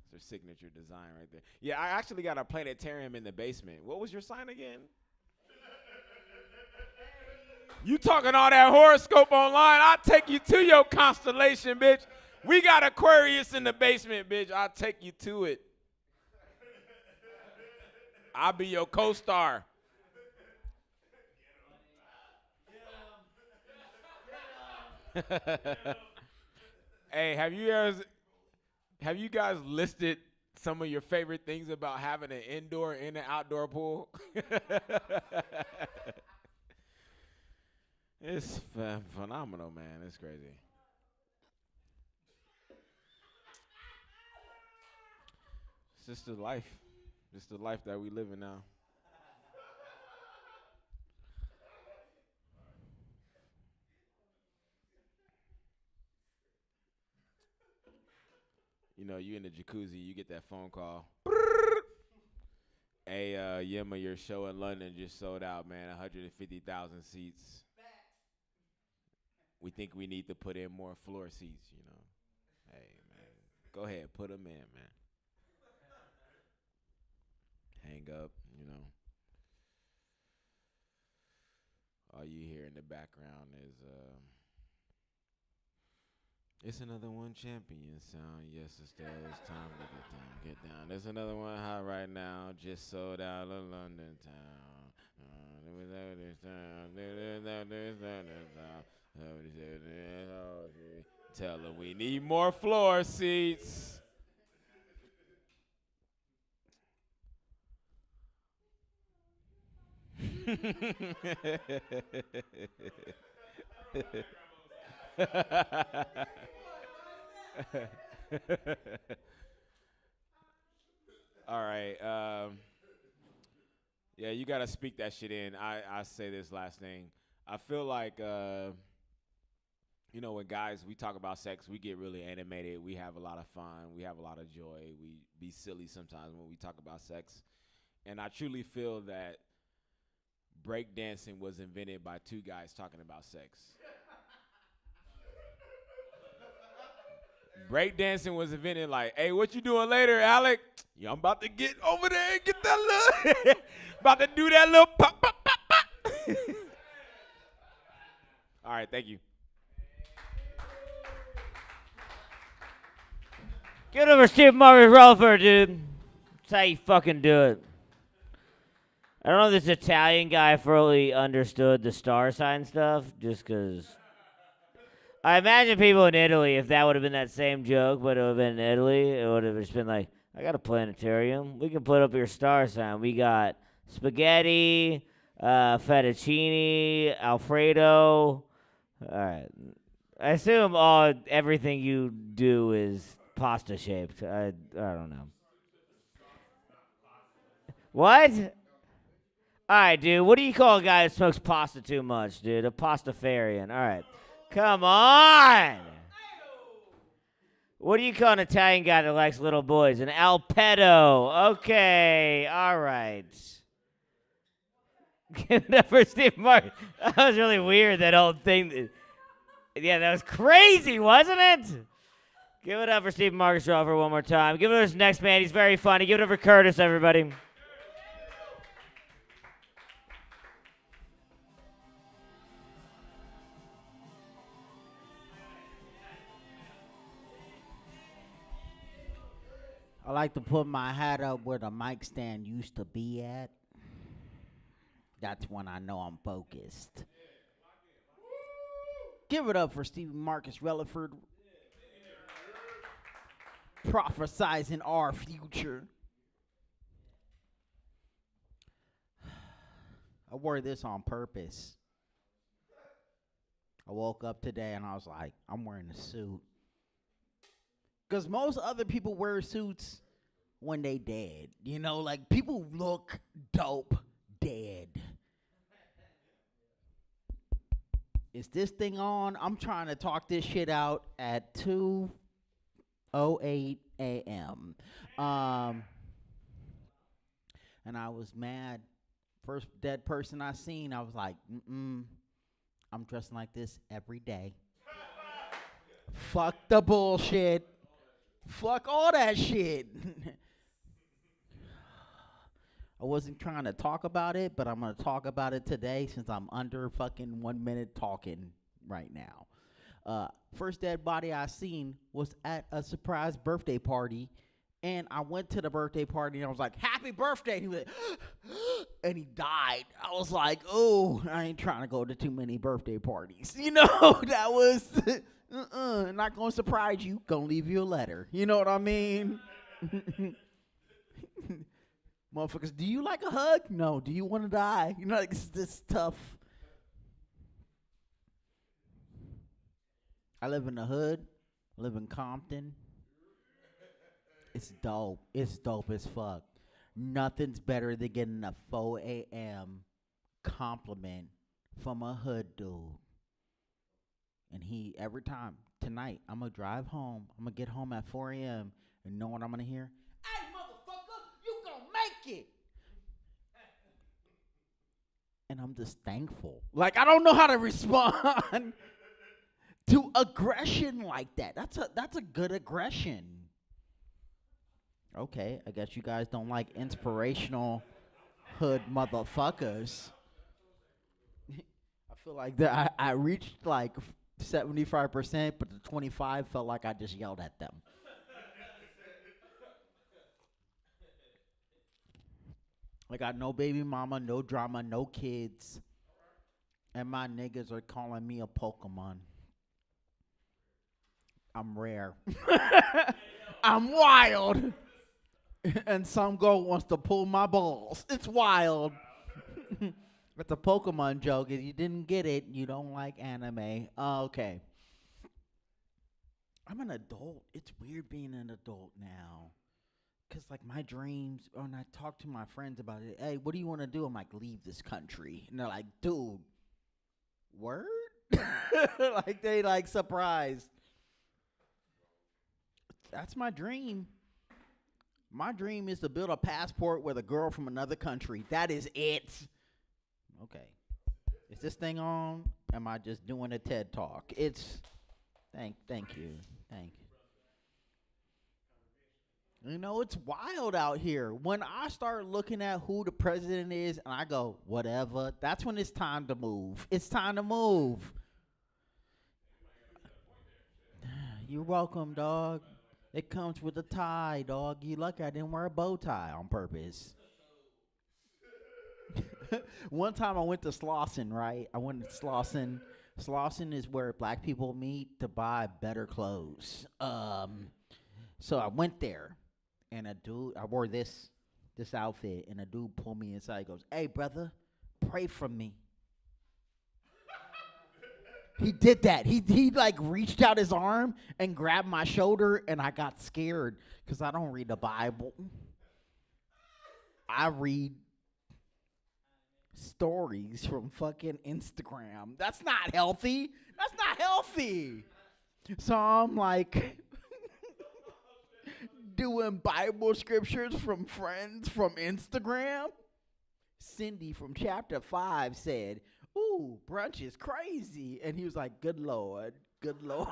their signature design right there. Yeah, I actually got a planetarium in the basement. What was your sign again? You talking all that horoscope online, I'll take you to your constellation, bitch. We got Aquarius in the basement, bitch. I'll take you to it. I'll be your co-star. Hey, have you guys listed some of your favorite things about having an indoor and an outdoor pool? It's phenomenal, man. It's crazy. It's just the life. It's the life that we live in now. You know, you in the jacuzzi, you get that phone call. Hey, Yema, your show in London just sold out, man. 150,000 seats. We think we need to put in more floor seats, you know. Hey, man, go ahead, put them in, man. Hang up, you know. All you hear in the background is, it's another one champion sound. Yes, it's time to get down. There's another one hot right now, just sold out of London town. Tell her we need more floor seats. All right. Yeah, you got to speak that shit in. I say this last thing. I feel like, you know, when guys, we talk about sex, we get really animated. We have a lot of fun. We have a lot of joy. We be silly sometimes when we talk about sex. And I truly feel that breakdancing was invented by two guys talking about sex. Breakdancing was invented like, hey, what you doing later, Alec? Yeah, I'm about to get over there and get that little, about to do that little pop, pop, pop, pop. All right, thank you. Get over Steve Murray Rutherford, dude. That's how you fucking do it. I don't know if this Italian guy fully understood the star sign stuff, just because. I imagine people in Italy, if that would have been that same joke, but it would have been in Italy, it would have just been like, I got a planetarium. We can put up your star sign. We got spaghetti, fettuccine, Alfredo. All right. I assume everything you do is pasta shaped. I don't know. What? All right, dude. What do you call a guy that smokes pasta too much, dude? A pastafarian. All right. Come on. What do you call an Italian guy that likes little boys? An alpetto. Okay. All right. Give it up for Steve Marcus. That was really weird, that whole thing. Yeah, that was crazy, wasn't it? Give it up for Steve Marcus for one more time. Give it up for this next man. He's very funny. Give it up for Curtis, everybody. I like to put my hat up where the mic stand used to be at. That's when I know I'm focused. Give it up for Stephen Marcus Relaford. Prophesizing our future. I wore this on purpose. I woke up today and I was like, I'm wearing a suit. Because most other people wear suits when they dead. You know, like people look dope dead. Is this thing on? I'm trying to talk this shit out at 2:08 a.m. And I was mad. First dead person I seen, I was like, I'm dressing like this every day. Fuck the bullshit. Fuck all that shit. I wasn't trying to talk about it, but I'm going to talk about it today since I'm under fucking 1 minute talking right now. First dead body I seen was at a surprise birthday party, and I went to the birthday party and I was like, happy birthday. And he was like, and he died. I was like, oh, I ain't trying to go to too many birthday parties. You know, that was not going to surprise you. Going to leave you a letter. You know what I mean? Motherfuckers, do you like a hug? No. Do you want to die? You know, like, it's this tough. I live in the hood. I live in Compton. It's dope. It's dope as fuck. Nothing's better than getting a 4 a.m. compliment from a hood dude. And he, every time, tonight, I'm going to drive home. I'm going to get home at 4 a.m. and know what I'm going to hear? Hey, motherfucker, you going to make it. And I'm just thankful. Like, I don't know how to respond to aggression like that. That's a good aggression. Okay, I guess you guys don't like inspirational hood motherfuckers. I feel like that I reached like 75%, but the 25 felt like I just yelled at them. I got no baby mama, no drama, no kids. And my niggas are calling me a Pokemon. I'm rare. I'm wild. And some girl wants to pull my balls. It's wild. It's a Pokemon joke. If you didn't get it, you don't like anime. Okay. I'm an adult. It's weird being an adult now. Because, like, my dreams, when I talk to my friends about it, hey, what do you want to do? I'm like, leave this country. And they're like, dude, word? Like, they, like, surprised. That's my dream. My dream is to build a passport with a girl from another country. That is it. Okay. Is this thing on? Am I just doing a TED Talk? It's, thank you. Thank you. You know, it's wild out here. When I start looking at who the president is and I go, whatever, that's when it's time to move. It's time to move. You're welcome, dog. It comes with a tie, dog. You lucky I didn't wear a bow tie on purpose. One time I went to Slauson, right? I went to Slauson. Slauson is where black people meet to buy better clothes. So I went there, and a dude, I wore this outfit, and a dude pulled me inside. He goes, hey, brother, pray for me. He did that. He like reached out his arm and grabbed my shoulder, and I got scared because I don't read the Bible. I read stories from fucking Instagram. That's not healthy. That's not healthy. So I'm like doing Bible scriptures from friends from Instagram. Cindy from chapter 5 said, "Ooh, brunch is crazy," and he was like, "Good Lord, good Lord."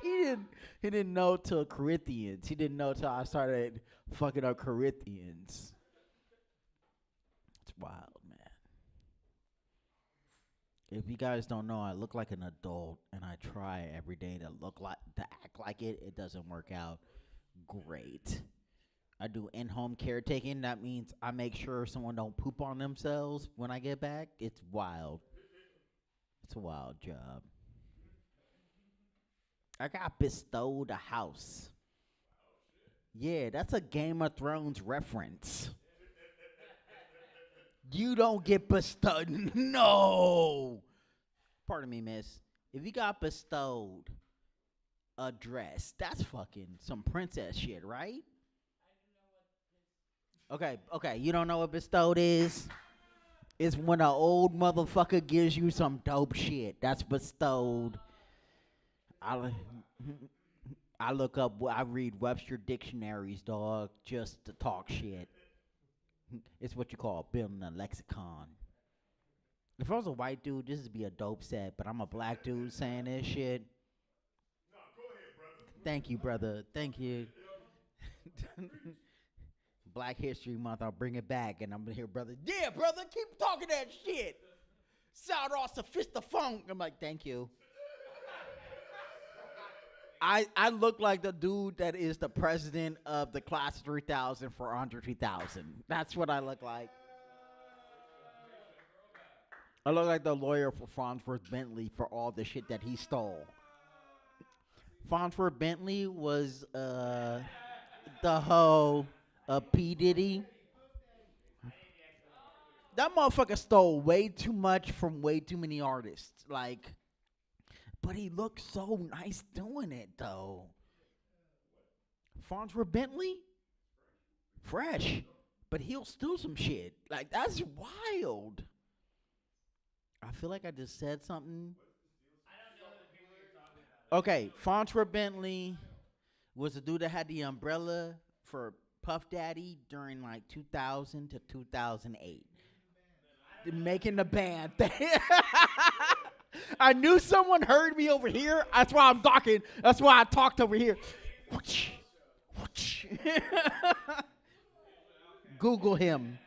he didn't know till Corinthians. He didn't know till I started fucking up Corinthians. It's wild, man. If you guys don't know, I look like an adult, and I try every day to act like it. It doesn't work out great. I do in-home caretaking. That means I make sure someone don't poop on themselves when I get back. It's wild. It's a wild job. I got bestowed a house. Yeah, that's a Game of Thrones reference. You don't get bestowed. No. Pardon me, miss. If you got bestowed a dress, that's fucking some princess shit, right? Okay, you don't know what bestowed is? It's when an old motherfucker gives you some dope shit. That's bestowed. I read Webster dictionaries, dog, just to talk shit. It's what you call building a lexicon. If I was a white dude, this would be a dope set, but I'm a black dude saying this shit. No, go ahead, brother. Thank you, brother. Thank you. Black History Month, I'll bring it back, and I'm gonna hear brother. Yeah, brother, keep talking that shit. Sound all sophistifunk. I'm like, thank you. I look like the dude that is the president of the class 3000 for Andre 3000. That's what I look like. I look like the lawyer for Farnsworth Bentley for all the shit that he stole. Farnsworth Bentley was the hoe of P. Diddy. That motherfucker stole way too much from way too many artists. But he looked so nice doing it, though. Farnsworth Bentley? Fresh. But he'll steal some shit. That's wild. I feel like I just said something. Okay, Farnsworth Bentley was the dude that had the umbrella for Puff Daddy during 2000 to 2008. Making the band. I knew someone heard me over here. That's why I'm talking. That's why I talked over here. Google him.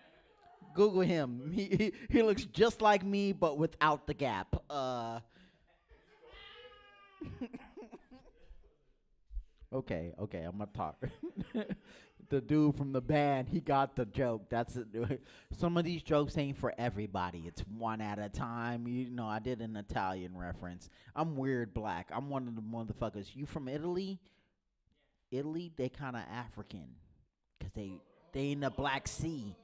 Google him. He looks just like me, but without the gap. Okay, I'm gonna talk. The dude from the band, he got the joke. That's it. Some of these jokes ain't for everybody. It's one at a time. I did an Italian reference. I'm weird black. I'm one of the motherfuckers. You from Italy? Italy, they kind of African, cause they in the Black Sea.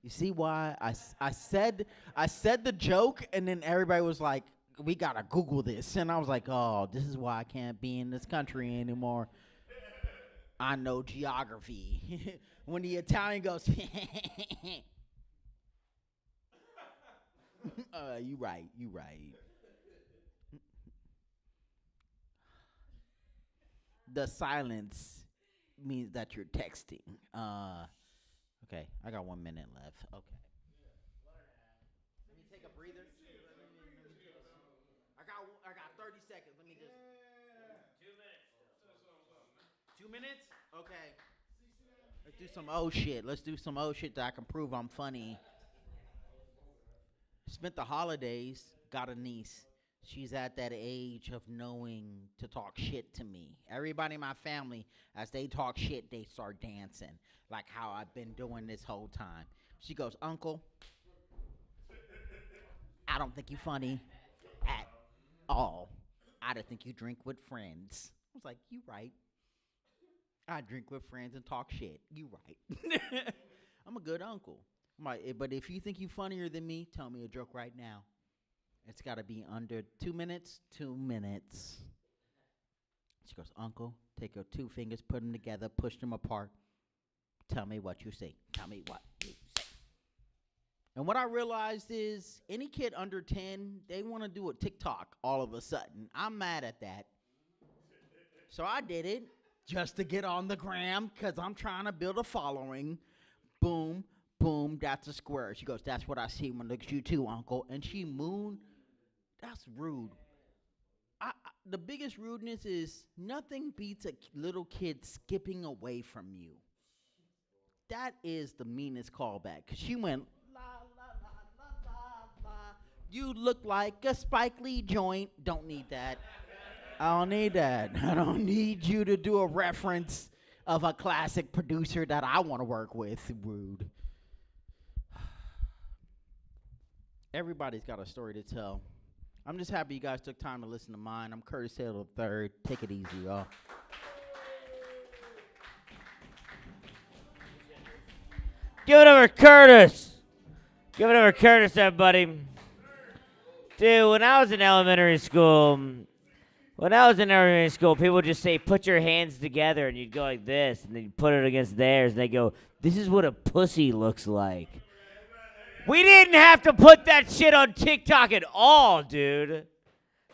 You see why I said the joke, and then everybody was like, we gotta Google this, and I was like, oh, this is why I can't be in this country anymore. I know geography. When the Italian goes, you right. The silence means that you're texting. Okay, I got 1 minute left. Okay. Let me take a breather. I got 30 seconds. Let me just. 2 minutes. 2 minutes? Okay. Let's do some shit. Let's do some shit that I can prove I'm funny. Spent the holidays, got a niece. She's at that age of knowing to talk shit to me. Everybody in my family, as they talk shit, they start dancing, like how I've been doing this whole time. She goes, Uncle, I don't think you funny at all. I don't think you drink with friends. I was like, you right. I drink with friends and talk shit. You right. I'm a good uncle. But if you think you funnier than me, tell me a joke right now. It's got to be under 2 minutes. 2 minutes. She goes, Uncle, take your 2 fingers, put them together, push them apart. Tell me what you see. Tell me what you say. And what I realized is any kid under 10, they want to do a TikTok all of a sudden. I'm mad at that. So I did it. just to get on the gram because I'm trying to build a following. Boom, boom, that's a square. She goes, that's what I see when I look at you too, uncle. And she mooned. That's rude. The biggest rudeness is nothing beats a little kid skipping away from you. That is the meanest callback. Cause she went, la, la, la, la, la, la. You look like a Spike Lee joint. Don't need that. I don't need that. I don't need you to do a reference of a classic producer that I want to work with. Rude. Everybody's got a story to tell. I'm just happy you guys took time to listen to mine. I'm Curtis Taylor III. Take it easy, y'all. Give it over, Curtis. Give it over, Curtis, everybody. Dude, when I was in elementary school, people would just say, put your hands together, and you'd go like this, and then you'd put it against theirs, and they go, this is what a pussy looks like. We didn't have to put that shit on TikTok at all, dude.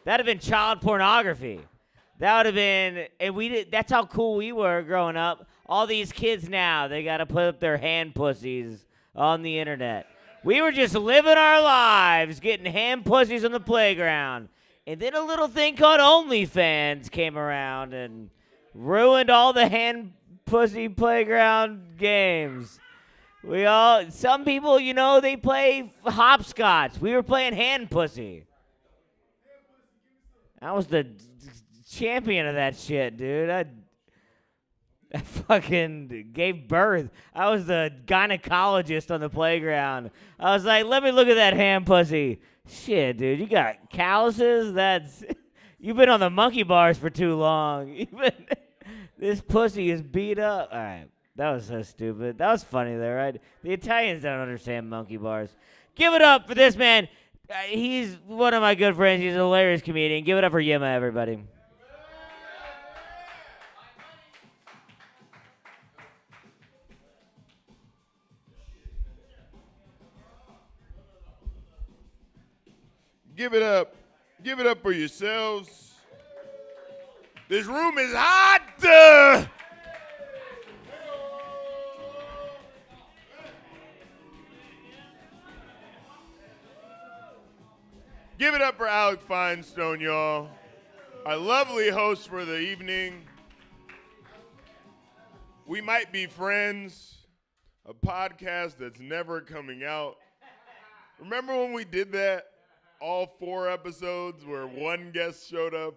That'd have been child pornography. That would have been, and that's how cool we were growing up. All these kids now, they got to put up their hand pussies on the internet. We were just living our lives, getting hand pussies on the playground. And then a little thing called OnlyFans came around and ruined all the hand pussy playground games. Some people, they play hopscotch. We were playing hand pussy. I was the champion of that shit, dude. I fucking gave birth. I was the gynecologist on the playground. I was like, let me look at that hand pussy. Shit, dude, you got calluses? You've been on the monkey bars for too long. This pussy is beat up. All right. That was so stupid. That was funny though, right? The Italians don't understand monkey bars. Give it up for this man. He's one of my good friends. He's a hilarious comedian. Give it up for Yima, everybody. Give it up. Give it up for yourselves. This room is hot. Give it up for Alec Feinstone, y'all. Our lovely host for the evening. We Might Be Friends, a podcast that's never coming out. Remember when we did that? All 4 episodes where one guest showed up?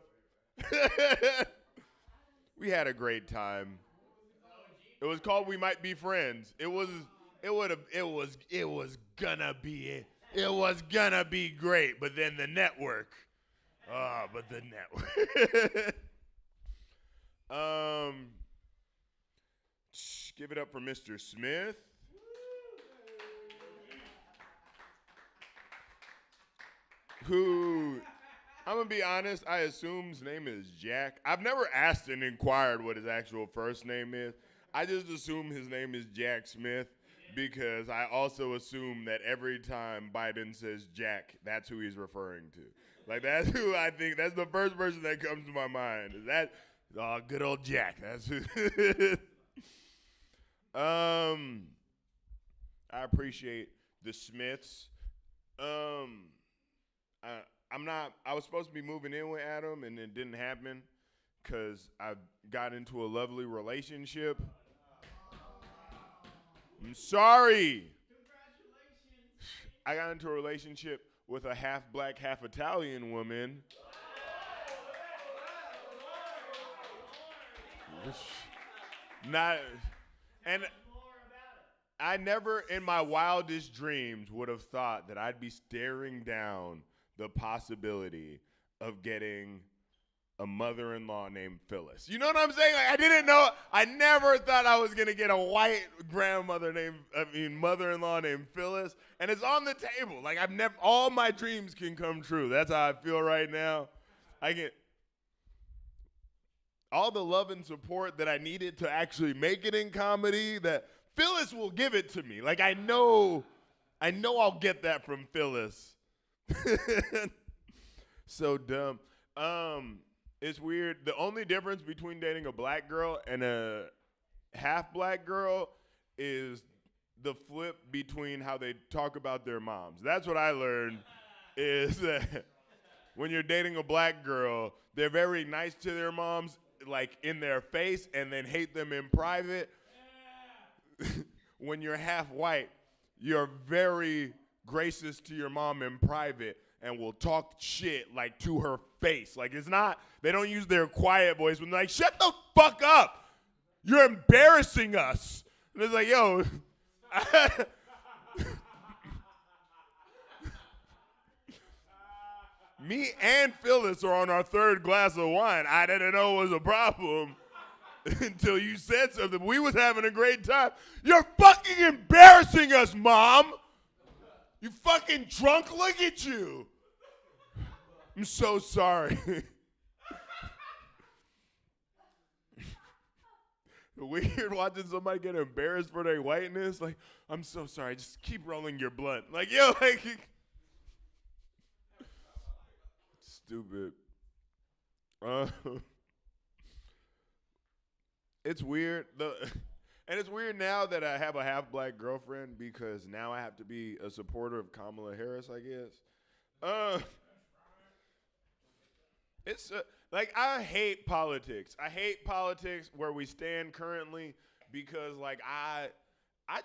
We had a great time. It was called We Might Be Friends. It was gonna be great, but then the network. Give it up for Mr. Smith. Who, I'm gonna be honest, I assume his name is Jack. I've never asked and inquired what his actual first name is. I just assume his name is Jack Smith because I also assume that every time Biden says Jack, that's who he's referring to. Like, that's who I think, that's the first person that comes to my mind. Is that, good old Jack. That's who. I appreciate the Smiths. I was supposed to be moving in with Adam, and it didn't happen because I got into a lovely relationship. I'm sorry. I got into a relationship with a half black, half Italian woman. I never in my wildest dreams would have thought that I'd be staring down the possibility of getting a mother-in-law named Phyllis. You know what I'm saying? Like, I didn't know. I never thought I was gonna get a white mother-in-law named Phyllis. And it's on the table. Like, all my dreams can come true. That's how I feel right now. I get all the love and support that I needed to actually make it in comedy. That Phyllis will give it to me. Like, I know I'll get that from Phyllis. So dumb. It's weird. The only difference between dating a black girl and a half black girl is the flip between how they talk about their moms. That's what I learned is that when you're dating a black girl, they're very nice to their moms, like in their face, and then hate them in private. When you're half white, you're very gracious to your mom in private and will talk shit like to her face. Like it's not, they don't use their quiet voice when they're like, shut the fuck up. You're embarrassing us. And it's like, yo. Me and Phyllis are on our third glass of wine. I didn't know it was a problem until you said something. We was having a great time. You're fucking embarrassing us, Mom. You fucking drunk. Look at you. I'm so sorry. Weird watching somebody get embarrassed for their whiteness. Like, I'm so sorry. Just keep rolling your blunt. Like, yo, like, stupid. It's weird. And it's weird now that I have a half black girlfriend because now I have to be a supporter of Kamala Harris, I guess. It's like I hate politics. I hate politics where we stand currently because like I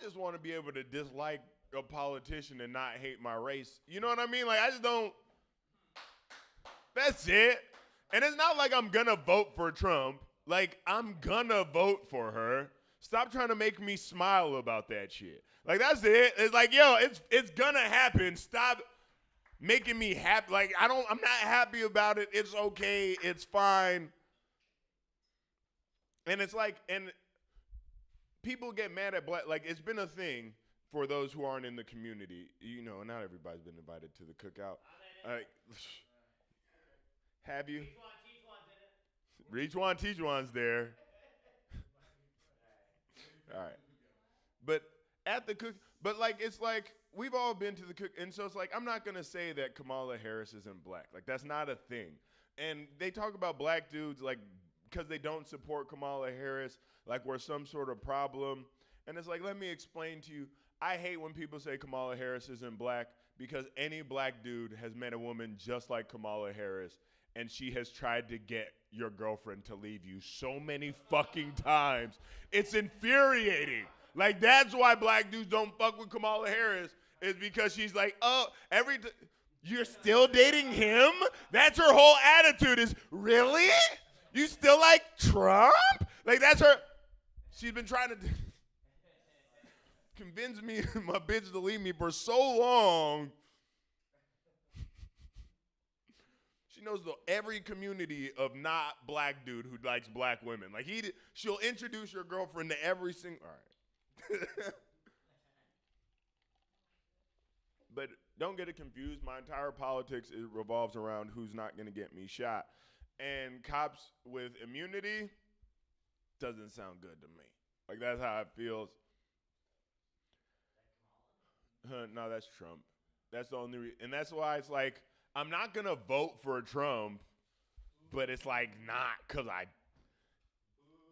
just want to be able to dislike a politician and not hate my race. You know what I mean? Like I just don't. That's it. And it's not like I'm gonna vote for Trump. Like I'm gonna vote for her. Stop trying to make me smile about that shit. Like that's it. It's like, yo, it's gonna happen. Stop making me happy. Like I'm not happy about it. It's okay. It's fine. And it's like, and people get mad at black, like it's been a thing for those who aren't in the community. You know, not everybody's been invited to the cookout. Have you? Reach one, teach one's there. All right. But at the cook, but like, it's like, we've all been to the cook, and so it's like, I'm not going to say that Kamala Harris isn't black. Like, that's not a thing. And they talk about black dudes, like, because they don't support Kamala Harris, like we're some sort of problem. And it's like, let me explain to you, I hate when people say Kamala Harris isn't black because any black dude has met a woman just like Kamala Harris, and she has tried to get your girlfriend to leave you so many fucking times. It's infuriating. Like, that's why black dudes don't fuck with Kamala Harris, is because she's like, oh, you're still dating him? That's her whole attitude is, really? You still like Trump? Like, that's her. She's been trying to convince me, my bitch, to leave me for so long. She knows every community of not black dude who likes black women. Like, she'll introduce your girlfriend to every single, all right. But don't get it confused. My entire politics revolves around who's not going to get me shot. And cops with immunity doesn't sound good to me. Like, that's how it feels. No, that's Trump. That's the only reason. And that's why it's like, I'm not going to vote for Trump, but it's like not because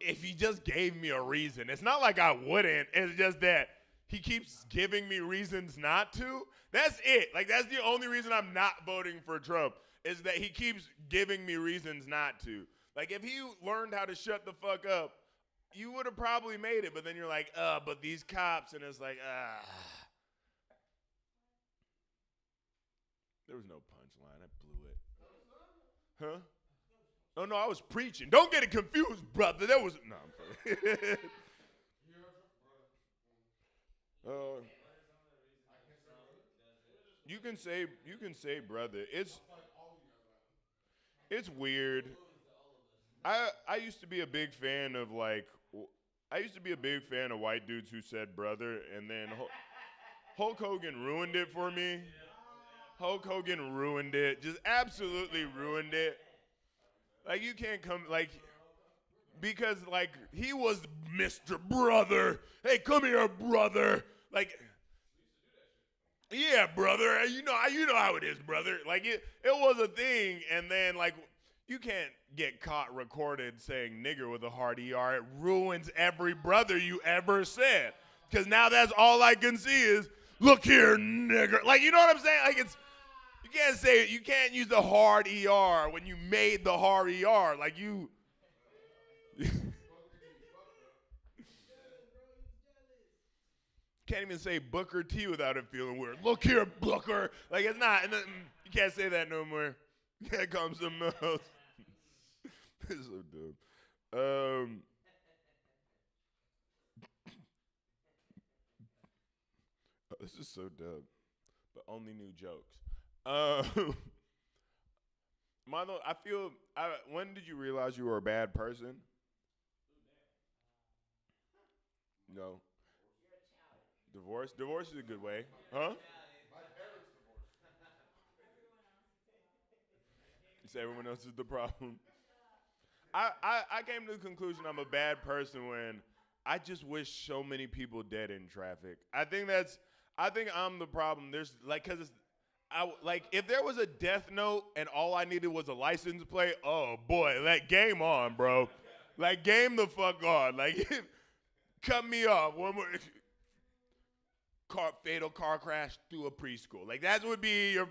if he just gave me a reason. It's not like I wouldn't. It's just that he keeps giving me reasons not to. That's it. Like, that's the only reason I'm not voting for Trump, is that he keeps giving me reasons not to. Like, if he learned how to shut the fuck up, you would have probably made it. But then you're like, but these cops. And it's like, There was no punchline. I blew it. Huh? Oh, no, I was preaching. Don't get it confused, brother. There was, no, I'm kidding. You can say brother. It's weird. I used to be a big fan of white dudes who said brother, and then Hulk Hogan ruined it for me. Hulk Hogan ruined it. Just absolutely ruined it. Like, you can't come, like, because, like, he was Mr. Brother. Hey, come here, brother. Like, yeah, brother. You know how it is, brother. Like, it was a thing, and then, like, You can't get caught recorded saying nigger with a hard ER. It ruins every brother you ever said. Because now that's all I can see is, look here, nigger. Like, you know what I'm saying? Like, you can't use the hard ER when you made the hard ER. Like, you. Can't even say Booker T without it feeling weird. Look here, Booker. Like, it's not. You can't say that no more. You can't call him something else. This is so dumb. Oh, this is so dumb. But only new jokes. Milo, when did you realize you were a bad person? No. Divorce? Divorce is a good way. Huh? You say everyone else is the problem? I came to the conclusion I'm a bad person when I just wish so many people dead in traffic. I think I'm the problem. There's if there was a death note and all I needed was a license plate, oh boy, like game on, bro. Like game the fuck on. Like cut me off. One more fatal car crash through a preschool. Like that would be your.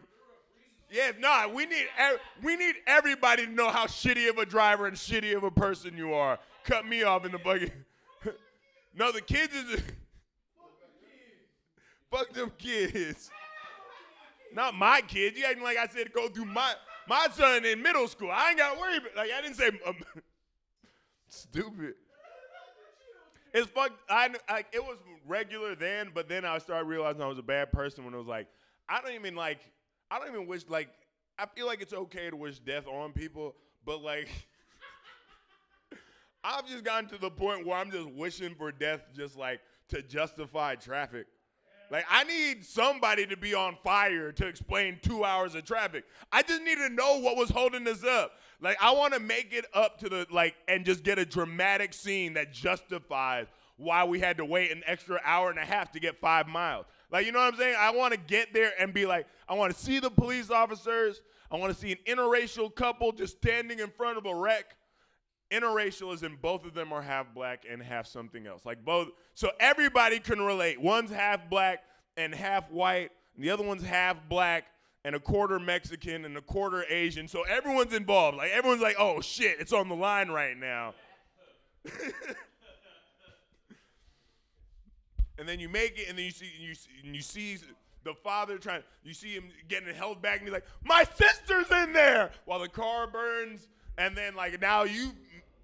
Yeah, nah. We need everybody to know how shitty of a driver and shitty of a person you are. Cut me off in the bucket. No, the kids is. Fuck them kids. Not my kids. You acting like I said go through my son in middle school. I ain't got to worry about. Like I didn't say. Stupid. It's fucked. It was regular then, but then I started realizing I was a bad person when it was like, I don't even wish, like, I feel like it's okay to wish death on people, but like, I've just gotten to the point where I'm just wishing for death just like to justify traffic. Like, I need somebody to be on fire to explain 2 hours of traffic. I just need to know what was holding us up. Like, I want to make it up to and just get a dramatic scene that justifies why we had to wait an extra hour and a half to get 5 miles. Like, you know what I'm saying? I want to get there and be like, I want to see the police officers. I want to see an interracial couple just standing in front of a wreck. Interracial is in both of them are half black and half something else. Like both, so everybody can relate. One's half black and half white, and the other one's half black and a quarter Mexican and a quarter Asian. So everyone's involved. Like everyone's like, oh shit, it's on the line right now. And then you make it, and then you see the father you see him getting held back, and he's like, my sister's in there, while the car burns, and then like now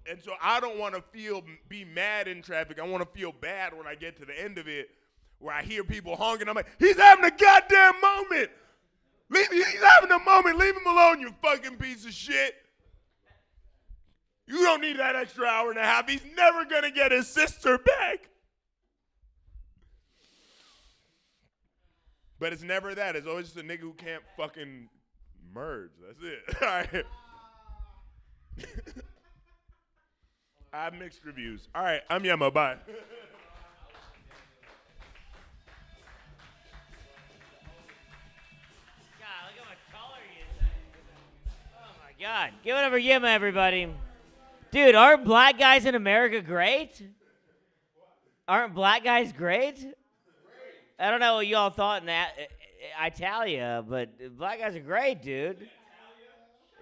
and so I don't want to be mad in traffic. I want to feel bad when I get to the end of it, where I hear people honking. I'm like, he's having a goddamn moment. He's having a moment. Leave him alone, you fucking piece of shit. You don't need that extra hour and a half. He's never going to get his sister back. But it's never that. It's always just a nigga who can't fucking merge. That's it. All right. I have mixed reviews. All right, I'm Yemo. Bye. God, look how much taller he is. Oh my God. Give it up for Yemo, everybody. Dude, aren't black guys in America great? Aren't black guys great? I don't know what y'all thought in that Italia, but black guys are great, dude.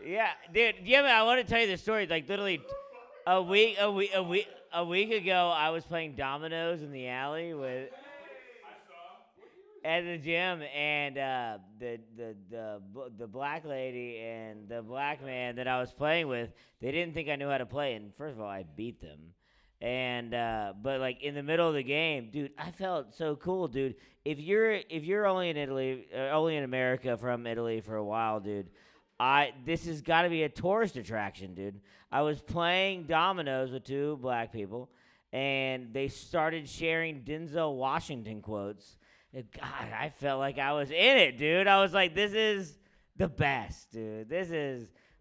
Yeah, dude. Yemo, I want to tell you the story. Like literally. A week ago, I was playing dominoes in the alley at the gym, and the black lady and the black man that I was playing with, they didn't think I knew how to play. And first of all, I beat them, and but like in the middle of the game, dude, I felt so cool, dude. If you're only in Italy, only in America from Italy for a while, dude. This has got to be a tourist attraction, dude. I was playing dominoes with two black people, and they started sharing Denzel Washington quotes. And God, I felt like I was in it, dude. I was like, this is the best, dude.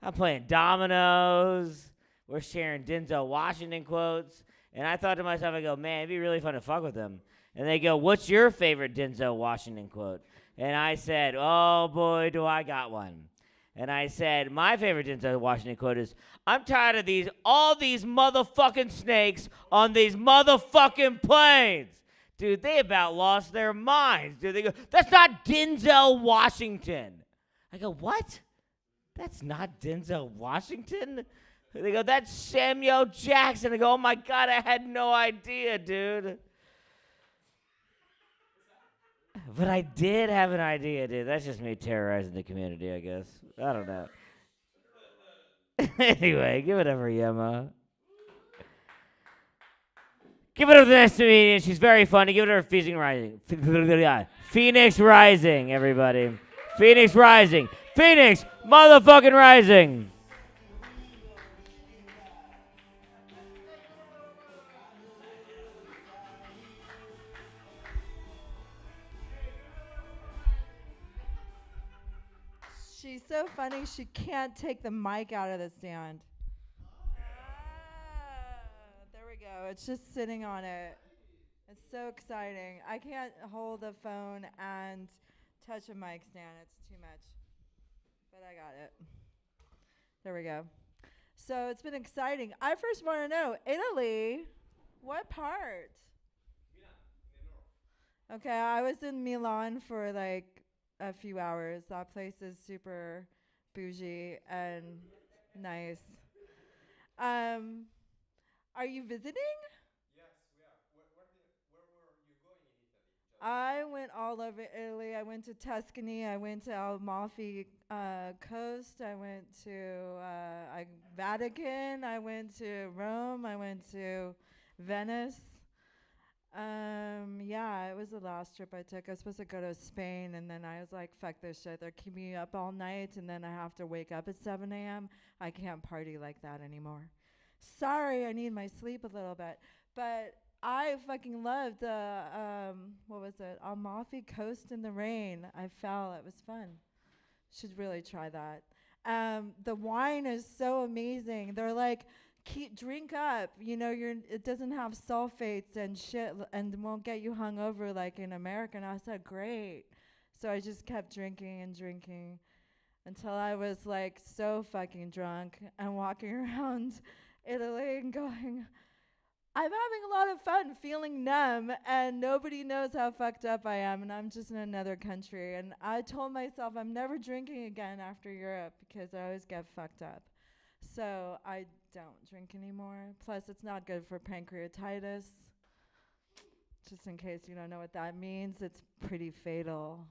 I'm playing dominoes. We're sharing Denzel Washington quotes. And I thought to myself, I go, man, it'd be really fun to fuck with them. And they go, what's your favorite Denzel Washington quote? And I said, oh, boy, do I got one. And I said, my favorite Denzel Washington quote is, I'm tired of all these motherfucking snakes on these motherfucking planes. Dude, they about lost their minds. Dude, they go, that's not Denzel Washington. I go, what? That's not Denzel Washington? They go, that's Samuel Jackson. I go, oh my God, I had no idea, dude. But I did have an idea, dude. That's just me terrorizing the community, I guess. I don't know. Anyway, give it up for Yema. Give it up to the next comedian. She's very funny. Give it up for Phoenix Rising. Phoenix Rising, everybody. Phoenix Rising. Phoenix motherfucking Rising. She's so funny, she can't take the mic out of the stand. There we go. It's just sitting on it. It's so exciting. I can't hold the phone and touch a mic stand. It's too much. But I got it. There we go. So it's been exciting. I first want to know, Italy, what part? Okay, I was in Milan for like a few hours. That place is super bougie and nice. Are you visiting? Yes, we are. Where were you going in Italy? I went all over Italy. I went to Tuscany. I went to Amalfi Coast. I went to Vatican. I went to Rome. I went to Venice. Yeah, it was the last trip I took. I was supposed to go to Spain, and then I was like, fuck this shit. They're keeping me up all night, and then I have to wake up at 7 a.m. I can't party like that anymore. Sorry, I need my sleep a little bit. But I fucking loved the, what was it? Amalfi Coast in the rain. I fell. It was fun. Should really try that. The wine is so amazing. They're like, drink up. You know, it doesn't have sulfates and shit and won't get you hungover like in America. And I said, great. So I just kept drinking and drinking until I was like so fucking drunk and walking around Italy and going, I'm having a lot of fun feeling numb and nobody knows how fucked up I am and I'm just in another country. And I told myself I'm never drinking again after Europe because I always get fucked up. So I don't drink anymore. Plus, it's not good for pancreatitis. Just in case you don't know what that means, it's pretty fatal.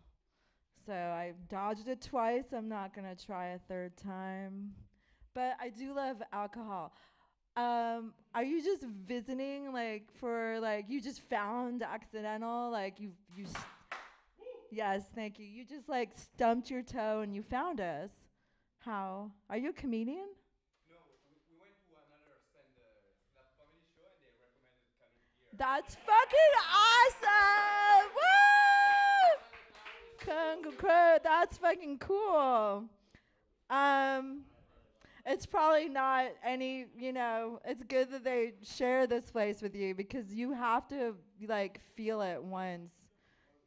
So I dodged it twice. I'm not going to try a third time. But I do love alcohol. Are you just visiting, like, for, like, you just found accidental, like, yes, thank you. You just, like, stumped your toe and you found us. How? Are you a comedian? That's fucking awesome! Woo! That's fucking cool. It's probably not any, it's good that they share this place with you because you have to, like, feel it once.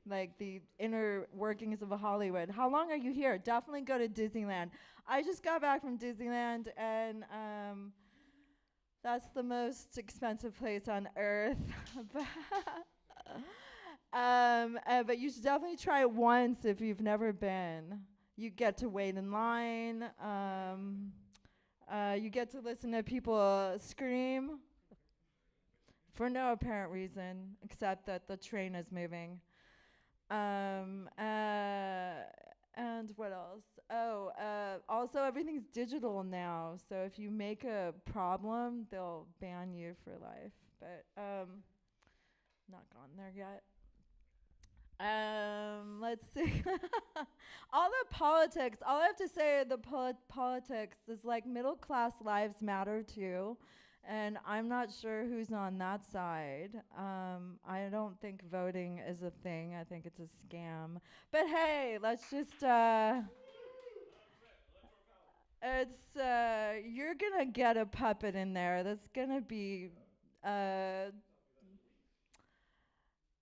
Like the inner workings of Hollywood. How long are you here? Definitely go to Disneyland. I just got back from Disneyland and, that's the most expensive place on earth. But you should definitely try it once if you've never been. You get to wait in line. You get to listen to people scream for no apparent reason except that the train is moving. And what else? Also everything's digital now. So if you make a problem, they'll ban you for life. But not gone there yet. Let's see. All the politics. All I have to say, the politics is like middle class lives matter too. And I'm not sure who's on that side. I don't think voting is a thing. I think it's a scam. But hey, let's just, you're gonna get a puppet in there that's gonna be,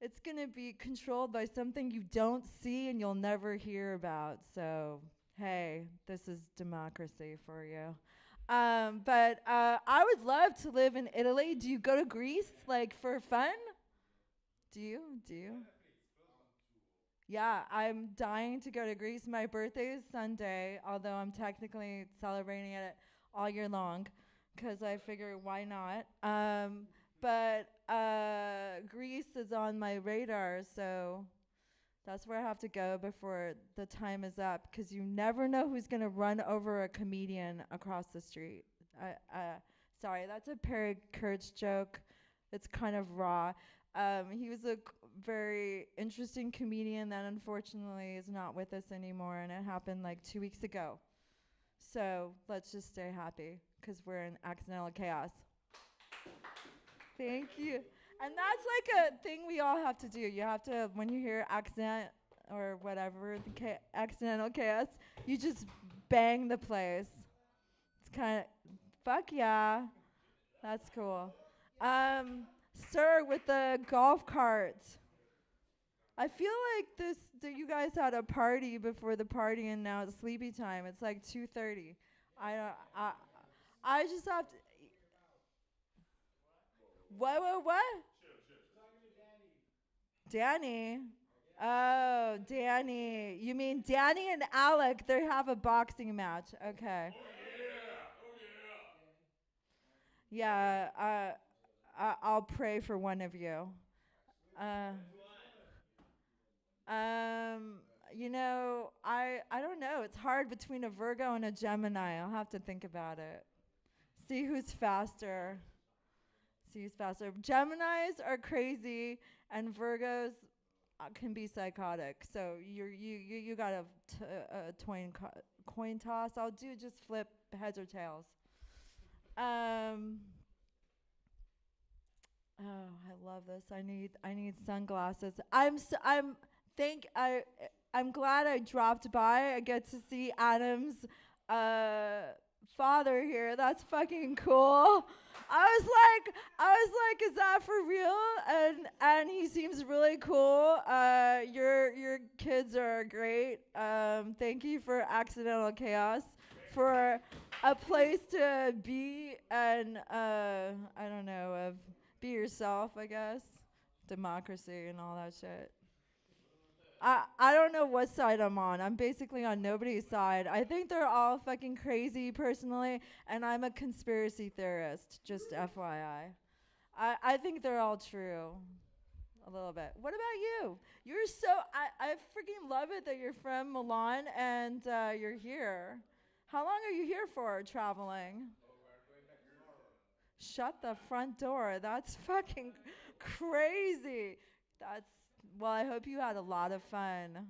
it's gonna be controlled by something you don't see and you'll never hear about. So, Hey, this is democracy for you. But I would love to live in Italy. Do you go to Greece like for fun? Do you? Do you? Yeah, I'm dying to go to Greece. My birthday is Sunday, although I'm technically celebrating it all year long because I figure why not. But Greece is on my radar, so that's where I have to go before the time is up because you never know who's going to run over a comedian across the street. Sorry, that's a Perry Kurtz joke. It's kind of raw. He was a very interesting comedian that unfortunately is not with us anymore, and it happened like 2 weeks ago. So let's just stay happy because we're in accidental chaos. Thank you. And that's like a thing we all have to do. You have to, when you hear accident or whatever, accidental chaos, you just bang the place. It's kind of, fuck yeah. That's cool. Sir, with the golf cart. I feel like that you guys had a party before the party and now it's sleepy time. It's like 2:30. I just have to. What? Danny. Oh, Danny. You mean Danny and Alec, they have a boxing match. Okay. Yeah, I'll pray for one of you. You know, I don't know. It's hard between a Virgo and a Gemini. I'll have to think about it. See who's faster. Geminis are crazy, and Virgos can be psychotic. So you got a coin toss. I'll do just flip heads or tails. Oh, I love this. I need sunglasses. I'm glad I dropped by. I get to see Adam's father here. That's fucking cool. I was like, is that for real? And he seems really cool. Your kids are great. Thank you for Accidental Chaos, for a place to be and I don't know, be yourself, I guess. Democracy and all that shit. I don't know what side I'm on. I'm basically on nobody's side. I think they're all fucking crazy personally, and I'm a conspiracy theorist, just FYI. I think they're all true. A little bit. What about you? You're so, I freaking love it that you're from Milan and you're here. How long are you here for traveling? Shut the front door. That's fucking crazy. Well, I hope you had a lot of fun.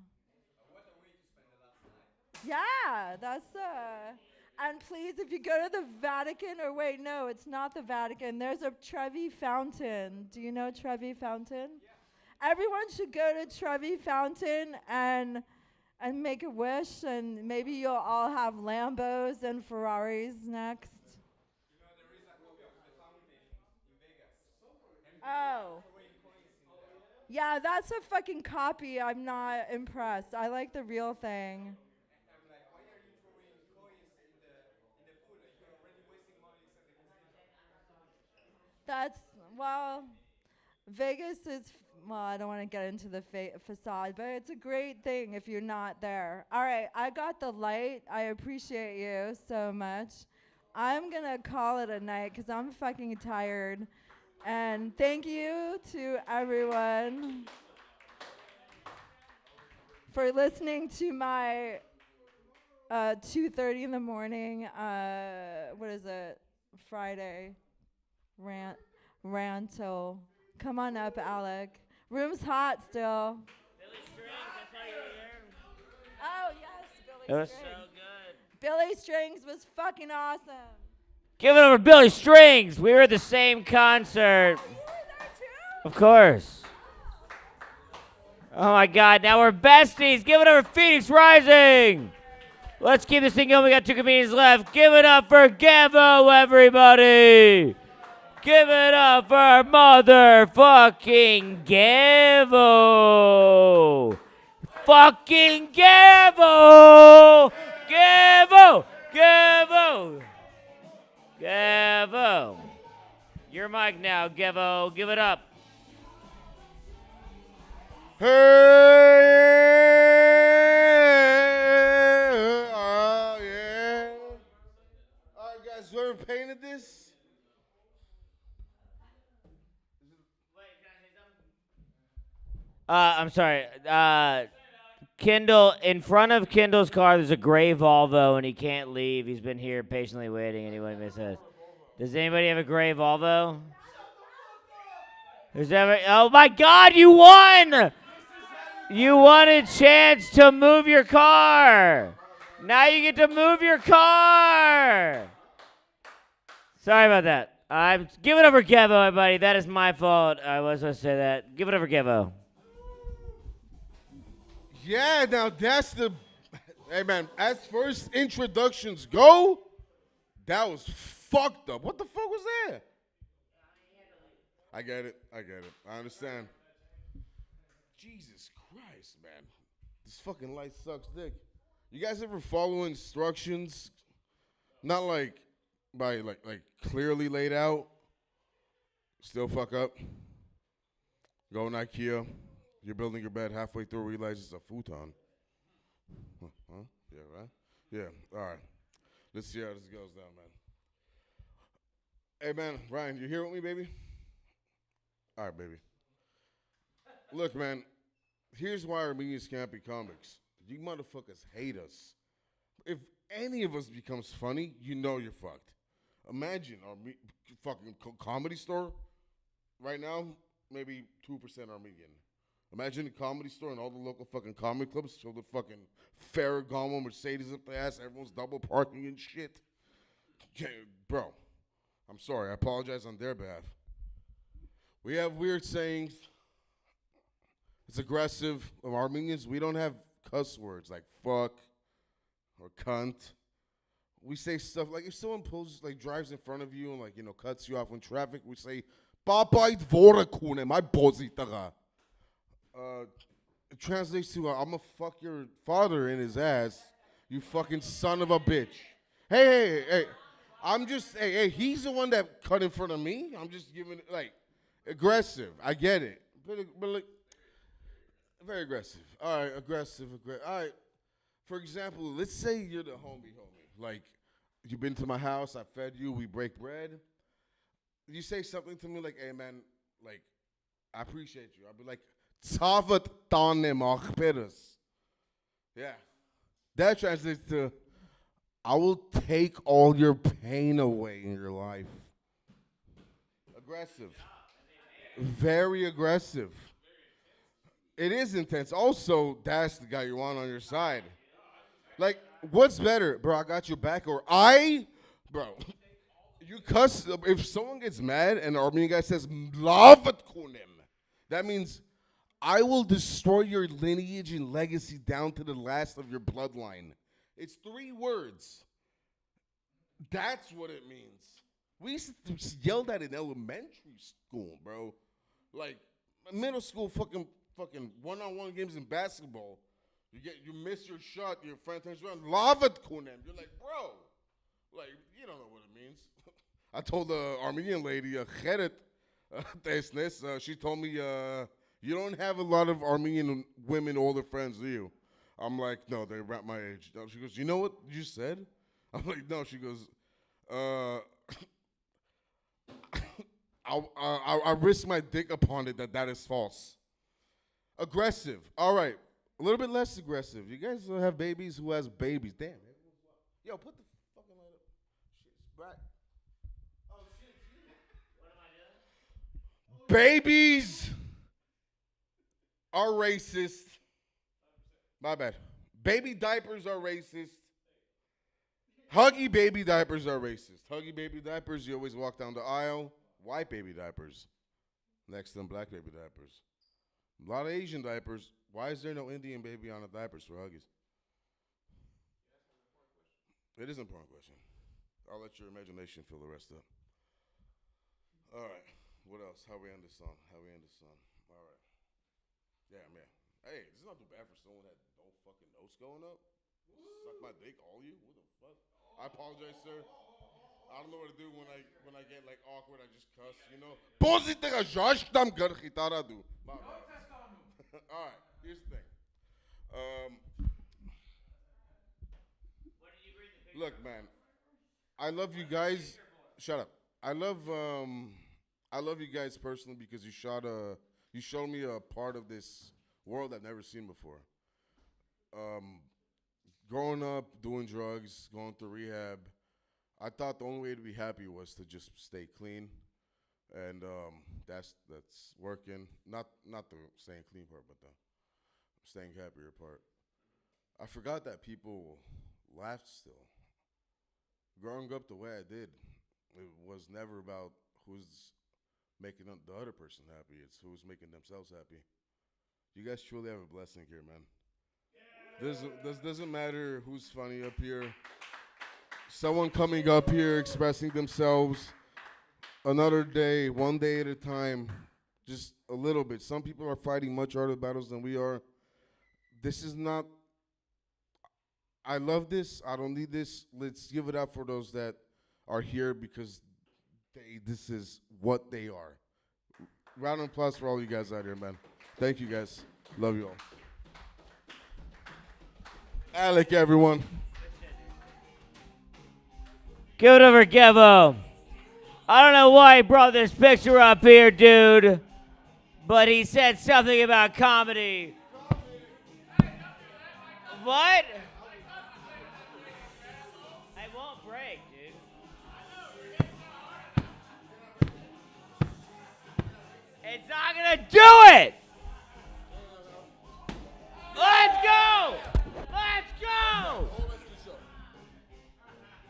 Yeah, and please, if you go to the Vatican, or wait, no, it's not the Vatican. There's a Trevi Fountain. Do you know Trevi Fountain? Yeah. Everyone should go to Trevi Fountain and make a wish, and maybe you'll all have Lambos and Ferraris next. You know, there is a copy of the fountain in Vegas. Oh. Yeah, that's a fucking copy. I'm not impressed. I like the real thing. I'm like, why are you throwing coins in the pool? You're already wasting money at the casino. Well, Vegas is, I don't want to get into the facade, but it's a great thing if you're not there. All right, I got the light. I appreciate you so much. I'm going to call it a night because I'm fucking tired. And thank you to everyone for listening to my 2:30 in the morning, what is it, Friday rantle. Come on up, Alec. Room's hot still. Billy Strings, I saw you here. Oh, yes, It Billy was Strings. so good. Billy Strings was fucking awesome. Give it up for Billy Strings. We were at the same concert. Oh, you were there too? Of course. Oh my God, now we're besties. Give it up for Phoenix Rising. Let's keep this thing going. We got 2 comedians left. Give it up for Gavo, everybody. Give it up for motherfucking Gavo. Fucking Gavo. Gavo! Gavo! Gavo! Your mic now, Gevo. Give it up. Hey! Oh, yeah. All right, guys, whoever painted this? I'm sorry. Kendall, in front of Kendall's car, there's a gray Volvo, and he can't leave. He's been here patiently waiting. Anyone miss it? Does anybody have a gray Volvo? Oh my God, you won! You won a chance to move your car. Now you get to move your car. Sorry about that. Give it over Gevo, everybody. That is my fault. I was supposed to say that. Give it over Gevo. Yeah, now that's the. Hey, man, as first introductions go, that was fucked up. What the fuck was that? I get it. I understand. Jesus Christ, man. This fucking light sucks dick. You guys ever follow instructions? Not like by like clearly laid out. Still fuck up. Go in IKEA. You're building your bed halfway through, realize it's a futon. Huh? Yeah, right? Yeah, all right. Let's see how this goes down, man. Hey, man, Ryan, you here with me, baby? All right, baby. Look, man, here's why Armenians can't be comics. You motherfuckers hate us. If any of us becomes funny, you know you're fucked. Imagine our fucking comedy store right now, maybe 2% Armenian. Imagine a comedy store and all the local fucking comedy clubs fill the fucking Ferragamo Mercedes up the ass. Everyone's double parking and shit. Okay, bro, I'm sorry. I apologize on their behalf. We have weird sayings. It's aggressive. Of Armenians, we don't have cuss words like fuck or cunt. We say stuff like if someone drives in front of you and cuts you off in traffic, we say "Babait vorakune, my bozitaga." It translates to "I'm gonna fuck your father in his ass, you fucking son of a bitch." Hey. Hey, he's the one that cut in front of me. I'm just giving it aggressive. I get it, but very aggressive. All right, aggressive. All right. For example, let's say you're the homie. Like, you've been to my house, I fed you, we break bread. You say something to me like, "Hey, man, I appreciate you." I'll be like, "Tavat tane machperes." Yeah. That translates to, "I will take all your pain away in your life." Aggressive. Very aggressive. It is intense. Also, that's the guy you want on your side. Like, what's better? Bro, I got your back, or bro, you cuss. If someone gets mad and the Armenian guy says, "Lavat kunim," that means I will destroy your lineage and legacy down to the last of your bloodline. It's 3 words. That's what it means. We used to yell that in elementary school, bro. Like, middle school fucking one-on-one games in basketball. You miss your shot, your friend turns around, "Lavat kunem." You're like, bro, you don't know what it means. I told the Armenian lady, Kheret Tesnes, she told me, "You don't have a lot of Armenian women, older friends, do you?" I'm like, "No, they're about my age." She goes, "You know what you said?" I'm like, "No." She goes, I risk my dick upon it that is false. Aggressive. All right. A little bit less aggressive. You guys have babies who has babies. Damn. Yo, put the fucking light up. Shit's bright. Oh, shit. What am I doing? Babies are racist. My bad. Baby diapers are racist. Huggy baby diapers are racist. Huggy baby diapers, you always walk down the aisle. White baby diapers. Next to them, black baby diapers. A lot of Asian diapers. Why is there no Indian baby on the diapers for Huggies? It is an important question. I'll let your imagination fill the rest up. All right. What else? How we end this song? All right. Yeah, man. Hey, this is not too bad for someone that no fucking notes going up. Suck my dick, all you? What the fuck? I apologize, sir. I don't know what to do when I get like awkward. I just cuss, you know. Pozitive Josh tam gar gitara do. All right, here's the thing. Look, man, I love you guys. Shut up. I love you guys personally because you showed me a part of this world I've never seen before. Growing up, doing drugs, going through rehab, I thought the only way to be happy was to just stay clean, and that's working. Not the staying clean part, but the staying happier part. I forgot that people laughed still. Growing up the way I did, it was never about who's making the other person happy. It's who's making themselves happy. You guys truly have a blessing here, man. This doesn't matter who's funny up here. Someone coming up here expressing themselves another day, one day at a time, just a little bit. Some people are fighting much harder battles than we are. This is not, I love this. I don't need this. Let's give it up for those that are here because this is what they are. Round of applause for all you guys out here, man. Thank you, guys. Love you all. Alec, everyone. Give it over, Gevo. I don't know why he brought this picture up here, dude, but he said something about comedy. What? I won't break, dude. It's not gonna do it! Let's go! Let's go!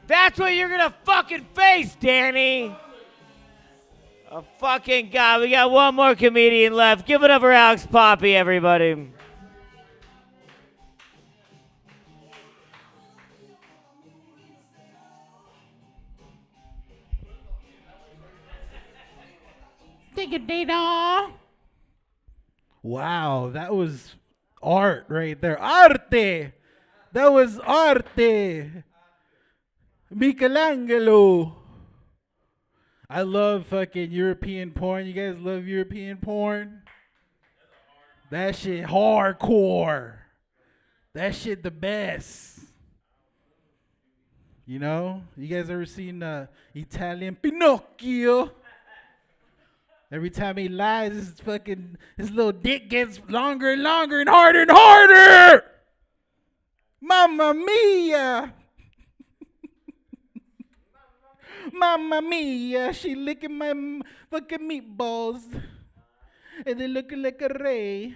That's what you're gonna fucking face, Danny! Oh, fucking God, we got one more comedian left. Give it up for Alex Poppy, everybody. Take it, Data. Wow, that was art right there. Arte! That was arte! Michelangelo! I love fucking European porn. You guys love European porn? That shit hardcore. That shit the best. You know? You guys ever seen Italian Pinocchio? Every time he lies, his little dick gets longer and longer and harder and harder. Mamma mia. Mamma mia, she licking my fucking meatballs. And they looking like a Ray.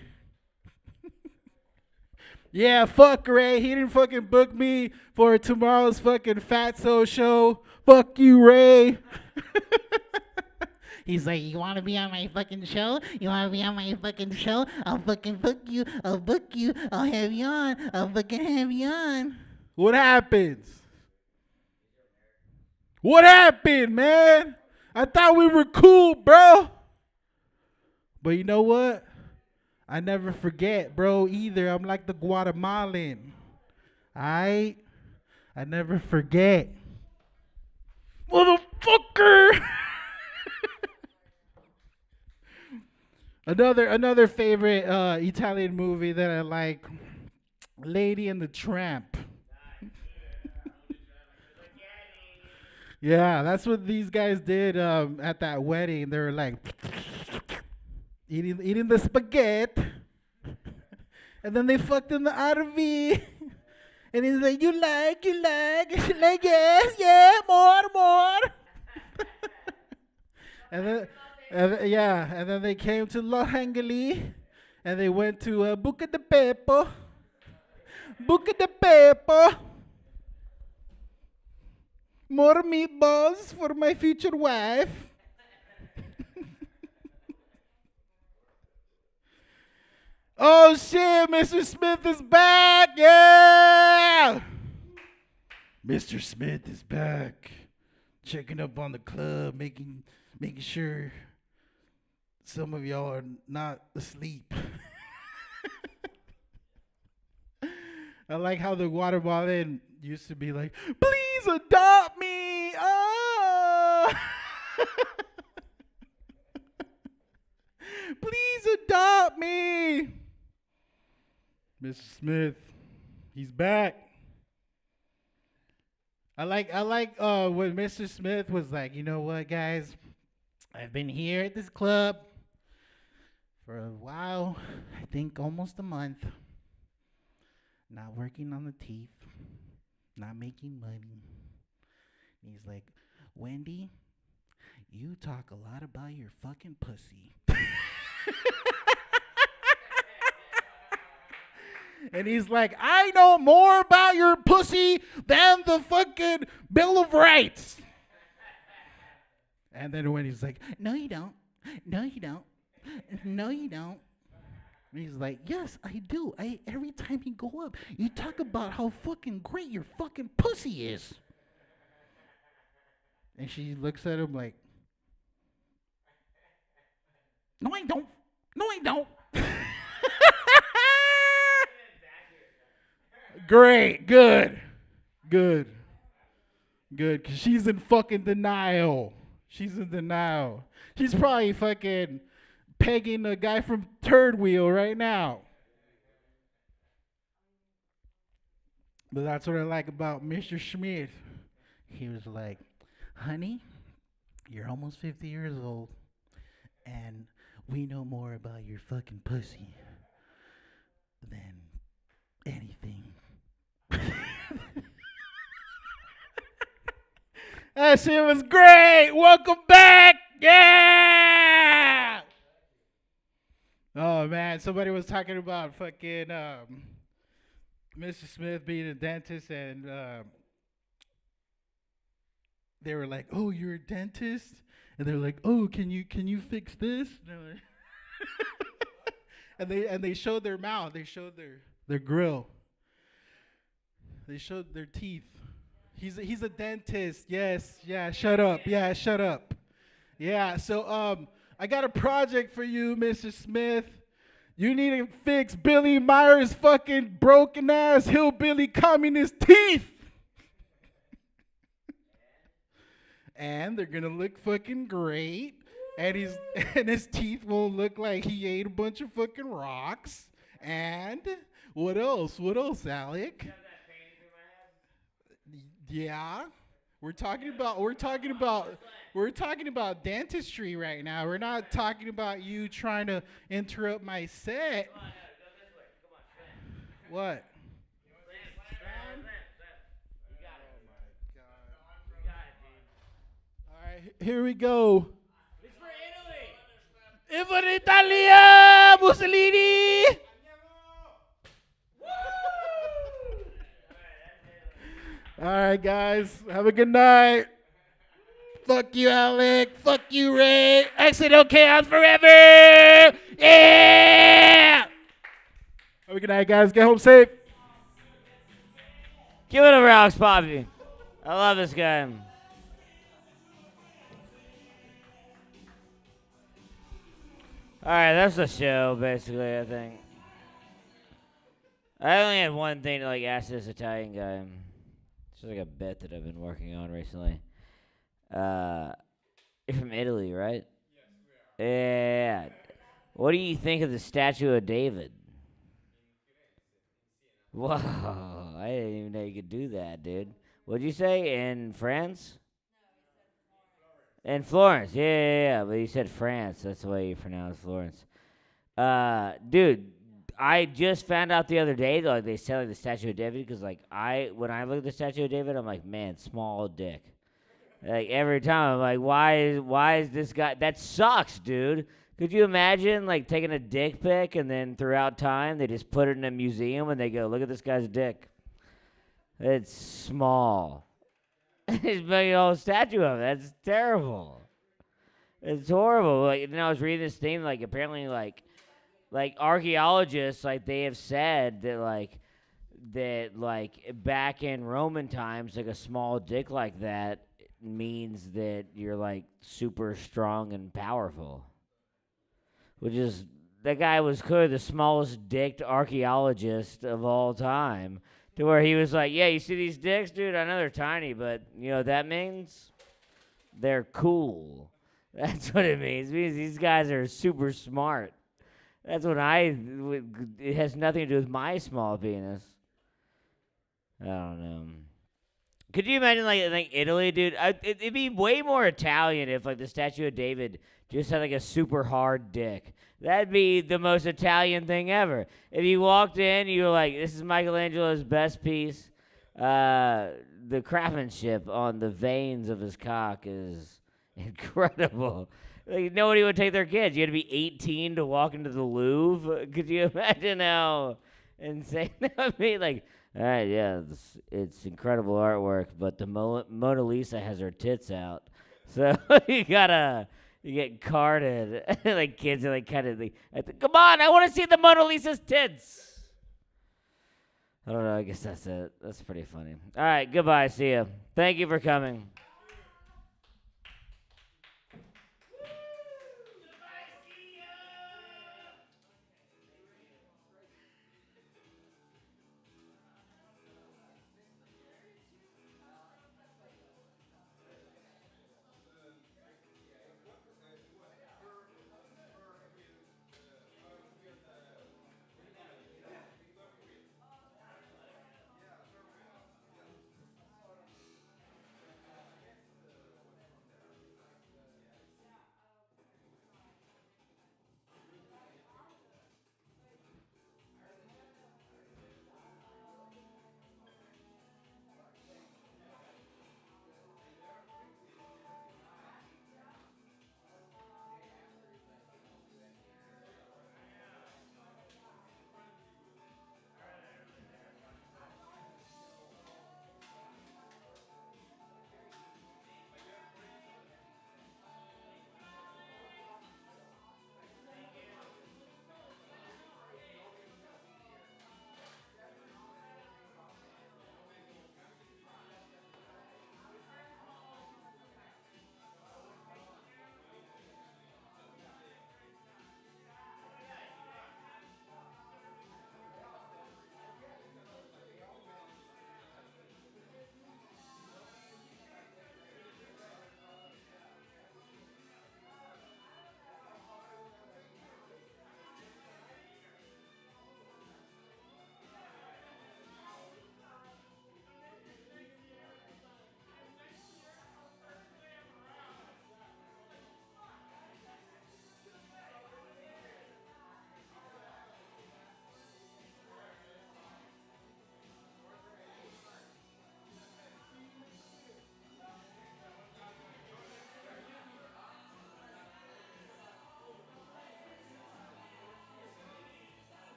Yeah, fuck Ray. He didn't fucking book me for tomorrow's fucking Fatso show. Fuck you, Ray. He's like, you want to be on my fucking show? You want to be on my fucking show? I'll fucking book you. I'll book you. I'll have you on. I'll fucking have you on. What happens? What happened, man? I thought we were cool, bro. But you know what? I never forget, bro, either. I'm like the Guatemalan. Alright? I never forget. Motherfucker! Another favorite Italian movie that I like, Lady and the Tramp. Yeah, that's what these guys did at that wedding. They were like eating the spaghetti, and then they fucked in the RV. And he's like, you like, and she's like, yes, yeah, more. And then they came to Los Angeles, and they went to Buca de Beppo. More meatballs for my future wife. Oh shit, Mr. Smith is back, yeah! Mr. Smith is back. Checking up on the club, making sure some of y'all are not asleep. I like how the Guatemalan used to be like, please adopt me. Please adopt me. Mr. Smith, he's back. I like when Mr. Smith was like, you know what, guys? I've been here at this club for a while, I think almost a month. Not working on the teeth, not making money. And he's like, Wendy, you talk a lot about your fucking pussy. And he's like, I know more about your pussy than the fucking Bill of Rights. And then when he's like, no, you don't. No, you don't. No, you don't. And he's like, yes, I do. Every time you go up, you talk about how fucking great your fucking pussy is. And she looks at him like, no, I don't. No, I don't. Great, good, because she's in fucking denial. She's in denial. She's probably fucking pegging the guy from Third Wheel right now. But that's what I like about Mr. Schmidt. He was like, honey, you're almost 50 years old, and we know more about your fucking pussy than anything. That shit was great. Welcome back. Yeah. Oh man, somebody was talking about fucking Mr. Smith being a dentist, and they were like, "Oh, you're a dentist?" And they're like, "Oh, can you fix this?" And they showed their mouth. They showed their grill. They showed their teeth. He's a dentist. Yes. Yeah. Shut up. Yeah. Shut up. Yeah. So I got a project for you, Mr. Smith. You need to fix Billy Meyer's fucking broken ass hillbilly communist teeth. And they're gonna look fucking great. And his teeth won't look like he ate a bunch of fucking rocks. And what else? What else, Alec? Yeah, we're talking about dentistry right now. We're not talking about you trying to interrupt my set. Come on, no, go this way. Come on, Slam. What? Slam. You got it. You got it, dude. All right, here we go. It's for Italy. It's for Italia, Mussolini. All right, guys. Have a good night. Fuck you, Alec. Fuck you, Ray. Accidental chaos forever. Yeah. Have a good night, guys. Get home safe. Give it a Rocks Poppy. I love this guy. All right, that's the show, basically, I think. I only had one thing to ask this Italian guy. It's like a bit that I've been working on recently. You're from Italy, right? Yes, we are. Yeah. What do you think of the statue of David? Whoa, I didn't even know you could do that, dude. What'd you say? In France? In Florence, yeah, but you said France. That's the way you pronounce Florence. Dude, I just found out the other day that they said the Statue of David because when I look at the Statue of David, I'm like, man, small dick. Every time I'm like, why is this guy? That sucks, dude. Could you imagine taking a dick pic and then throughout time they just put it in a museum and they go, look at this guy's dick. It's small. He's making a whole statue of it. That's terrible. It's horrible. I was reading this thing, apparently, archaeologists, they have said that back in Roman times, a small dick like that means that you're, super strong and powerful. Which is, that guy was clearly the smallest dicked archaeologist of all time. To where he was like, yeah, you see these dicks, dude? I know they're tiny, but you know what that means? They're cool. That's what it means. It means these guys are super smart. That's what it has nothing to do with my small penis. I don't know. Could you imagine like Italy, dude? It'd be way more Italian if like the Statue of David just had like a super hard dick. That'd be the most Italian thing ever. If you walked in, you were like, "This is Michelangelo's best piece." The craftsmanship on the veins of his cock is incredible. Like nobody would take their kids. You had to be 18 to walk into the Louvre. Could you imagine how insane that would be? Like, all right, yeah, it's incredible artwork, but the Mona Lisa has her tits out, so you get carded. Like kids are like kind of like, come on, I want to see the Mona Lisa's tits. I don't know. I guess that's it. That's pretty funny. All right, goodbye. See ya. Thank you for coming.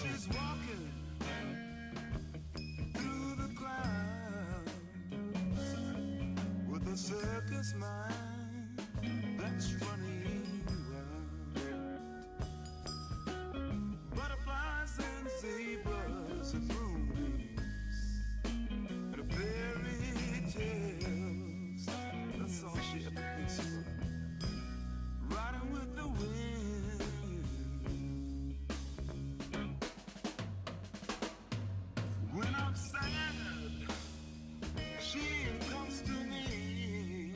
She's walking through the clouds with a circus mind that's running wild. Butterflies and zebras and moonbeams and fairy tales. That's all she ever thinks about. Riding with the wind. When I'm sad, she comes to me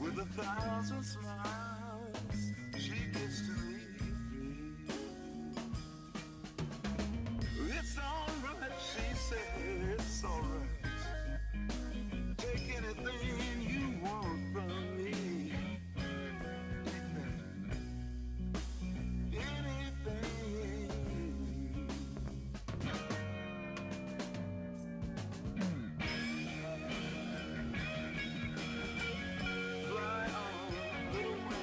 with 1,000 smiles. She gives to me free. It's alright, she said, it's alright. Take anything you want from me. Fly on, little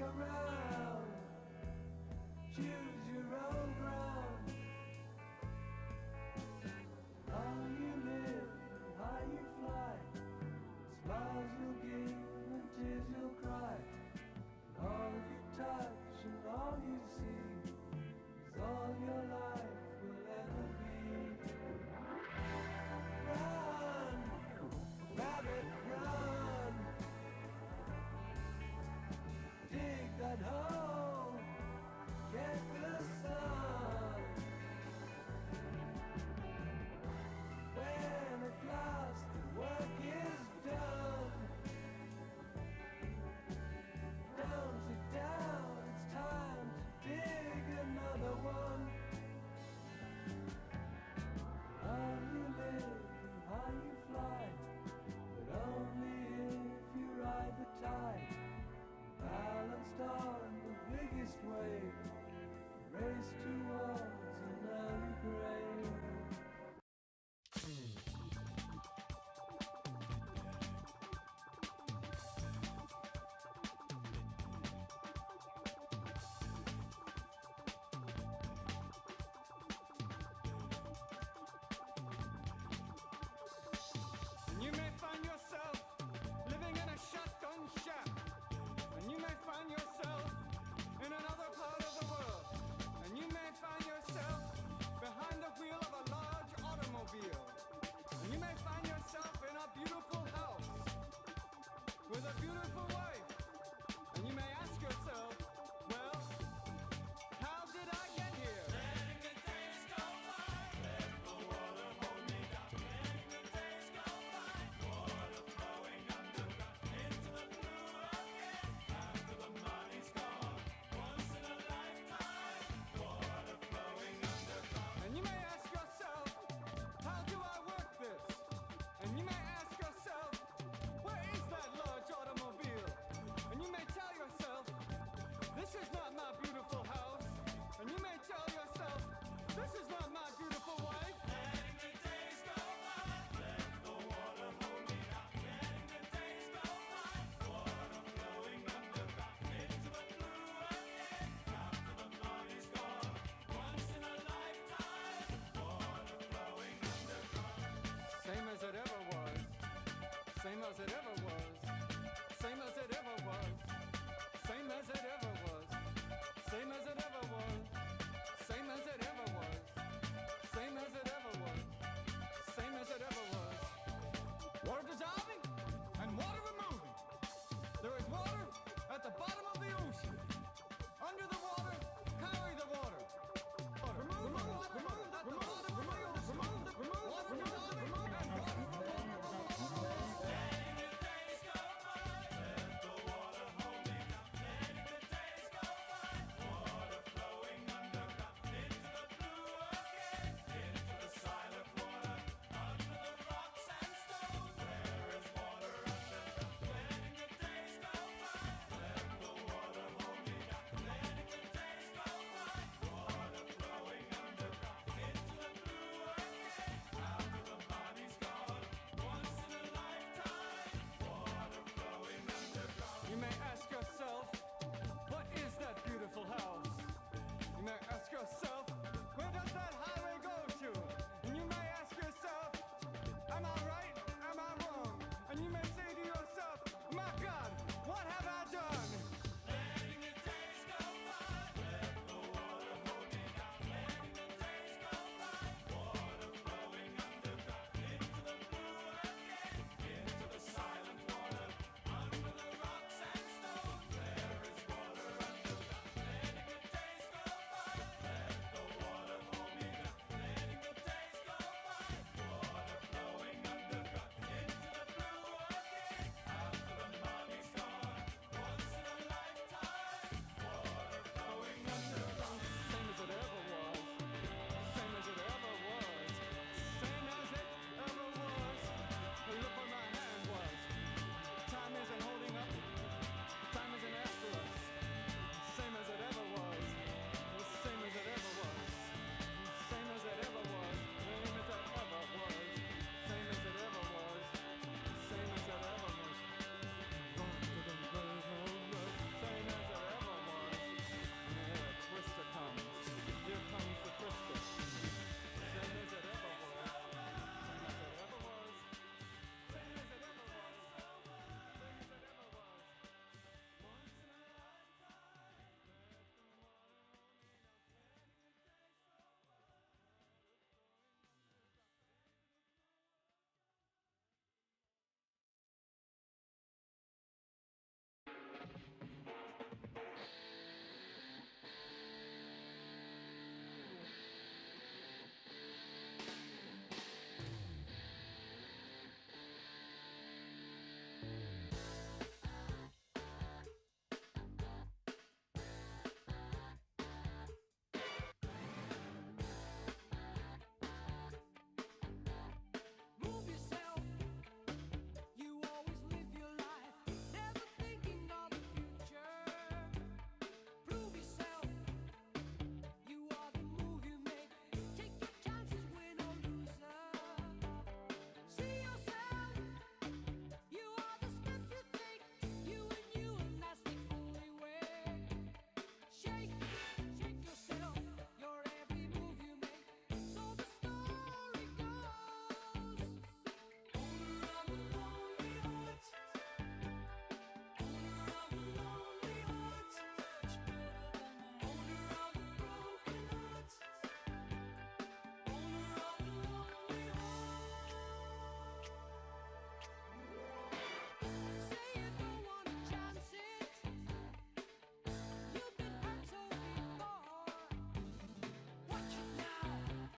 around. Choose your own ground. How you live, how you fly. Smiles you'll give and tears you'll cry. All you touch and all you see is all your life will ever be. Run, rabbit, run. Dig that hole, get the sun. When at last the work is done, don't sit down, it's time to dig another one. How you live and how you fly, but only if you ride the tide. Balanced on the biggest wave, race towards an early grave. You may find yourself living in a shotgun shack, and you may find yourself in another part of the world, and you may find yourself behind the wheel of a large automobile, and you may find yourself in a beautiful house with a beautiful wife, and you may ask yourself, well, how did I get here? Letting the days go by, let the water hold me down. Letting the days go by, water flowing underground into the blue again. After the money's gone, once in a lifetime, water flowing underground. And you may ask yourself, how do I work this? And you may ask yourself, where is that large automobile? And you may tell yourself, this is not my beautiful house. And you may tell yourself, this is not my beautiful wife. Letting the days go by, let the water hold me down. Letting the days go by, water flowing underground into the blue again. After the money's gone, once in a lifetime, water flowing underground. Same as it ever was, same as it ever was, same as it ever was, same as it ever was, same as it ever was, same as it ever was, same as it ever was, same as it ever was. Water dissolving and water removing. There is water at the bottom of the ocean. Under the water, carry the water. Remove the water at the bottom of the ocean. Water dissolving and water letting the days go by, let the water hold me down. Letting the days go by, water flowing underground into the blue again, into the silent water, under the rocks and stones. There is water underground. Letting the days go by, let the water hold me down. Letting the days go by, water flowing underground into the blue again. After the body's gone, once in a lifetime, water flowing underground. You may ask yourself, what is that beautiful house? You may ask yourself,